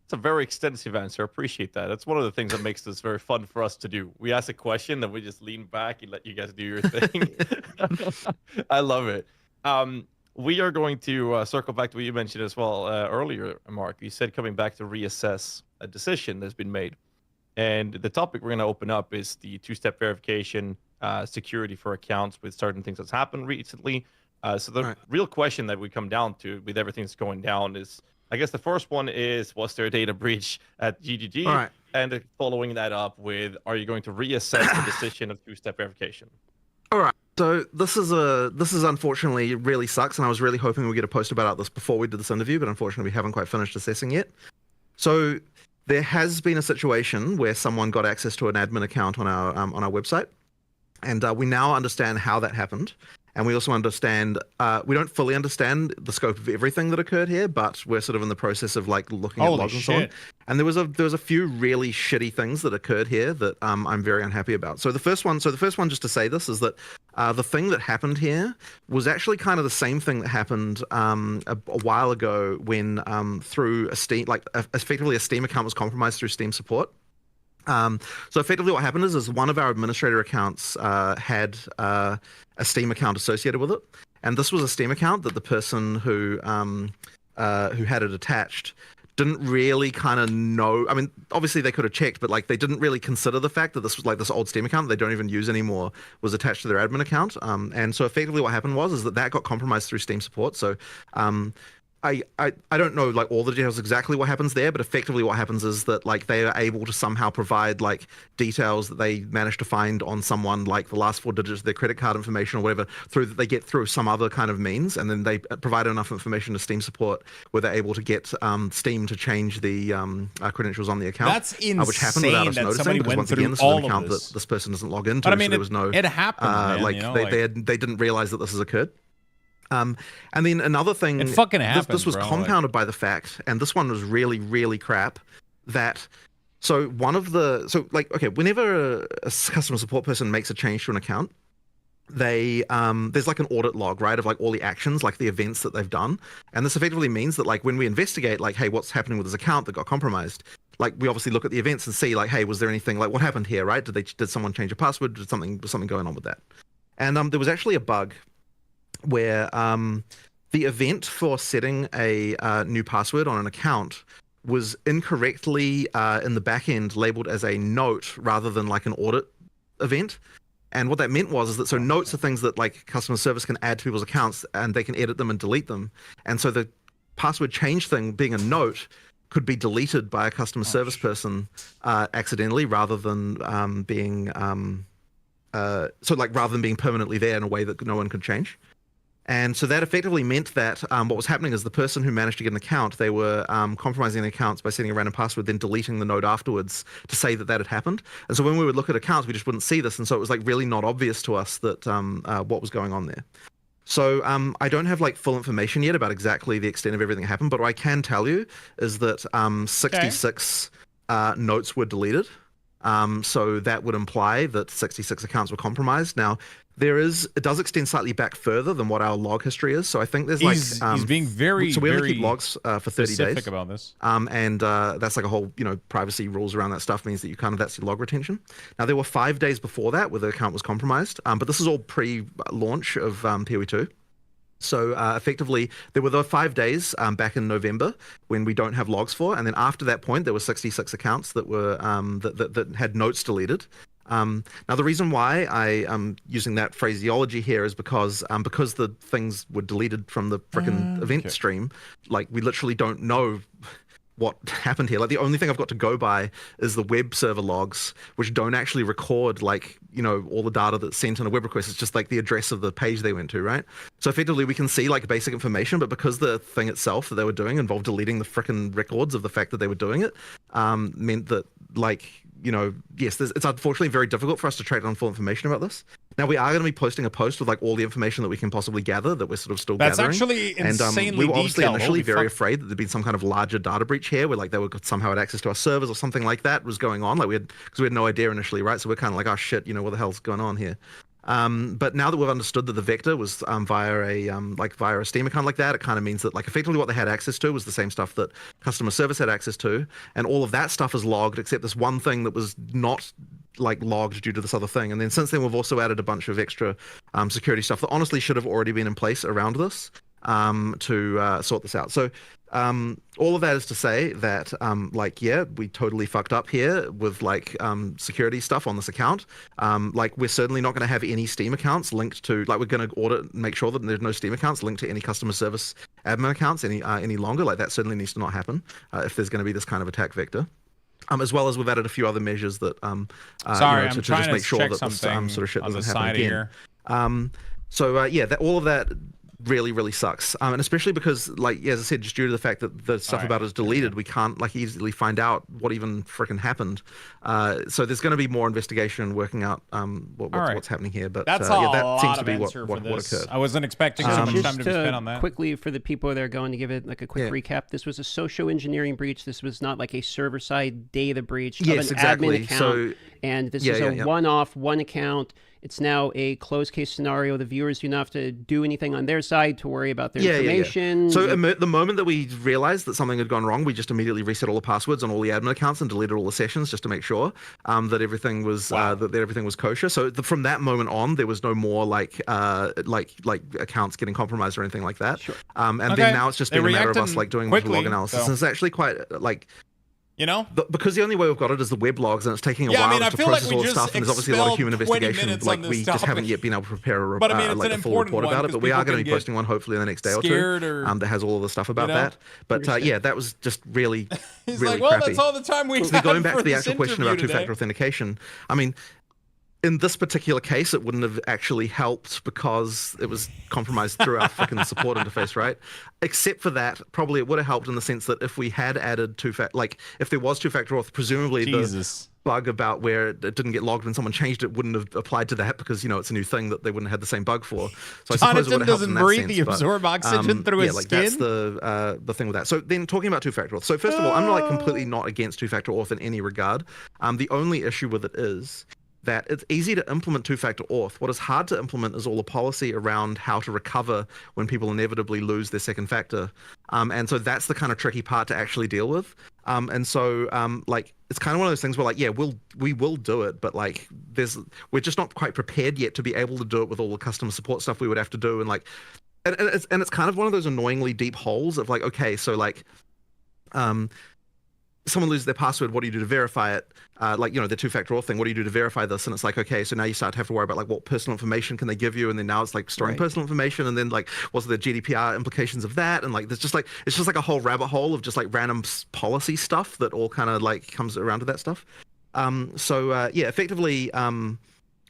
It's a very extensive answer. I appreciate that. That's one of the things that makes this very fun for us to do. We ask a question, then we just lean back and let you guys do your thing. I love it. We are going to circle back to what you mentioned as well earlier, Mark. You said coming back to reassess a decision that's been made. And the topic we're going to open up is the two-step verification, security for accounts with certain things that's happened recently. So the real question that we come down to with everything that's going down is, I guess the first one is, was there a data breach at GGG? All right. And following that up with, are you going to reassess the decision of two-step verification? All right. So this is unfortunately really sucks, and I was really hoping we'd get a post about this before we did this interview, but unfortunately we haven't quite finished assessing yet. So there has been a situation where someone got access to an admin account on our website, and we now understand how that happened. And we also understand, we don't fully understand the scope of everything that occurred here, but we're sort of in the process of like looking at logs and so on. And there was a few really shitty things that occurred here that I'm very unhappy about. So the first one, just to say this, is that the thing that happened here was actually kind of the same thing that happened a while ago when through a Steam, effectively a Steam account was compromised through Steam support. So effectively what happened is one of our administrator accounts had a Steam account associated with it. And this was a Steam account that the person who had it attached didn't really kind of know. I mean, obviously they could have checked, but like they didn't really consider the fact that this was like this old Steam account that they don't even use anymore was attached to their admin account. And so effectively what happened was that got compromised through Steam support. So I don't know like all the details exactly what happens there, but effectively what happens is that like they are able to somehow provide like details that they managed to find on someone, like the last 4 digits of their credit card information or whatever, that they get through some other kind of means, and then they provide enough information to Steam support where they're able to get Steam to change the credentials on the account. That's insane. Which happened without us noticing, because once again, this is an account that this person doesn't log into, but I mean, so there was no. It happened, man, they didn't realize that this has occurred. And then another thing, it fucking happened, this was compounded by the fact, and this one was really, really crap, that whenever a customer support person makes a change to an account, they there's like an audit log, right, of like all the actions, like the events that they've done. And this effectively means that like when we investigate like, hey, what's happening with this account that got compromised, like we obviously look at the events and see like, hey, was there anything, like what happened here, right? Did someone change a password? Was something going on with that? And there was actually a bug where the event for setting a new password on an account was incorrectly in the back end labeled as a note rather than like an audit event. And what that meant was that notes are things that like customer service can add to people's accounts, and they can edit them and delete them. And so the password change thing, being a note, could be deleted by a customer service person accidentally, rather than being permanently there in a way that no one could change. And so that effectively meant that what was happening is the person who managed to get an account, they were compromising the accounts by setting a random password, then deleting the note afterwards to say that had happened. And so when we would look at accounts, we just wouldn't see this. And so it was like really not obvious to us that what was going on there. So I don't have like full information yet about exactly the extent of everything that happened, but what I can tell you is that 66 notes were deleted. So that would imply that 66 accounts were compromised. Now, it does extend slightly back further than what our log history is. So I think there's he's being very, so we only very keep logs for 30 days about this. and that's like a whole, privacy rules around that stuff means that that's your log retention. Now there were 5 days before that where the account was compromised, but this is all pre-launch of PoE2. So effectively, there were the 5 days back in November when we don't have logs for, and then after that point, there were 66 accounts that were that had notes deleted. Now the reason why I am using that phraseology here is because the things were deleted from the frickin' event stream, like we literally don't know what happened here. Like the only thing I've got to go by is the web server logs, which don't actually record all the data that's sent in a web request. It's just like the address of the page they went to, right? So effectively we can see like basic information, but because the thing itself that they were doing involved deleting the frickin' records of the fact that they were doing it, meant that yes, it's unfortunately very difficult for us to track down full information about this. Now we are going to be posting a post with like all the information that we can possibly gather that we're sort of still gathering. That's actually insanely and we were obviously detailed. initially very afraid that there'd been some kind of larger data breach here, where like they would somehow had access to our servers or something like that was going on. Like because we had no idea initially, right? So we're kind of like, oh shit, what the hell's going on here? But now that we've understood that the vector was via a Steam account like that, it kind of means that like effectively what they had access to was the same stuff that customer service had access to, and all of that stuff is logged except this one thing that was not like logged due to this other thing. And then since then we've also added a bunch of extra security stuff that honestly should have already been in place around this to sort this out. So all of that is to say that we totally fucked up here with security stuff on this account. We're certainly not going to have any Steam accounts linked to, we're going to audit and make sure that there's no Steam accounts linked to any customer service admin accounts any longer. Like that certainly needs to not happen if there's going to be this kind of attack vector. As well as we've added a few other measures that Sorry, to I'm trying just make sure that this something sort of shit on the doesn't side happen again. Here. All of that really, really sucks. And especially because, as I said, just due to the fact that the stuff about it is deleted, we can't easily find out what even frickin' happened. So there's going to be more investigation and working out what's happening here. But that's that seems to be what occurred. I wasn't expecting so much time to be spent on that. Quickly, for the people that are going to give it like a quick recap, this was a social engineering breach. This was not like a server-side data breach of an admin account. And this is a one-off, one account. It's now a closed case scenario. The viewers do not have to do anything on their side to worry about their information. So the moment that we realized that something had gone wrong, we just immediately reset all the passwords on all the admin accounts and deleted all the sessions just to make sure that everything was that everything was kosher. So from that moment on, there was no more accounts getting compromised or anything like that. Sure. Then now it's just been a matter of us doing quickly, log analysis. And it's actually quite because the only way we've got it is the web logs, and it's taking a while to process all the stuff, and there's obviously a lot of human investigation. We just haven't yet been able to prepare a full report about it, but we are going to be posting one hopefully in the next day or two that has all of the stuff about that. But that was just really, really crappy. That's all the time we have. Going back to the actual question about two-factor authentication, I mean, in this particular case, it wouldn't have actually helped because it was compromised through our fucking support interface, right? Except for that, probably it would have helped in the sense that if we had added if there was two-factor auth, presumably the bug about where it didn't get logged when someone changed it wouldn't have applied to that because, it's a new thing that they wouldn't have had the same bug for. So I suppose it would have helped in that sense. Doesn't absorb oxygen through his skin? That's the thing with that. So then talking about two-factor auth. So first of all, I'm completely not against two-factor auth in any regard. The only issue with it is that it's easy to implement two-factor auth. What is hard to implement is all the policy around how to recover when people inevitably lose their second factor. And so that's the kind of tricky part to actually deal with. And so it's kind of one of those things where we will do it, but we're just not quite prepared yet to be able to do it with all the customer support stuff we would have to do. And it's kind of one of those annoyingly deep holes of someone loses their password, what do you do to verify it? The two-factor auth thing, what do you do to verify this? And it's okay, so now you start to have to worry about what personal information can they give you, and then now it's storing personal information, and then what's the GDPR implications of that? And there's just it's just a whole rabbit hole of just random policy stuff that all kind of comes around to that stuff. Effectively,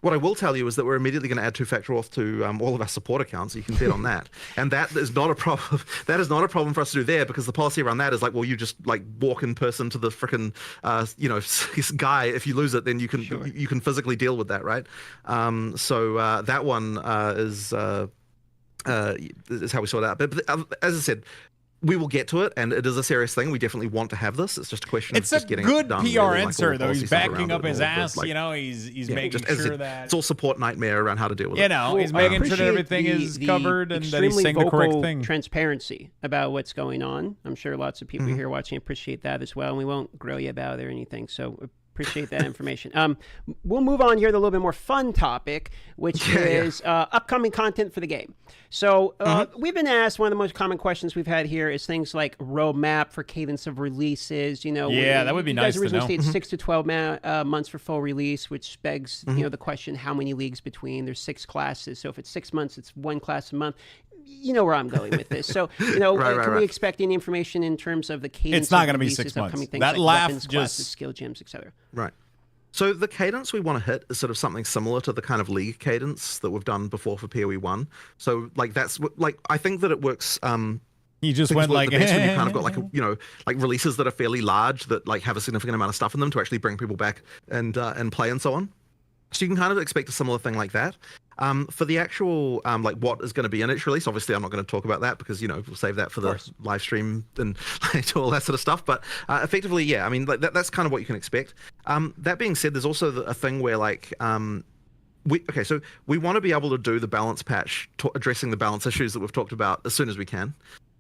what I will tell you is that we're immediately going to add two-factor auth to all of our support accounts. You can bet on that. And that is not a problem. That is not a problem for us to do there because the policy around that is you just walk in person to the frickin' guy. If you lose it, then you can physically deal with that, right? That one is is how we sort it out. But as I said, we will get to it, and it is a serious thing. We definitely want to have this. It's just a question of just getting it done. It's a good PR really, answer, though. He's backing up his ass. Like, you know, he's making sure that it's all support nightmare around how to deal with it. You know, he's making sure that everything is covered and that he's saying the correct thing. Transparency about what's going on. I'm sure lots of people here watching appreciate that as well, and we won't grill you about it or anything. So appreciate that information. We'll move on here to a little bit more fun topic, which is upcoming content for the game. So we've been asked, one of the most common questions we've had here is things like roadmap for cadence of releases. You know, that would be nice to know. You guys originally stated 6 to 12 months for full release, which begs you know the question: how many leagues between? There's 6 classes, so if it's 6 months, it's 1 class a month. You know where I'm going with this. So, you know, can we expect any information in terms of the cadence? It's not going to be 6 months. Things That like laugh weapons, classes, skill gems, etc. Right. So the cadence we want to hit is sort of something similar to the kind of league cadence that we've done before for PoE 1. So like that's like I think that it works. You just went like the best when you kind of got like you know, like releases that are fairly large that like have a significant amount of stuff in them to actually bring people back and play and so on. So you can kind of expect a similar thing like that. For the actual like what is going to be in each release, obviously I'm not going to talk about that because, you know, we'll save that for the live stream and all that sort of stuff. But effectively, yeah, I mean, like that's kind of what you can expect. That being said, there's also a thing where like so we want to be able to do the balance patch addressing the balance issues that we've talked about as soon as we can.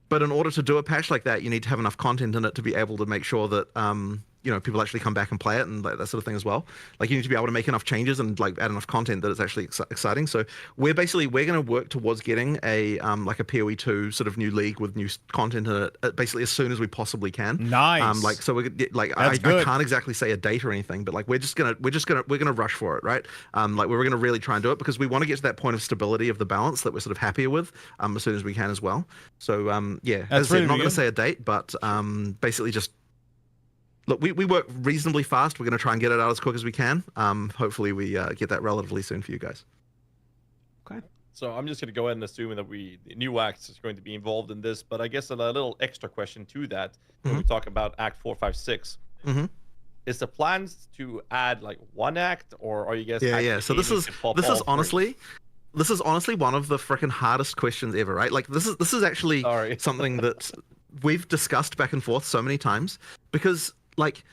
But in order to do a patch like that, you need to have enough content in it to be able to make sure that you know, people actually come back and play it and that sort of thing as well. Like you need to be able to make enough changes and like add enough content that it's actually exciting. So we're going to work towards getting a like a PoE 2 sort of new league with new content in it basically as soon as we possibly can. Nice. Like so we're like I can't exactly say a date or anything, but like we're gonna rush for it, right? Like we're gonna really try and do it because we want to get to that point of stability of the balance that we're sort of happier with as soon as we can as well. So yeah, as I said, I'm not gonna say a date, but basically just look, we work reasonably fast. We're going to try and get it out as quick as we can. Hopefully we get that relatively soon for you guys. Okay. So I'm just going to go ahead and assume that the new acts is going to be involved in this. But I guess a little extra question to that when we talk about Act 4, 5, 6. Is the plans to add like one act, or are you guys? Yeah. So this is honestly one of the freaking hardest questions ever, right? Like this is actually something that we've discussed back and forth so many times because. Like,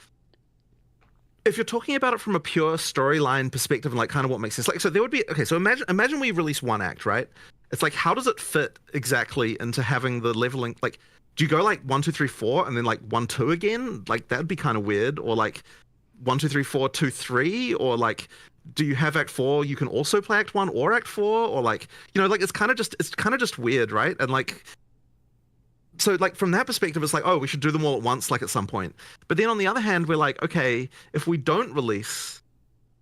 if you're talking about it from a pure storyline perspective and like kind of what makes sense, like so there would be so imagine we release one act, right? It's like how does it fit exactly into having the leveling? Like, do you go like 1, 2, 3, 4 and then like 1, 2 again? Like that'd be kind of weird. Or like 1, 2, 3, 4, 2, 3, or like do you have Act 4? You can also play Act 1 or Act 4, or like you know like it's kind of just weird, right? And like. So like from that perspective, it's like, oh, we should do them all at once, like at some point. But then on the other hand, we're like, okay, if we don't release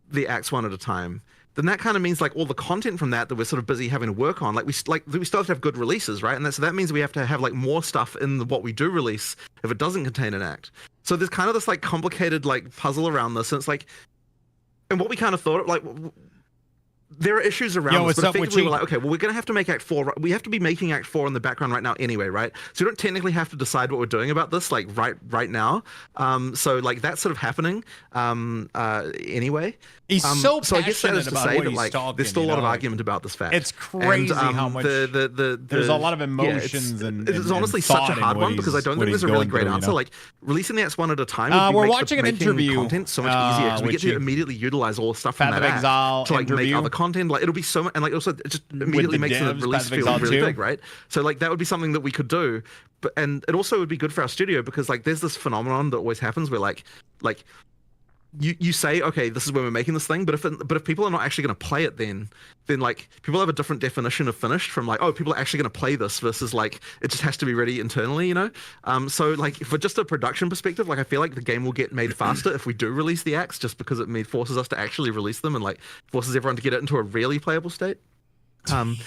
the acts one at a time, then that kind of means like all the content from that we're sort of busy having to work on, like we still have to have good releases, right? And so that means we have to have like more stuff in what we do release if it doesn't contain an act. So there's kind of this like complicated like puzzle around this, and it's like, and what we kind of thought like. There are issues around this, but effectively we're like, okay, well, we're going to have to make Act 4. We have to be making Act 4 in the background right now anyway, right? So we don't technically have to decide what we're doing about this, like, right now. So, like, that's sort of happening anyway. He's so passionate I guess that is to about say what that, he's like, talking, there's still a lot of argument about this fact. It's crazy how much there's a lot of emotions and it's honestly such a hard one because I don't think there's a really great answer. Like, releasing the acts one at a time we're watching an interview content so much easier because we get to immediately utilize all the stuff from that act to, like, make other content. Like, it'll be so much, and like also it just immediately makes the release feel really big, right? So like that would be something that we could do, and it also would be good for our studio because like there's this phenomenon that always happens where like you say, okay, this is when we're making this thing, but if people are not actually going to play it, then like people have a different definition of finished from like, oh, people are actually going to play this versus like it just has to be ready internally, you know. So like for just a production perspective, like I feel like the game will get made faster if we do release the acts, just because it forces us to actually release them and like forces everyone to get it into a really playable state.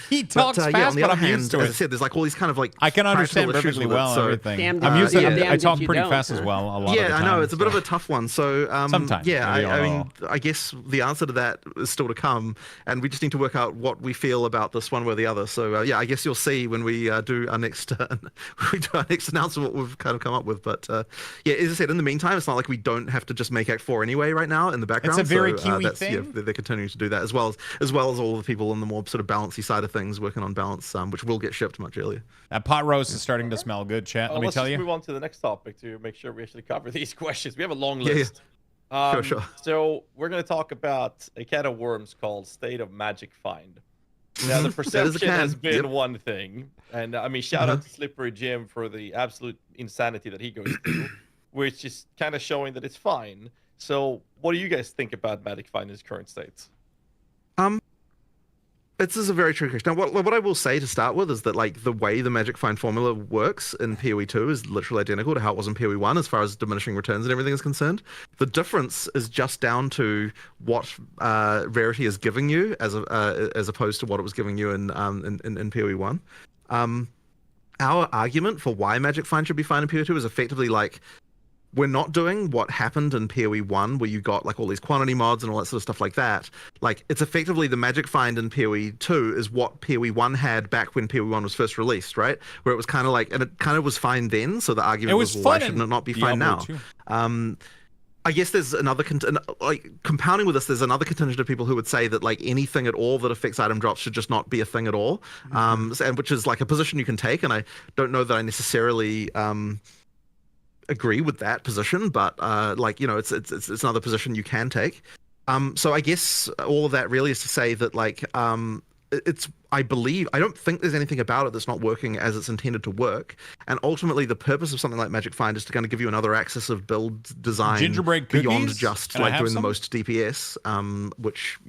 He talks fast, but I'm used to it. As I said, there's like all these kind of like I can understand perfectly well everything. I'm used to I talk pretty fast as well a lot of the time. I know it's a bit of a tough one. So sometimes, I mean, I guess the answer to that is still to come, and we just need to work out what we feel about this one way or the other. So I guess you'll see when we do our next announcement what we've kind of come up with. But as I said, in the meantime, it's not like we don't have to just make Act 4 anyway right now in the background. It's a very Kiwi thing. They're continuing to do that as well as all the people in the more sort of balance balancey side of things, working on balance, which will get shipped much earlier. That pot roast is starting to smell good, chat. Let me let's tell just you. move on to the next topic to make sure we actually cover these questions. We have a long Yeah, list. Sure. So we're going to talk about a can of worms called State of Magic Find. Now, the perception has been one thing. And I mean, shout out to Slippery Jim for the absolute insanity that he goes through, which is kind of showing that it's fine. So what do you guys think about Magic Find in its current state? This is a very tricky question. Now, what I will say to start with is that like the way the Magic Find formula works in PoE 2 is literally identical to how it was in PoE 1 as far as diminishing returns and everything is concerned. The difference is just down to what rarity is giving you as opposed to what it was giving you in PoE 1. Our argument for why Magic Find should be fine in PoE 2 is effectively like, we're not doing what happened in PoE 1 where you got like all these quantity mods and all that sort of stuff like that. Like, it's effectively the Magic Find in PoE 2 is what PoE 1 had back when PoE 1 was first released, right? Where it was kind of like, and it kind of was fine then, so the argument was well, why shouldn't it not be fine now? I guess there's another, compounding with this, there's another contingent of people who would say that like anything at all that affects item drops should just not be a thing at all, and which is like a position you can take, and I don't know that I necessarily agree with that position, but it's another position you can take. So I guess all of that really is to say that like I don't think there's anything about it that's not working as it's intended to work, and ultimately the purpose of something like Magic Find is to kind of give you another axis of build design Gingerbread beyond cookies? just Can I like have doing some? the most DPS, which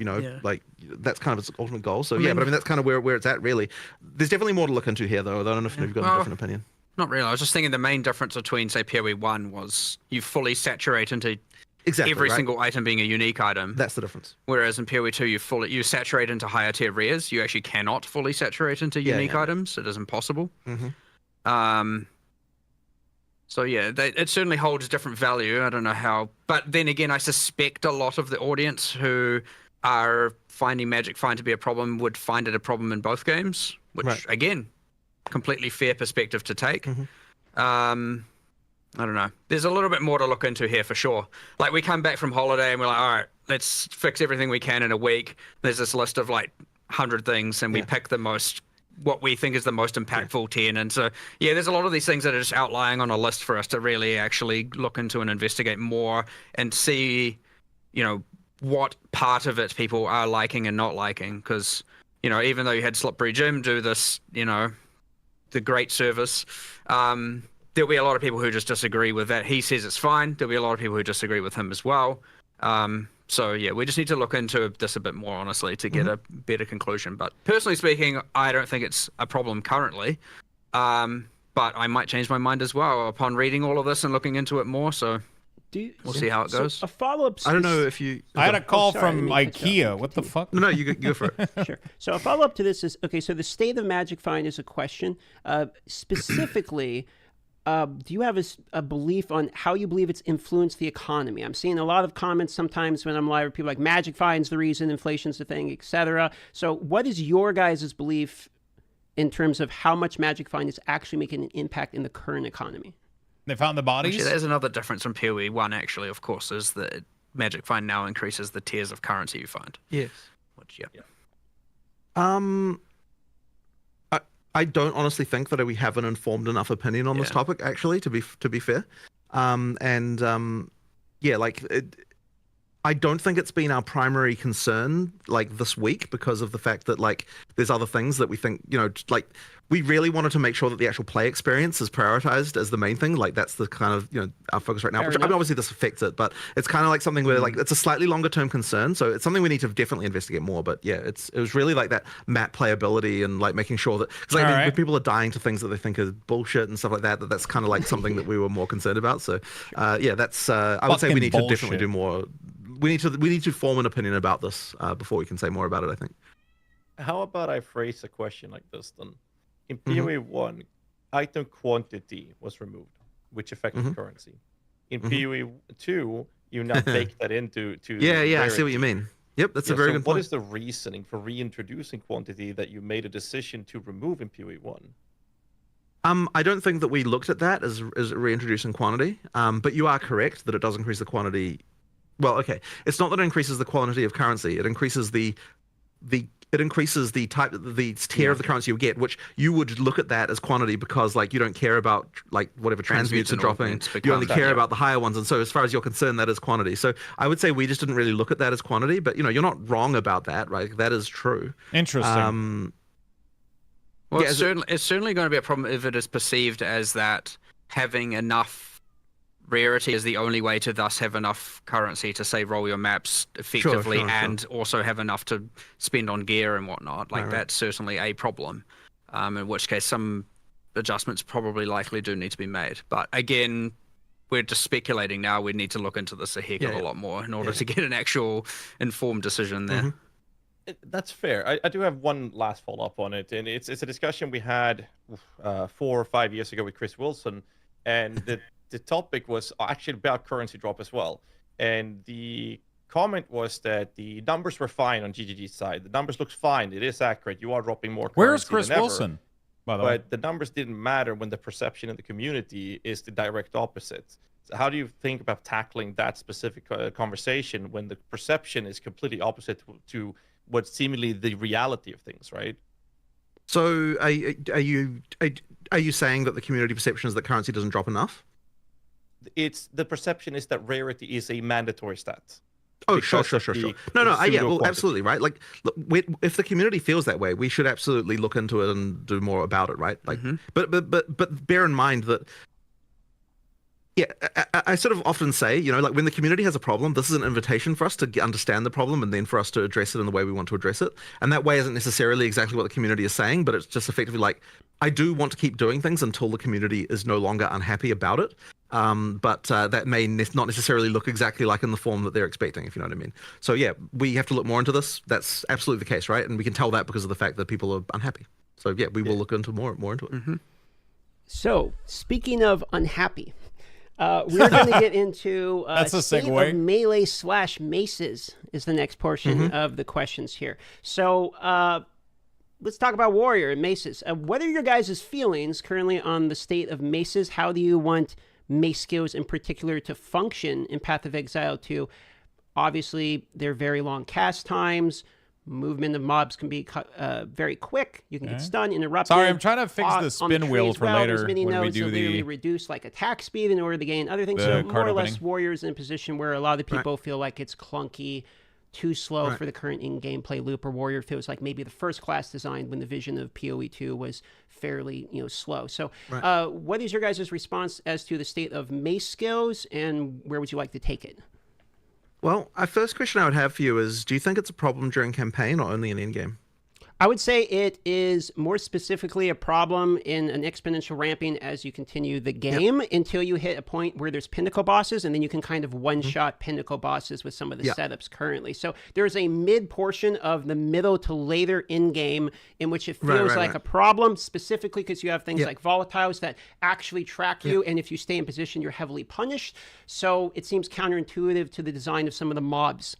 like that's kind of its ultimate goal. So but I mean that's kind of where it's at really. There's definitely more to look into here though. I don't know if you've got a different opinion. Not really. I was just thinking the main difference between, say, PoE 1 was you fully saturate into every single item being a unique item. That's the difference. Whereas in PoE 2, you saturate into higher tier rares. You actually cannot fully saturate into unique items. It is impossible. So yeah, it certainly holds different value. I don't know how. But then again, I suspect a lot of the audience who are finding Magic Find to be a problem would find it a problem in both games, which, again, completely fair perspective to take. I don't know. There's a little bit more to look into here for sure. Like, we come back from holiday and we're like, all right, let's fix everything we can in a week. There's this list of like 100 things, and we pick what we think is the most impactful 10. And so, yeah, there's a lot of these things that are just outlying on a list for us to really actually look into and investigate more and see, what part of it people are liking and not liking. Because, even though you had Slippery Jim do this, the great service, there'll be a lot of people who just disagree with that. He says it's fine. There'll be a lot of people who disagree with him as well. So yeah, we just need to look into this a bit more honestly to get a better conclusion. But personally speaking, I don't think it's a problem currently. But I might change my mind as well upon reading all of this and looking into it more. So we'll see how it goes. So a follow-up. I don't know if you. I had a call from IKEA. What the fuck? No, you go for it. Sure. So a follow-up to this is, okay, so the state of Magic Find is a question. Specifically, do you have a belief on how you believe it's influenced the economy? I'm seeing a lot of comments sometimes when I'm live where people are like, Magic Find's the reason, inflation's the thing, etc. So what is your guys' belief in terms of how much Magic Find is actually making an impact in the current economy? They found the bodies? Actually, there's another difference from PoE 1, actually, of course, is that Magic Find now increases the tiers of currency you find. Yes. Which, I don't honestly think that we have an informed enough opinion on this topic, actually, to be fair. I don't think it's been our primary concern like this week because of the fact that like there's other things that we think, like we really wanted to make sure that the actual play experience is prioritized as the main thing. Like that's the kind of, our focus right now. Which, I mean, obviously this affects it, but it's kind of like something where like it's a slightly longer term concern. So it's something we need to definitely investigate more. But yeah, it was really like that map playability and like making sure that, because like if people are dying to things that they think are bullshit and stuff like that, that's kind of like something that we were more concerned about. So that's, I would say we need to definitely do more. We need to form an opinion about this before we can say more about it, I think. How about I phrase a question like this then? In PoE 1, item quantity was removed, which affected currency. In PoE 2, you now bake that into I see what you mean. Yep, that's a very good point. What is the reasoning for reintroducing quantity that you made a decision to remove in PoE 1? I don't think that we looked at that as reintroducing quantity, but you are correct that it does increase the quantity. Well, okay, it's not that it increases the quantity of currency; it increases the it increases the tier of the currency you get, which you would look at that as quantity because like you don't care about like whatever transmutes are dropping. You only care about the higher ones, and so as far as you're concerned, that is quantity. So I would say we just didn't really look at that as quantity, but you know, you're not wrong about that, right? That is true. Interesting. Well, it's certainly going to be a problem if it is perceived as that having enough rarity is the only way to thus have enough currency to say roll your maps effectively and also have enough to spend on gear and whatnot. Like that's certainly a problem. In which case some adjustments probably likely do need to be made. But again, we're just speculating now. We need to look into this a heck of a lot more in order to get an actual informed decision there. That's fair. I do have one last follow-up on it, and it's a discussion we had 4 or 5 years ago with Chris Wilson, and the topic was actually about currency drop as well. And the comment was that the numbers were fine on GGG's side. The numbers looked fine. It is accurate. You are dropping more currency. Where's Chris Wilson, by the way? But the numbers didn't matter when the perception in the community is the direct opposite. So how do you think about tackling that specific conversation when the perception is completely opposite to what's seemingly the reality of things, right? So are you saying that the community perception is that currency doesn't drop enough? It's the perception is that rarity is a mandatory stat. Oh, sure. No, yeah, well, absolutely, right? Like, look, if the community feels that way, we should absolutely look into it and do more about it, right? Like, but bear in mind that, yeah, I sort of often say, you know, like when the community has a problem, this is an invitation for us to understand the problem and then for us to address it in the way we want to address it. And that way isn't necessarily exactly what the community is saying, but it's just effectively like, I do want to keep doing things until the community is no longer unhappy about it. But that may not necessarily look exactly like in the form that they're expecting, if you know what I mean. So yeah, we have to look more into this. That's absolutely the case, right? And we can tell that because of the fact that people are unhappy. So yeah, we will look into more into it. So speaking of unhappy, we're going to get into that's a state segue. of melee / maces is the next portion of the questions here. So let's talk about warrior and maces. What are your guys' feelings currently on the state of maces? How do you want mace skills in particular to function in Path of Exile 2? Obviously, they're very long cast times. Movement of mobs can be very quick. You can get stunned, interrupted. Sorry, I'm trying to fix the spin wheel for later when we do the reduce like attack speed in order to gain other things. So more or less, warriors in a position where a lot of people feel like it's clunky, too slow for the current in-gameplay loop, or warrior feels like maybe the first class designed when the vision of PoE 2 was fairly slow. So what is your guys' response as to the state of mace skills, and where would you like to take it? Well, a first question I would have for you is, do you think it's a problem during campaign or only in endgame? I would say it is more specifically a problem in an exponential ramping as you continue the game until you hit a point where there's pinnacle bosses, and then you can kind of one-shot pinnacle bosses with some of the setups currently. So there's a mid portion of the middle to later in-game in which it feels like a problem, specifically because you have things like volatiles that actually track you, and if you stay in position, you're heavily punished. So it seems counterintuitive to the design of some of the mobs.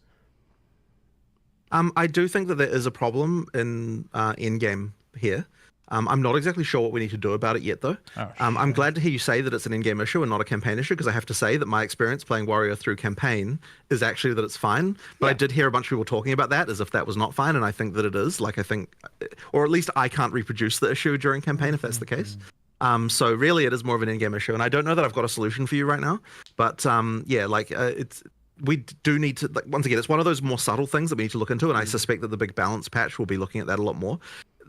I do think that there is a problem in in-game here. I'm not exactly sure what we need to do about it yet, though. I'm glad to hear you say that it's an in-game issue and not a campaign issue, because I have to say that my experience playing Warrior through campaign is actually that it's fine. But I did hear a bunch of people talking about that as if that was not fine, and I think that it is. Like, I think, or at least I can't reproduce the issue during campaign if that's the case. So really, it is more of an in-game issue, and I don't know that I've got a solution for you right now. But yeah, like it's. We do need to, like, once again, it's one of those more subtle things that we need to look into, and I suspect that the big balance patch will be looking at that a lot more.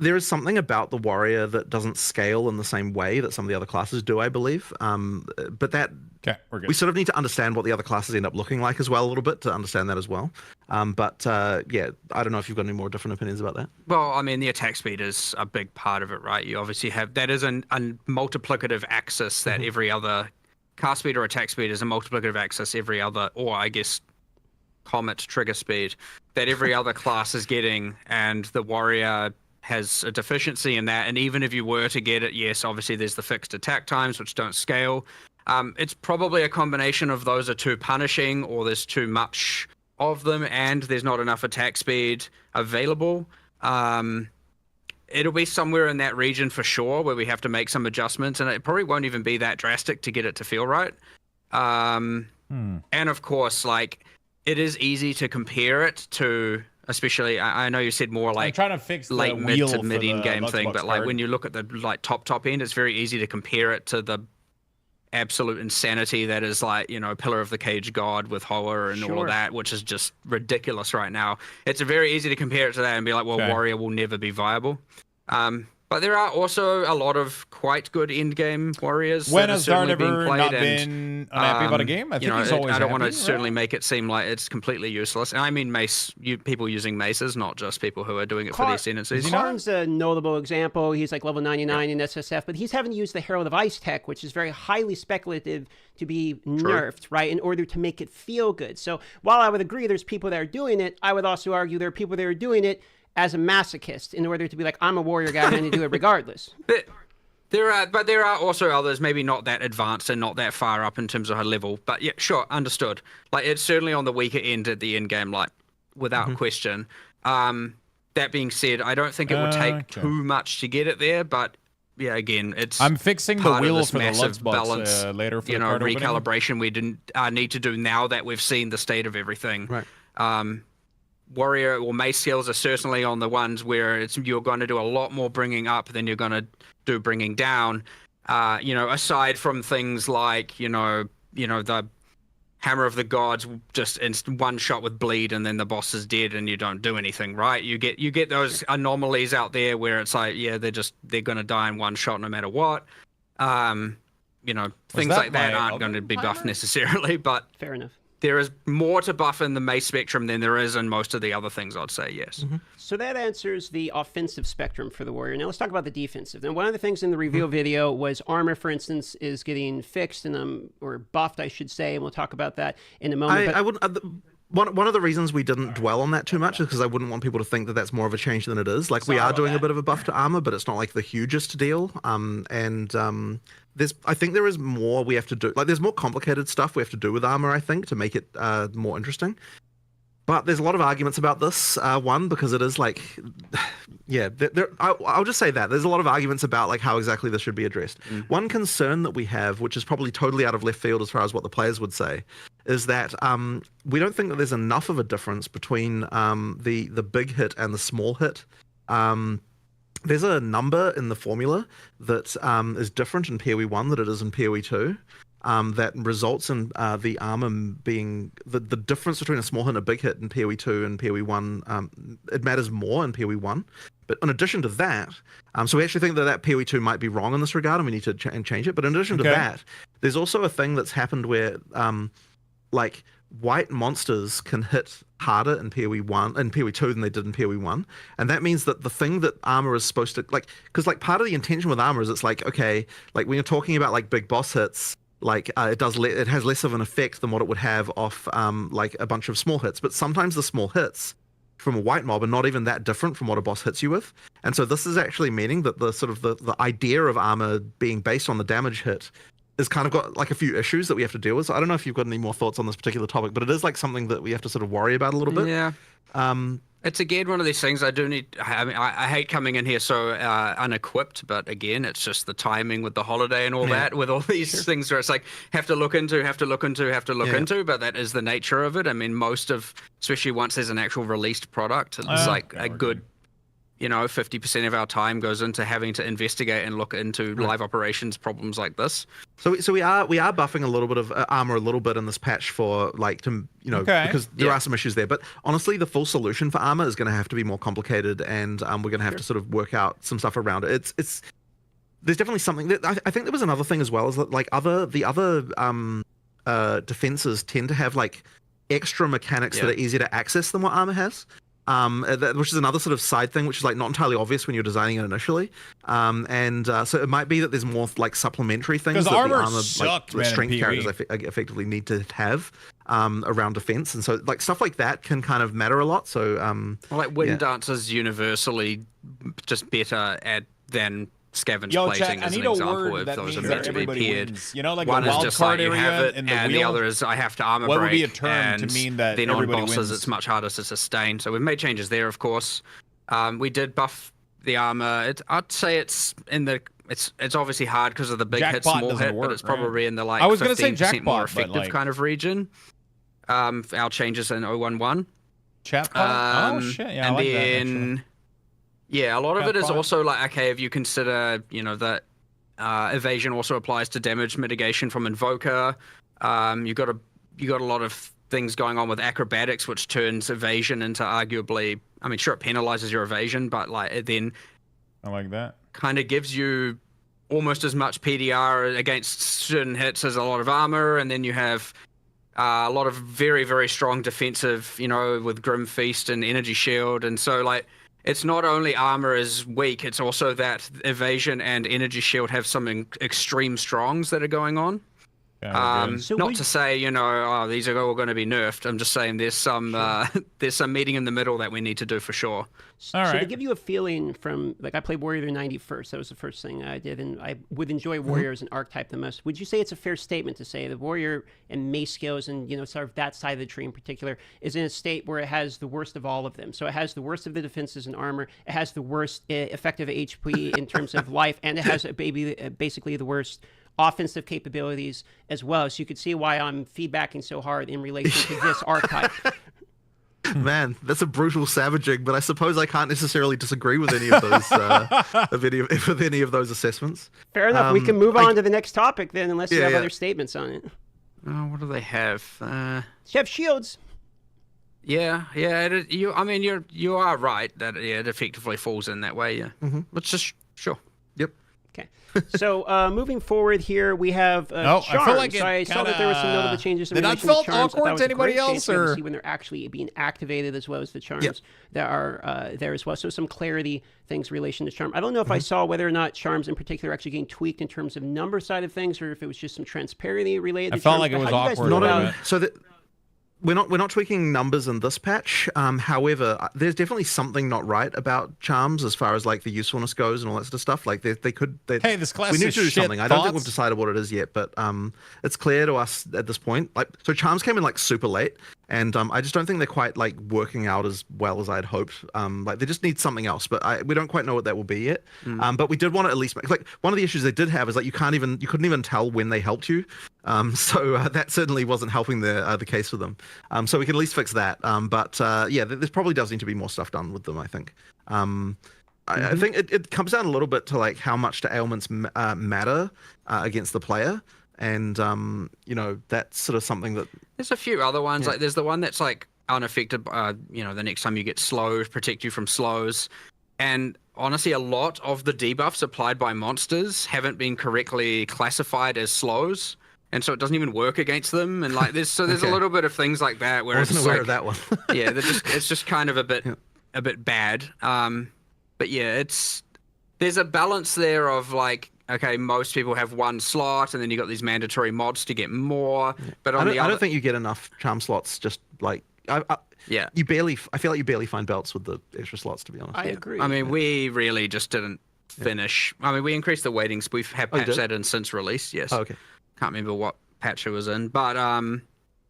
There is something about the warrior that doesn't scale in the same way that some of the other classes do, I believe. But that we sort of need to understand what the other classes end up looking like as well a little bit to understand that as well. But yeah, I don't know if you've got any more different opinions about that. Well, I mean, the attack speed is a big part of it, right? You obviously have, that is a multiplicative axis that every other cast speed or attack speed is a multiplicative axis every other, or I guess comet trigger speed, that every other class is getting, and the warrior has a deficiency in that. And even if you were to get it, yes, obviously there's the fixed attack times which don't scale. It's probably a combination of those are too punishing, or there's too much of them, and there's not enough attack speed available. It'll be somewhere in that region for sure where we have to make some adjustments, and it probably won't even be that drastic to get it to feel right. And of course, like, it is easy to compare it to especially I know you said more I'm like trying to fix the late mid wheel to for mid the end game thing, Luxthos but like card. when you look at the like top end, it's very easy to compare it to the absolute insanity that is like, you know, Pillar of the Cage God with Hoa and all Sure. of that, which is just ridiculous right now. It's very easy to compare it to that and be like, well, Okay. Warrior will never be viable. But there are also a lot of quite good end game warriors. When that are has Dart certainly being ever played not and, been unhappy about a game? I think he's always I don't want to happy, certainly right? make it seem like it's completely useless. And I mean people using maces, not just people who are doing it for the ascendancies. Karn's a notable example. He's like level 99 in SSF, but he's having to use the Herald of Ice tech, which is very highly speculative to be nerfed, right, in order to make it feel good. So while I would agree there's people that are doing it, I would also argue there are people that are doing it as a masochist in order to be like, I'm a warrior guy and I'm going to do it regardless. But there are also others, maybe not that advanced and not that far up in terms of her level. But yeah, sure, understood. Like it's certainly on the weaker end at the end game, like without question. That being said, I don't think it would take too much to get it there, but yeah, again, it's I'm fixing the part of wheel this for the massive Luxthos balance, later for you the know, card opening. recalibration we didn't need to do now that we've seen the state of everything. Right. Warrior or mace skills are certainly on the ones where you're going to do a lot more bringing up than you're going to do bringing down. You know, aside from things like you know the Hammer of the Gods, just one shot with bleed and then the boss is dead and you don't do anything, right? You get those anomalies out there where it's like, yeah, they're going to die in one shot no matter what. You know, things that like that my aren't going to be buffed necessarily, but fair enough. There is more to buff in the mace spectrum than there is in most of the other things, I'd say, yes. So that answers the offensive spectrum for the warrior. Now let's talk about the defensive. Now one of the things in the reveal video was armor, for instance, is getting fixed and or buffed, I should say, and we'll talk about that in a moment. I wouldn't. One of the reasons we didn't dwell on that too much is because I wouldn't want people to think that that's more of a change than it is. Like we are doing a bit of a buff to armor, but it's not like the hugest deal. I think there is more we have to do. Like there's more complicated stuff we have to do with armor, I think, to make it more interesting. But there's a lot of arguments about this. One, because it is like, yeah, I'll just say that. There's a lot of arguments about like how exactly this should be addressed. One concern that we have, which is probably totally out of left field as far as what the players would say, is that we don't think that there's enough of a difference between the big hit and the small hit. There's a number in the formula that is different in PoE 1 than it is in PoE 2. That results in the armor being the difference between a small hit and a big hit in PoE 2 and PoE 1. It matters more in PoE 1. But in addition to that, so we actually think that PoE 2 might be wrong in this regard, and we need to change it. But in addition to that, there's also a thing that's happened where, like, white monsters can hit harder in PoE 1 and PoE 2 than they did in PoE 1, and that means that the thing that armor is supposed to because part of the intention with armor is it's like, okay, like when you're talking about like big boss hits, like it has less of an effect than what it would have off like a bunch of small hits. But sometimes the small hits from a white mob are not even that different from what a boss hits you with, and so this is actually meaning that the sort of the idea of armor being based on the damage hit is kind of got like a few issues that we have to deal with. So I don't know if you've got any more thoughts on this particular topic, but it is like something that we have to sort of worry about a little bit. Yeah. It's again one of these things I mean, I hate coming in here so unequipped, but again, it's just the timing with the holiday and all that, with all these things where it's like have to look into, but that is the nature of it. I mean, especially once there's an actual released product, it's like a good, 50% of our time goes into having to investigate and look into live operations problems like this. So we are buffing a little bit of armor a little bit in this patch for because there are some issues there. But honestly, the full solution for armor is going to have to be more complicated, and we're going to have to sort of work out some stuff around it. There's definitely something that I think there was another thing as well, is that like the other defenses tend to have like extra mechanics that are easier to access than what armor has. Which is another sort of side thing, which is like not entirely obvious when you're designing it initially. So it might be that there's more like supplementary things that the armor strength characters effectively need to have around defense, and so like stuff like that can kind of matter a lot. So Wind Dance is universally just better than scavenge plating chat, as an example if those are meant to be paired. Like one the is wild just card like you area have it, and the other is I have to armor what break. Would be a term to mean that then on everybody bosses wins? it's much harder to sustain. So we've made changes there, of course. We did buff the armor. I'd say it's obviously hard because of the big hit, small hit, but it's probably in the like 15% more effective kind of region. Our changes in 011. Chat pod? Oh shit! Yeah, I and like then, that. Actually. yeah, a lot of Chat it is pod. also like, okay, if you consider, that evasion also applies to damage mitigation from Invoker. You got a lot of things going on with acrobatics, which turns evasion into arguably, I mean, sure, it penalizes your evasion, but like it then I like that. kind of gives you almost as much PDR against certain hits as a lot of armor, and then you have a lot of very, very strong defensive, with Grim Feast and Energy Shield, and so like it's not only armor is weak, it's also that evasion and Energy Shield have some extreme strongs that are going on. So not to say, these are all going to be nerfed. I'm just saying there's some there's some meeting in the middle that we need to do for sure. So to give you a feeling from, like, I played Warrior 90 first. That was the first thing I did, and I would enjoy Warrior as an archetype the most. Would you say it's a fair statement to say the Warrior and mace skills and, sort of that side of the tree in particular is in a state where it has the worst of all of them? So it has the worst of the defenses and armor, it has the worst effective HP in terms of life, and it has basically the worst offensive capabilities as well. So you could see why I'm feedbacking so hard in relation to this archetype. Man, that's a brutal savaging, but I suppose I can't necessarily disagree with any of those with any of those assessments. Fair enough. We can move on to the next topic then, unless you have other statements on it. Oh, what do they have? You have shields. Yeah. You are right that it effectively falls in that way. Yeah. Let's just sure. Yep. Okay. So moving forward here, we have charms. I feel like I saw that there were some notable changes in Did that relation felt to charms. awkward to anybody else, or to see when they're actually being activated, as well as the charms that are there as well. So some clarity things in relation to charm. I don't know if I saw whether or not charms in particular are actually getting tweaked in terms of number side of things, or if it was just some transparency related. I to felt charms. like it was How do you guys awkward. feel about So that we're not tweaking numbers in this patch. However, there's definitely something not right about charms as far as like the usefulness goes and all that sort of stuff. Like hey, this class we need is to do shit. something. I don't think Thoughts? we've decided what it is yet, but it's clear to us at this point. Like, so charms came in like super late, and I just don't think they're quite like working out as well as I'd hoped. Like they just need something else, but we don't quite know what that will be yet. But we did want to at least like one of the issues they did have is like you couldn't even tell when they helped you. So that certainly wasn't helping the case for them. So we can at least fix that. But there probably does need to be more stuff done with them, I think. I think it comes down a little bit to like how much do ailments matter against the player. And, that's sort of something that... There's a few other ones. Like there's the one that's like unaffected, the next time you get slowed, protect you from slows. And honestly, a lot of the debuffs applied by monsters haven't been correctly classified as slows. And so it doesn't even work against them, and like there's a little bit of things like that where I wasn't it's aware like, of that one. it's just kind of a bit bad. But yeah, there's a balance there of like, okay, most people have one slot, and then you got these mandatory mods to get more. But I don't think you get enough charm slots. Just like I feel like you barely find belts with the extra slots, to be honest. I agree. I mean, we really just didn't finish. I mean, we increased the weightings. We've had patched that in since release. Yes. Oh, okay. Can't remember what patch it was in, but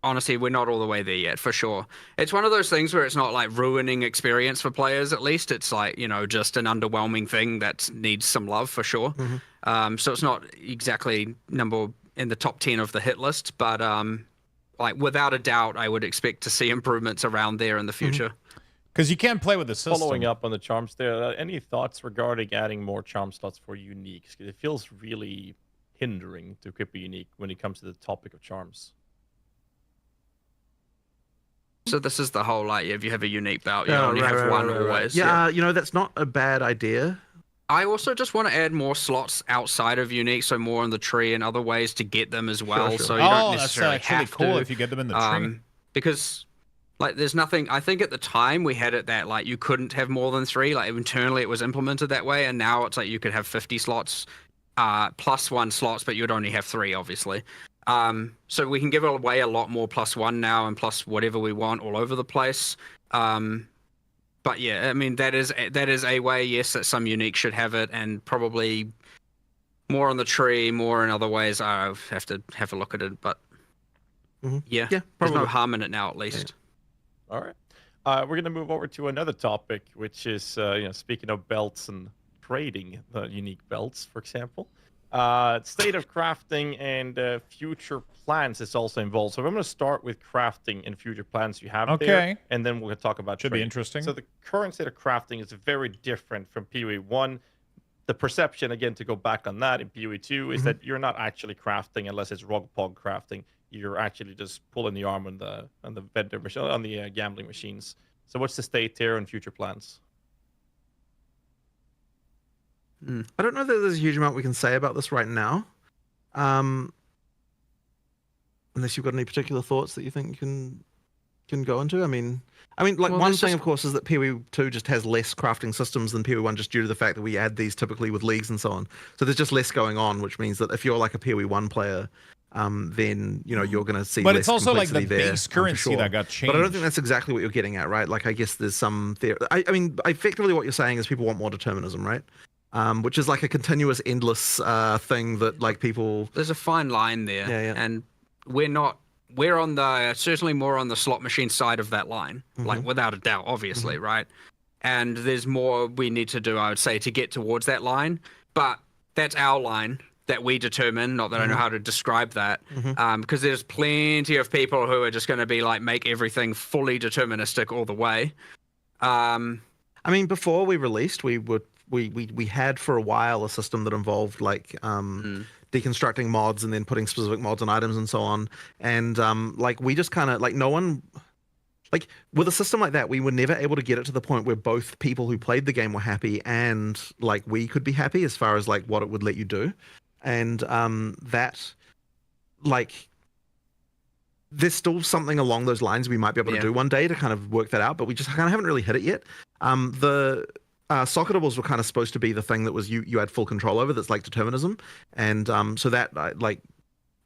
honestly, we're not all the way there yet, for sure. It's one of those things where it's not like ruining experience for players, at least. It's like, just an underwhelming thing that needs some love, for sure. So it's not exactly number in the top 10 of the hit list, but like without a doubt, I would expect to see improvements around there in the future. Because you can't play with the system. Following up on the charms there, any thoughts regarding adding more charm slots for uniques? 'Cause it feels really hindering to equip a unique when it comes to the topic of charms. So this is the whole, like, if you have a unique belt, you only have one always. Yeah, that's not a bad idea. I also just want to add more slots outside of unique, so more in the tree and other ways to get them as well. Sure. So you don't that's necessarily actually have cool to, if you get them in the tree. Because like there's nothing, I think at the time we had it that like you couldn't have more than 3, like internally it was implemented that way, and now it's like you could have 50 slots plus 1 slots, but you'd only have 3 obviously. So we can give away a lot more +1 now and plus whatever we want all over the place. But yeah, I mean that is a way, yes, that some unique should have it, and probably more on the tree, more in other ways. I have to have a look at it, but yeah, there's no harm in it now, at least. All right, we're gonna move over to another topic, which is speaking of belts and trading the unique belts, for example. State of crafting and future plans is also involved. So I'm going to start with crafting and future plans you have there, and then we'll talk about Should be trade. interesting. So the current state of crafting is very different from PoE 1. The perception, again, to go back on that in PoE 2 is that you're not actually crafting unless it's rogpog crafting. You're actually just pulling the arm on the vendor machine, on the gambling machines. So what's the state here and future plans? I don't know that there's a huge amount we can say about this right now. Unless you've got any particular thoughts that you think you can go into. I mean, like Well, one there's thing, just- of course, is that PoE 2 just has less crafting systems than PoE 1, just due to the fact that we add these typically with leagues and so on. So there's just less going on, which means that if you're like a PoE 1 player, then you're going to see. But less it's also like the complexity there, base for currency sure. that got changed. But I don't think that's exactly what you're getting at, right? Like, I guess there's some theory. I mean, effectively what you're saying is people want more determinism, right? Which is like a continuous, endless thing that like people. There's a fine line there, and we're on the certainly more on the slot machine side of that line, like without a doubt, obviously, right? And there's more we need to do, I would say, to get towards that line. But that's our line that we determine. Not that I know how to describe that, because there's plenty of people who are just going to be like make everything fully deterministic all the way. I mean, before we released, we had for a while a system that involved like deconstructing mods and then putting specific mods on items and so on. And like we just kind of like no one like with a system like that, we were never able to get it to the point where both people who played the game were happy and like we could be happy as far as like what it would let you do. And that like there's still something along those lines we might be able to do one day to kind of work that out, but we just kind of haven't really hit it yet. The socketables were kind of supposed to be the thing that was you had full control over, that's like determinism, and so that like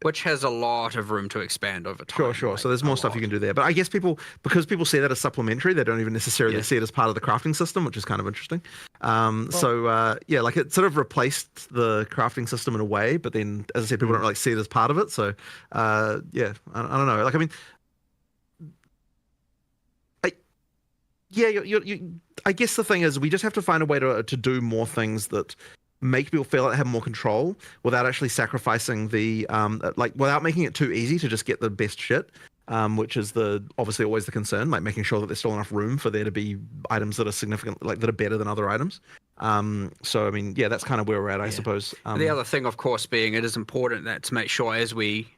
which has a lot of room to expand over time. Sure. Like, So there's more stuff you can do there, but I guess because people see that as supplementary, they don't even necessarily see it as part of the crafting system, which is kind of interesting. Like it sort of replaced the crafting system in a way, but then as I said, people don't really see it as part of it. So I don't know. Like I mean. I guess the thing is we just have to find a way to do more things that make people feel like they have more control without actually sacrificing the without making it too easy to just get the best shit, which is obviously always the concern, like making sure that there's still enough room for there to be items that are significant, like that are better than other items. So I mean, that's kind of where we're at, I suppose. The other thing, of course, being it is important that to make sure as we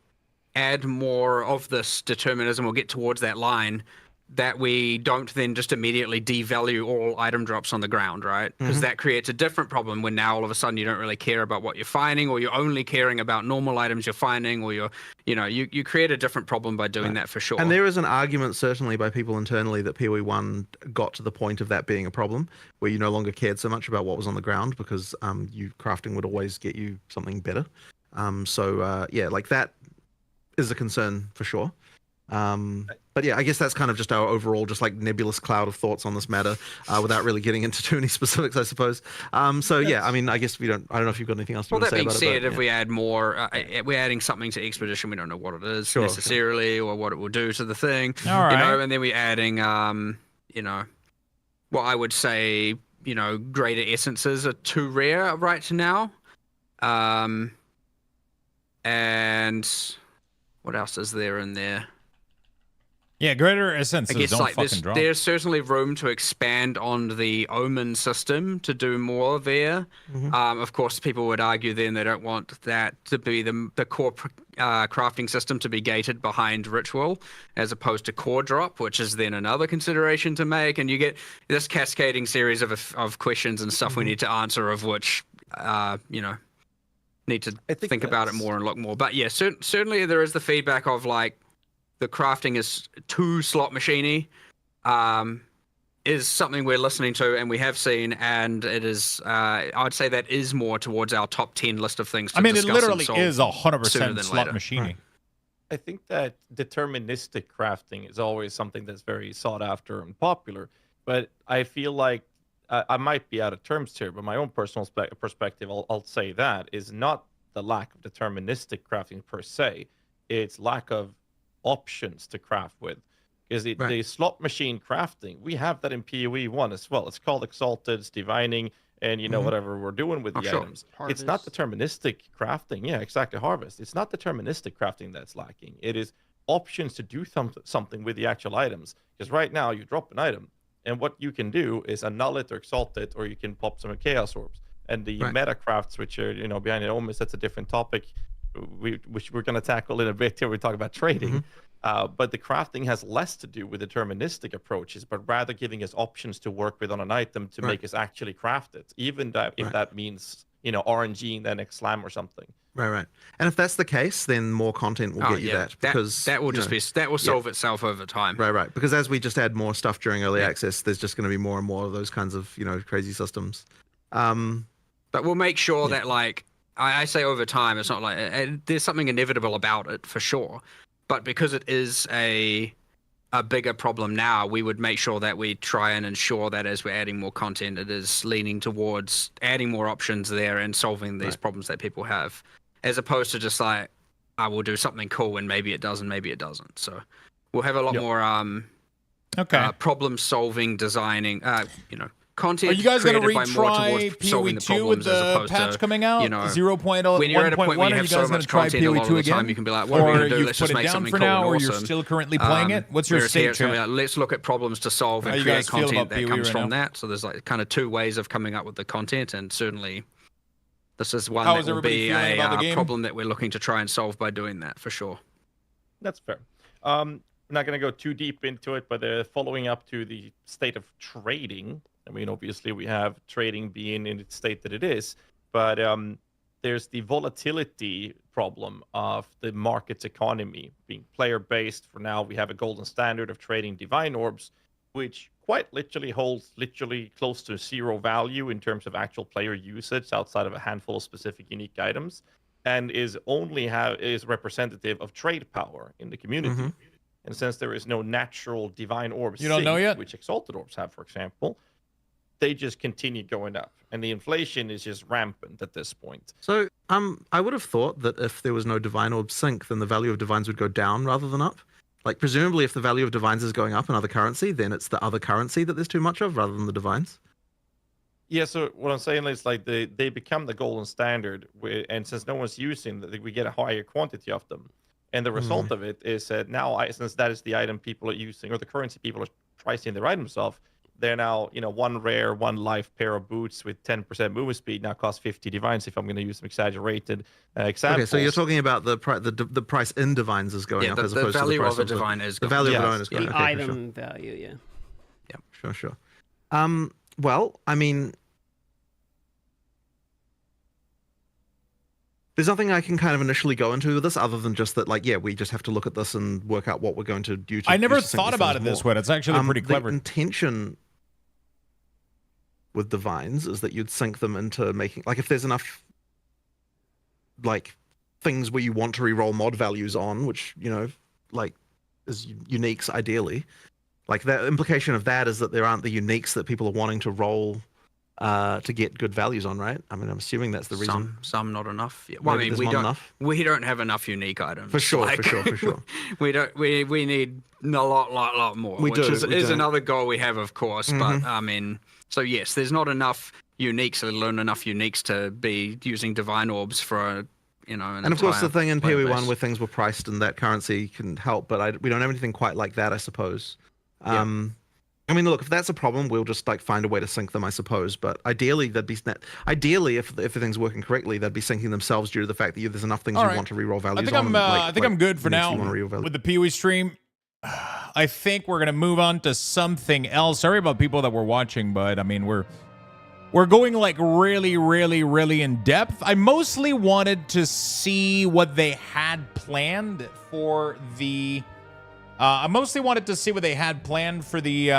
add more of this determinism or get towards that line, that we don't then just immediately devalue all item drops on the ground, right? Because that creates a different problem when now all of a sudden you don't really care about what you're finding, or you're only caring about normal items you're finding, or you create a different problem by doing that for sure. And there is an argument certainly by people internally that PoE 1 got to the point of that being a problem, where you no longer cared so much about what was on the ground because crafting would always get you something better. Like that is a concern for sure. But I guess that's kind of just our overall, just like nebulous cloud of thoughts on this matter, without really getting into too many specifics, I suppose. I mean, I guess I don't know if you've got anything else to say about it. Well, that being said, if we add more, we're adding something to Expedition, we don't know what it is necessarily, or what it will do to the thing. All right. And then we're adding, what I would say, greater essences are too rare right now. And what else is there in there? Yeah, greater essences I guess don't fucking drop. There's certainly room to expand on the Omen system to do more there. Of course, people would argue then they don't want that to be the core crafting system to be gated behind Ritual, as opposed to Core Drop, which is then another consideration to make. And you get this cascading series of questions and stuff we need to answer, of which, need to think about it more and look more. But yeah, certainly there is the feedback of like, the crafting is too slot machiney, is something we're listening to and we have seen, and it is, I'd say that is more towards our top 10 list of things to discuss. It literally is 100% slot machiney. Right. I think that deterministic crafting is always something that's very sought after and popular, but I feel like I might be out of terms here, but my own personal perspective, I'll say that, is not the lack of deterministic crafting per se, it's lack of options to craft with, because the slot machine crafting, we have that in PoE 1 as well. It's called Exalted, it's divining, and whatever we're doing with the sure. items. It's not deterministic crafting. Yeah, exactly. Harvest. It's not deterministic crafting that's lacking. It is options to do something with the actual items. Because right now you drop an item, and what you can do is annul it or exalt it, or you can pop some chaos orbs. And the meta crafts, which are behind it, almost that's a different topic, which we're going to tackle in a bit here. We talk about trading. But the crafting has less to do with deterministic approaches, but rather giving us options to work with on an item to make us actually craft it, even if that means RNG in the next slam or something. Right. And if that's the case, then more content will get you that, because that will that will solve itself over time. Right. Because as we just add more stuff during early access, there's just going to be more and more of those kinds of crazy systems. But we'll make sure that, like I say, over time, it's not like there's something inevitable about it for sure. But because it is a bigger problem now, we would make sure that we try and ensure that as we're adding more content, it is leaning towards adding more options there and solving these problems that people have, as opposed to just like, I will do something cool and maybe it does and maybe it doesn't. So we'll have a lot more problem solving, designing, content. Are you guys going to retry PoE2 with the patch coming out? 0.1.1? When you're at a point where you are have you guys so going much to try content, a lot PoE2 of the again? time you can be like, what are we going to do? Let's just make something cool and or awesome. you're still currently playing it? What's your state, chat? Like, let's look at problems to solve and create content that comes from that. So there's like kind of two ways of coming up with the content, and certainly this is one that will be a problem that we're looking to try and solve by doing that, for sure. That's fair. I'm not going to go too deep into it, but following up to the state of trading, I mean, obviously we have trading being in its state that it is, but there's the volatility problem of the market's economy being player-based. For now, we have a golden standard of trading divine orbs, which quite literally holds close to zero value in terms of actual player usage outside of a handful of specific unique items, and is representative of trade power in the community. And since there is no natural divine orb sync, which exalted orbs have, for example, they just continue going up, and the inflation is just rampant at this point. So, I would have thought that if there was no divine orb sync, then the value of divines would go down rather than up. Like, presumably, if the value of divines is going up in other currency, then it's the other currency that there's too much of, rather than the divines. Yeah. So what I'm saying is, like, they become the golden standard, and since no one's using them, we get a higher quantity of them, and the result of it is that now, since that is the item people are using, or the currency people are pricing their items off, they're now, one rare, one life pair of boots with 10% movement speed now costs 50 divines, if I'm going to use some exaggerated examples. Okay, so you're talking about the price in divines is going up as opposed to the price of a divine is the value of a divine is going up. The item value, Sure. Well, I mean, there's nothing I can kind of initially go into with this other than just that, like, we just have to look at this and work out what we're going to do. I never thought about it this way. It's actually pretty clever. The intention with divines is that you'd sync them into making, like, if there's enough, like, things where you want to reroll mod values on, which, like, is uniques ideally. Like, the implication of that is that there aren't the uniques that people are wanting to roll to get good values on, right? I mean, I'm assuming that's the reason. Some not enough. Yeah. Well, I mean, we don't have enough unique items. For sure. we need a lot more. Which is another goal we have, of course. But I mean, so yes, there's not enough uniques, let alone enough uniques to be using divine orbs for and of course the thing in PoE1 where things were priced and that currency can help, but we don't have anything quite like that, I suppose. I mean, look, if that's a problem, we'll just like find a way to sync them, I suppose. But ideally, if everything's working correctly, they'd be syncing themselves due to the fact that there's enough things you want to reroll values on. I think I'm good for now with the PoE stream. I think we're gonna move on to something else. Sorry about people that were watching, but I mean we're going like really in depth. I mostly wanted to see what they had planned for the. I mostly wanted to see what they had planned for the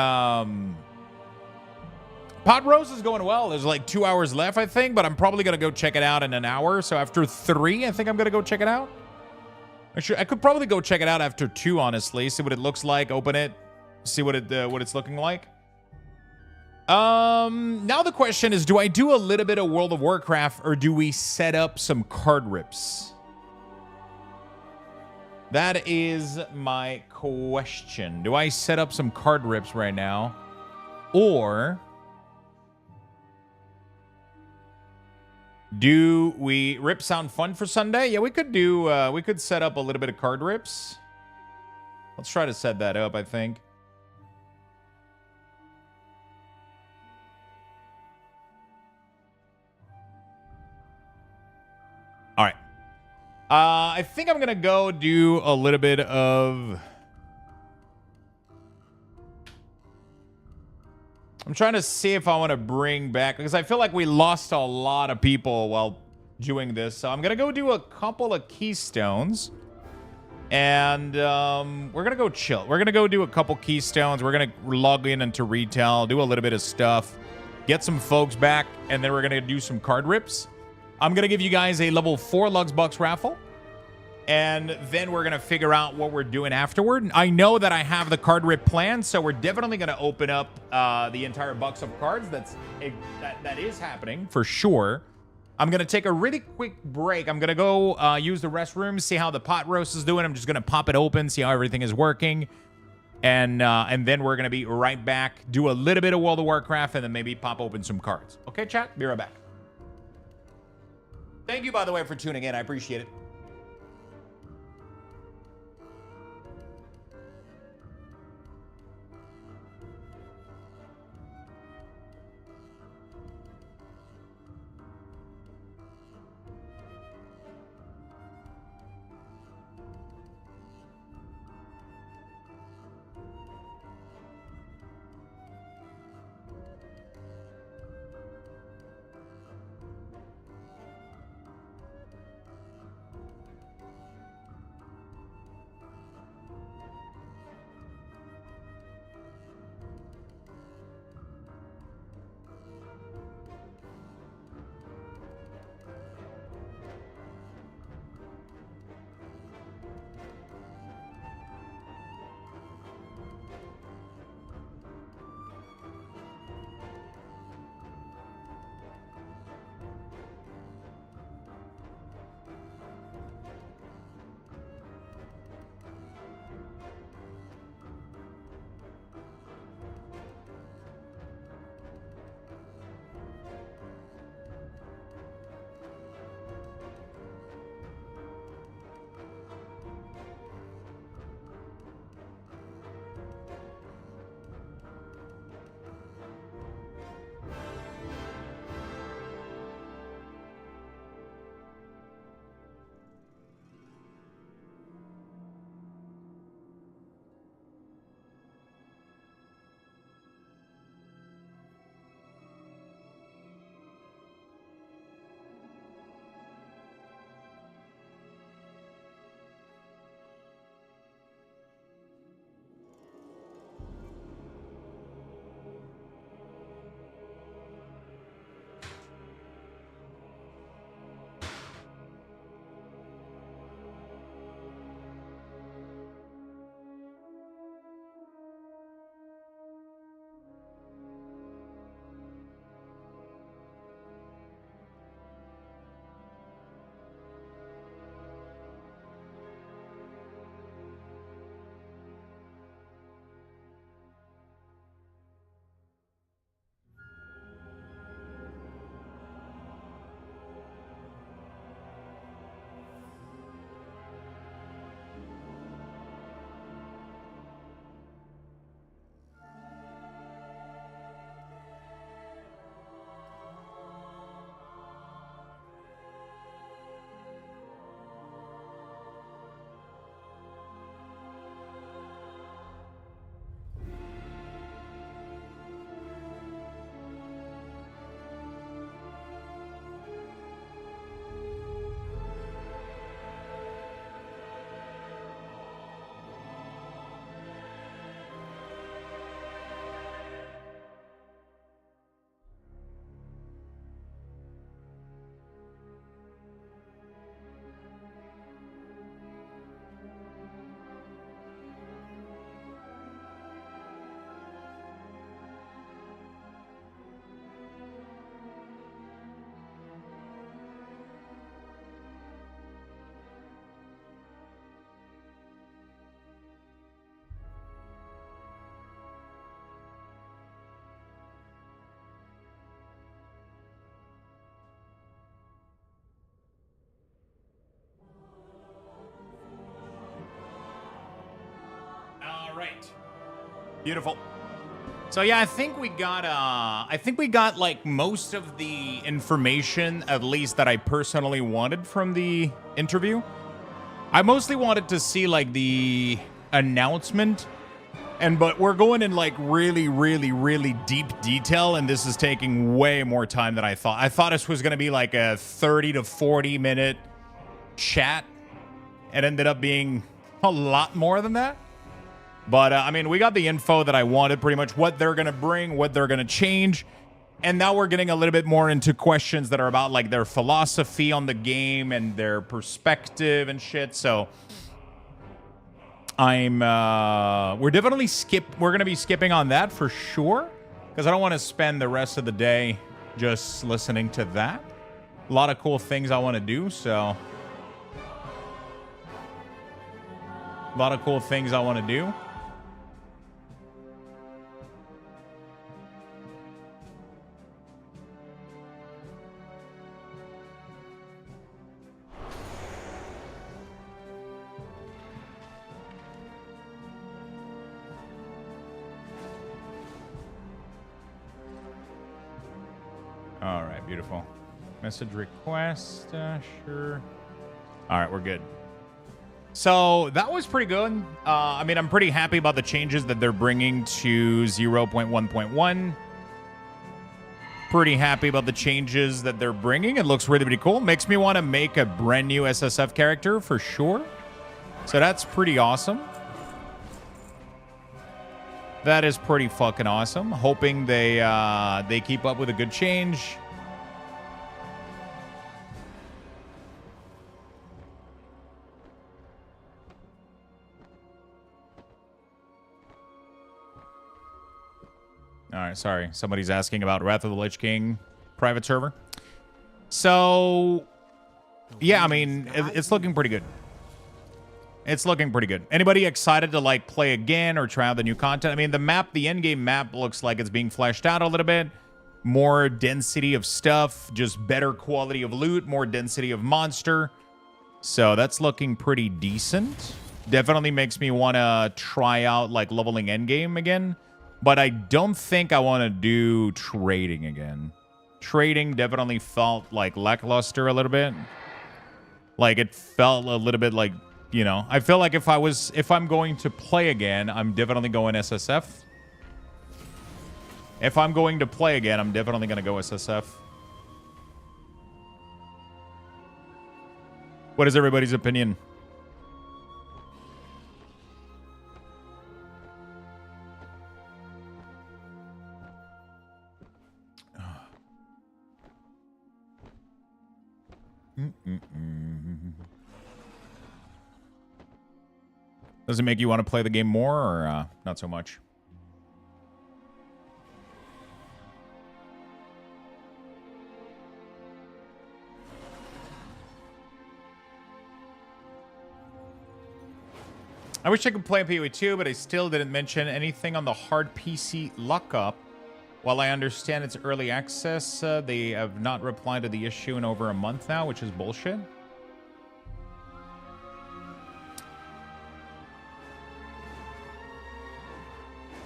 Pod Roast is going well. There's like 2 hours left, I think, but I'm probably going to go check it out in an hour. So after 3, I think I'm going to go check it out. Actually, I could probably go check it out after 2, honestly. See what it looks like, open it, see what it's looking like. Now the question is, do I do a little bit of World of Warcraft or do we set up some card rips? That is my question. Do I set up some card rips right now? Or Do we rip sound fun for Sunday? Yeah, we could do. We could set up a little bit of card rips. Let's try to set that up, I think. All right. I think I'm going to go do a little bit of... I'm trying to see if I want to bring back... Because I feel like we lost a lot of people while doing this. So I'm going to go do a couple of keystones. And we're going to go chill. We're going to go do a couple keystones. We're going to log in into retail, do a little bit of stuff, get some folks back, and then we're going to do some card rips. I'm going to give you guys a level 4 Luxthos raffle. And then we're going to figure out what we're doing afterward. I know that I have the card rip plan, so we're definitely going to open up the entire box of cards. That is happening for sure. I'm going to take a really quick break. I'm going to go use the restroom, see how the pot roast is doing. I'm just going to pop it open, see how everything is working. And then we're going to be right back, do a little bit of World of Warcraft, and then maybe pop open some cards. Okay, chat? Be right back. Thank you, by the way, for tuning in. I appreciate it. right. Beautiful. So yeah, I think we got like most of the information, at least that I personally wanted from the interview. I mostly wanted to see like the announcement, but we're going in like really deep detail, and this is taking way more time than I thought. I thought this was gonna be like a 30 to 40 minute chat. It ended up being a lot more than that. But, I mean, we got the info that I wanted, pretty much what they're going to bring, what they're going to change. And now we're getting a little bit more into questions that are about, like, their philosophy on the game and their perspective and shit. So, we're definitely we're going to be skipping on that for sure. Because I don't want to spend the rest of the day just listening to that. A lot of cool things I want to do, so... A lot of cool things I want to do. All right, beautiful. Message request, sure. All right, we're good. So that was pretty good. I mean, I'm pretty happy about the changes that they're bringing to 0.1.1. Pretty happy about the changes that they're bringing. It looks really cool. Makes me want to make a brand new SSF character for sure. So that's pretty awesome. That is pretty fucking awesome. Hoping they keep up with a good change. All right, sorry. Somebody's asking about Wrath of the Lich King private server. So, yeah, I mean, it's looking pretty good. It's looking pretty good. Anybody excited to, like, play again or try out the new content? I mean, the map, the endgame map looks like it's being fleshed out a little bit. More density of stuff, just better quality of loot, more density of monster. So that's looking pretty decent. Definitely makes me want to try out, like, leveling endgame again. But I don't think I want to do trading again. Trading definitely felt like lackluster a little bit. Like, it felt a little bit like, you know, I feel like if I'm going to play again, I'm definitely going SSF. If I'm going to play again, I'm definitely going to go SSF. What is everybody's opinion? Does it make you want to play the game more or not so much? I wish I could play PoE 2, but I still didn't mention anything on the hard PC lockup. While I understand it's early access, they have not replied to the issue in over a month now, which is bullshit.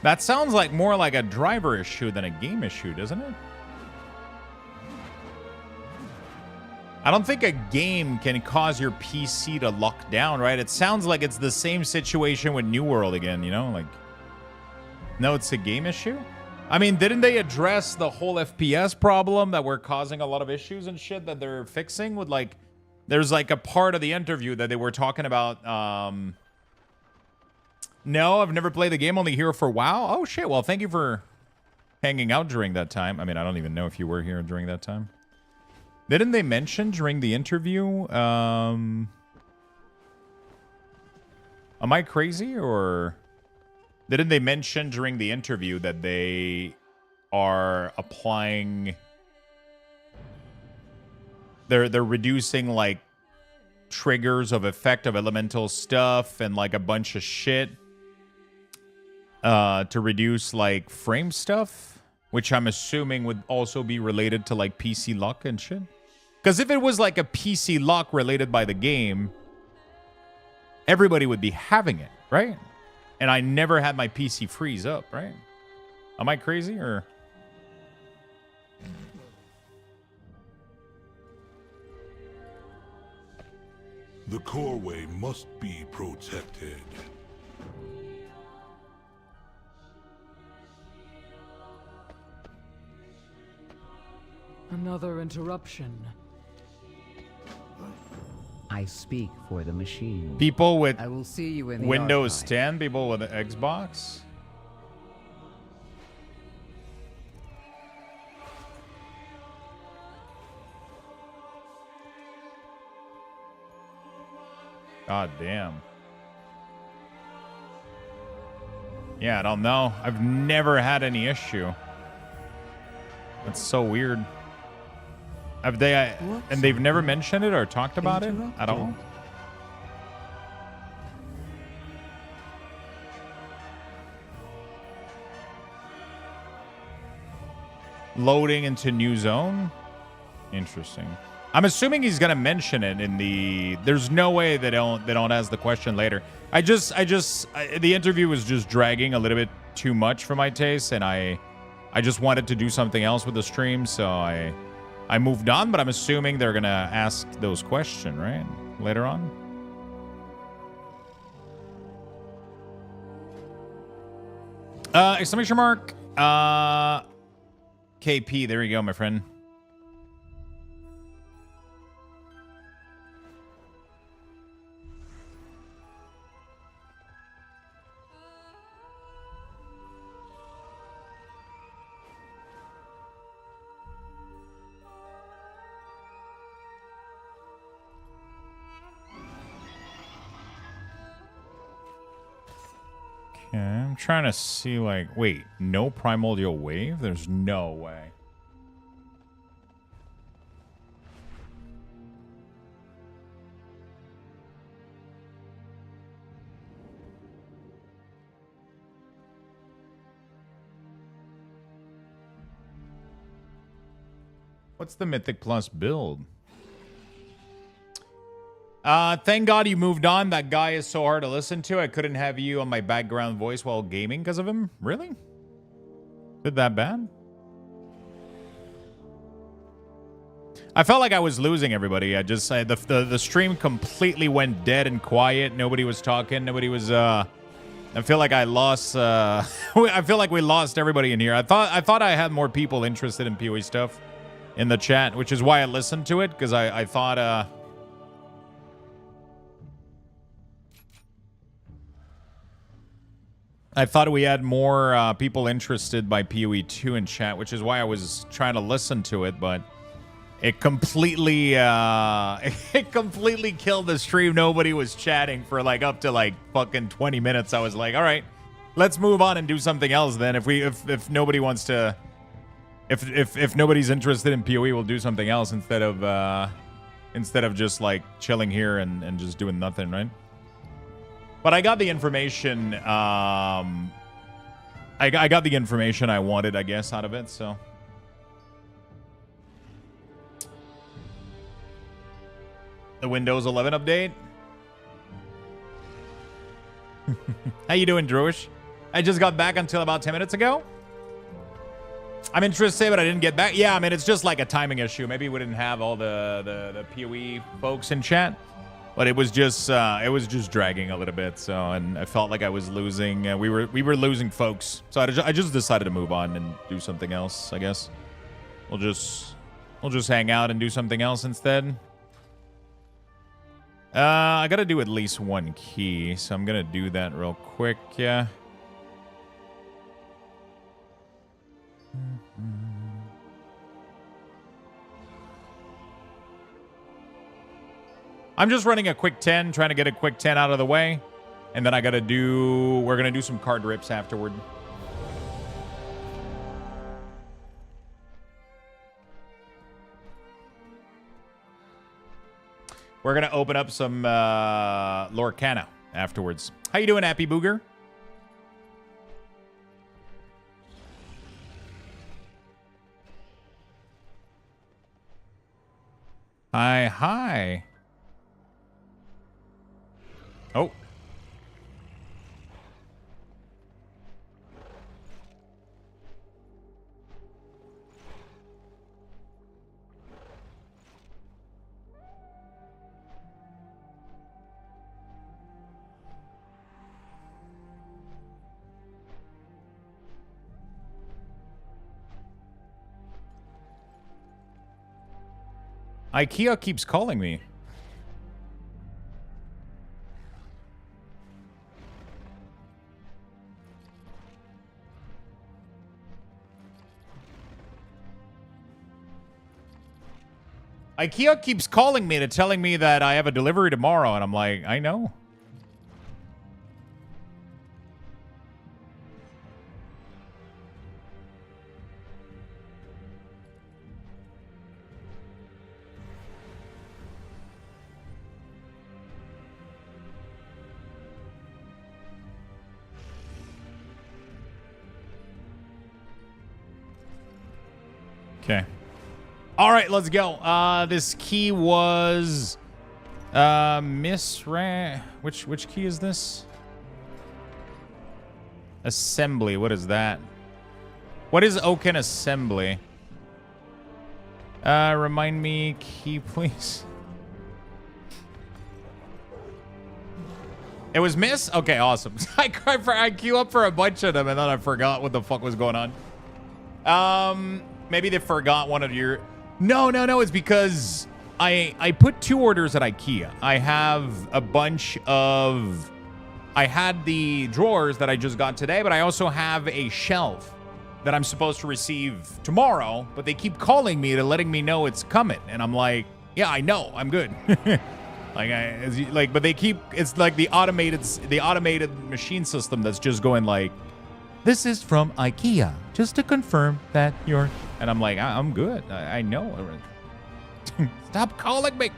That sounds like more like a driver issue than a game issue, doesn't it? I don't think a game can cause your PC to lock down, right? It sounds like it's the same situation with New World again, you know? Like, no, it's a game issue? I mean, didn't they address the whole FPS problem that were causing a lot of issues and shit that they're fixing with, like, there's like a part of the interview that they were talking about, no, I've never played the game, only here for WoW. Oh, shit. Well, thank you for hanging out during that time. I mean, I don't even know if you were here during that time. Didn't they mention during the interview, am I crazy, or didn't they mention during the interview that they are applying, they're reducing, like, triggers of effect of elemental stuff and, like, a bunch of shit to reduce, like, frame stuff, which I'm assuming would also be related to, like, PC lock and shit? Because if it was, like, a PC lock related by the game, everybody would be having it, right? And I never had my PC freeze up, right? Am I crazy or? The coreway must be protected. Another interruption. I speak for the machine. People with I will see you in the Windows archive. 10, people with an Xbox. God damn. Yeah, I don't know. I've never had any issue. That's so weird. Have they, and they've never mentioned it or talked about it at all? Loading into new zone? Interesting. I'm assuming he's gonna mention it in the. There's no way they don't ask the question later. The interview was just dragging a little bit too much for my taste, and I just wanted to do something else with the stream, so I moved on. But I'm assuming they're gonna ask those questions, right, later on. Exclamation mark. KP. There you go, my friend. Okay, I'm trying to see, like, wait, no primordial wave? There's no way. What's the Mythic Plus build? Thank God you moved on. That guy is so hard to listen to. I couldn't have you on my background voice while gaming because of him. Really? Did that bad? I felt like I was losing everybody. The stream completely went dead and quiet. Nobody was talking. Nobody was. I feel like I lost. I feel like we lost everybody in here. I thought I had more people interested in PoE stuff in the chat, which is why I listened to it, because I thought. I thought we had more people interested by PoE 2 in chat, which is why I was trying to listen to it, but it completely it completely killed the stream. Nobody was chatting for like up to like fucking 20 minutes. I was like, all right, let's move on and do something else then. If nobody wants to, if nobody's interested in PoE, we'll do something else instead of just like chilling here and just doing nothing, right? But I got the information. I got the information I wanted, I guess, out of it. So the Windows 11 update. How you doing, Druish? I just got back until about 10 minutes ago. I'm interested, but I didn't get back. Yeah, I mean, it's just like a timing issue. Maybe we didn't have all the PoE folks in chat. But it was just dragging a little bit, so, and I felt like I was losing. We were losing folks, so I just decided to move on and do something else. I guess we'll just hang out and do something else instead. I gotta do at least one key, so I'm gonna do that real quick. Yeah. I'm just running a quick 10, trying to get a quick 10 out of the way. And then we're going to do some card rips afterward. We're going to open up some Lorcana afterwards. How you doing, Happy Booger? Hi. Oh. IKEA keeps calling me. IKEA keeps calling me to telling me that I have a delivery tomorrow, and I'm like, I know. Okay. All right, let's go. This key was which key is this? Assembly. What is that? What is Oaken Assembly? Remind me key, please. It was miss? Okay, awesome. I queue up for a bunch of them and then I forgot what the fuck was going on. Maybe they forgot one of your... No. It's because I put 2 orders at IKEA. I have a bunch of... I had the drawers that I just got today, but I also have a shelf that I'm supposed to receive tomorrow, but they keep calling me to letting me know it's coming. And I'm like, yeah, I know. I'm good. But they keep... It's like the automated machine system that's just going like, this is from IKEA, just to confirm that you're... And I'm like, I'm good. I know. Stop calling me.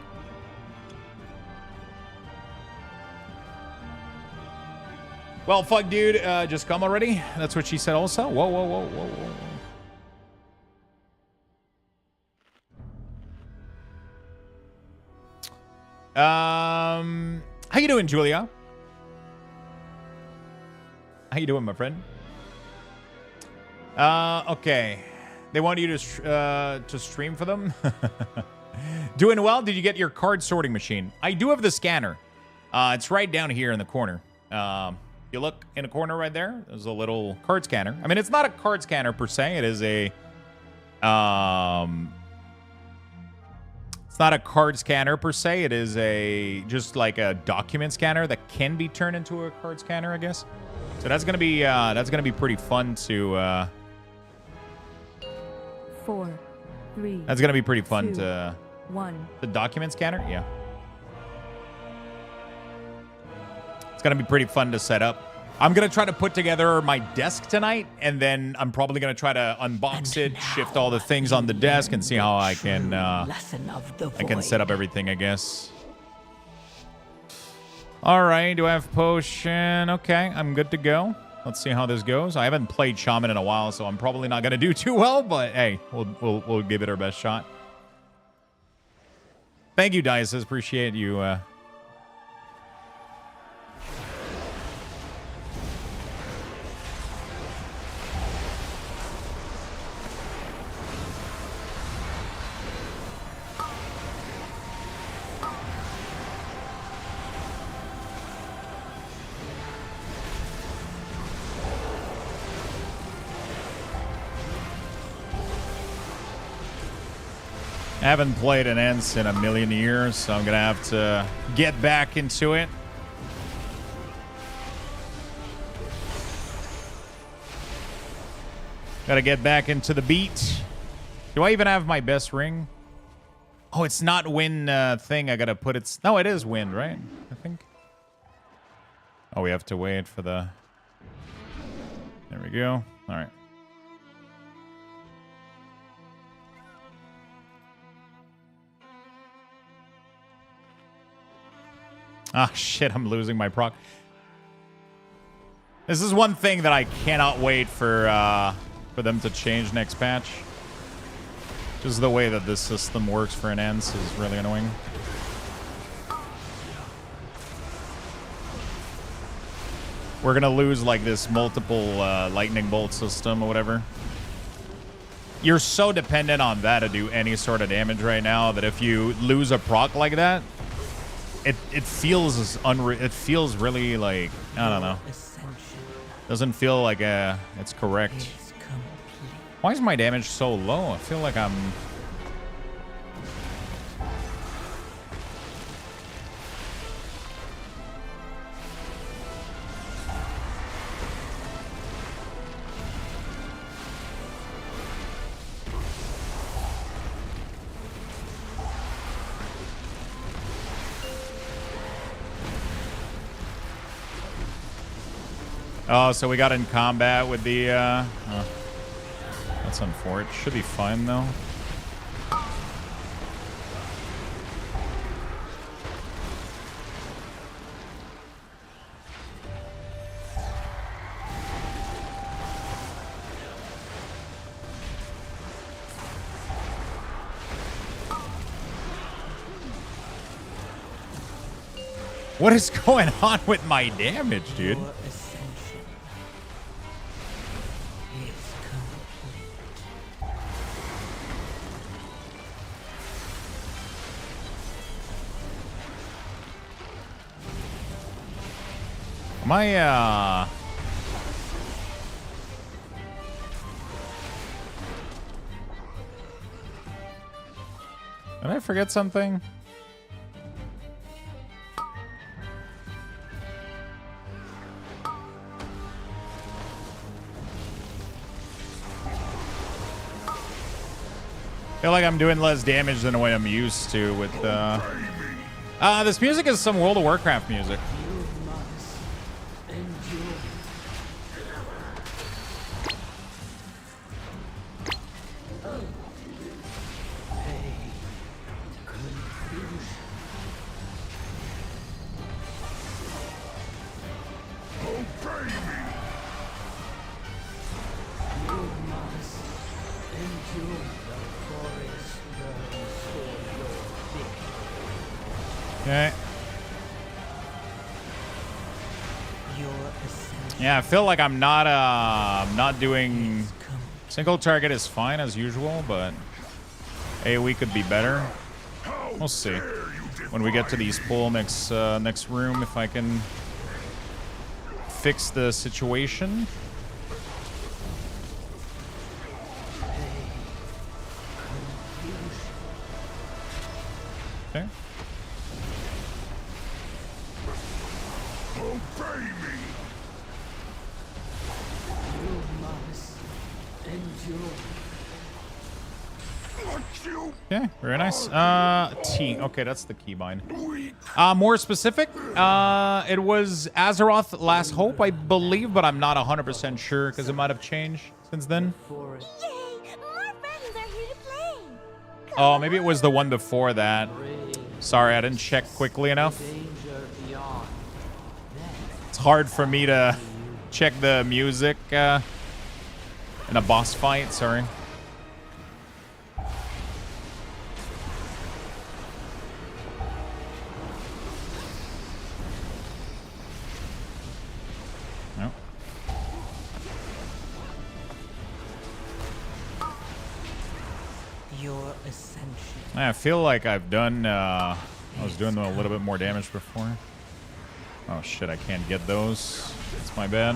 Well, fuck, dude. Just come already. That's what she said also. Whoa. How you doing, Julia? How you doing, my friend? Okay. They want you to stream for them. Doing well. Did you get your card sorting machine? I do have the scanner. It's right down here in the corner. You look in the corner right there. There's a little card scanner. I mean, it's not a card scanner per se. It is a it's not a card scanner per se. It is just like a document scanner that can be turned into a card scanner, I guess. So that's gonna be pretty fun to. 4, 3. That's gonna be pretty fun 2, to. 1. The document scanner, yeah. It's gonna be pretty fun to set up. I'm gonna try to put together my desk tonight, and then I'm probably gonna try to unbox it, shift all the things on the desk, and see how I can set up everything, I guess. All right, do I have potion? Okay, I'm good to go. Let's see how this goes. I haven't played Shaman in a while, so I'm probably not gonna do too well. But hey, we'll give it our best shot. Thank you, Dices. Appreciate you. I haven't played an Ents in a million years, so I'm gonna have to get back into it. Gotta get back into the beat. Do I even have my best ring? Oh, it's not wind thing. I gotta put it. No, it is wind, right? I think. Oh, we have to wait for the. There we go. All right. Ah, shit, I'm losing my proc. This is one thing that I cannot wait for them to change next patch. Just the way that this system works for an Ents is really annoying. We're gonna lose like this multiple lightning bolt system or whatever. You're so dependent on that to do any sort of damage right now that if you lose a proc like that, it feels really like, I don't know. Doesn't feel like it's correct. Why is my damage so low? I feel like I'm Oh, so we got in combat with the, oh. That's unfortunate. Should be fine, though. What is going on with my damage, dude? Am I, did I forget something? I feel like I'm doing less damage than what I'm used to with this music is some World of Warcraft music. Okay. Yeah, I feel like I'm not doing single target is fine as usual, but AoE could be better. We'll see when we get to these pool next room if I can fix the situation. Okay. Okay, very nice. T. Okay, that's the keybind. More specific, it was Azeroth Last Hope, I believe, but I'm not 100% sure because it might have changed since then. Yay! More friends are here to play. Oh, maybe it was the one before that. Sorry, I didn't check quickly enough. It's hard for me to check the music in a boss fight, sorry. I feel like I've done, I was doing a little bit more damage before. Oh shit, I can't get those. It's my bad.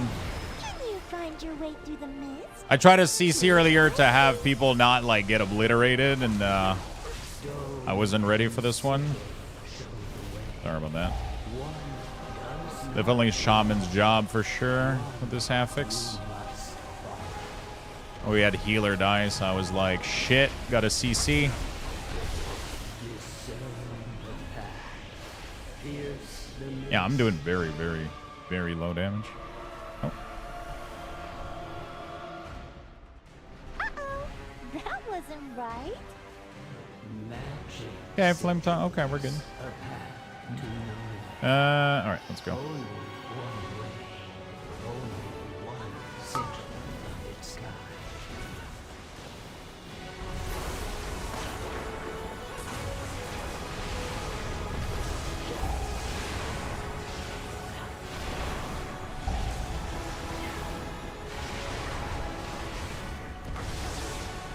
Can you find your way through the mist? I tried to CC earlier to have people not like get obliterated, and I wasn't ready for this one. Sorry about that. Definitely Shaman's job for sure with this half-fix. Oh, we had healer die, so I was like, shit, got a CC. Yeah, I'm doing very, very, very low damage. Oh. Uh-oh, that wasn't right. Okay, flame tongue. Okay, we're good. All right, let's go.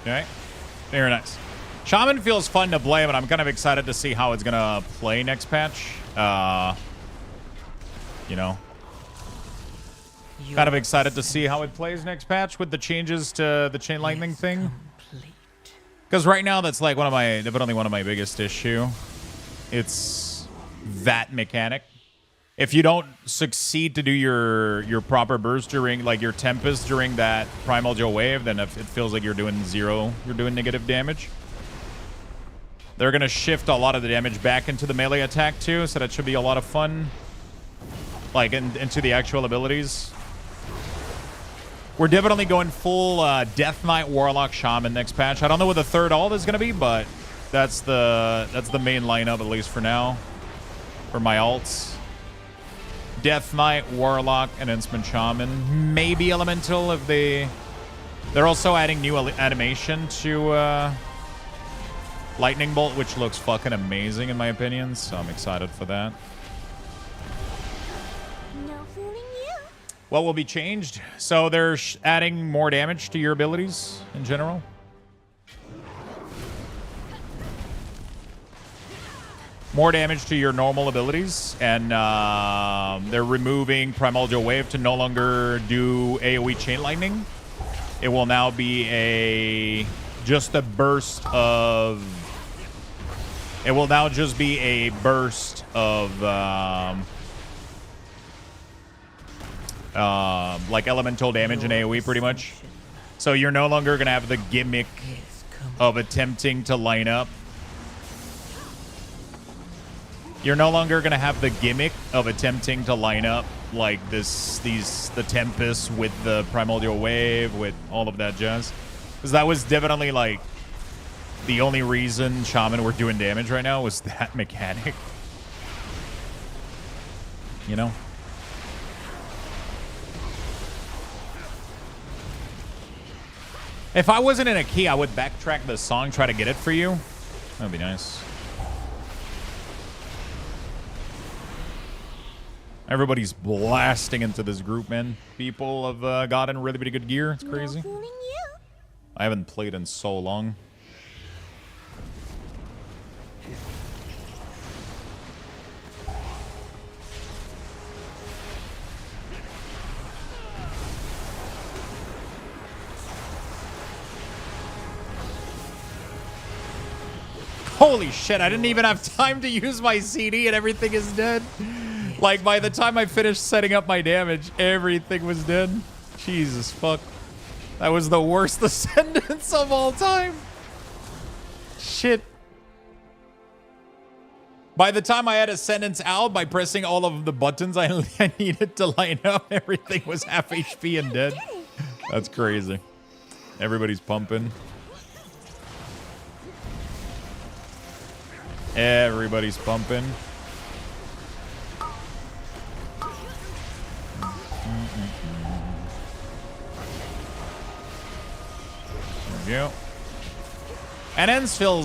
Okay, very nice. Shaman feels fun to play, but I'm kind of excited to see how it's gonna play next patch. You know, kind of excited to see how it plays next patch with the changes to the chain lightning thing. Because right now, that's like definitely one of my biggest issue. It's that mechanic. If you don't succeed to do your proper burst during, like, your Tempest during that Primordial Wave, then if it feels like you're doing negative damage. They're going to shift a lot of the damage back into the melee attack, too, so that should be a lot of fun. Like, into the actual abilities. We're definitely going full Death Knight Warlock Shaman next patch. I don't know what the third alt is gonna be, but that's the main lineup at least for now for my alts. Death Knight, Warlock, and Instrument Shaman. Maybe Elemental if they're also adding new animation to Lightning Bolt, which looks fucking amazing in my opinion. So I'm excited for that. No fooling you. What will be changed? So they're adding more damage to your abilities in general. More damage to your normal abilities, and they're removing Primordial Wave to no longer do AoE Chain Lightning. It will now be just a burst of. It will now just be a burst of like elemental damage and AoE pretty much. So you're no longer gonna have the gimmick of attempting to line up. You're no longer gonna have the gimmick of attempting to line up like the Tempest with the Primordial Wave with all of that jazz, because that was definitely like the only reason Shaman were doing damage right now was that mechanic. You know. If I wasn't in a key, I would backtrack the song, try to get it for you. That'd be nice. Everybody's blasting into this group, man. People have gotten really pretty good gear. It's crazy. I haven't played in so long. Holy shit, I didn't even have time to use my CD and everything is dead. Like, by the time I finished setting up my damage, everything was dead. Jesus fuck. That was the worst Ascendance of all time. Shit. By the time I had Ascendance out, by pressing all of the buttons I needed to line up, everything was half HP and dead. That's crazy. Everybody's pumping. Everybody's pumping. There we go. And still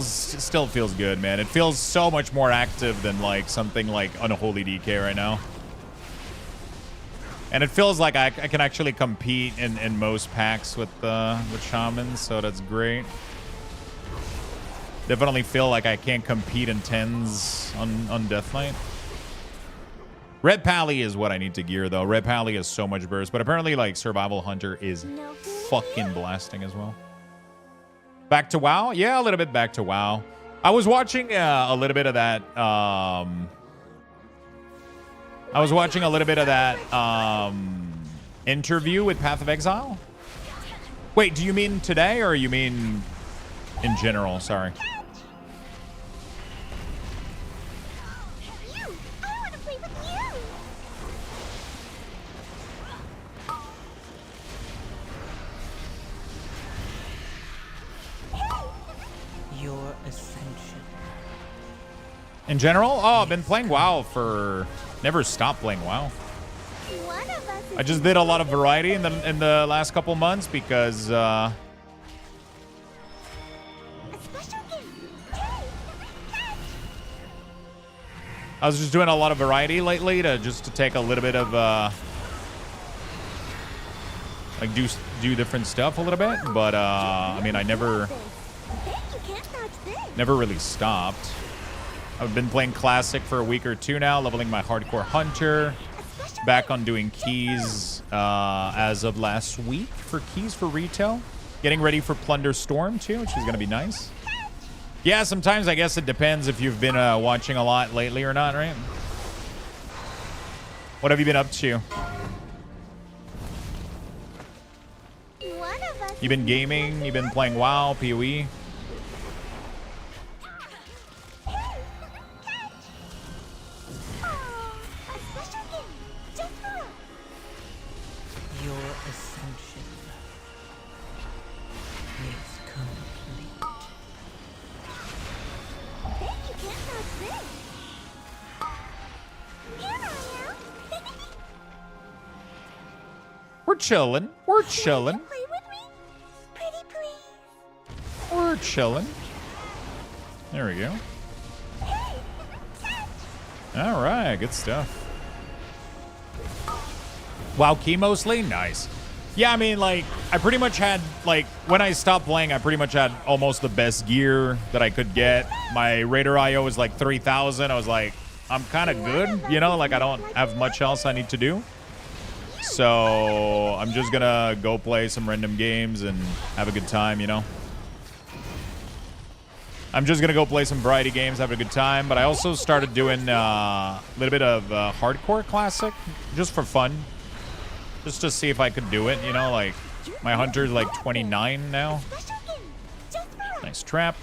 feels good, man. It feels so much more active than like something like Unholy DK right now. And it feels like I can actually compete in most packs with Shamans, so that's great. Definitely feel like I can't compete in 10s on Death Knight. Red Pally is what I need to gear, though. Red Pally is so much burst, but apparently, like, Survival Hunter is fucking blasting as well. Back to WoW? Yeah, a little bit back to WoW. I was watching a little bit of that. I was watching a little bit of that interview with Path of Exile. Wait, do you mean today or you mean in general? Sorry. Your ascension. In general? Oh, I've been playing WoW for... Never stopped playing WoW. I just did a lot of variety in the last couple months because... I was just doing a lot of variety lately to take a little bit of... like, do different stuff a little bit. But, I mean, I never really stopped. I've been playing Classic for a week or two now, leveling my Hardcore Hunter. Back on doing keys as of last week for keys for retail. Getting ready for Plunder Storm, too, which is going to be nice. Yeah, sometimes I guess it depends if you've been watching a lot lately or not, right? What have you been up to? You've been gaming? You've been playing WoW, PoE? Your ascension. chilling. We're chilling. Play with me? Pretty please. We're chilling. There we go. All right, good stuff. Wow, key mostly? Nice. Yeah, I mean, like, I pretty much had, like, when I stopped playing, I pretty much had almost the best gear that I could get. My Raider IO was like 3,000. I was like, I'm kind of good, you know? Like, I don't have much else I need to do. So, I'm just gonna go play some random games and have a good time, you know? I'm just gonna go play some variety games, have a good time. But I also started doing a little bit of hardcore classic, just for fun. Just to see if I could do it, you know, like, my hunter's like 29 now. Nice trap.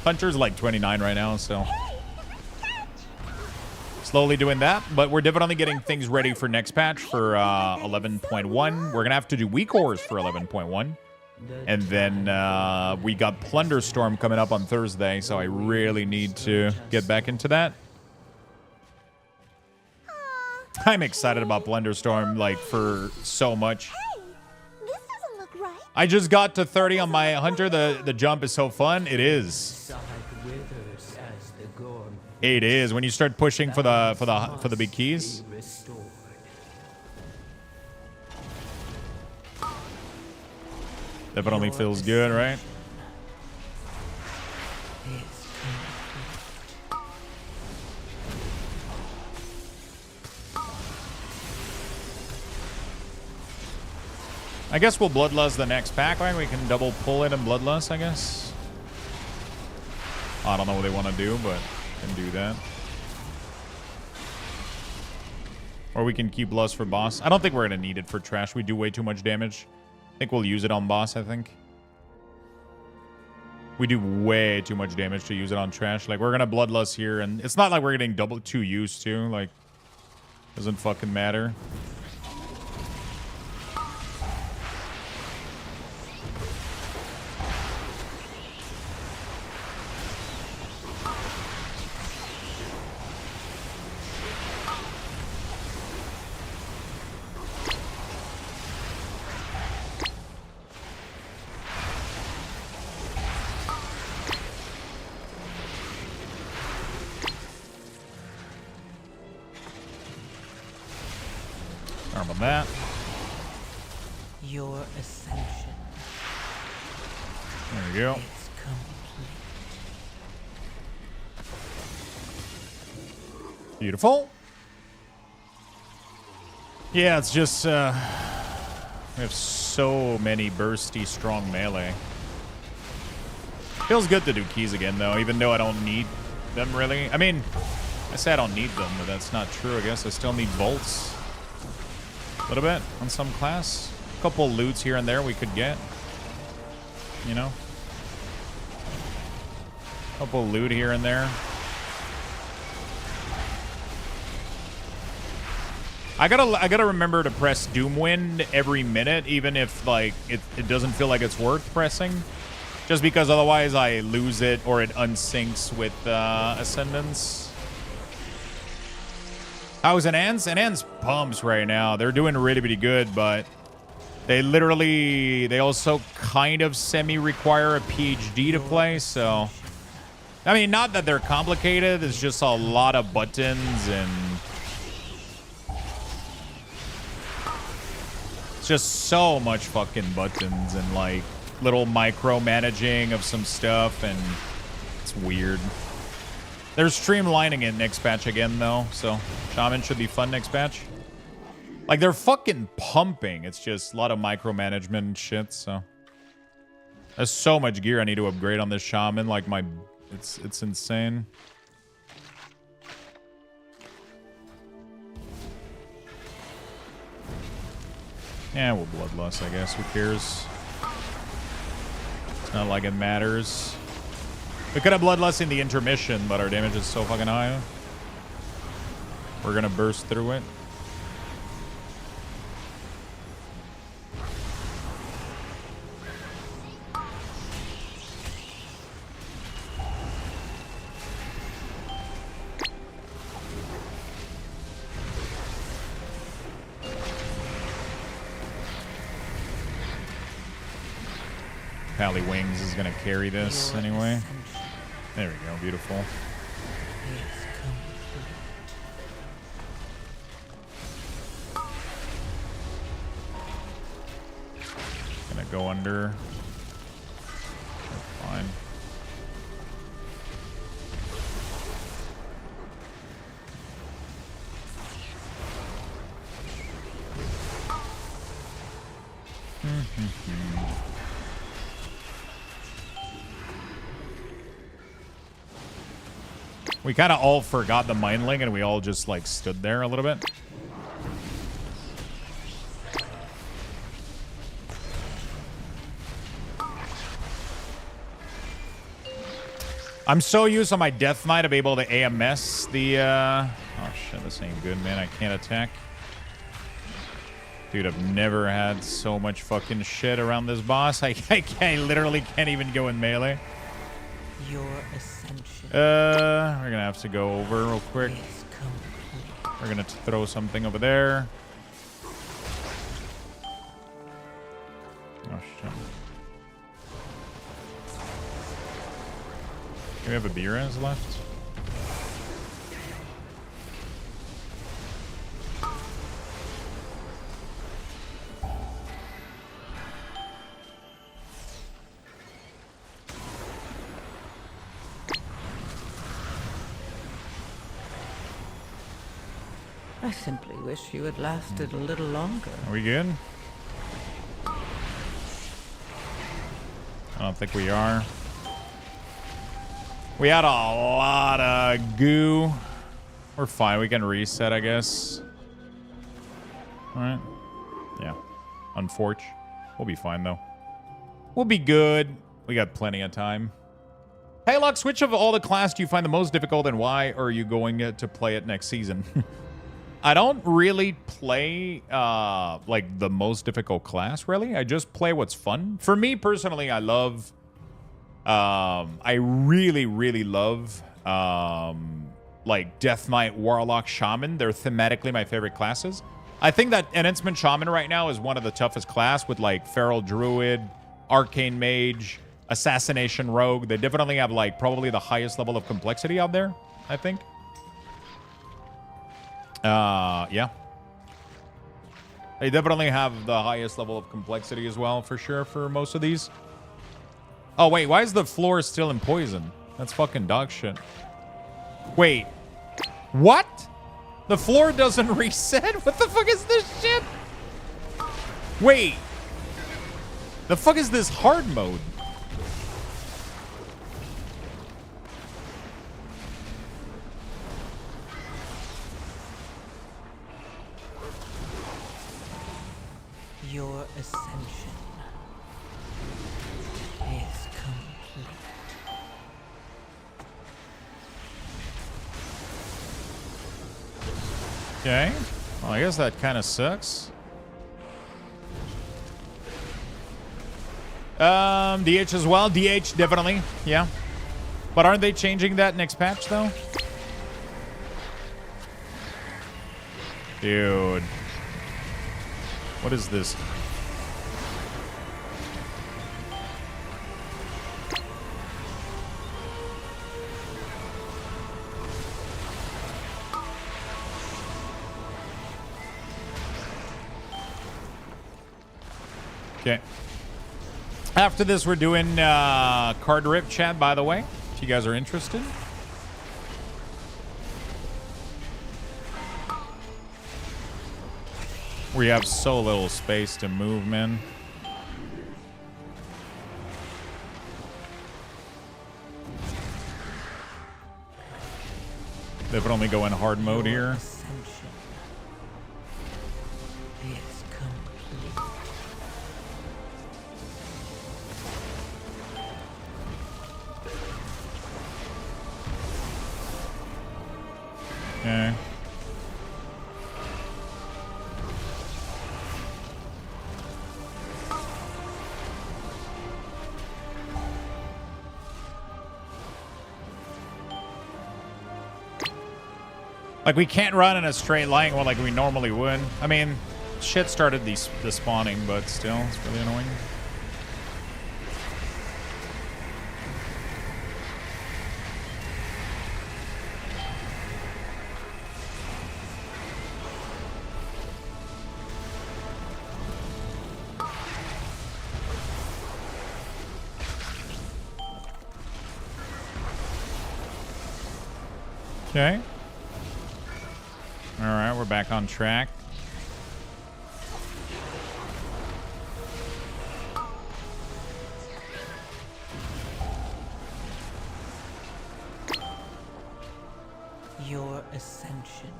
Hunter's like 29 right now, so. Slowly doing that, but we're definitely getting things ready for next patch for 11.1. We're gonna have to do weak ores for 11.1. And then we got Plunderstorm coming up on Thursday, so I really need to get back into that. I'm excited about Plunderstorm, like, for so much. This doesn't look right. I just got to 30 on my hunter. The jump is so fun. It is. It is when you start pushing for the big keys. Definitely feels good, right? I guess we'll Bloodlust the next pack, right? We can double pull it and Bloodlust, I guess. I don't know what they want to do, but can do that. Or we can keep Lust for boss. I don't think we're going to need it for trash. We do way too much damage. I think we'll use it on boss, I think. We do way too much damage to use it on trash. Like, we're going to Bloodlust here, and it's not like we're getting double too used to. Like, doesn't fucking matter. Arm on that. Your ascension. There we go. Is complete. Beautiful. Yeah, it's just we have so many bursty, strong melee. Feels good to do keys again, though, even though I don't need them really. I mean, I say I don't need them, but that's not true. I guess I still need bolts. A little bit on some class. A couple loots here and there we could get. You know? A couple loot here and there. I gotta remember to press Doomwind every minute, even if like it doesn't feel like it's worth pressing. Just because otherwise I lose it or it unsyncs with Ascendance. How's Enhance? Enhance pumps right now. They're doing really, really good, but they also kind of semi-require a PhD to play, so. I mean, not that they're complicated, it's just a lot of buttons and it's just so much fucking buttons and like little micromanaging of some stuff, and it's weird. They're streamlining it next patch again, though, so Shaman should be fun next patch. Like, they're fucking pumping. It's just a lot of micromanagement and shit, so. There's so much gear I need to upgrade on this Shaman. Like, it's insane. Yeah, we'll Bloodlust, I guess. Who cares? It's not like it matters. We could have Bloodlust in the intermission, but our damage is so fucking high. We're gonna burst through it. Pally Wings is gonna carry this Your anyway. ascension There we go, beautiful. is complete. Gonna go under. That's fine. We kind of all forgot the Mindling and we all just like stood there a little bit. I'm so used on my Death Knight to be able to AMS the oh shit, this ain't good, man. I can't attack. Dude, I've never had so much fucking shit around this boss. I literally can't even go in melee. Your ascension We're gonna have to go over real quick. is complete. We're gonna throw something over there. Oh shit. Do we have a B-Res left? I simply wish you had lasted a little longer. Are we good? I don't think we are. We had a lot of goo. We're fine. We can reset, I guess. Alright. Yeah. Unfortunate. We'll be fine, though. We'll be good. We got plenty of time. Hey, Lux, which of all the class do you find the most difficult, and why are you going to play it next season? I don't really play, like, the most difficult class, really. I just play what's fun. For me, personally, I love... I really, really love, like, Death Knight, Warlock, Shaman. They're thematically my favorite classes. I think that Enhancement Shaman right now is one of the toughest class with, like, Feral Druid, Arcane Mage, Assassination Rogue. They definitely have, like, probably the highest level of complexity out there, I think. Yeah. They definitely have the highest level of complexity as well, for sure, for most of these. Oh, wait, why is the floor still in poison? That's fucking dog shit. Wait. What? The floor doesn't reset? What the fuck is this shit? Wait. The fuck is this hard mode? Your ascension is complete. Okay. Well, I guess that kind of sucks. DH as well. DH, definitely. Yeah. But aren't they changing that next patch, though? Dude. What is this? Okay. After this, we're doing card rip chat, by the way, if you guys are interested. We have so little space to move, man. They would only go in hard mode here. Ascension is complete. Okay. Like, we can't run in a straight line like we normally would. I mean, shit started the spawning, but still, it's really annoying. Okay. All right, we're back on track. Your ascension.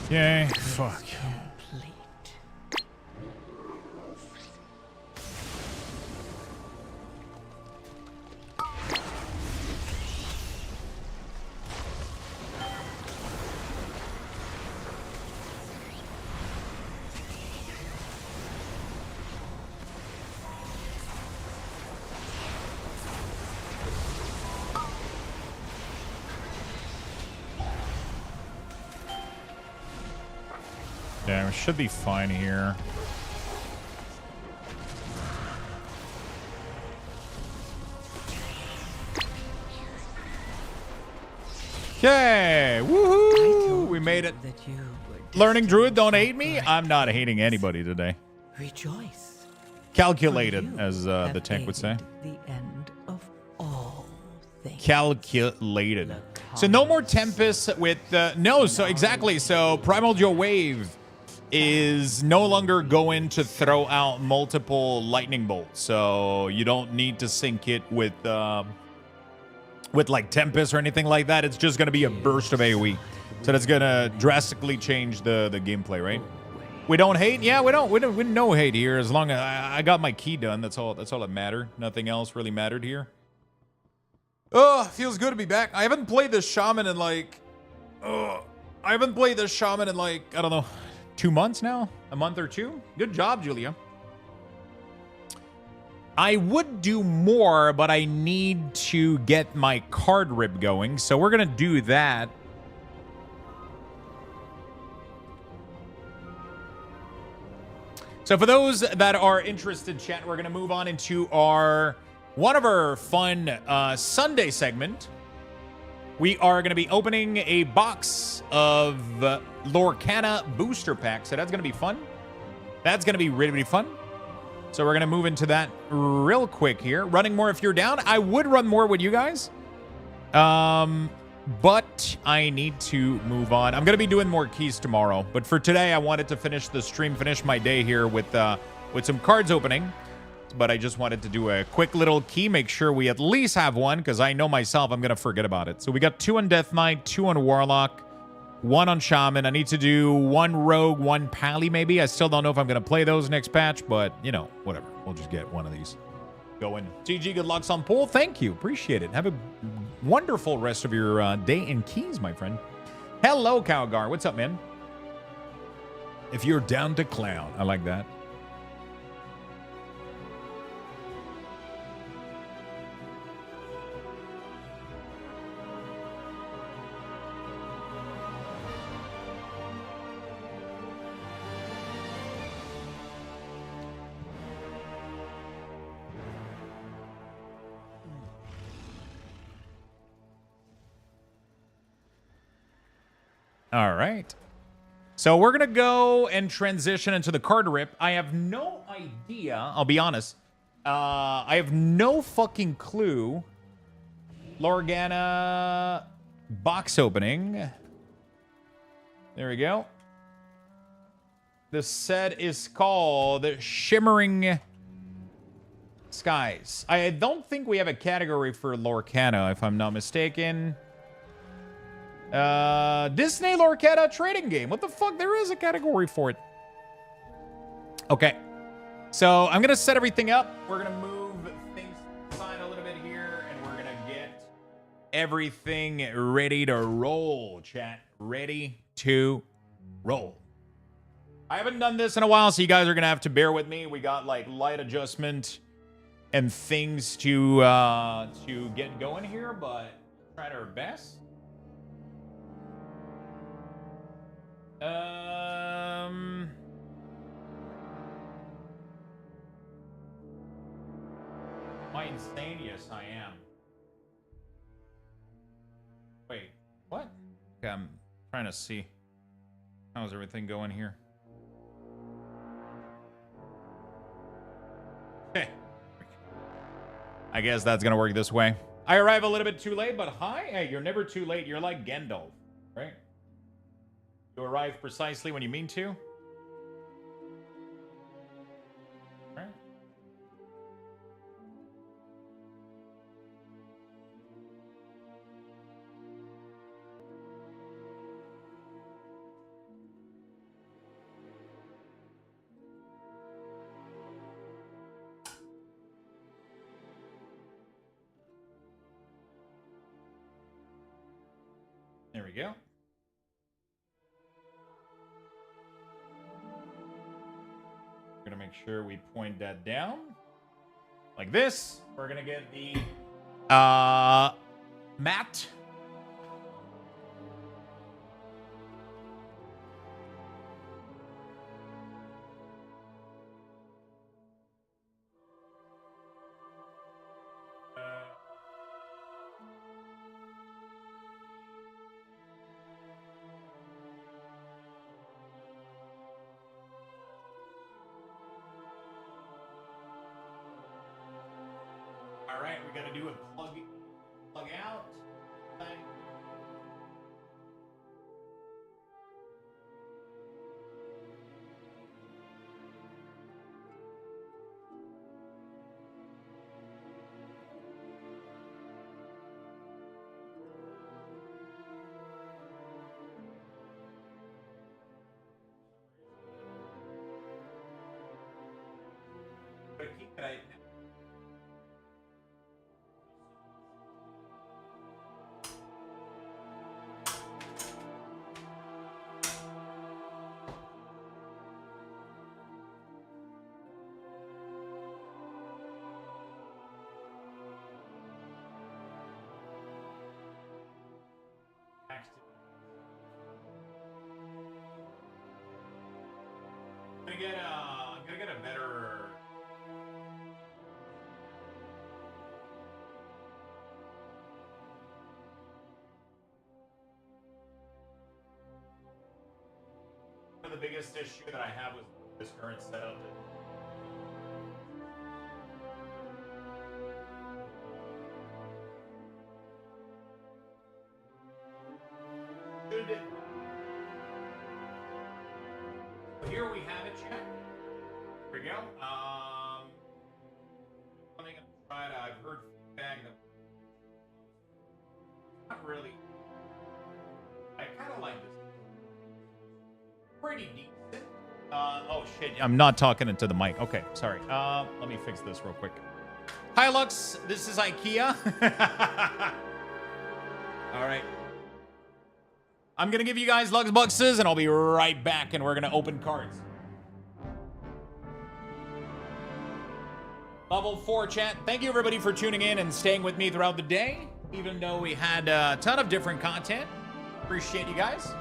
Okay. Fuck. Complete. Yeah, we should be fine here. Okay, woohoo! We made it. Learning Druid, don't hate me. I'm not hating anybody today. Rejoice. Calculated, as the tank would say. The end of all things. Calculated. So no more Tempest with no. So exactly. So Primordial Wave is no longer going to throw out multiple lightning bolts. So you don't need to sync it with like Tempest or anything like that. It's just going to be a burst of AoE. So that's going to drastically change the gameplay, right? We don't hate. Yeah, we don't no hate here. As long as I got my key done, that's all that mattered. Nothing else really mattered here. Oh, feels good to be back. I haven't played this shaman in like I don't know, 2 months now? A month or two? Good job, Julia. I would do more, but I need to get my card rip going, so we're going to do that. So for those that are interested, chat, we're going to move on into one of our fun Sunday segment. We are going to be opening a box of Lorcana booster packs, so that's going to be fun. That's going to be really, really fun. So we're going to move into that real quick here. Running more if you're down. I would run more with you guys. But I need to move on. I'm going to be doing more keys tomorrow. But for today, I wanted to finish the stream, finish my day here with some cards opening. But I just wanted to do a quick little key, make sure we at least have one, because I know myself I'm going to forget about it. So we got 2 on Death Knight, 2 on Warlock, 1 on Shaman. I need to do 1 Rogue, 1 Pally maybe. I still don't know if I'm going to play those next patch, but, you know, whatever. We'll just get one of these going. GG, good luck on pool. Thank you. Appreciate it. Have a wonderful rest of your day in keys, my friend. Hello, Cowgar. What's up, man? If you're down to clown. I like that. All right. So we're going to go and transition into the card rip. I have no idea. I'll be honest. I have no fucking clue. Lorcana box opening. There we go. The set is called Shimmering Skies. I don't think we have a category for Lorcana, if I'm not mistaken. Disney Lorcana trading game. What the fuck? There is a category for it. Okay. So I'm going to set everything up. We're going to move things aside a little bit here, and we're going to get everything ready to roll, chat. Ready to roll. I haven't done this in a while, so you guys are going to have to bear with me. We got like light adjustment and things to get going here, but tried our best. Am I insane? Yes, I am. Wait, what? Okay, I'm trying to see. How's everything going here? Okay. I guess that's gonna work this way. I arrive a little bit too late, but hi. Hey, you're never too late. You're like Gandalf, right? You arrive precisely when you mean to. Right? There we go. We're gonna make sure we point that down like this. We're gonna get the mat. All right, we gotta do a plug out thing. But keep it. I'm gonna get a better. One of the biggest issue that I have with this current setup. Here we have it, chat. Here we go. I'm gonna try it. I've heard feedback that not really. I kind of like this. Pretty decent. Oh shit! I'm not talking into the mic. Okay, sorry. Let me fix this real quick. Hi, Lux. This is IKEA. All right. I'm going to give you guys Lux Boxes, and I'll be right back, and we're going to open cards. Level 4 chat. Thank you, everybody, for tuning in and staying with me throughout the day, even though we had a ton of different content. Appreciate you guys.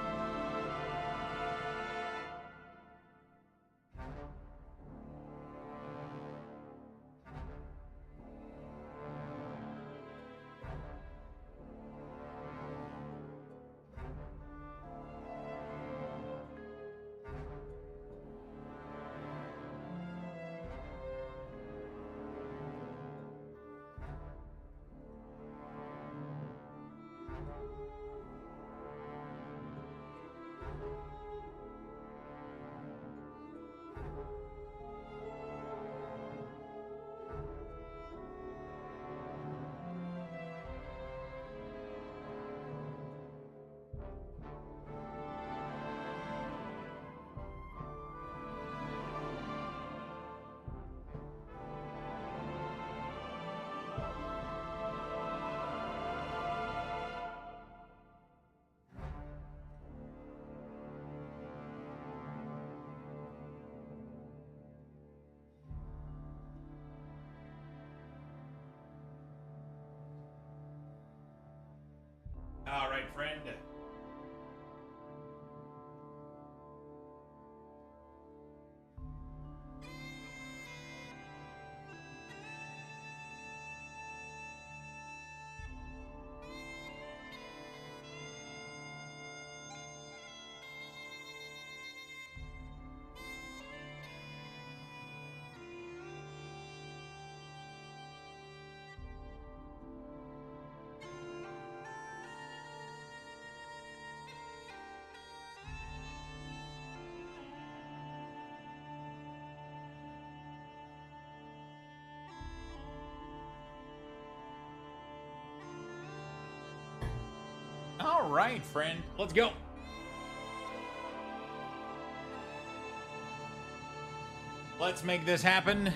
All right, friend. All right, friend. Let's go. Let's make this happen.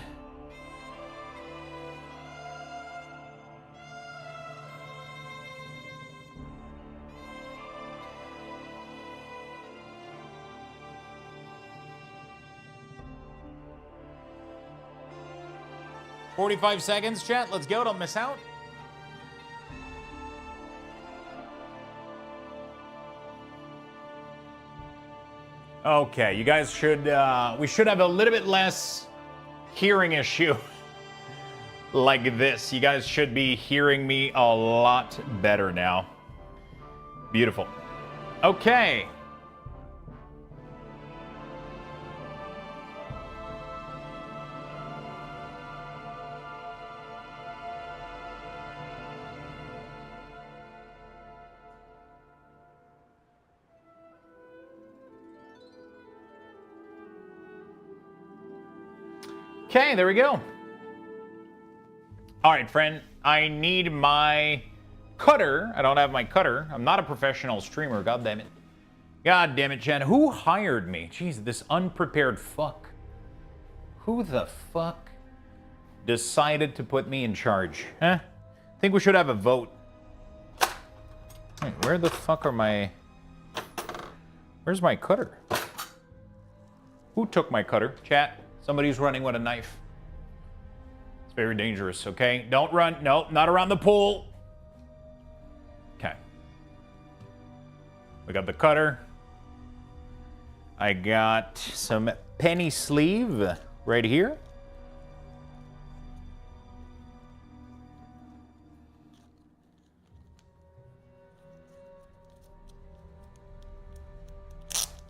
"45 seconds, chat. Let's go. Don't miss out." Okay, you guys should, we should have a little bit less hearing issue like this. You guys should be hearing me a lot better now. Beautiful. Okay. Okay, there we go. All right, friend. I need my cutter. I don't have my cutter. I'm not a professional streamer. God damn it. God damn it, Jen. Who hired me? Jeez, this unprepared fuck. Who the fuck decided to put me in charge? Huh? I think we should have a vote. Wait, where the fuck are my... Where's my cutter? Who took my cutter? Chat. Somebody's running with a knife. It's very dangerous, okay? Don't run. No, not around the pool. Okay. We got the cutter. I got some penny sleeve right here.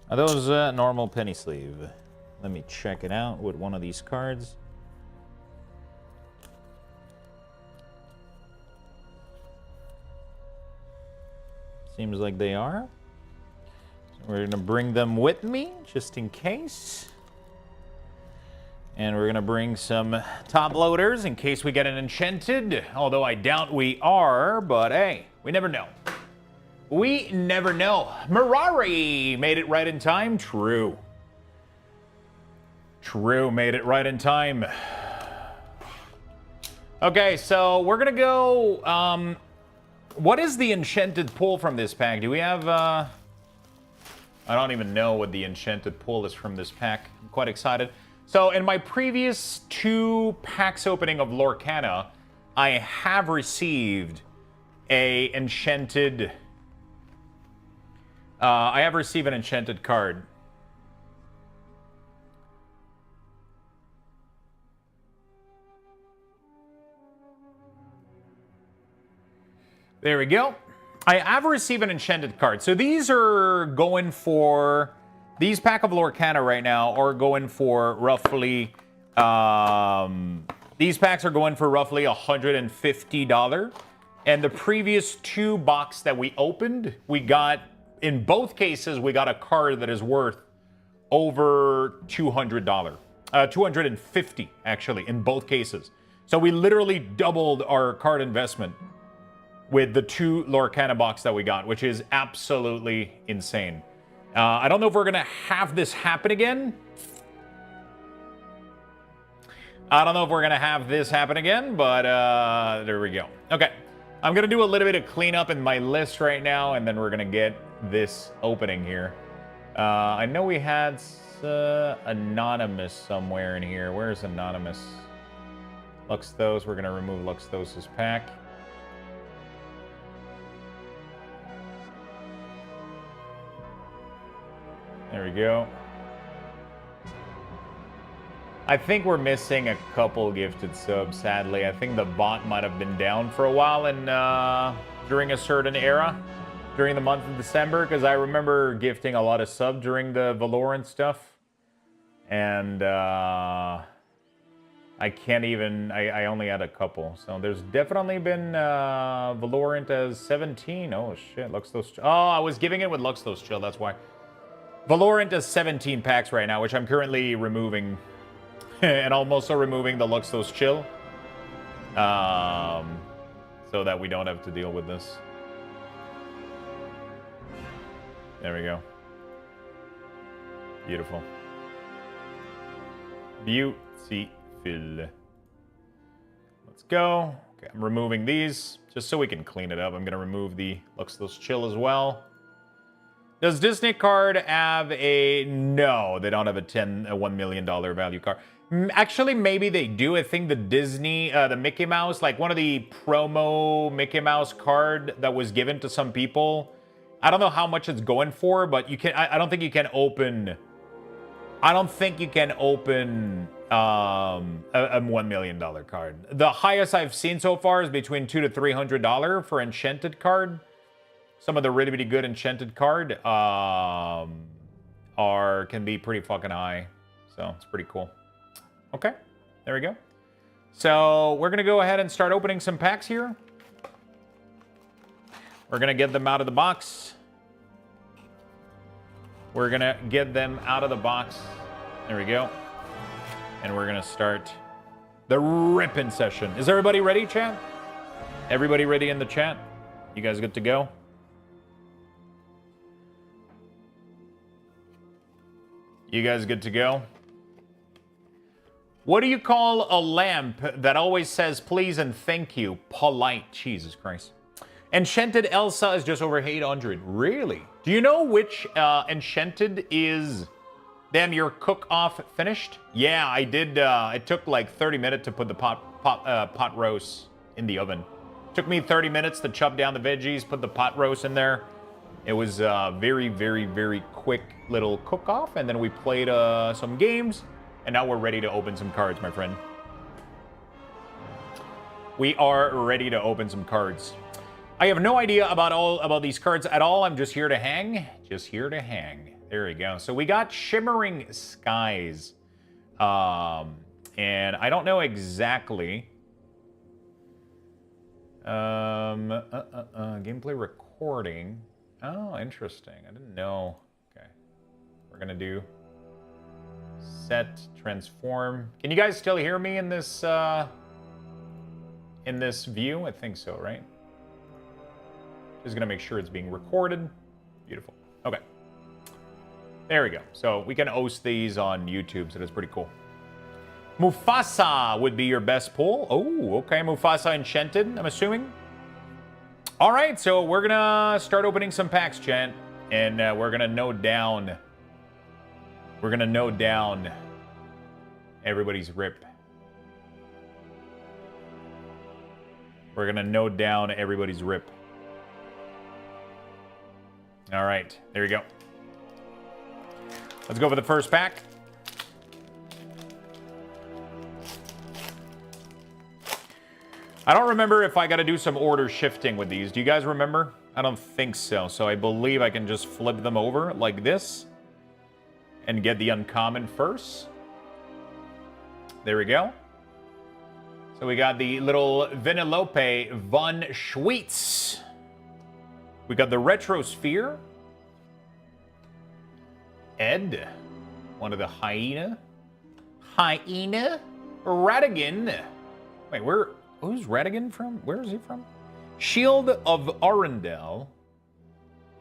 Are those normal penny sleeve? Let me check it out with one of these cards. Seems like they are. So we're gonna bring them with me, just in case. And we're gonna bring some top loaders in case we get an enchanted. Although I doubt we are, but hey, we never know. We never know. Mirari made it right in time. True. True, made it right in time. Okay, so we're gonna go, what is the enchanted pull from this pack? Do we have, I don't even know what the enchanted pull is from this pack. I'm quite excited. So in my previous 2 packs opening of Lorcana, I have received a enchanted, I have received an enchanted card. There we go. I have received an enchanted card. So these are going for... These pack of Lorcana right now are going for roughly... these packs are going for roughly $150. And the previous 2 box that we opened, we got... In both cases, we got a card that is worth over $200. $250, actually, in both cases. So we literally doubled our card investment with the 2 Lorcana box that we got, which is absolutely insane. I don't know if we're gonna have this happen again. I don't know if we're gonna have this happen again, but there we go. Okay, I'm gonna do a little bit of cleanup in my list right now, and then we're gonna get this opening here. I know we had Anonymous somewhere in here. Where's Anonymous? Luxthos, we're gonna remove Luxthos' pack. There we go. I think we're missing a couple gifted subs, sadly. I think the bot might have been down for a while and during a certain era, during the month of December, because I remember gifting a lot of sub during the Valorant stuff. And I can't even, I only had a couple. So there's definitely been Valorant as 17. Oh shit, Luxthos. Oh, I was giving it with Luxthos Chill, that's why. Valorant does 17 packs right now, which I'm currently removing. And I'm also removing the Luxthos Chill. So that we don't have to deal with this. There we go. Beautiful. Beautiful. Let's go. Okay, I'm removing these just so we can clean it up. I'm going to remove the Luxthos chill as well. Does Disney card have a... No, they don't have a $1 million value card. Actually, maybe they do. I think the Disney, the Mickey Mouse, like one of the promo Mickey Mouse card that was given to some people. I don't know how much it's going for, but you can... I don't think you can open... I don't think you can open a $1 million card. The highest I've seen so far is between $200 to $300 for enchanted card. Some of the really, really good enchanted card can be pretty fucking high. So it's pretty cool. Okay, there we go. So we're gonna go ahead and start opening some packs here. We're gonna get them out of the box. We're gonna get them out of the box. There we go. And we're gonna start the ripping session. Is everybody ready, chat? Everybody ready in the chat? You guys good to go? You guys good to go? What do you call a lamp that always says please and thank you? Polite. Jesus Christ. Enchanted Elsa is just over 800. Really? Do you know which Enchanted is... Damn, your cook-off finished? Yeah, I did. It took like 30 minutes to put the pot roast in the oven. Took me 30 minutes to chop down the veggies, put the pot roast in there. It was very, very, very quick little cook-off, and then we played some games, and now we're ready to open some cards, my friend. We are ready to open some cards. I have no idea about these cards at all. I'm just here to hang. Just here to hang. There we go. So we got Shimmering Skies. And I don't know exactly. Gameplay recording. Oh, interesting. I didn't know. Okay. We're going to do set, transform. Can you guys still hear me in this view? I think so, right? Just going to make sure it's being recorded. Beautiful. Okay. There we go. So we can host these on YouTube, so that's pretty cool. Mufasa would be your best pull. Oh, okay. Mufasa Enchanted, I'm assuming. All right, so we're going to start opening some packs, chat. And we're going to note down... We're going to note down everybody's rip. We're going to note down everybody's rip. All right, there we go. Let's go for the first pack. I don't remember if I got to do some order shifting with these. Do you guys remember? I don't think so. So I believe I can just flip them over like this and get the uncommon first. There we go. So we got the little Vanellope von Schweetz. We got the Retro Sphere. Ed. One of the Hyena. Radigan. Wait, who's Radigan from? Where is he from? Shield of Arundel.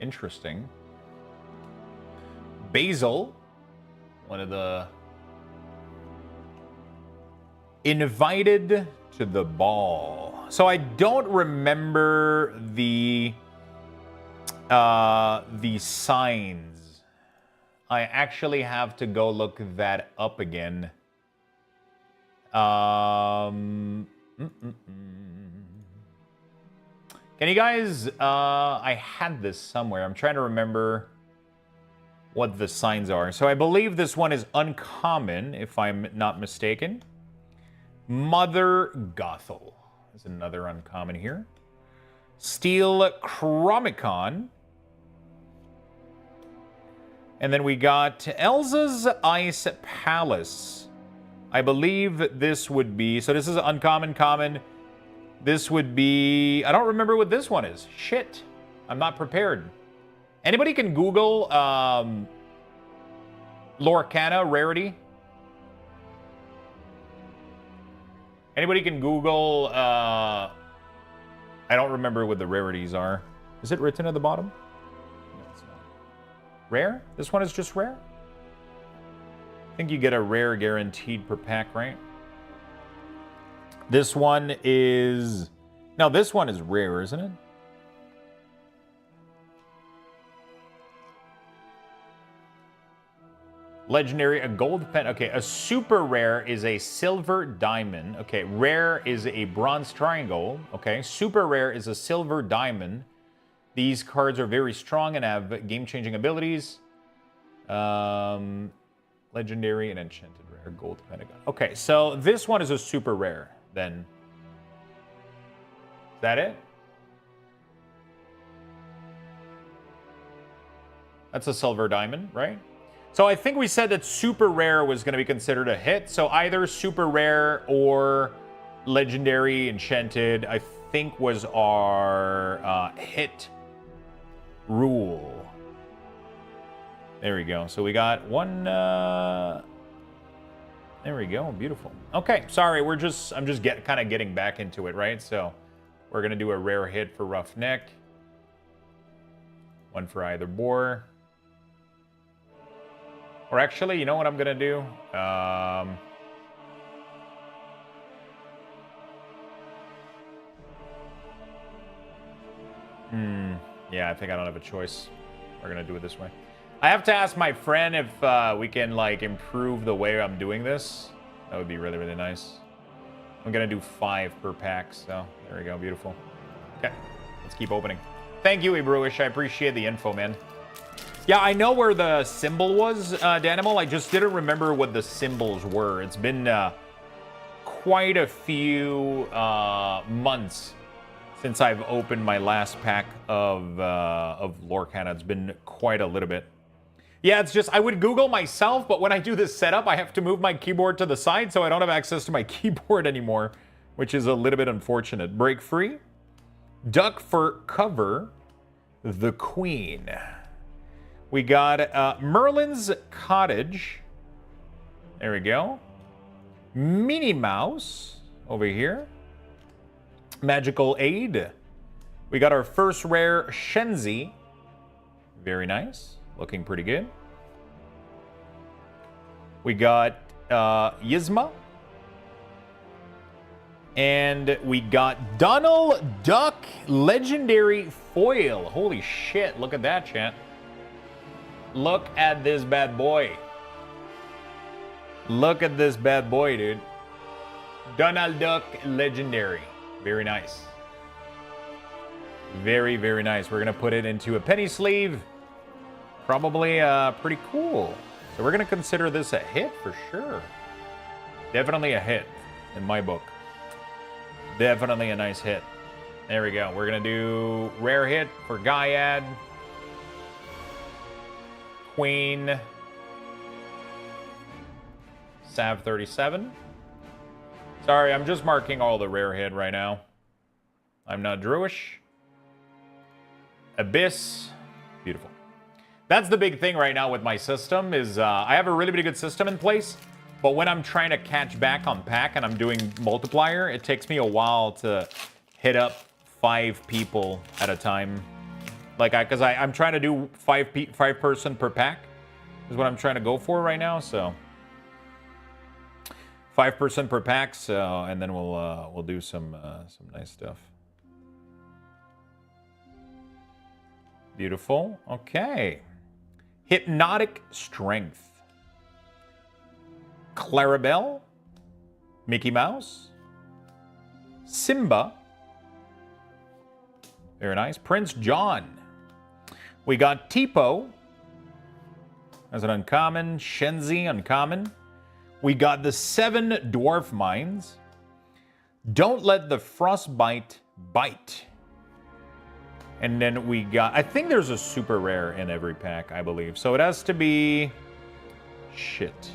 Interesting. Basil. One of the... Invited to the Ball. So I don't remember the signs. I actually have to go look that up again. Can you guys... I had this somewhere. I'm trying to remember what the signs are. So I believe this one is uncommon, if I'm not mistaken. Mother Gothel is another uncommon here. Steel Chromicon. And then we got Elsa's Ice Palace. I believe this would be... So this is uncommon, common. This would be... I don't remember what this one is. Shit. I'm not prepared. Anybody can Google Lorcana rarity? Anybody can Google... I don't remember what the rarities are. Is it written at the bottom? No, it's not. Rare? This one is just rare? I think you get a rare guaranteed per pack, right? This one is... No, this one is rare, isn't it? Legendary, a gold pen. Okay, a super rare is a silver diamond. Okay, rare is a bronze triangle. Okay, super rare is a silver diamond. These cards are very strong and have game-changing abilities. Legendary and enchanted rare, gold pentagon. Okay, so this one is a super rare, then. Is that it? That's a silver diamond, right? So I think we said that super rare was going to be considered a hit. So either super rare or legendary enchanted, I think was our hit rule. There we go. So we got one. There we go. Beautiful. Okay. Sorry, I'm just kind of getting back into it, right? So we're gonna do a rare hit for Roughneck. One for either boar. Or actually, you know what I'm gonna do? Yeah, I think I don't have a choice. We're gonna do it this way. I have to ask my friend if we can like improve the way I'm doing this. That would be really, really nice. I'm gonna do 5 per pack, so there we go, beautiful. Okay, let's keep opening. Thank you, Ebruish. I appreciate the info, man. Yeah, I know where the symbol was, Danimal. I just didn't remember what the symbols were. It's been quite a few months since I've opened my last pack of Lorcana. It's been quite a little bit. Yeah, it's just, I would Google myself, but when I do this setup, I have to move my keyboard to the side, so I don't have access to my keyboard anymore, which is a little bit unfortunate. Break free. Duck for cover. The Queen. We got Merlin's Cottage. There we go. Minnie Mouse over here. Magical Aid. We got our first rare Shenzi. Very nice. Looking pretty good. We got Yzma. And we got Donald Duck Legendary Foil. Holy shit, look at that, chat. Look at this bad boy. Look at this bad boy, dude. Donald Duck Legendary. Very nice. Very, very nice. We're going to put it into a penny sleeve. Probably pretty cool. So we're going to consider this a hit for sure. Definitely a hit in my book. Definitely a nice hit. There we go. We're going to do rare hit for Gaiad. Queen. Sav 37. Sorry, I'm just marking all the rare hit right now. I'm not Druish. Abyss. Beautiful. That's the big thing right now with my system is I have a really, really good system in place, but when I'm trying to catch back on pack and I'm doing multiplier, it takes me a while to hit up 5 people at a time. Like, because I'm trying to do 5 person per pack is what I'm trying to go for right now, so 5 person per pack, so, and then we'll do some nice stuff. Beautiful. Okay. Hypnotic Strength. Clarabelle. Mickey Mouse. Simba. Very nice. Prince John. We got Tipo as an uncommon. Shenzi, uncommon. We got the 7 Dwarf Mines. Don't Let the Frostbite Bite. And then we got, I think there's a super rare in every pack, I believe. So it has to be, shit.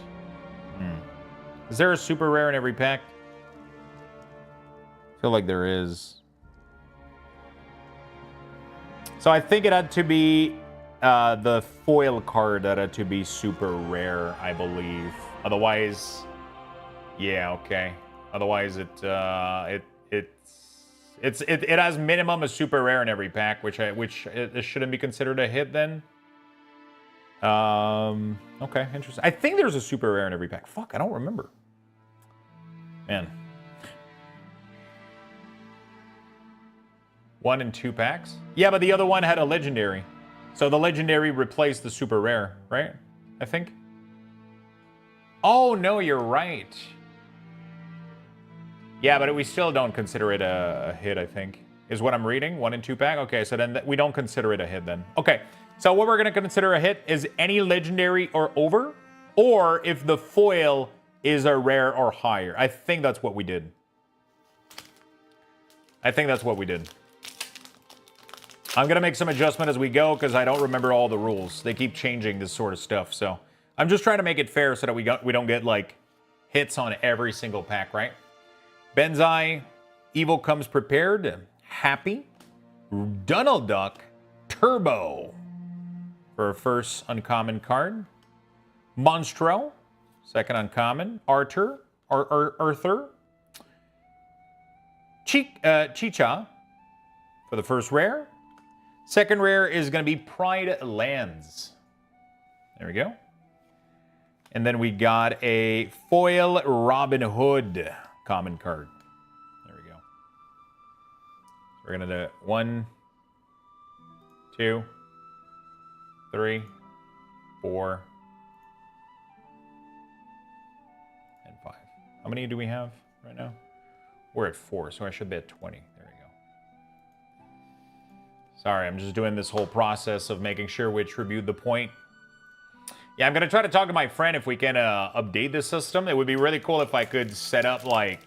Is there a super rare in every pack? I feel like there is. So I think it had to be the foil card that had to be super rare, I believe. Otherwise, yeah, okay. Otherwise, it has minimum a super rare in every pack, which it shouldn't be considered a hit then. Okay, interesting. I think there's a super rare in every pack. Fuck, I don't remember. Man. 1 and 2 packs? Yeah, but the other one had a legendary. So the legendary replaced the super rare, right? I think. Oh, no, you're right. Yeah, but we still don't consider it a hit, I think. Is what I'm reading. 1 and 2 pack? Okay, so then we don't consider it a hit then. Okay, so what we're going to consider a hit is any legendary or over, or if the foil is a rare or higher. I think that's what we did. I think that's what we did. I'm going to make some adjustment as we go because I don't remember all the rules. They keep changing this sort of stuff. So I'm just trying to make it fair so that we don't get like hits on every single pack, right? Benzai, Evil Comes Prepared, Happy, Donald Duck, Turbo for a first uncommon card. Monstro, second uncommon. Arthur, Chicha for the first rare. Second rare is going to be Pride Lands. There we go. And then we got a foil Robin Hood common card. There we go. So we're going to do 1, 2, 3, 4, and 5. How many do we have right now? We're at 4, so I should be at 20. There we go. Sorry, I'm just doing this whole process of making sure we attribute the point. Yeah, I'm going to try to talk to my friend if we can update the system. It would be really cool if I could set up, like,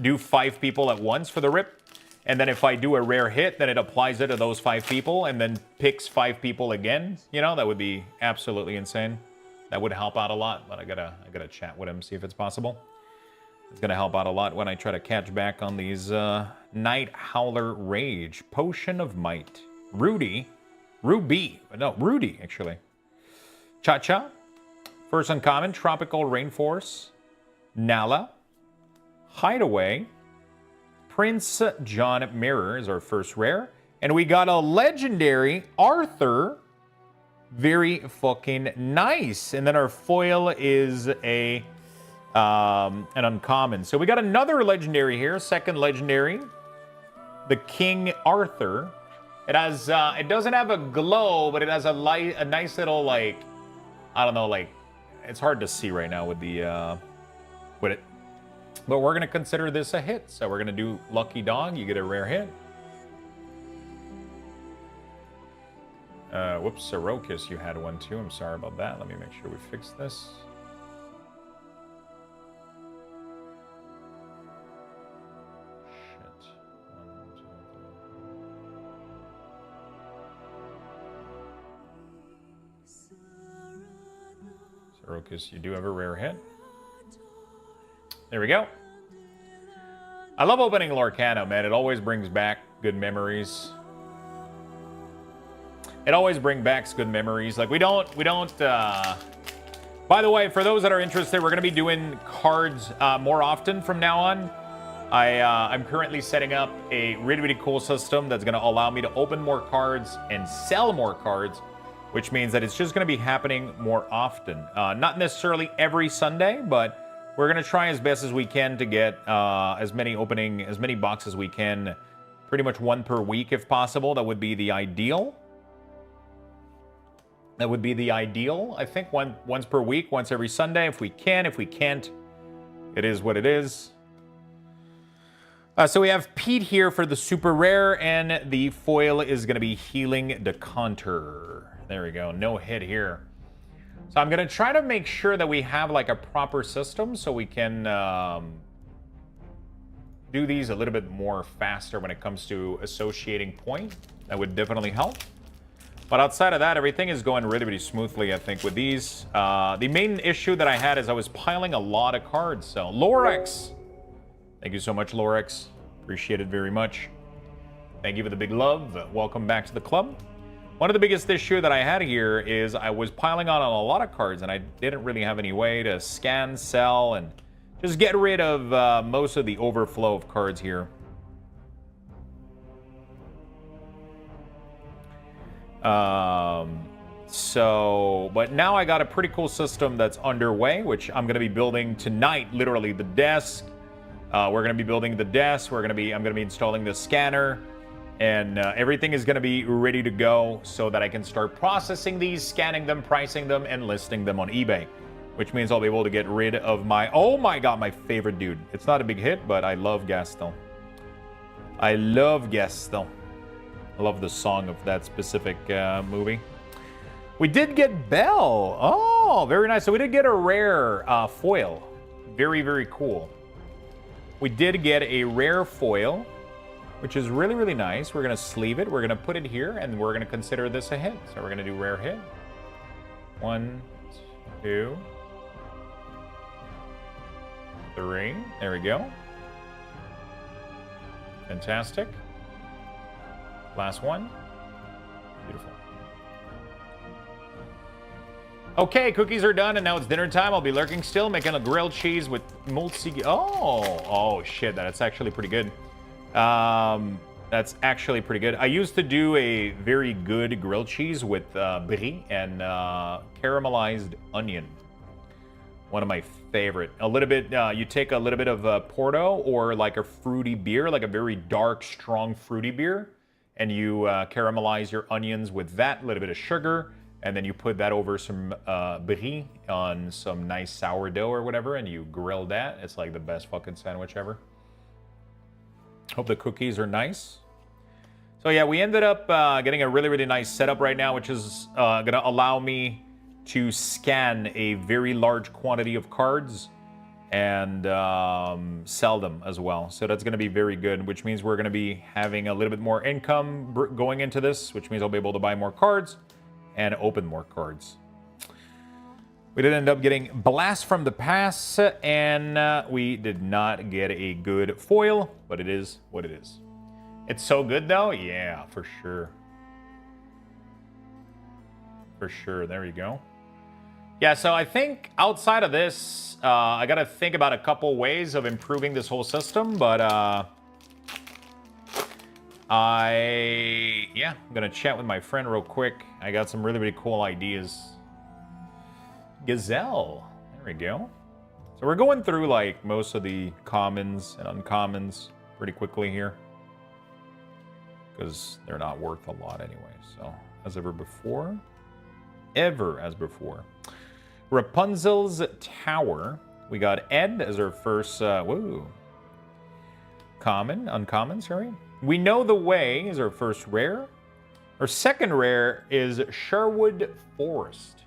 do 5 people at once for the rip. And then if I do a rare hit, then it applies it to those 5 people and then picks 5 people again. You know, that would be absolutely insane. That would help out a lot, but I gotta chat with him, see if it's possible. It's going to help out a lot when I try to catch back on these Night Howler Rage. Potion of Might. Ruby, actually. Cha-Cha. First uncommon, Tropical Rainforest. Nala. Hideaway. Prince John Mirror is our first rare. And we got a legendary Arthur. Very fucking nice. And then our foil is an uncommon. So we got another legendary here. Second legendary. The King Arthur. It has, it doesn't have a glow, but it has a nice little, like, I don't know, like, it's hard to see right now with the, with it. But we're going to consider this a hit. So we're going to do Lucky Dog. You get a rare hit. Whoops, Sorokas, you had one too. I'm sorry about that. Let me make sure we fix this. Shit. 1, 2, 3. Sorokas, you do have a rare hit. There we go. I love opening Lorcano, man. It always brings back good memories. It always brings back good memories. Like, we don't, by the way, for those that are interested, we're going to be doing cards more often from now on. I'm currently setting up a really, really cool system that's going to allow me to open more cards and sell more cards, which means that it's just going to be happening more often. Not necessarily every Sunday, but we're going to try as best as we can to get as many boxes as we can, pretty much 1 per week if possible. That would be the ideal. That would be the ideal. I think once per week, once every Sunday, if we can. If we can't, it is what it is. So we have Pete here for the super rare, and the foil is going to be Healing Decanter. There we go. No hit here. So I'm going to try to make sure that we have like a proper system so we can do these a little bit more faster when it comes to associating point. That would definitely help. But outside of that, everything is going really, really smoothly, I think, with these. The main issue that I had is I was piling a lot of cards. So, Lorex. Thank you so much, Lorex. Appreciate it very much. Thank you for the big love. Welcome back to the club. One of the biggest issue that I had here is I was piling on a lot of cards, and I didn't really have any way to scan, sell, and just get rid of most of the overflow of cards here. So, but now I got a pretty cool system that's underway, which I'm going to be building tonight, literally the desk. We're going to be building the desk. I'm going to be installing the scanner, and everything is going to be ready to go so that I can start processing these, scanning them, pricing them, and listing them on eBay, which means I'll be able to get rid of my, oh my god, my favorite dude. It's not a big hit, but I love Gaston. I love Gaston. I love the song of that specific movie. We did get Belle. Oh, very nice. So we did get a rare foil. Very, very cool. We did get a rare foil, which is really, really nice. We're going to sleeve it. We're going to put it here, and we're going to consider this a hit. So we're going to do rare hit. 1, 2, 3. There we go. Fantastic. Last one. Beautiful. Okay, cookies are done, and now it's dinner time. I'll be lurking still, making a grilled cheese with multi... Oh, shit, that's actually pretty good. That's actually pretty good. I used to do a very good grilled cheese with brie and caramelized onion. One of my favorite. A little bit, you take a little bit of Porto or like a fruity beer, like a very dark, strong fruity beer, and you caramelize your onions with that, a little bit of sugar, and then you put that over some brie on some nice sourdough or whatever, and you grill that. It's like the best fucking sandwich ever. Hope the cookies are nice. So yeah, we ended up getting a really, really nice setup right now, which is gonna allow me to scan a very large quantity of cards and sell them as well. So that's gonna be very good, which means we're gonna be having a little bit more income going into this, which means I'll be able to buy more cards and open more cards. We did end up getting Blast from the Past, and we did not get a good foil, but it is what it is. It's so good though, yeah, for sure. For sure, there you go. Yeah, so I think outside of this, I gotta think about a couple ways of improving this whole system, but I'm gonna chat with my friend real quick. I got some really, really cool ideas. Gazelle, there we go. So we're going through like most of the commons and uncommons pretty quickly here, because they're not worth a lot anyway. So as ever before, Rapunzel's Tower. We got Ed as our first, uncommon, sorry. We Know the Way is our first rare. Our second rare is Sherwood Forest.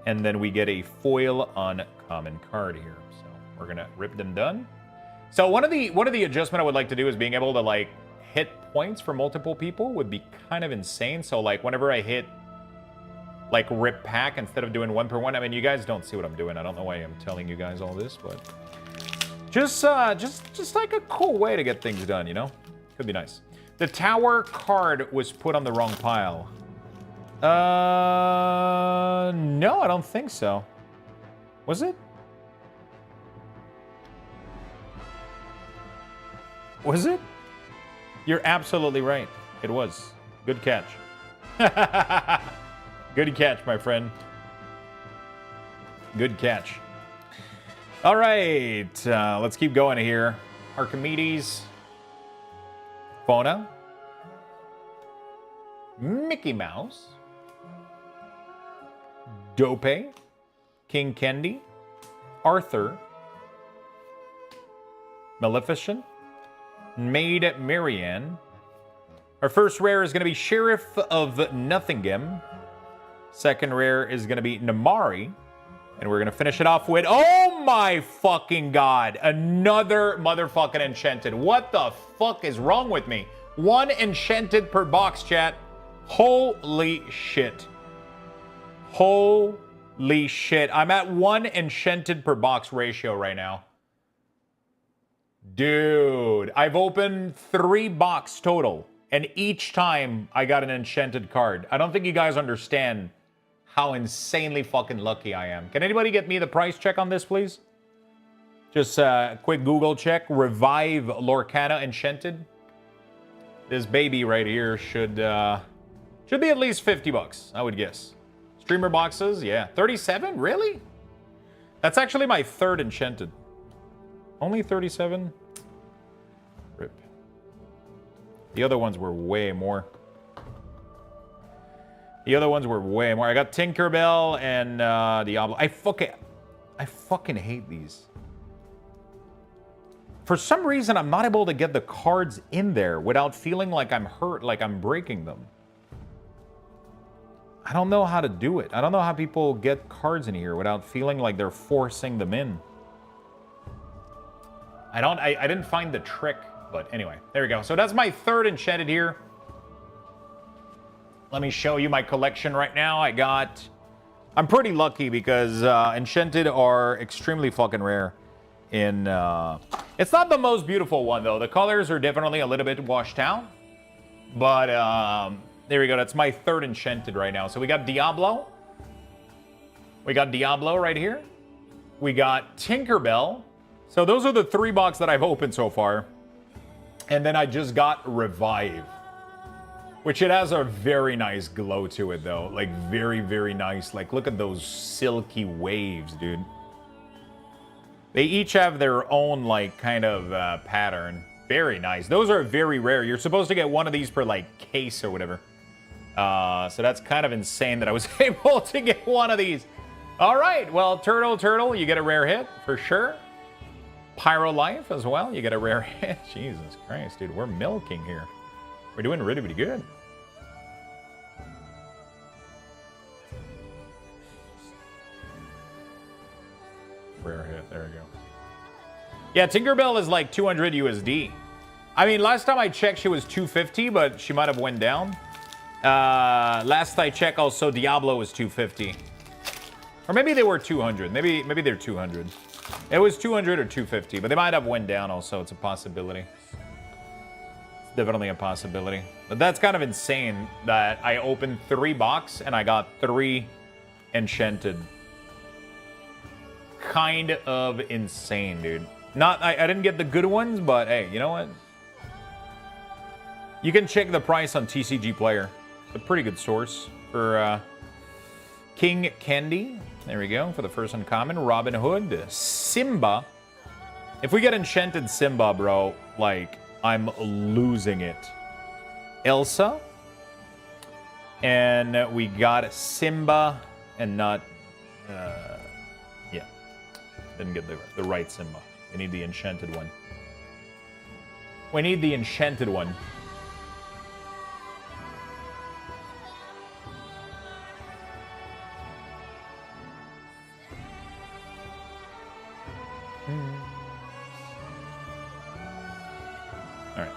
And then we get a foil uncommon card here. So we're gonna rip them done. So one of the adjustment I would like to do is being able to like hit points for multiple people would be kind of insane. So like whenever I hit like rip pack instead of doing 1 per 1, I mean you guys don't see what I'm doing. I don't know why I'm telling you guys all this, but just like a cool way to get things done, you know? Could be nice. The tower card was put on the wrong pile. No, I don't think so. Was it? Was it? You're absolutely right. It was. Good catch. Good catch, my friend. Good catch. All right, let's keep going here. Archimedes. Fauna. Mickey Mouse. Dope. King Kendi. Arthur. Maleficent. Maid Marianne. Our first rare is going to be Sheriff of Nottingham. Second rare is going to be Namari. And we're going to finish it off with, oh my fucking god, another motherfucking enchanted. What the fuck is wrong with me? 1 enchanted per box, chat. Holy shit. Holy shit. I'm at 1 enchanted per box ratio right now. Dude, I've opened 3 box total, and each time I got an enchanted card. I don't think you guys understand how insanely fucking lucky I am. Can anybody get me the price check on this, please? Just a quick Google check. Revive Lorcana Enchanted. This baby right here should Should be at least 50 bucks, I would guess. Streamer boxes, yeah. 37? Really? That's actually my third enchanted. Only 37? Rip. The other ones were way more. The other ones were way more. I got Tinkerbell and Diablo. I fucking hate these. For some reason, I'm not able to get the cards in there without feeling like I'm hurt, like I'm breaking them. I don't know how to do it. I don't know how people get cards in here without feeling like they're forcing them in. I didn't find the trick, but anyway, there we go. So that's my third enchanted here. Let me show you my collection right now. I'm pretty lucky because enchanted are extremely fucking rare. It's not the most beautiful one though. The colors are definitely a little bit washed out. But there we go. That's my third enchanted right now. So we got Diablo. We got Diablo right here. We got Tinkerbell. So those are the 3 box that I've opened so far. And then I just got Revive. Which it has a very nice glow to it though. Like very, very nice. Like look at those silky waves, dude. They each have their own like kind of pattern. Very nice. Those are very rare. You're supposed to get one of these per like case or whatever. So that's kind of insane that I was able to get one of these. All right. Well, Turtle, you get a rare hit for sure. Pyro Life as well. You get a rare hit. Jesus Christ, dude. We're milking here. We're doing really, really good. Rare hit. There we go. Yeah, Tinkerbell is like 200 USD. I mean, last time I checked, she was 250, but she might have went down. Last I checked, also Diablo was 250, or maybe they were 200. Maybe they're 200. It was 200 or 250, but they might have went down. Also, it's a possibility. It's definitely a possibility. But that's kind of insane that I opened 3 box and I got 3 enchanted. Kind of insane, dude. I didn't get the good ones, but hey, you know what? You can check the price on TCG Player. It's a pretty good source for King Candy. There we go for the first uncommon. Robin Hood, Simba. If we get enchanted Simba, bro, like I'm losing it. Elsa, and we got Simba, and not. Yeah, didn't get the right Simba. We need the enchanted one. We need the enchanted one. All right.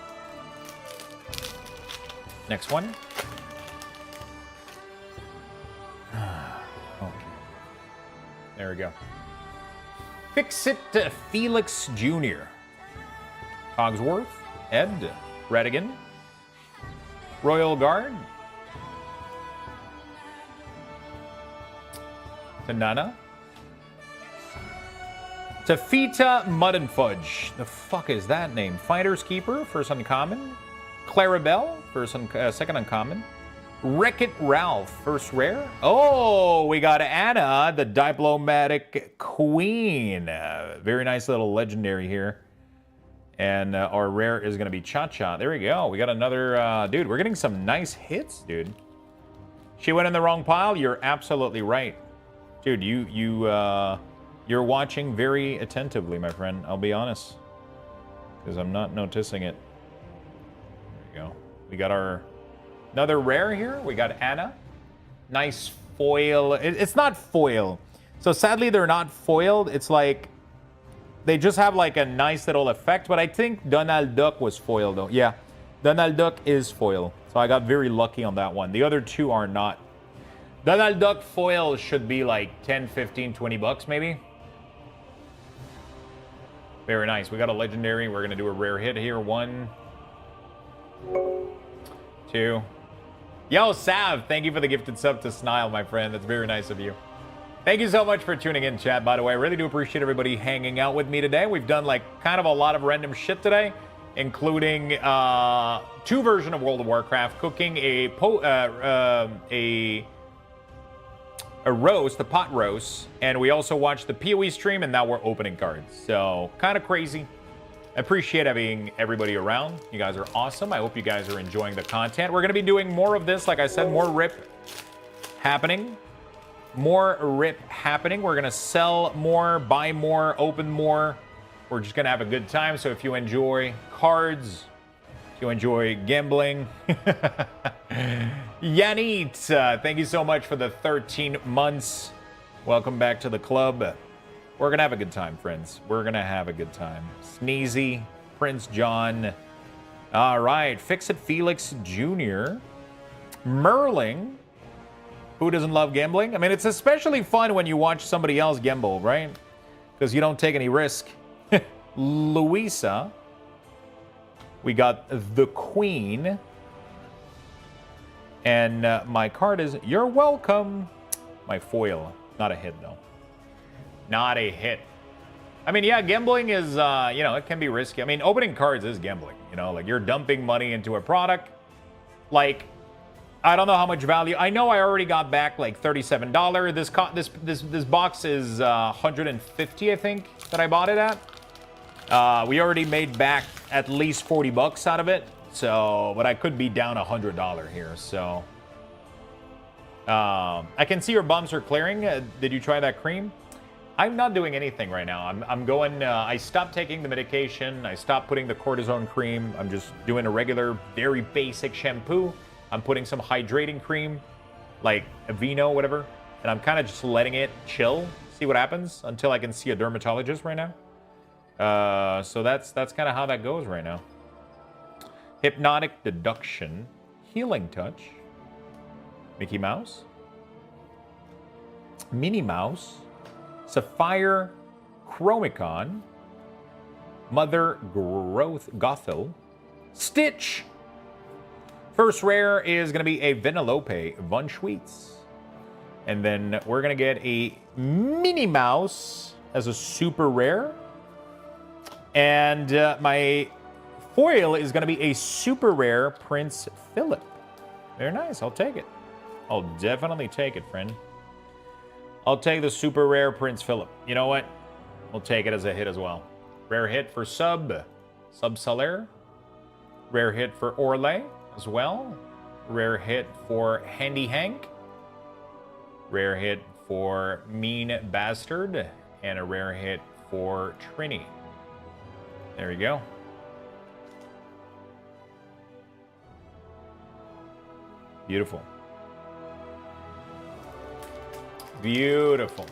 Next one. Okay. There we go. Fix It Felix Jr. Cogsworth, Ed, Redigan, Royal Guard, Tanana, Tafita Mud and Fudge. The fuck is that name? Fighter's Keeper, first uncommon. Clarabelle, second uncommon. Wreck-It Ralph, first rare. Oh, we got Anna, the Diplomatic Queen. Very nice little legendary here. And our rare is going to be Cha-Cha. There we go. We got another... dude, we're getting some nice hits, dude. She went in the wrong pile? You're absolutely right. Dude, you're watching very attentively, my friend. I'll be honest. Because I'm not noticing it. There we go. We got our... another rare here. We got Anna. Nice foil. It's not foil. So sadly, they're not foiled. It's like they just have like a nice little effect. But I think Donald Duck was foiled though. Yeah, Donald Duck is foil. So I got very lucky on that one. The other two are not. Donald Duck foil should be like 10, 15, 20 bucks maybe. Very nice. We got a legendary. We're going to do a rare hit here. 1, 2. Yo, Sav, thank you for the gifted sub to Snile, my friend. That's very nice of you. Thank you so much for tuning in, chat, by the way. I really do appreciate everybody hanging out with me today. We've done, like, kind of a lot of random shit today. including 2 versions of World of Warcraft, cooking a roast, a pot roast, and we also watched the PoE stream, and now we're opening cards. So kind of crazy. I appreciate having everybody around. You guys are awesome. I hope you guys are enjoying the content. We're going to be doing more of this. Like I said, more RIP happening. More RIP happening. We're going to sell more, buy more, open more. We're just going to have a good time. So if you enjoy cards, if you enjoy gambling, Yanit, thank you so much for the 13 months. Welcome back to the club. We're going to have a good time, friends. We're going to have a good time. Sneezy, Prince John. All right, Fix It Felix Jr. Merling. Who doesn't love gambling? I mean, it's especially fun when you watch somebody else gamble, right? Because you don't take any risk. Louisa. We got the Queen. And my card is, you're welcome. My foil. Not a hit, though. Not a hit. I mean, yeah, gambling is, you know, it can be risky. I mean, opening cards is gambling. You know, like you're dumping money into a product. Like, I don't know how much value. I know I already got back like $37. This box is 150, I think, that I bought it at. We already made back at least 40 bucks out of it. So, but I could be down $100 here. So, I can see your bumps are clearing. Did you try that cream? I'm not doing anything right now. I'm going, I stopped taking the medication. I stopped putting the cortisone cream. I'm just doing a regular, very basic shampoo. I'm putting some hydrating cream, like Aveeno, whatever. And I'm kind of just letting it chill, see what happens until I can see a dermatologist right now. So that's kind of how that goes right now. Hypnotic Deduction, Healing Touch, Mickey Mouse, Minnie Mouse, Sapphire Chromicon, Mother Growth Gothel, Stitch. First rare is going to be a Vanellope Von Schweetz. And then we're going to get a Minnie Mouse as a super rare. And my foil is going to be a super rare Prince Philip. Very nice. I'll take it. I'll definitely take it, friend. I'll take the super rare Prince Philip. You know what? We'll take it as a hit as well. Rare hit for Sub Solaire. Rare hit for Orlay as well. Rare hit for Handy Hank. Rare hit for Mean Bastard. And a rare hit for Trini. There you go. Beautiful. Beautiful.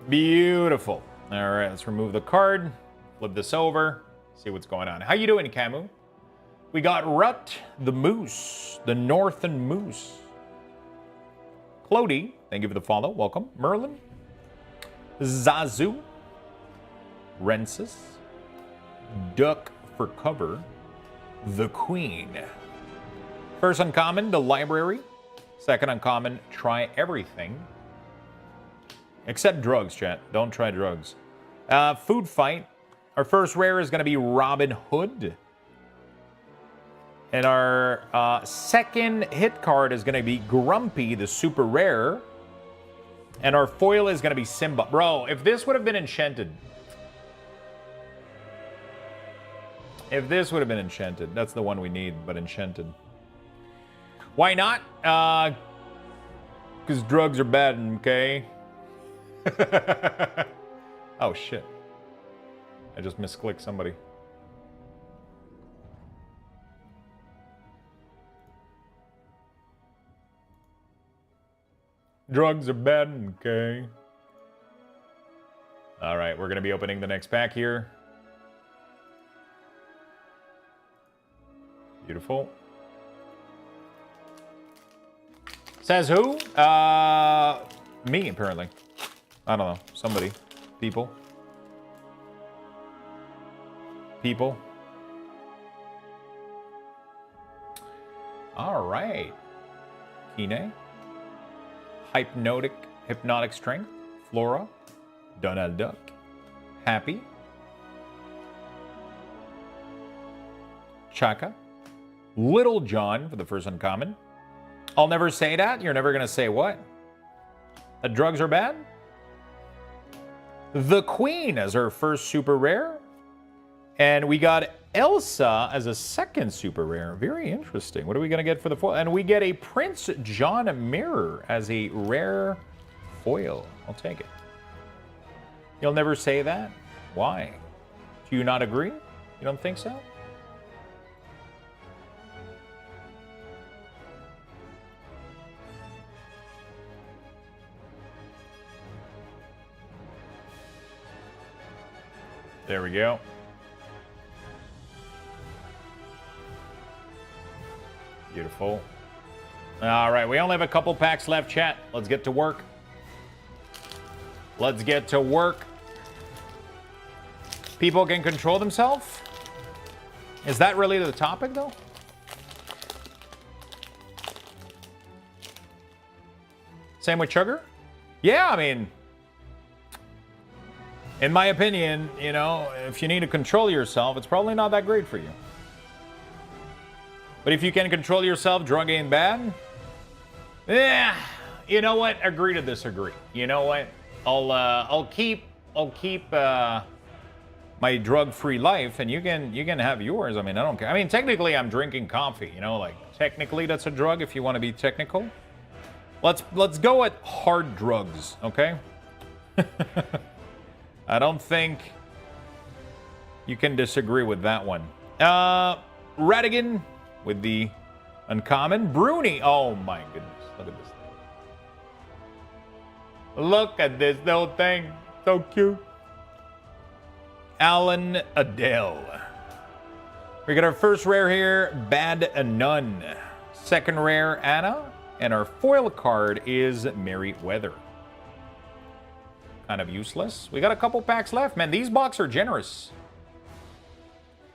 Beautiful. All right, let's remove the card. Flip this over. See what's going on. How you doing, Camu? We got Rut, the Moose, the Northern Moose. Clody, thank you for the follow. Welcome. Merlin. Zazu. Rensis. Duck for cover. The Queen. First uncommon, the Library. Second uncommon, Try Everything. Except drugs, chat. Don't try drugs. Food Fight. Our first rare is going to be Robin Hood. And our second hit card is going to be Grumpy, the super rare. And our foil is going to be Simba. Bro, if this would have been enchanted. If this would have been enchanted. That's the one we need, but enchanted. Why not? Because drugs are bad, okay? Oh, shit. I just misclicked somebody. Drugs are bad, okay? All right, we're going to be opening the next pack here. Beautiful. Says who? Me, apparently. I don't know. Somebody. People. People. All right. Kine. Hypnotic Strength. Flora. Donald Duck. Happy. Chaka. Little John for the first uncommon. I'll never say that. You're never going to say what? That drugs are bad? The Queen as her first super rare. And we got Elsa as a second super rare. Very interesting. What are we going to get for the foil? And we get a Prince John Mirror as a rare foil. I'll take it. You'll never say that? Why? Do you not agree? You don't think so? There we go. Beautiful. All right, we only have a couple packs left, chat. Let's get to work. Let's get to work. People can control themselves? Is that really the topic, though? Same with sugar? Yeah, I mean, in my opinion, you know, if you need to control yourself, it's probably not that great for you. But if you can control yourself, drug ain't bad. Yeah, you know what? Agree to disagree. You know what? I'll keep my drug-free life, and you can have yours. I mean, I don't care. I mean, technically, I'm drinking coffee. You know, like technically, that's a drug if you want to be technical. Let's go at hard drugs, okay? I don't think you can disagree with that one. Radigan with the uncommon. Bruni. Oh my goodness. Look at this thing. Look at this little thing. So cute. Alan Adele. We got our first rare here, Bad Nun. Second rare, Anna. And our foil card is Merryweather. Kind of useless. We got a couple packs left. Man, these boxes are generous.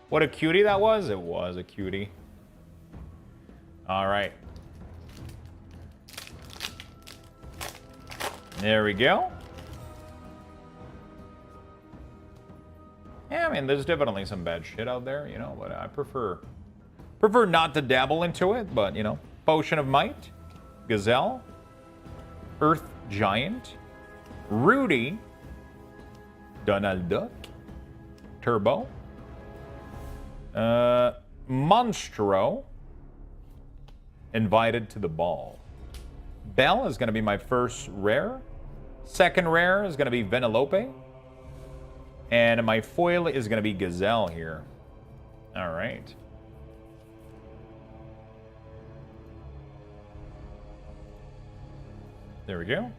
What a cutie that was. It was a cutie. All right. There we go. Yeah, I mean, there's definitely some bad shit out there, you know, but I prefer not to dabble into it, but, you know, Potion of Might, Gazelle, Earth Giant, Rudy, Donald Duck, Turbo, Monstro, Invited to the Ball. Bell is going to be my first rare. Second rare is going to be Venelope. And my foil is going to be Gazelle here. All right. There we go.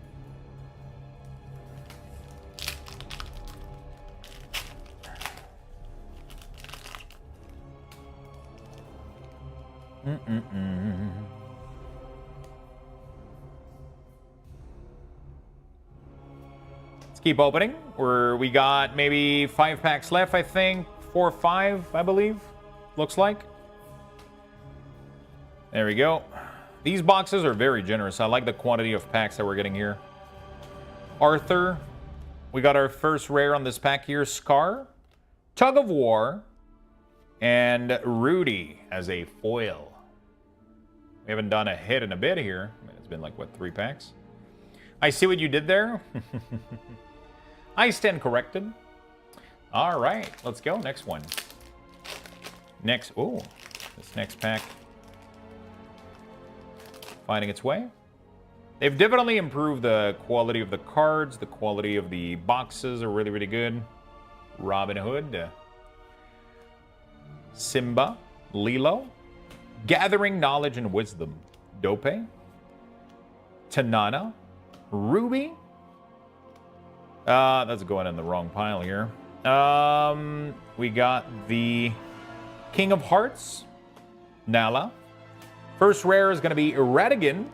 Let's keep opening. We got maybe 5 packs left, I think. 4 or 5, I believe. Looks like. There we go. These boxes are very generous. I like the quantity of packs that we're getting here. Arthur. We got our first rare on this pack here. Scar. Tug of War. And Rudy as a foil. We haven't done a hit in a bit here. I mean, it's been like, what, 3 packs? I see what you did there. I stand corrected. All right, let's go. Next one. Next, oh, this next pack. Finding its way. They've definitely improved the quality of the cards. The quality of the boxes are really, really good. Robin Hood. Simba. Lilo. Gathering Knowledge and Wisdom. Dope. Tanana. Ruby. That's going in the wrong pile here. We got the King of Hearts. Nala. First rare is going to be Radigan.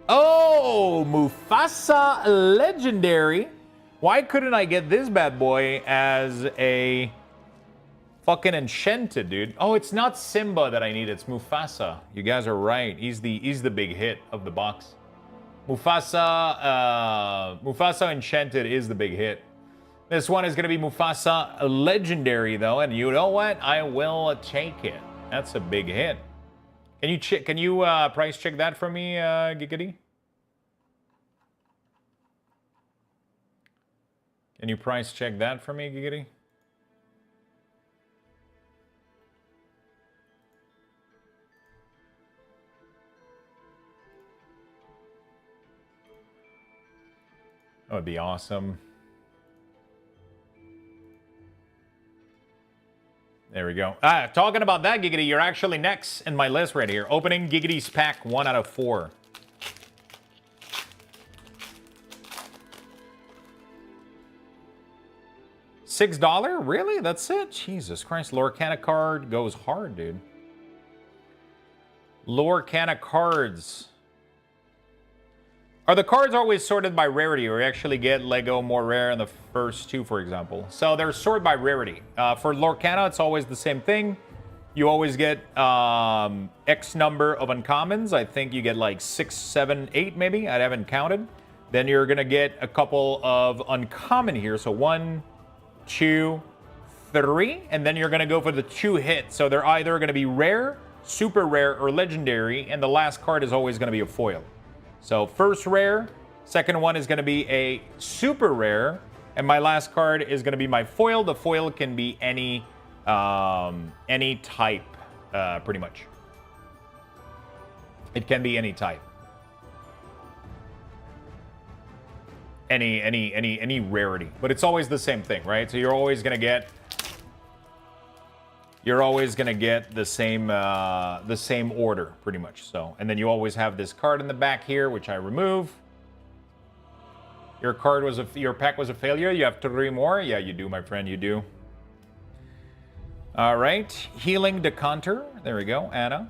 Oh, Mufasa Legendary. Why couldn't I get this bad boy as a fucking enchanted, dude? Oh, it's not Simba that I need. It's Mufasa. You guys are right. He's the big hit of the box. Mufasa Enchanted is the big hit. This one is going to be Mufasa Legendary, though, and you know what? I will take it. That's a big hit. Can you check? Can you price check that for me, Giggity? Can you price check that for me, Giggity? That would be awesome. There we go. Talking about that, Giggity, you're actually next in my list right here. Opening Giggity's pack 1 out of 4. $6? Really? That's it? Jesus Christ. Lorcana card goes hard, dude. Lorcana cards. Are the cards always sorted by rarity, or you actually get Lego more rare in the first 2, for example? So they're sorted by rarity. For Lorcana, it's always the same thing. You always get X number of uncommons. I think you get like 6, 7, 8 maybe. I haven't counted. Then you're going to get a couple of uncommon here. So 1, 2, 3. And then you're going to go for the 2 hits. So they're either going to be rare, super rare, or legendary. And the last card is always going to be a foil. So first rare, second one is going to be a super rare, and my last card is going to be my foil. The foil can be any type, pretty much. It can be any type, any rarity, but it's always the same thing, right? So you're always going to get the same order, pretty much. So, and then you always have this card in the back here, which I remove. Your pack was a failure. You have 3 more. Yeah, you do, my friend. You do. All right, healing decanter. There we go, Anna.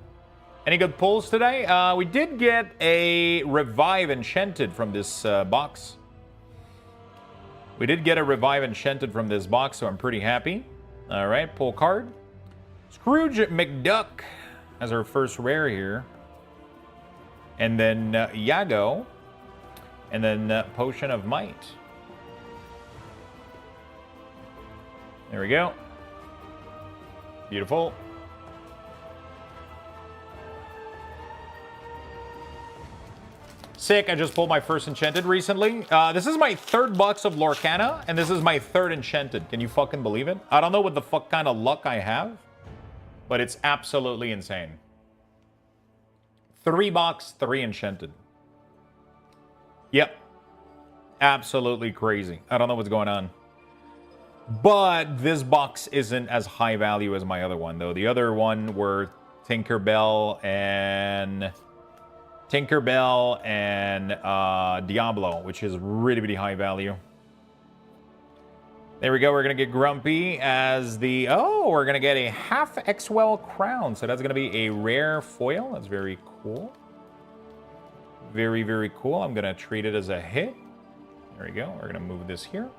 Any good pulls today? We did get a revive enchanted from this box. We did get a revive enchanted from this box, so I'm pretty happy. All right, pull card. Scrooge McDuck as our first rare here. And then Yago. And then Potion of Might. There we go. Beautiful. Sick, I just pulled my first Enchanted recently. This is my 3rd box of Lorcana, and this is my 3rd Enchanted. Can you fucking believe it? I don't know what the fuck kind of luck I have, but it's absolutely insane. 3 box, 3 Enchanted. Yep. Absolutely crazy. I don't know what's going on. But this box isn't as high value as my other one, though. The other one were Tinkerbell and Diablo, which is really, really high value. There we go. We're going to get Grumpy as the... Oh, we're going to get a half Xwell crown. So that's going to be a rare foil. That's very cool. Very, very cool. I'm going to treat it as a hit. There we go. We're going to move this here.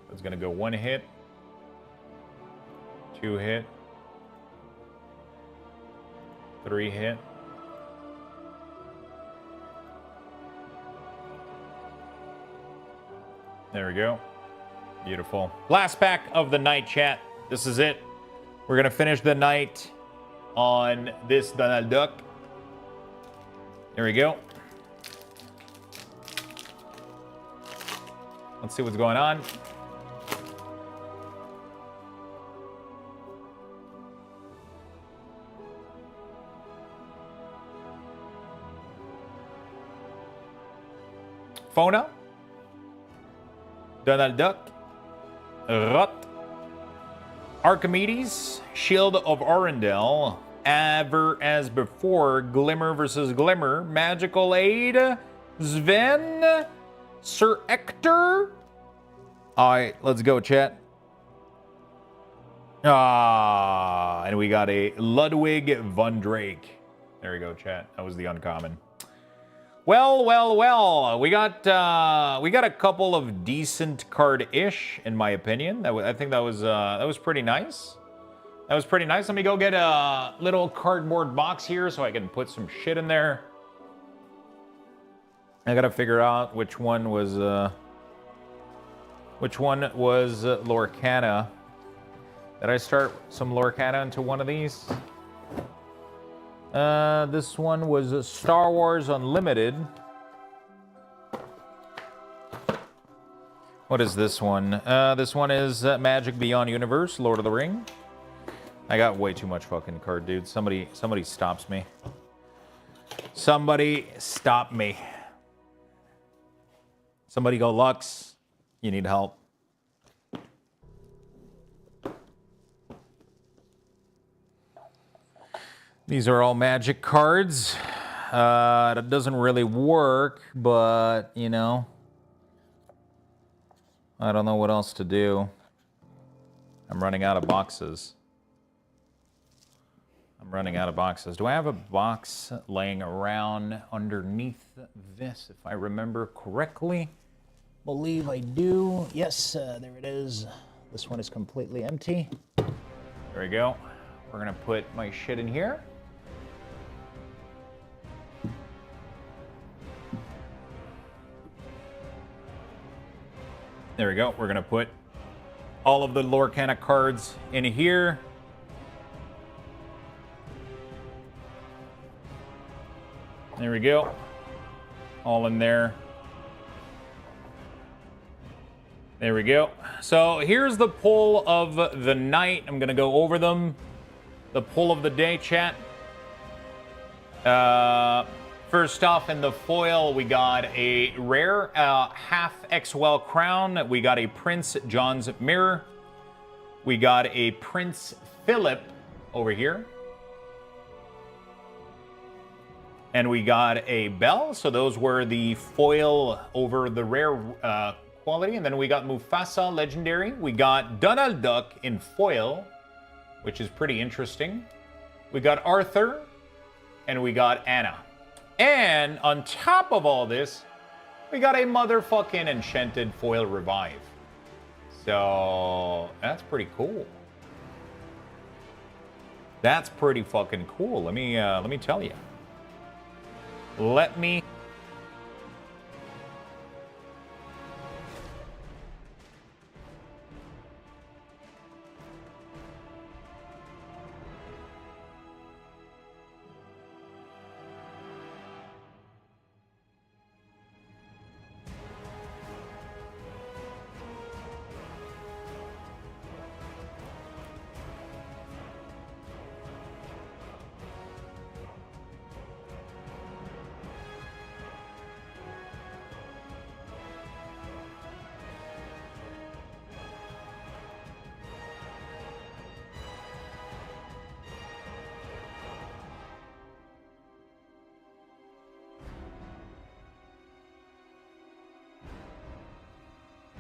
So it's going to go 1 hit. 2 hit. 3 hit. There we go. Beautiful. Last pack of the night, chat. This is it. We're going to finish the night on this Donald Duck. There we go. Let's see what's going on. Fauna. Donald Duck. Rot. Archimedes. Shield of Arendelle. Ever as before. Glimmer versus Glimmer. Magical Aid. Sven. Sir Ector. Alright, let's go, chat. And we got a Ludwig von Drake. There we go, chat. That was the uncommon. Well. We got a couple of decent card-ish, in my opinion. I think that was pretty nice. That was pretty nice. Let me go get a little cardboard box here so I can put some shit in there. I gotta figure out which one was Lorcana. Did I start some Lorcana into one of these? This one was Star Wars Unlimited. What is this one? This one is Magic Beyond Universe, Lord of the Ring. I got way too much fucking card, dude. Somebody stops me. Somebody stop me. Somebody go, Lux. You need help. These are all Magic cards. That doesn't really work, but, you know, I don't know what else to do. I'm running out of boxes. Do I have a box laying around underneath this, if I remember correctly? Believe I do. Yes, there it is. This one is completely empty. There we go. We're gonna put my shit in here. There we go. We're gonna put all of the Lorcana cards in here. There we go. All in there. There we go. So here's the pull of the night. I'm gonna go over them. The pull of the day, chat. First off, in the foil, we got a rare half XWell crown. We got a Prince John's mirror. We got a Prince Philip over here. And we got a bell. So those were the foil over the rare quality. And then we got Mufasa legendary. We got Donald Duck in foil, which is pretty interesting. We got Arthur, and we got Anna. And on top of all this, we got a motherfucking enchanted foil revive. So that's pretty cool. That's pretty fucking cool. Let me tell you. Let me.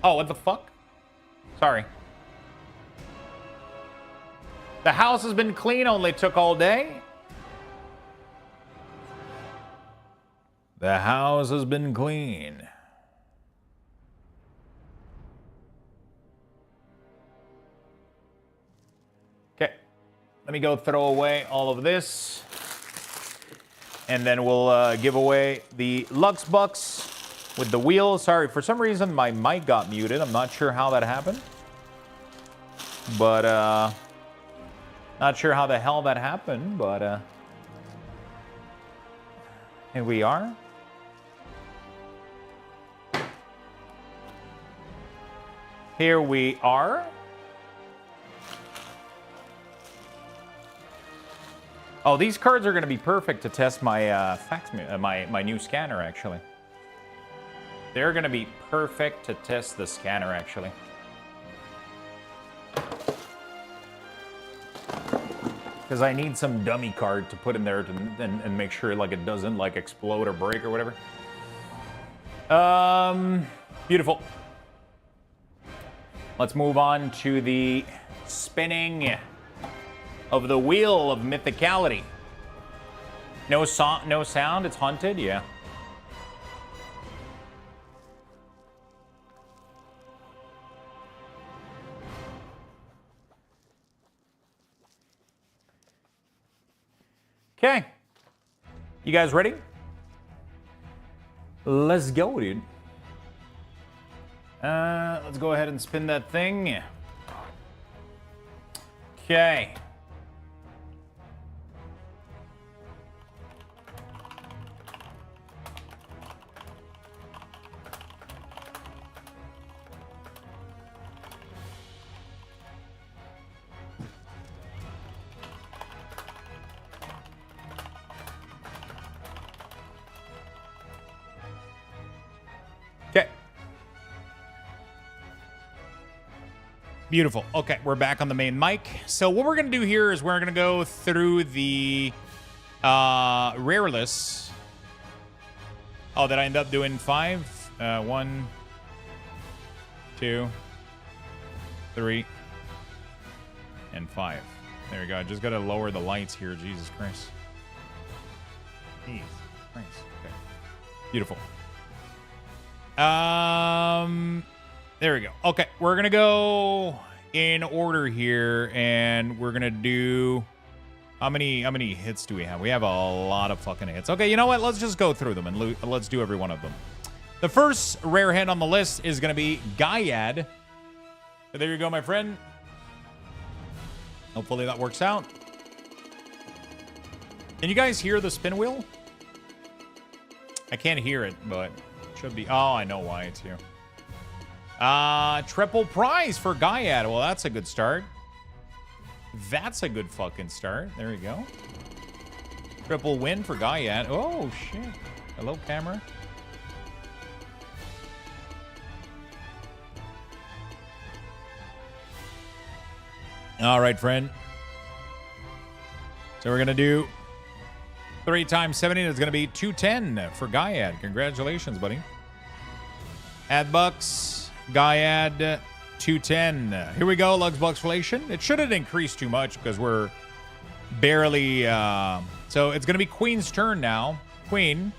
Oh, what the fuck? Sorry. The house has been clean, only took all day. The house has been clean. Okay. Let me go throw away all of this. And then we'll give away the Lux Bucks with the wheel. Sorry, for some reason my mic got muted. I'm not sure how that happened. But, not sure how the hell that happened, but, here we are. Here we are. Oh, these cards are going to be perfect to test my my new scanner, actually. They're going to be perfect to test the scanner, actually. Because I need some dummy card to put in there and make sure like it doesn't like explode or break or whatever. Beautiful. Let's move on to the spinning of the wheel of mythicality. No sound, it's haunted, yeah. Okay. You guys ready? Let's go, dude. Let's go ahead and spin that thing. Okay. Okay. Beautiful. Okay, we're back on the main mic. So what we're going to do here is we're going to go through the rare lists. Oh, did I end up doing 5? 1, 2, 3, and 5. There we go. I just got to lower the lights here. Jesus Christ. Jesus Christ. Okay. Beautiful. There we go. Okay, we're gonna go in order here, and we're gonna do how many hits do we have? We have a lot of fucking hits. Okay, you know what? Let's just go through them and let's do every one of them. The first rare hit on the list is gonna be Gaiad. So there you go, my friend. Hopefully that works out. Can you guys hear the spin wheel? I can't hear it, but it should be. Oh, I know why it's here. Triple prize for Gaiad. Well, that's a good start. That's a good fucking start. There you go. Triple win for Gaiad. Oh, shit. Hello, camera. All right, friend. So we're going to do 3 times 70. It's going to be 210 for Gaiad. Congratulations, buddy. Add bucks. Gaiad 210. Here we go, Luxthos. It shouldn't increase too much because we're barely. So it's going to be Queen's turn now. Queen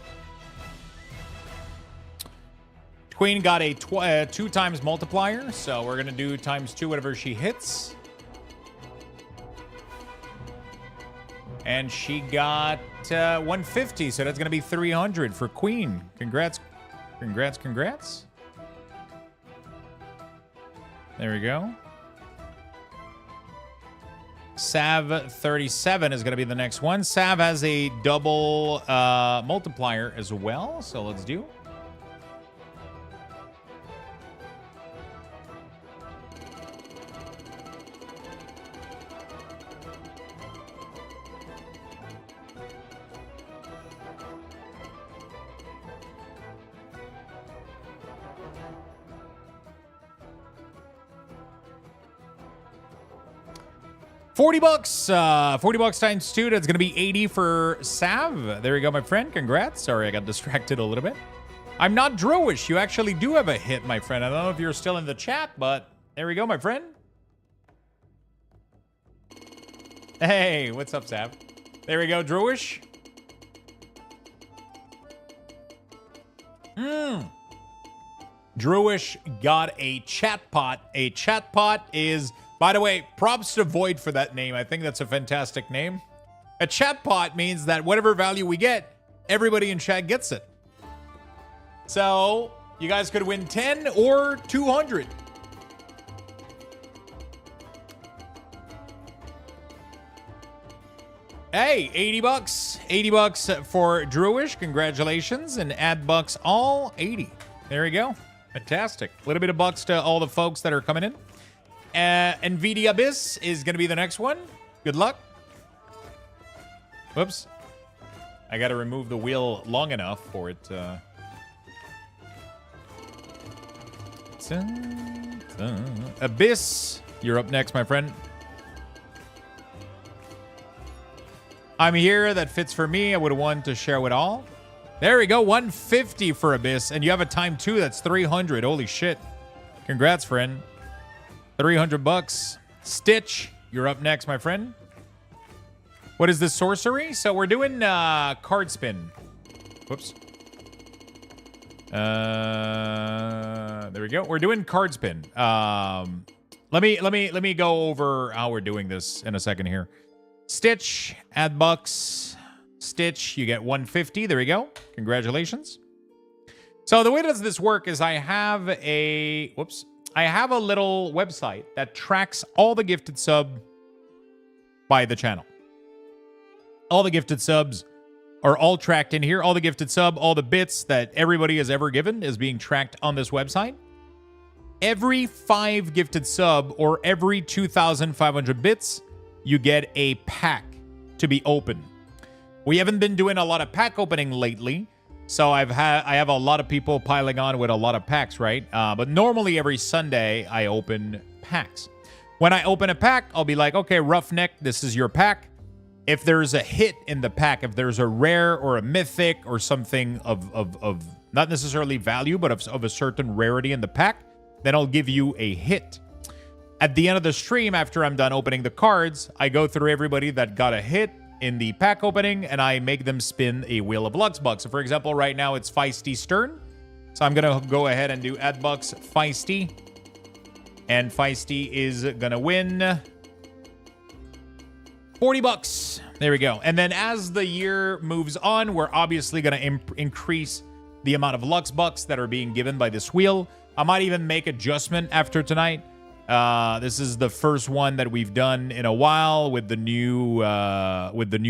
got a 2 times multiplier, so we're going to do times 2 whatever she hits. And she got 150, so that's going to be 300 for Queen. Congrats. Congrats, congrats. There we go. Sav 37 is going to be the next one. Sav has a double multiplier as well, so let's do. $40. 40 bucks times 2. That's going to be 80 for Sav. There you go, my friend. Congrats. Sorry, I got distracted a little bit. I'm not Drowish. You actually do have a hit, my friend. I don't know if you're still in the chat, but there we go, my friend. Hey, what's up, Sav? There we go, Drowish. Drowish got a chatbot. A chatbot is... By the way, props to Void for that name. I think that's a fantastic name. A chatbot means that whatever value we get, everybody in chat gets it. So, you guys could win 10 or 200. Hey, 80 bucks. 80 bucks for Drowish. Congratulations. And add bucks all 80. There you go. Fantastic. A little bit of bucks to all the folks that are coming in. NVIDIA Abyss is going to be the next one. Good luck. Whoops. I got to remove the wheel long enough for it. Abyss, you're up next, my friend. I'm here. That fits for me. I would have wanted to share with all. There we go. 150 for Abyss. And you have a time 2. That's 300. Holy shit. Congrats, friend. 300 bucks. Stitch, you're up next, my friend. What is this sorcery? So we're doing card spin. Whoops. There we go. We're doing card spin. Let me go over how we're doing this in a second here. Stitch, add bucks. Stitch, you get 150. There we go. Congratulations. So the way does this work is I have a little website that tracks all the gifted sub by the channel. All the gifted subs are all tracked in here. All the gifted sub, all the bits that everybody has ever given is being tracked on this website. Every 5 gifted sub or every 2,500 bits, you get a pack to be opened. We haven't been doing a lot of pack opening lately, so I have a lot of people piling on with a lot of packs, right? But normally every Sunday I open packs. When I open a pack, I'll be like, okay, Roughneck, this is your pack. If there's a hit in the pack, if there's a rare or a mythic or something of not necessarily value, but of a certain rarity in the pack, then I'll give you a hit. At the end of the stream, after I'm done opening the cards, I go through everybody that got a hit in the pack opening, and I make them spin a Wheel of Luxbucks. So for example, right now it's Feisty's turn. So I'm going to go ahead and do add bucks Feisty. And Feisty is going to win 40 bucks. There we go. And then as the year moves on, we're obviously going to increase the amount of Luxbucks that are being given by this wheel. I might even make adjustment after tonight. This is the first one that we've done in a while with the new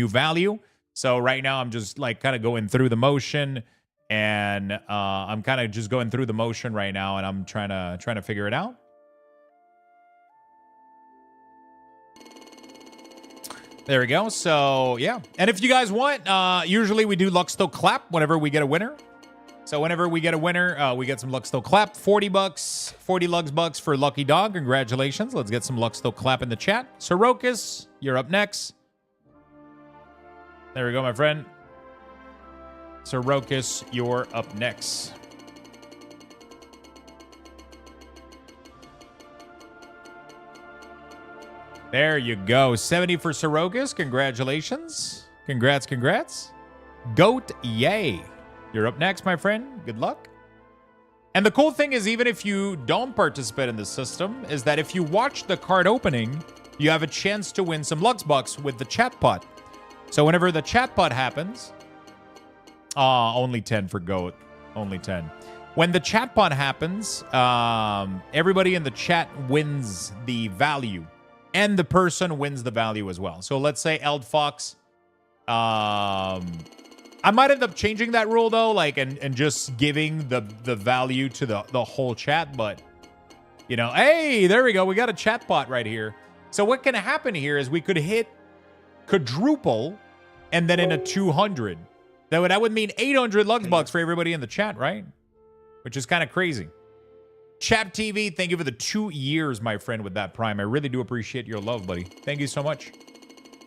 value. So right now I'm just like kind of going through the motion, and I'm kind of just going through the motion right now, and I'm trying to figure it out. There we go. So yeah, and if you guys want, usually we do Luxthos clap whenever we get a winner. So whenever we get a winner, we get some Luxthos clap. 40 bucks, 40 Luxbucks for Lucky Dog. Congratulations. Let's get some Luxthos clap in the chat. Sorokas, you're up next. There we go, my friend. Sorokas, you're up next. There you go. 70 for Sorokas. Congratulations. Congrats. Goat, yay. You're up next, my friend. Good luck. And the cool thing is, even if you don't participate in the system, is that if you watch the card opening, you have a chance to win some Luxbucks with the chat pot. So whenever the chat pot happens, only 10 for Goat. Only 10. When the chat pot happens, everybody in the chat wins the value. And the person wins the value as well. So let's say Eld Fox, I might end up changing that rule though, like and just giving the value to the whole chat, but you know, hey, there we go. We got a chat bot right here. So what can happen here is we could hit quadruple and then in a 200. That would mean 800 Luxbucks for everybody in the chat, right? Which is kind of crazy. Chap TV, thank you for the 2 years, my friend, with that Prime. I really do appreciate your love, buddy. Thank you so much.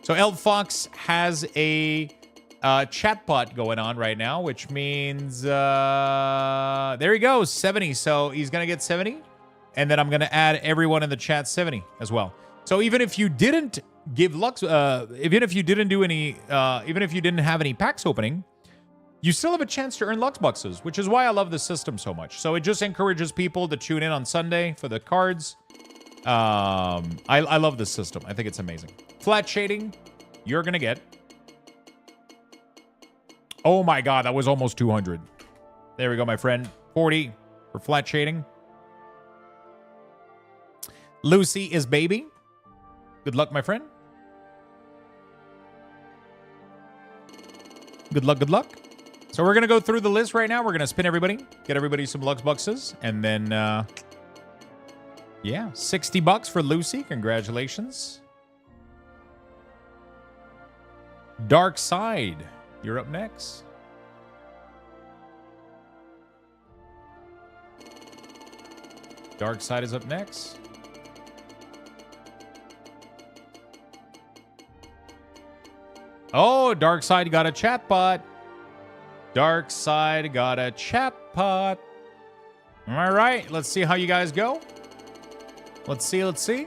So Eld Fox has a chatbot going on right now, which means there he goes, 70. So he's gonna get 70, and then I'm gonna add everyone in the chat 70 as well. So even if you didn't give Lux, even if you didn't do any, even if you didn't have any packs opening, you still have a chance to earn Luxbucks, which is why I love this system so much. So it just encourages people to tune in on Sunday for the cards. I love this system. I think it's amazing. Flat shading, you're gonna get. Oh my God, that was almost 200. There we go, my friend. 40 for flat shading. Lucy is baby. Good luck, my friend. Good luck, good luck. So we're going to go through the list right now. We're going to spin everybody. Get everybody some Luxbucks. And then, yeah, 60 bucks for Lucy. Congratulations. Dark Side, you're up next. Dark Side is up next. Oh, Dark Side got a chatbot. Dark Side got a chatbot. All right, let's see how you guys go. Let's see.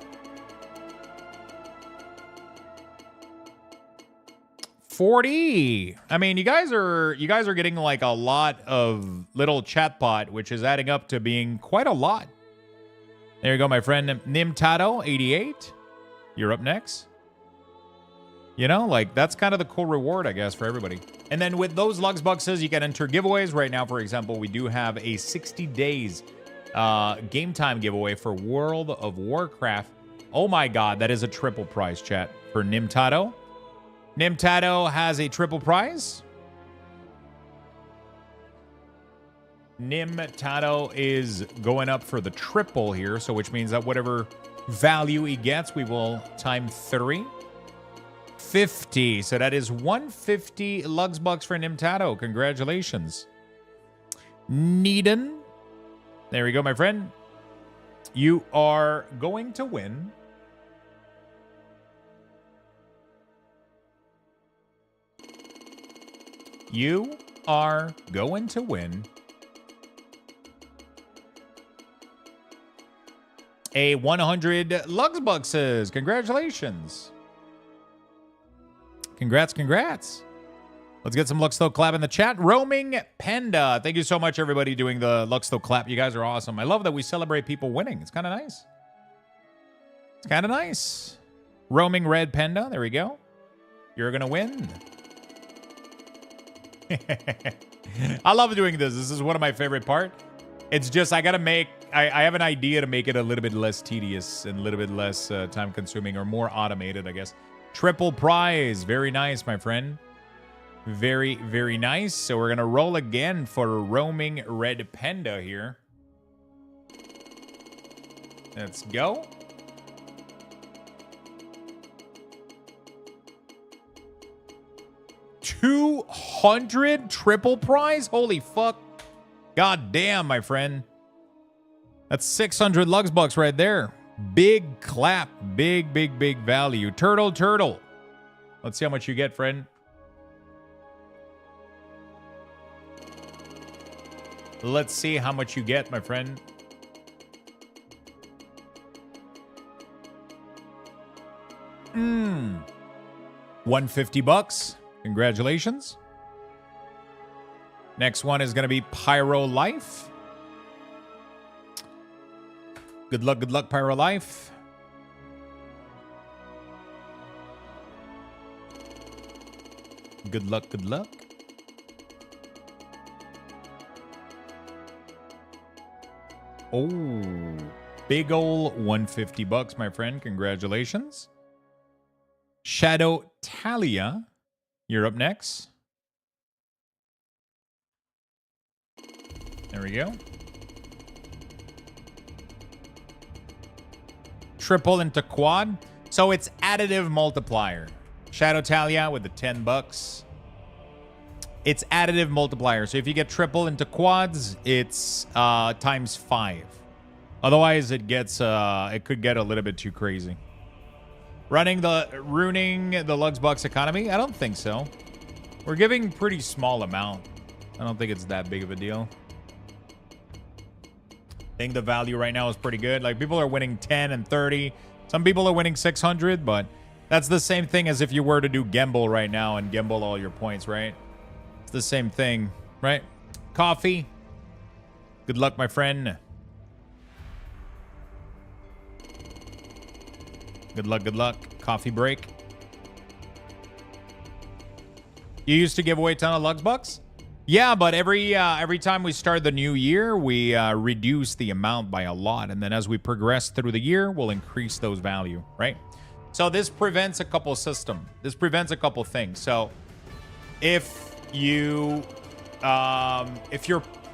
40. I mean, you guys are getting like a lot of little chatbot, which is adding up to being quite a lot. There you go, my friend. Nimtato, 88. You're up next. You know, like, that's kind of the cool reward, I guess, for everybody. And then with those Lux Boxes, you can enter giveaways. Right now, for example, we do have a 60 days game time giveaway for World of Warcraft. Oh my god, that is a triple prize, chat, for Nimtato. Nimtato has a triple prize. Nimtato is going up for the triple here, so which means that whatever value he gets, we will time 3. 50. So that is 150 Lux Bucks for Nimtato. Congratulations. Needon. There we go, my friend. You are going to win. You are going to win a 100 Lux Bucks. Congratulations. Congrats. Let's get some Luxthos clap in the chat. Roaming Panda. Thank you so much, everybody, doing the Luxthos clap. You guys are awesome. I love that we celebrate people winning. It's kind of nice. It's kind of nice. Roaming Red Panda. There we go. You're going to win. I love doing this. This is one of my favorite part. It's just I got to make... I have an idea to make it a little bit less tedious and a little bit less time-consuming or more automated, I guess. Triple prize. Very nice, my friend. Very, very nice. So we're going to roll again for Roaming Red Panda here. Let's go. $200 triple prize? Holy fuck. God damn, my friend. That's 600 Lux Bucks right there. Big clap. Big value. Turtle. Let's see how much you get, friend. Let's see how much you get, my friend. $150. Congratulations. Next one is going to be Pyro Life. Good luck, Pyro Life. Good luck. Oh, big ol' $150, my friend. Congratulations. Shadow Talia, you're up next. There we go. Triple into quad. So it's additive multiplier. Shadow Talia with the $10. It's additive multiplier. So if you get triple into quads, it's times 5. Otherwise, it could get a little bit too crazy. Ruining the Lux Bucks economy? I don't think so. We're giving pretty small amount. I don't think it's that big of a deal. I think the value right now is pretty good. Like, people are winning 10 and 30. Some people are winning 600, but that's the same thing as if you were to do gamble right now and gamble all your points, right? It's the same thing, right? Coffee. Good luck, my friend. Good luck. Coffee break. You used to give away a ton of Lux Bucks? Yeah, but every time we start the new year, we reduce the amount by a lot. And then as we progress through the year, we'll increase those value, right? So this prevents a couple systems. This prevents a couple things. So if you,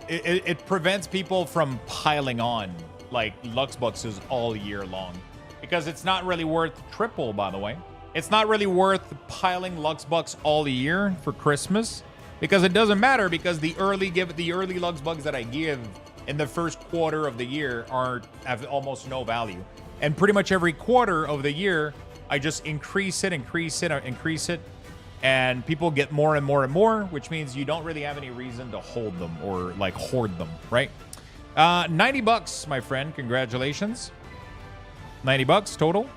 it prevents people from piling on like Lux Bucks all year long. Because it's not really worth triple, by the way. It's not really worth piling Lux Bucks all year for Christmas. Because it doesn't matter, because the early Lux Bucks that I give in the first quarter of the year have almost no value. And pretty much every quarter of the year, I just increase it. And people get more and more, which means you don't really have any reason to hold them or like hoard them, right? $90, my friend. Congratulations. $90 total.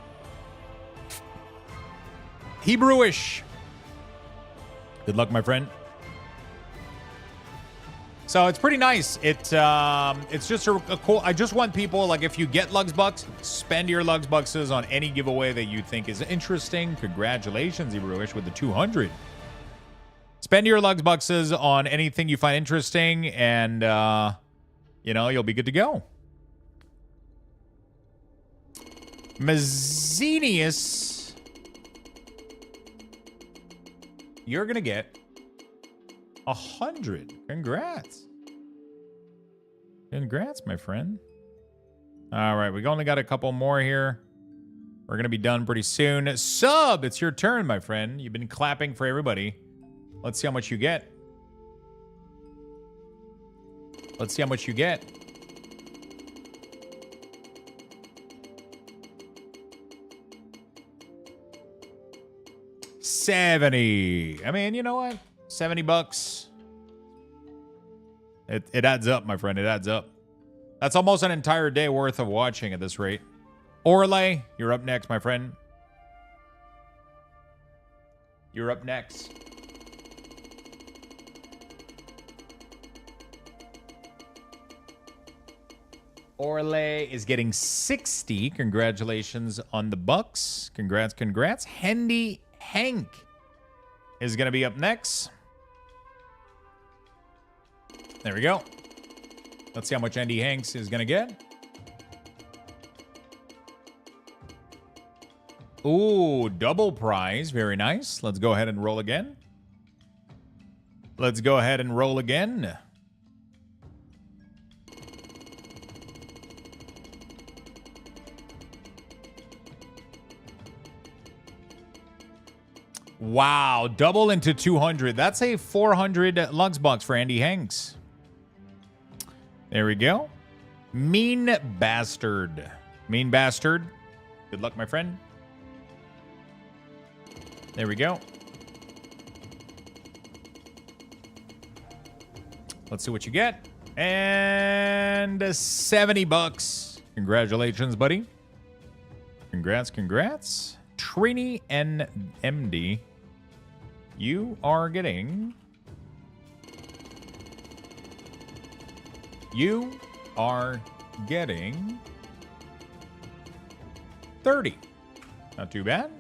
Hebrewish. Good luck, my friend. So it's pretty nice. It's just a cool. I just want people, like, if you get Luxbucks, spend your Luxbucks on any giveaway that you think is interesting. Congratulations, Ebruish, with the 200. Spend your Luxbucks on anything you find interesting, and you know, you'll be good to go. Mazzinius, you're gonna get 100. Congrats. Congrats, my friend. All right, we only got a couple more here. We're going to be done pretty soon. Sub, it's your turn, my friend. You've been clapping for everybody. Let's see how much you get. Let's see how much you get. $70. I mean, you know what? $70. It adds up, my friend. It adds up. That's almost an entire day worth of watching at this rate. Orlay, you're up next, my friend. You're up next. Orlay is getting 60. Congratulations on the bucks. Congrats, congrats. Hendy Hank is going to be up next. There we go. Let's see how much Andy Hanks is going to get. Ooh, double prize. Very nice. Let's go ahead and roll again. Let's go ahead and roll again. Wow, double into 200. That's a 400 Luxbox for Andy Hanks. There we go. Mean Bastard. Mean Bastard. Good luck, my friend. There we go. Let's see what you get. And $70. Congratulations, buddy. Congrats, congrats. Trini and MD. You are getting... You are getting 30. Not too bad.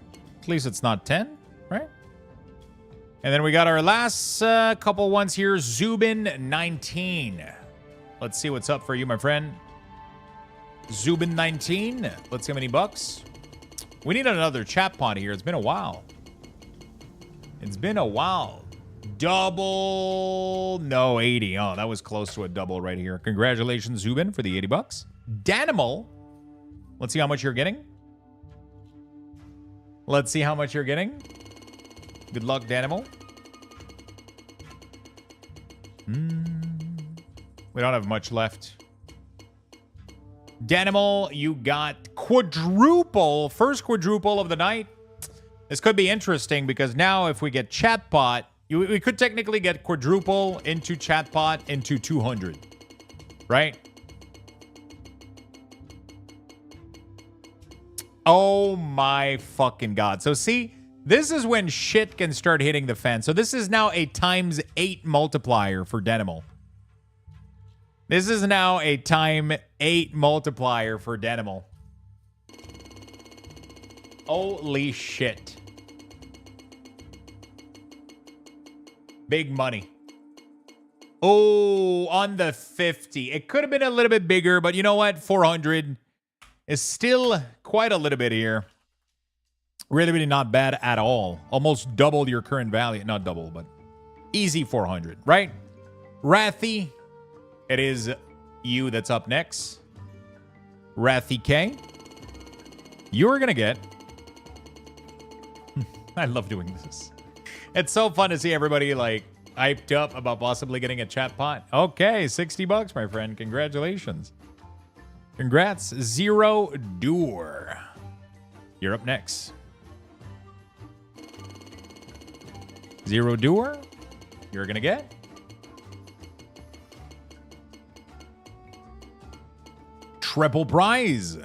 At least it's not 10, right? And then we got our last couple ones here. Zubin 19. Let's see what's up for you, my friend. Zubin 19. Let's see how many bucks. We need another chat pot here. It's been a while. It's been a while. Double. No, 80. Oh, that was close to a double right here. Congratulations, Zubin, for the 80 bucks. Danimal. Let's see how much you're getting. Let's see how much you're getting. Good luck, Danimal. We don't have much left. Danimal, you got quadruple. First quadruple of the night. This could be interesting because now if we get chatbot, we could technically get quadruple into chatbot into 200. Right? Oh my fucking god. So see, this is when shit can start hitting the fan. So this is now a ×8 multiplier for Denimal. This is now a ×8 multiplier for Denimal. Holy shit. Big money. Oh, on the 50. It could have been a little bit bigger, but you know what? 400 is still quite a little bit here. Really, really not bad at all. Almost double your current value. Not double, but easy 400, right? Rathy, it is you that's up next. Rathy K. You're going to get... I love doing this. It's so fun to see everybody like hyped up about possibly getting a chat pot. Okay, 60 bucks, my friend. Congratulations. Congrats, Zero Doer. You're up next. Zero Doer, you're gonna get triple prize.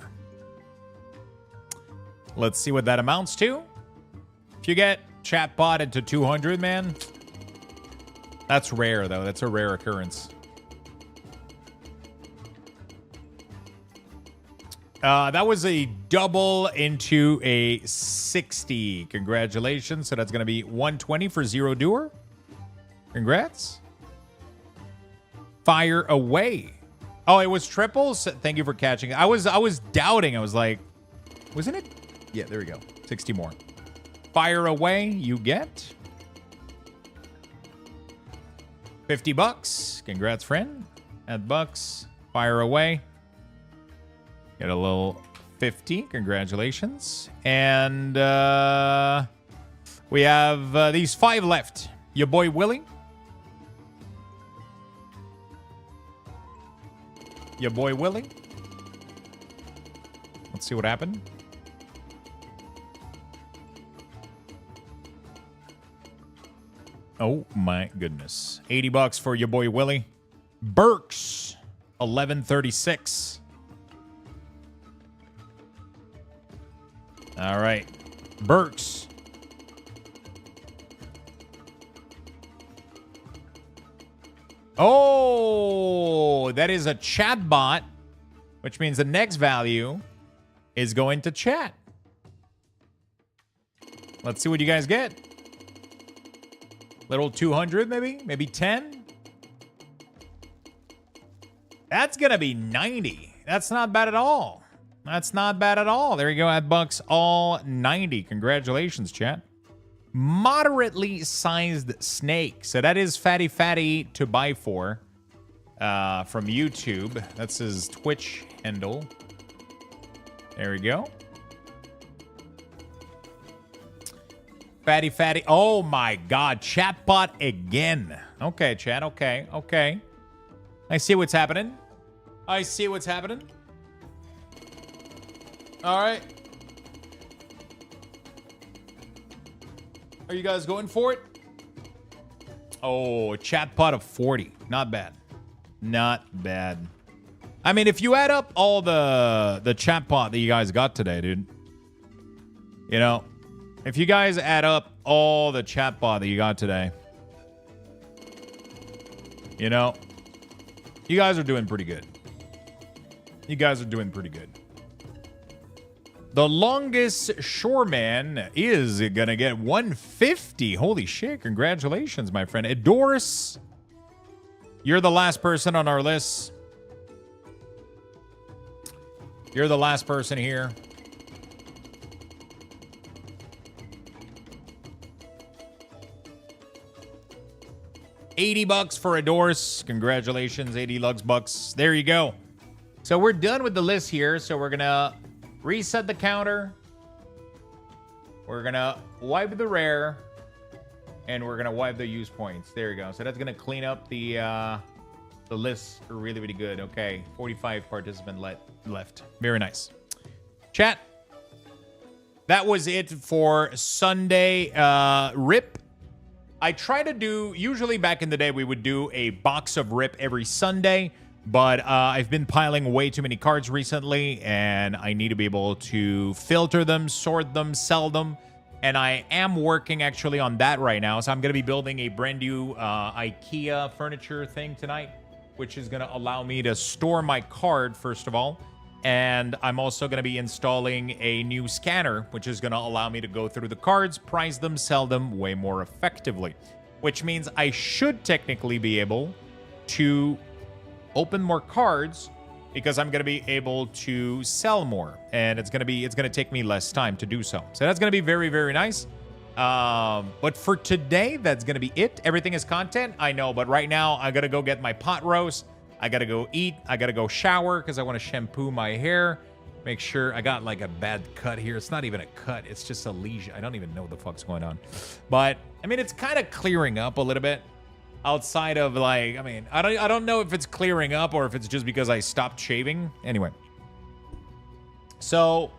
Let's see what that amounts to. If you get chatbot into 200, man, that's rare though. That's a rare occurrence. That was a double into a 60. Congratulations. So that's going to be 120 for Zero Doer. Congrats. Fire away. Oh, it was triples. Thank you for catching. I was doubting. I was like, wasn't it? Yeah, there we go. 60 more. Fire away. You get $50. Congrats, friend. Add bucks. Fire away. Get a little 50. Congratulations. And we have these 5 left. Your boy Willie. Your boy Willie. Let's see what happened. Oh my goodness. $80 for your boy Willie. Burks. 1136. All right. Burks. Oh, that is a chat bot, which means the next value is going to chat. Let's see what you guys get. Little 200 maybe 10. That's going to be 90. That's not bad at all. That's not bad at all. There you go. Add bucks all 90. Congratulations, chat. Moderately sized snake. So that is fatty to buy for from YouTube. That's his Twitch handle. There we go. Fatty. Oh my God. Chatbot again. Okay, chat. Okay. I see what's happening. All right. Are you guys going for it? Oh, a chatbot of 40. Not bad. I mean, if you add up all the chatbot that you guys got today, dude. You know, if you guys add up all the chatbot that you got today, you know, you guys are doing pretty good. The longest shoreman is gonna get 150. Holy shit, congratulations, my friend. Edoris, you're the last person on our list. You're the last person here. $80 for Edoris. Congratulations, 80 Lux bucks. There you go. So we're done with the list here. So we're gonna reset the counter. We're gonna wipe the rare, and we're gonna wipe the use points. There you go. So that's gonna clean up the list really good. Okay, 45 participant left. Very nice. Chat. That was it for Sunday RIP. I try to do, usually back in the day, we would do a box of RIP every Sunday. But I've been piling way too many cards recently, and I need to be able to filter them, sort them, sell them. And I am working actually on that right now. So I'm going to be building a brand new IKEA furniture thing tonight, which is going to allow me to store my card, first of all. And I'm also going to be installing a new scanner, which is going to allow me to go through the cards, price them, sell them way more effectively. Which means I should technically be able to open more cards because I'm going to be able to sell more, and it's going to take me less time to do so. So that's going to be very nice. But for today, that's going to be it. Everything is content, I know, but right now I got to go get my pot roast. I got to go eat. I got to go shower because I want to shampoo my hair. Make sure I got like a bad cut here. It's not even a cut. It's just a lesion. I don't even know what the fuck's going on. But I mean, it's kind of clearing up a little bit. Outside of like, I mean, I don't know if it's clearing up or if it's just because I stopped shaving. Anyway, so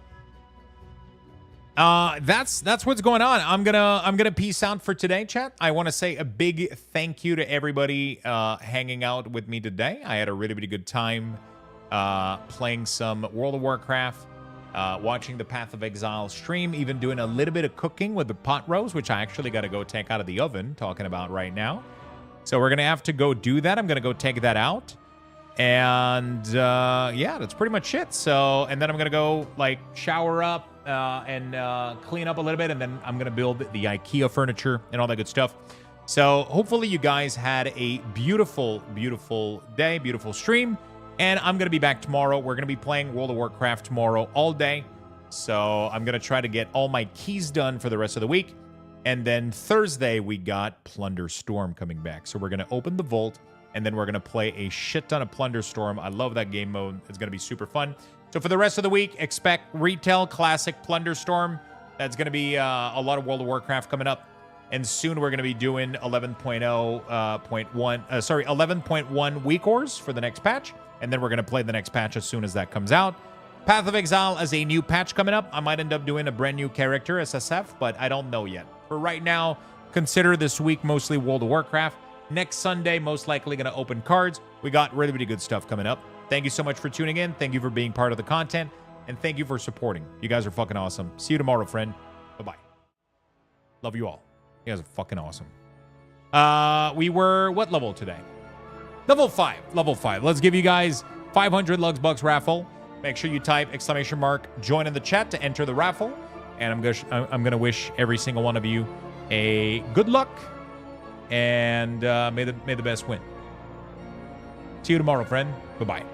that's what's going on. I'm gonna peace out for today, chat. I want to say a big thank you to everybody hanging out with me today. I had a really good time playing some World of Warcraft, watching the Path of Exile stream, even doing a little bit of cooking with the pot roast, which I actually got to go take out of the oven. Talking about right now. So we're going to have to go do that. I'm going to go take that out. And yeah, that's pretty much it. So, and then I'm gonna go like shower up and clean up a little bit, and then I'm gonna build the IKEA furniture and all that good stuff. So hopefully you guys had a beautiful, beautiful day, beautiful stream. And I'm gonna be back tomorrow. We're gonna be playing World of Warcraft tomorrow all day. So I'm gonna try to get all my keys done for the rest of the week. And then Thursday we got Plunder Storm coming back. So we're gonna open the vault. And then we're going to play a shit ton of Plunder Storm. I love that game mode. It's going to be super fun. So for the rest of the week, expect Retail Classic Plunder Storm. That's going to be a lot of World of Warcraft coming up. And soon we're going to be doing 11.1 week ores for the next patch. And then we're going to play the next patch as soon as that comes out. Path of Exile as a new patch coming up. I might end up doing a brand new character, SSF, but I don't know yet. For right now, consider this week mostly World of Warcraft. Next Sunday, most likely going to open cards. We got really, really good stuff coming up. Thank you so much for tuning in. Thank you for being part of the content. And thank you for supporting. You guys are fucking awesome. See you tomorrow, friend. Bye-bye. Love you all. You guys are fucking awesome. We were, what level today? Level 5. Level 5. Let's give you guys 500 Luxbucks raffle. Make sure you type ! join in the chat to enter the raffle. And I'm gonna wish every single one of you a good luck. And may the best win. See you tomorrow, friend. Bye-bye.